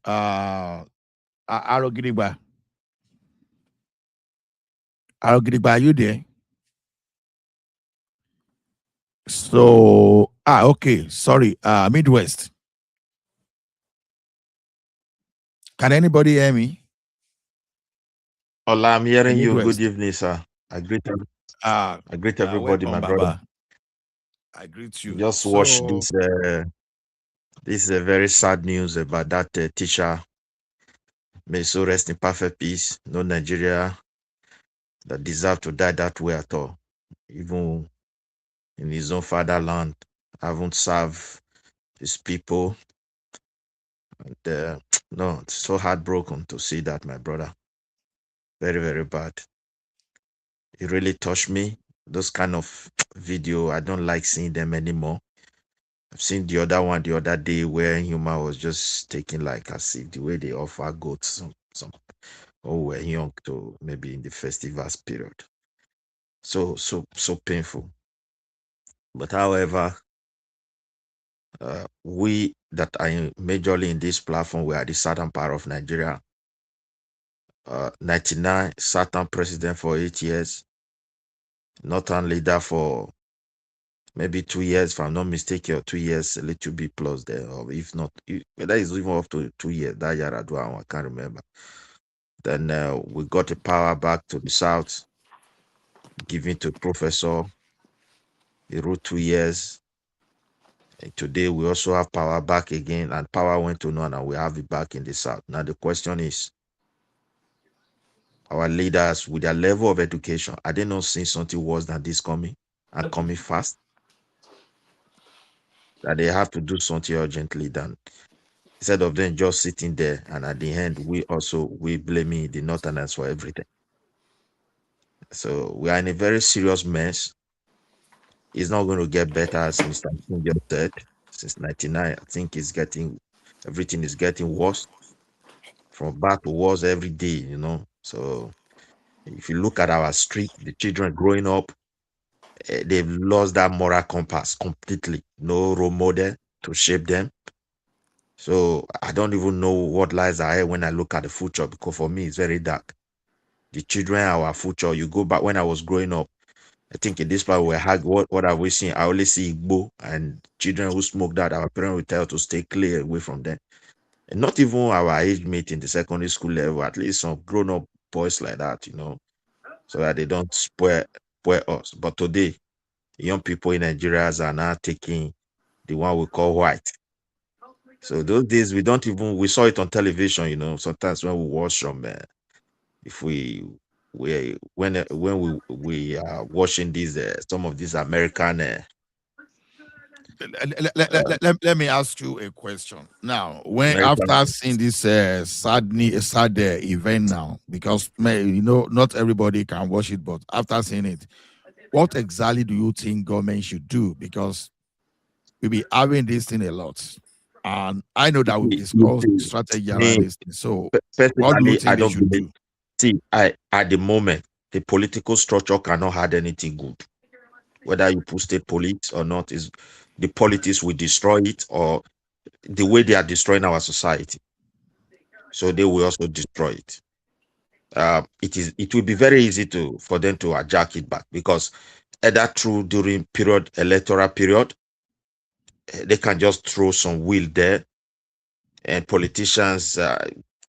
Arogidigba. Arogidigba, are you there? So, okay, sorry. Midwest. Can anybody hear me? Hola, I'm hearing you. Midwest. Good evening, sir. I greet everybody, my welcome, brother. Baba. I greet you. Just watch this. This is a very sad news about that teacher. May so rest in perfect peace. No Nigeria that deserve to die that way at all. Even in his own fatherland, haven't served his people. And no, it's so heartbroken to see that, my brother. Very, very bad. It really touched me. Those kind of video, I don't like seeing them anymore. I've seen the other one the other day where Human was just taking like as if the way they offer goats some or were young to maybe in the festivals period. So painful. But however, we that are majorly in this platform, we are the southern part of Nigeria. 99 Southern president for 8 years, northern leader for maybe 2 years, if I'm not mistaken, or 2 years, a little bit plus there, or if not, that is even up to 2 years. That Yaradua, I can't remember. Then we got the power back to the south, given to Professor. He ruled 2 years. And today we also have power back again, and power went to none, and we have it back in the south. Now the question is, our leaders with their level of education, are they not seeing something worse than this coming and coming fast? That they have to do something urgently than instead of them just sitting there, and at the end we blaming the northerners for everything. So we are in a very serious mess. It's not going to get better, as Mr. King just said. Since 99, I think everything is getting worse. From bad to worse every day, So if you look at our street, the children growing up, they've lost that moral compass completely. No role model to shape them. So I don't even know what lies ahead when I look at the future, because for me it's very dark. The children are our future. You go back when I was growing up, I think in this part we had what have we seen? I only see Igbo and children who smoke that. Our parents will tell to stay clear away from them. And not even our age mate in the secondary school level, at least some grown-up boys like that, so that they don't spoil us. But today, young people in Nigeria are now taking the one we call white. So those days we saw it on television, sometimes when we watch them, if when we are watching these some of these American Let me ask you a question now. When American after seeing this sad event now, because not everybody can watch it, but after seeing it, what exactly do you think government should do? Because we'll be having this thing a lot, and I know that we've you discussed see, strategy around me this thing. So, what do you personally, I think they don't should believe. do? See, I at the moment, the political structure cannot have anything good. Whether you put state police or not, is the politics will destroy it, or the way they are destroying our society. So they will also destroy it. It will be very easy for them to hijack it back, because either through during electoral period, they can just throw some will there, and politicians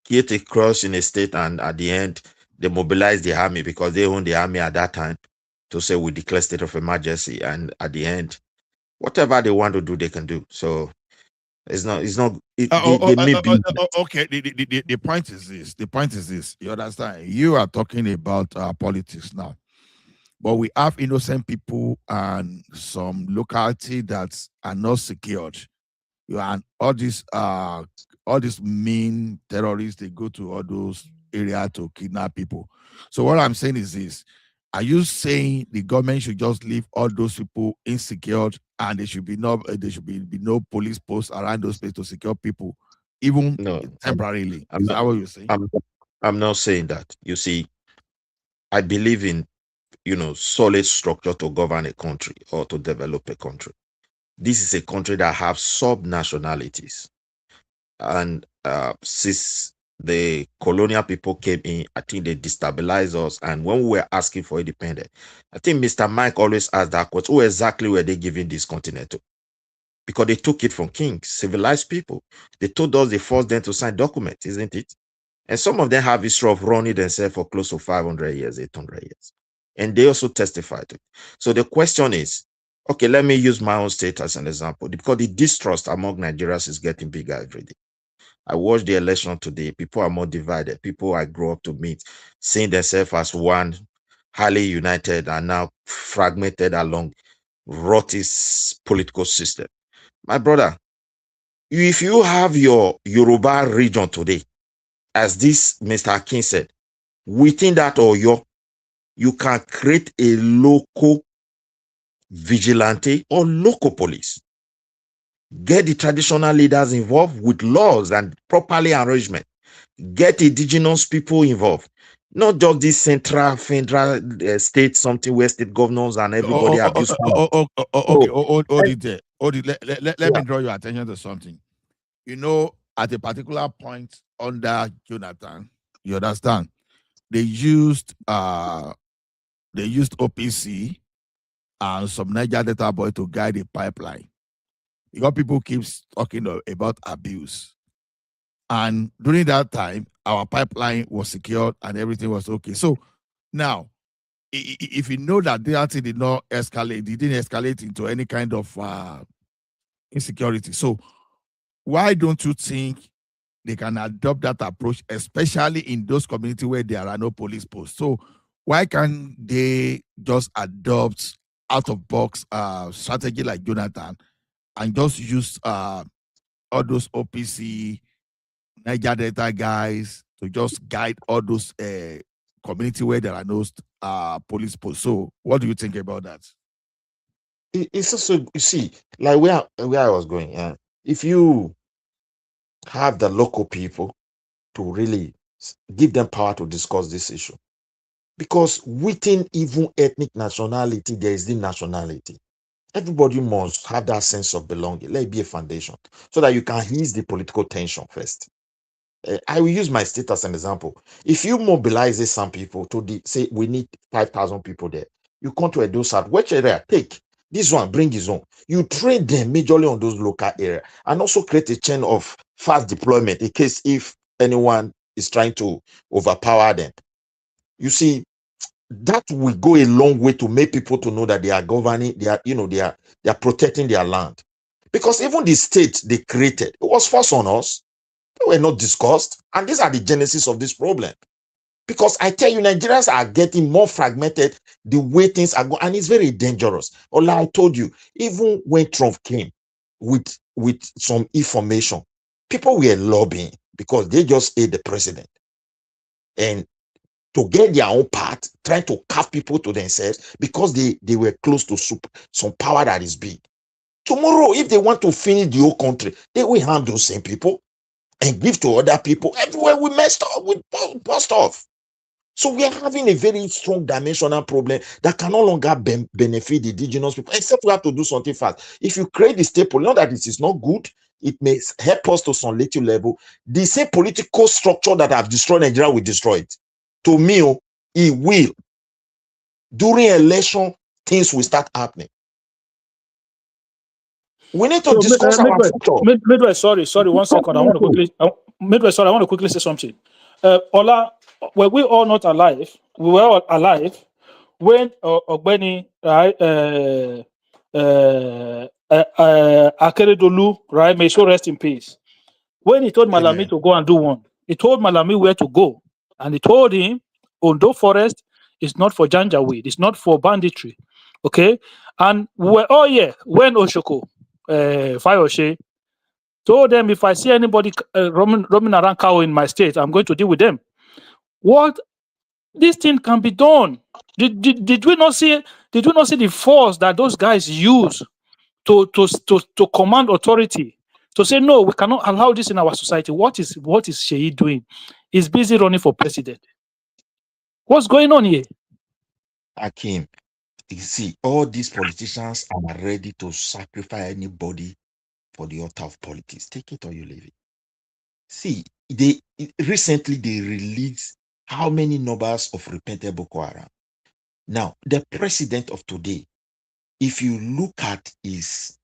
create a cross in a state, and at the end they mobilize the army, because they own the army at that time, to say we declare state of emergency, and at the end, whatever they want to do, they can do. So they may be. Okay. The point is this. The point is this. You understand? You are talking about politics now, but we have innocent people and some locality that are not secured. And all these mean terrorists, they go to all those areas to kidnap people. So what I'm saying is this: are you saying the government should just leave all those people insecure, and there should be no police posts around those places to secure people, even No, temporarily? I'm Is not. that what you're saying? I'm not saying that. You see, I believe in solid structure to govern a country or to develop a country. This is a country that have sub-nationalities, and since the colonial people came in, I think they destabilized us. And when we were asking for independence, I think Mr. Mike always asked that question: who exactly were they giving this continent to? Because they took it from kings, civilized people. They told us they forced them to sign documents, isn't it? And some of them have history of running themselves for close to 500 years, 800 years. And they also testified to it. So the question is, okay, let me use my own state as an example, because the distrust among Nigerians is getting bigger every day. I watched the election today. People are more divided. People I grew up to meet, seeing themselves as one, highly united, and now fragmented along rotted political system. My brother, if you have your Yoruba region today, as this Mr. Akin said, within that Oyo, you can create a local vigilante or local police. Get the traditional leaders involved with laws and properly arrangement. Get indigenous people involved. Not just this central, federal state, something where state governors and everybody abuse power. Okay, hold it there. Hold it. Let me draw your attention to something. At a particular point under Jonathan, you understand, they used OPC and some Niger Delta boy to guide a pipeline. Because people keeps talking about abuse. And during that time, our pipeline was secured and everything was okay. So now, if you know that the thing did not escalate, it didn't escalate into any kind of insecurity. So why don't you think they can adopt that approach, especially in those communities where there are no police posts? So why can't they just adopt out of box strategy like Jonathan and just use all those OPC, Niger Delta guys to just guide all those community where there are no police posts? So what do you think about that? It's also, you see, like where I was going. If you have the local people to really give them power to discuss this issue, because within even ethnic nationality, there is the nationality. Everybody must have that sense of belonging. Let it be a foundation so that you can ease the political tension first. I will use my state as an example. If you mobilize some people to say we need 5,000 people there, you come to Edo South, which area? Take this one, bring his own. You train them majorly on those local areas, and also create a chain of fast deployment in case if anyone is trying to overpower them. You see, that will go a long way to make people to know that they are governing, they are protecting their land. Because even the state they created, it was forced on us. They were not discussed. And these are the genesis of this problem. Because I tell you, Nigerians are getting more fragmented the way things are going, and it's very dangerous. Like I told you, even when Trump came, with some information. People were lobbying because they just hate the president. And to get their own part, trying to carve people to themselves because they were close to some power that is big. Tomorrow, if they want to finish the whole country, they will harm those same people and give to other people. Everywhere we messed up, we bust off. So we are having a very strong dimensional problem that can no longer benefit the indigenous people, except we have to do something fast. If you create the staple, not that it is not good, it may help us to some little level. The same political structure that have destroyed Nigeria will destroy it. To me, it will. During election, things will start happening. We need to discuss our future. Midway, sorry, 1 second. I want to quickly say something. Ola, were we all not alive? We were all alive when Ogbeni, right, Akeredolu, right, may so rest in peace. When he told Malami to go and do one, he told Malami where to go. And he told him, Ondo Forest is not for Janjaweed, it's not for banditry. Okay? And we were all here when Oshoko, Fayoshe, told them, if I see anybody roaming around cow in my state, I'm going to deal with them. What? This thing can be done. Did we not see? Did we not see the force that those guys use to command authority? To say no, we cannot allow this in our society. What is Sheyi doing? He's busy running for president. What's going on here? Akim, you see, all these politicians are ready to sacrifice anybody for the altar of politics. Take it or you leave it. See, recently they released how many numbers of repentant Boko Haram. Now, the president of today, if you look at his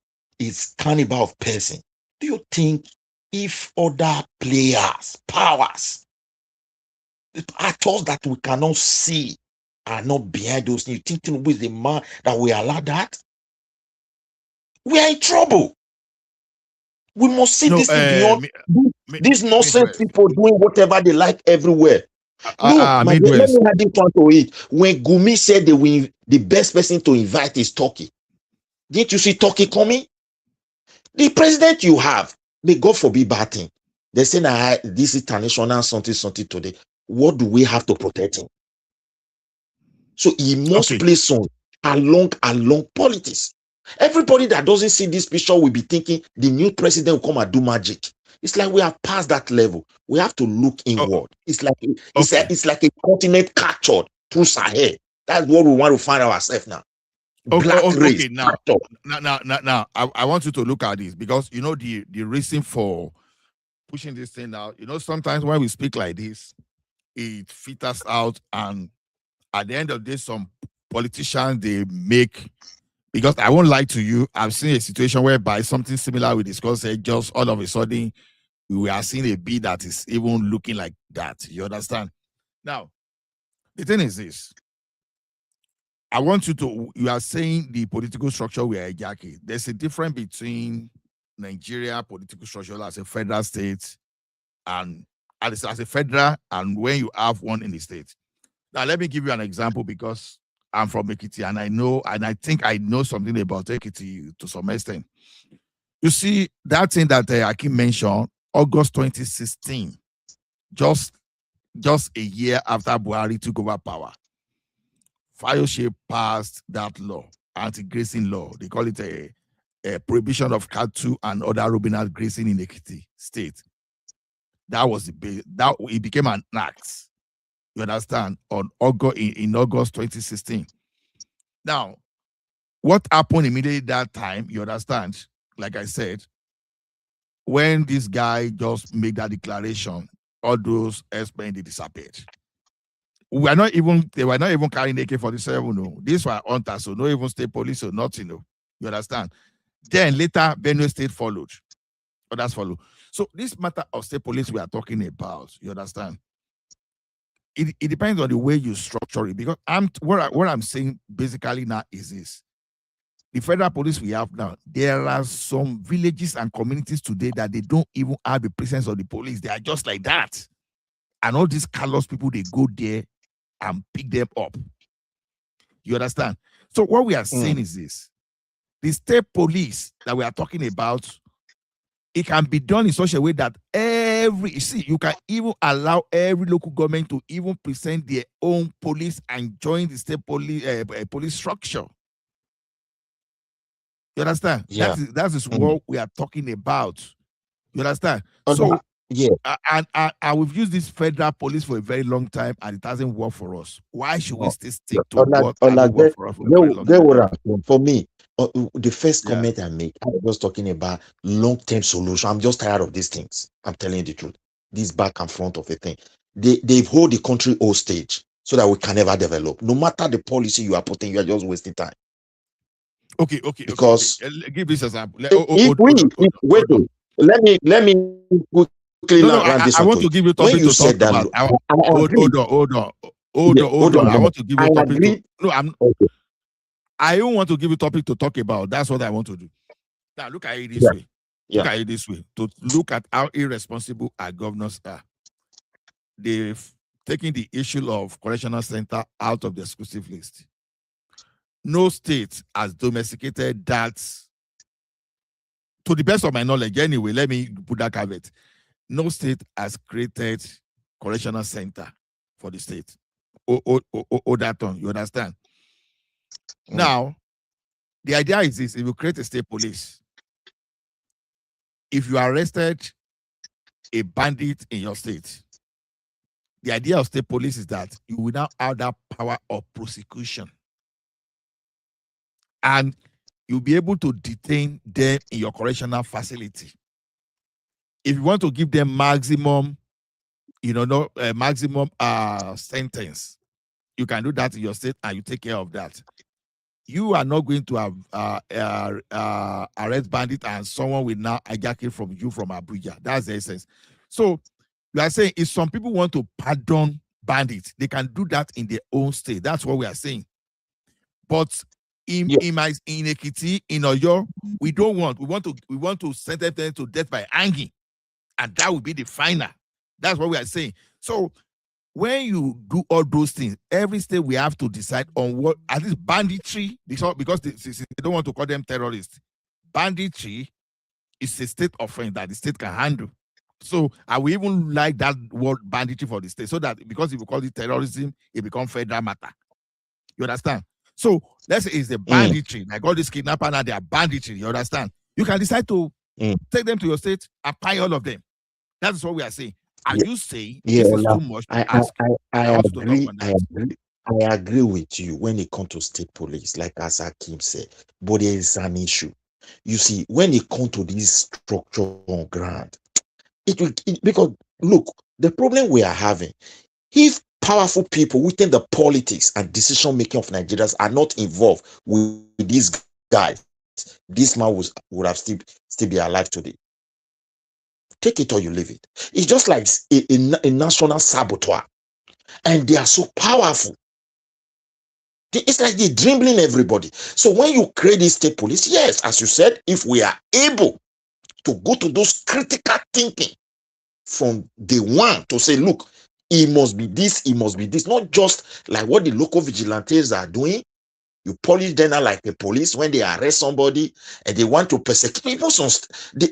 cannibal of person, do you think if other players, powers, actors that we cannot see are not behind those things, you think with the man that we allow that? We are in trouble. We must see this thing beyond these nonsense people doing whatever they like everywhere. Look, let me add this one to it. When Gumi said the best person to invite is Turkey, didn't you see Turkey coming? The president you have, may God forbid bad thing. They say now this is international something today. What do we have to protect him? So he must play some along politics. Everybody that doesn't see this picture will be thinking the new president will come and do magic. It's like we have passed that level. We have to look inward. It's like it's like a continent captured through Sahel. That's what we want to find ourselves now. Okay, now I want you to look at this because you know the reason for pushing this thing out. You know, sometimes when we speak like this, it filters out, and at the end of this, some politicians they make. Because I won't lie to you, I've seen a situation whereby something similar we discussed, just all of a sudden we are seeing a bid that is even looking like that. You understand? Now, the thing is this. I want you are saying the political structure we are hijacking. There's a difference between Nigeria political structure as a federal state and as a federal and when you have one in the state. Now, let me give you an example because I'm from Ekiti and I think I know something about Ekiti to some extent. You see, that thing that Akim mentioned, August 2016, just a year after Buhari took over power, Fayoshe passed that law, anti-grazing law. They call it a prohibition of cattle and other ruminant grazing in Ekiti state. That was that it became an act. You understand? On in August 2016. Now, what happened immediately that time? You understand? Like I said, when this guy just made that declaration, all those experts they disappeared. They were not even carrying AK-47. No, these were hunters, so no even state police or nothing. No, you understand? Then later, Benue State followed. Others follow. So this matter of state police we are talking about, you understand? It depends on the way you structure it. Because what I'm saying basically now is this. The federal police we have now, there are some villages and communities today that they don't even have the presence of the police. They are just like that. And all these callous people, they go there and pick them up. You understand? So what we are saying is this. the state police that we are talking about, it can be done in such a way that you can even allow every local government to even present their own police and join the state police structure. You understand? Yeah. That is what we are talking about. You understand? So yeah, and we've used this federal police for a very long time, and it hasn't worked for us. Why should we still stick to what hasn't worked for us for a very long time? For me, the first comment I make, I was talking about long-term solution. I'm just tired of these things. I'm telling you the truth. This back and front of a thing. They hold the country hostage so that we can never develop. No matter the policy you are putting, you are just wasting time. Okay. Because give this example. Let me quickly land this. I want to give you topic to talk about. Hold on. I want to give you a topic. I don't want to give you topic to talk about. That's what I want to do. Now look at it this way. Look at it this way. To look at how irresponsible our governors are. They've taken the issue of correctional center out of the exclusive list. No state has domesticated that, to the best of my knowledge anyway. Let me put that caveat. No state has created correctional center for the state. That one, you understand? Now, the idea is this: if you create a state police, if you arrested a bandit in your state, the idea of state police is that you will now have that power of prosecution. And you'll be able to detain them in your correctional facility. If you want to give them maximum, maximum sentence, you can do that in your state and you take care of that. You are not going to have arrest bandit and someone will now hijack it from you from Abuja. That's the essence. So you are saying if some people want to pardon bandits, they can do that in their own state. That's what we are saying. But in Ekiti, in Oyo, we don't want. We want to sentence them to death by hanging, and that will be the final. That's what we are saying. So when you do all those things, every state we have to decide on what, at least banditry, because they don't want to call them terrorists. Banditry is a state offense that the state can handle. So I will even like that word banditry for the state, so that because if you call it terrorism, it becomes federal matter. You understand? So let's say it's the banditry, like all these kidnappers and they are banditry. You understand? You can decide to take them to your state and pay all of them. That's what we are saying. Are you saying this is too much to ask? I agree with you when it comes to state police, like as Hakim said, but there is an issue. You see, when it comes to this structure on ground, because look, the problem we are having, if powerful people within the politics and decision making of Nigerians are not involved with these guys, this man would have still be alive today. Take it or you leave it. It's just like a national saboteur, and they are so powerful. It's like they're dribbling everybody. So when you create this state police, yes, as you said, if we are able to go to those critical thinking from day one to say, look, it must be this, it must be this, not just like what the local vigilantes are doing. You polish them like the police when they arrest somebody and they want to persecute people.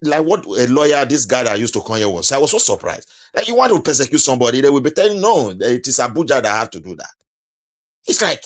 Like what a lawyer, this guy that I used to come here was. I was so surprised. Like you want to persecute somebody, they will be telling, no, it is Abuja that have to do that. It's like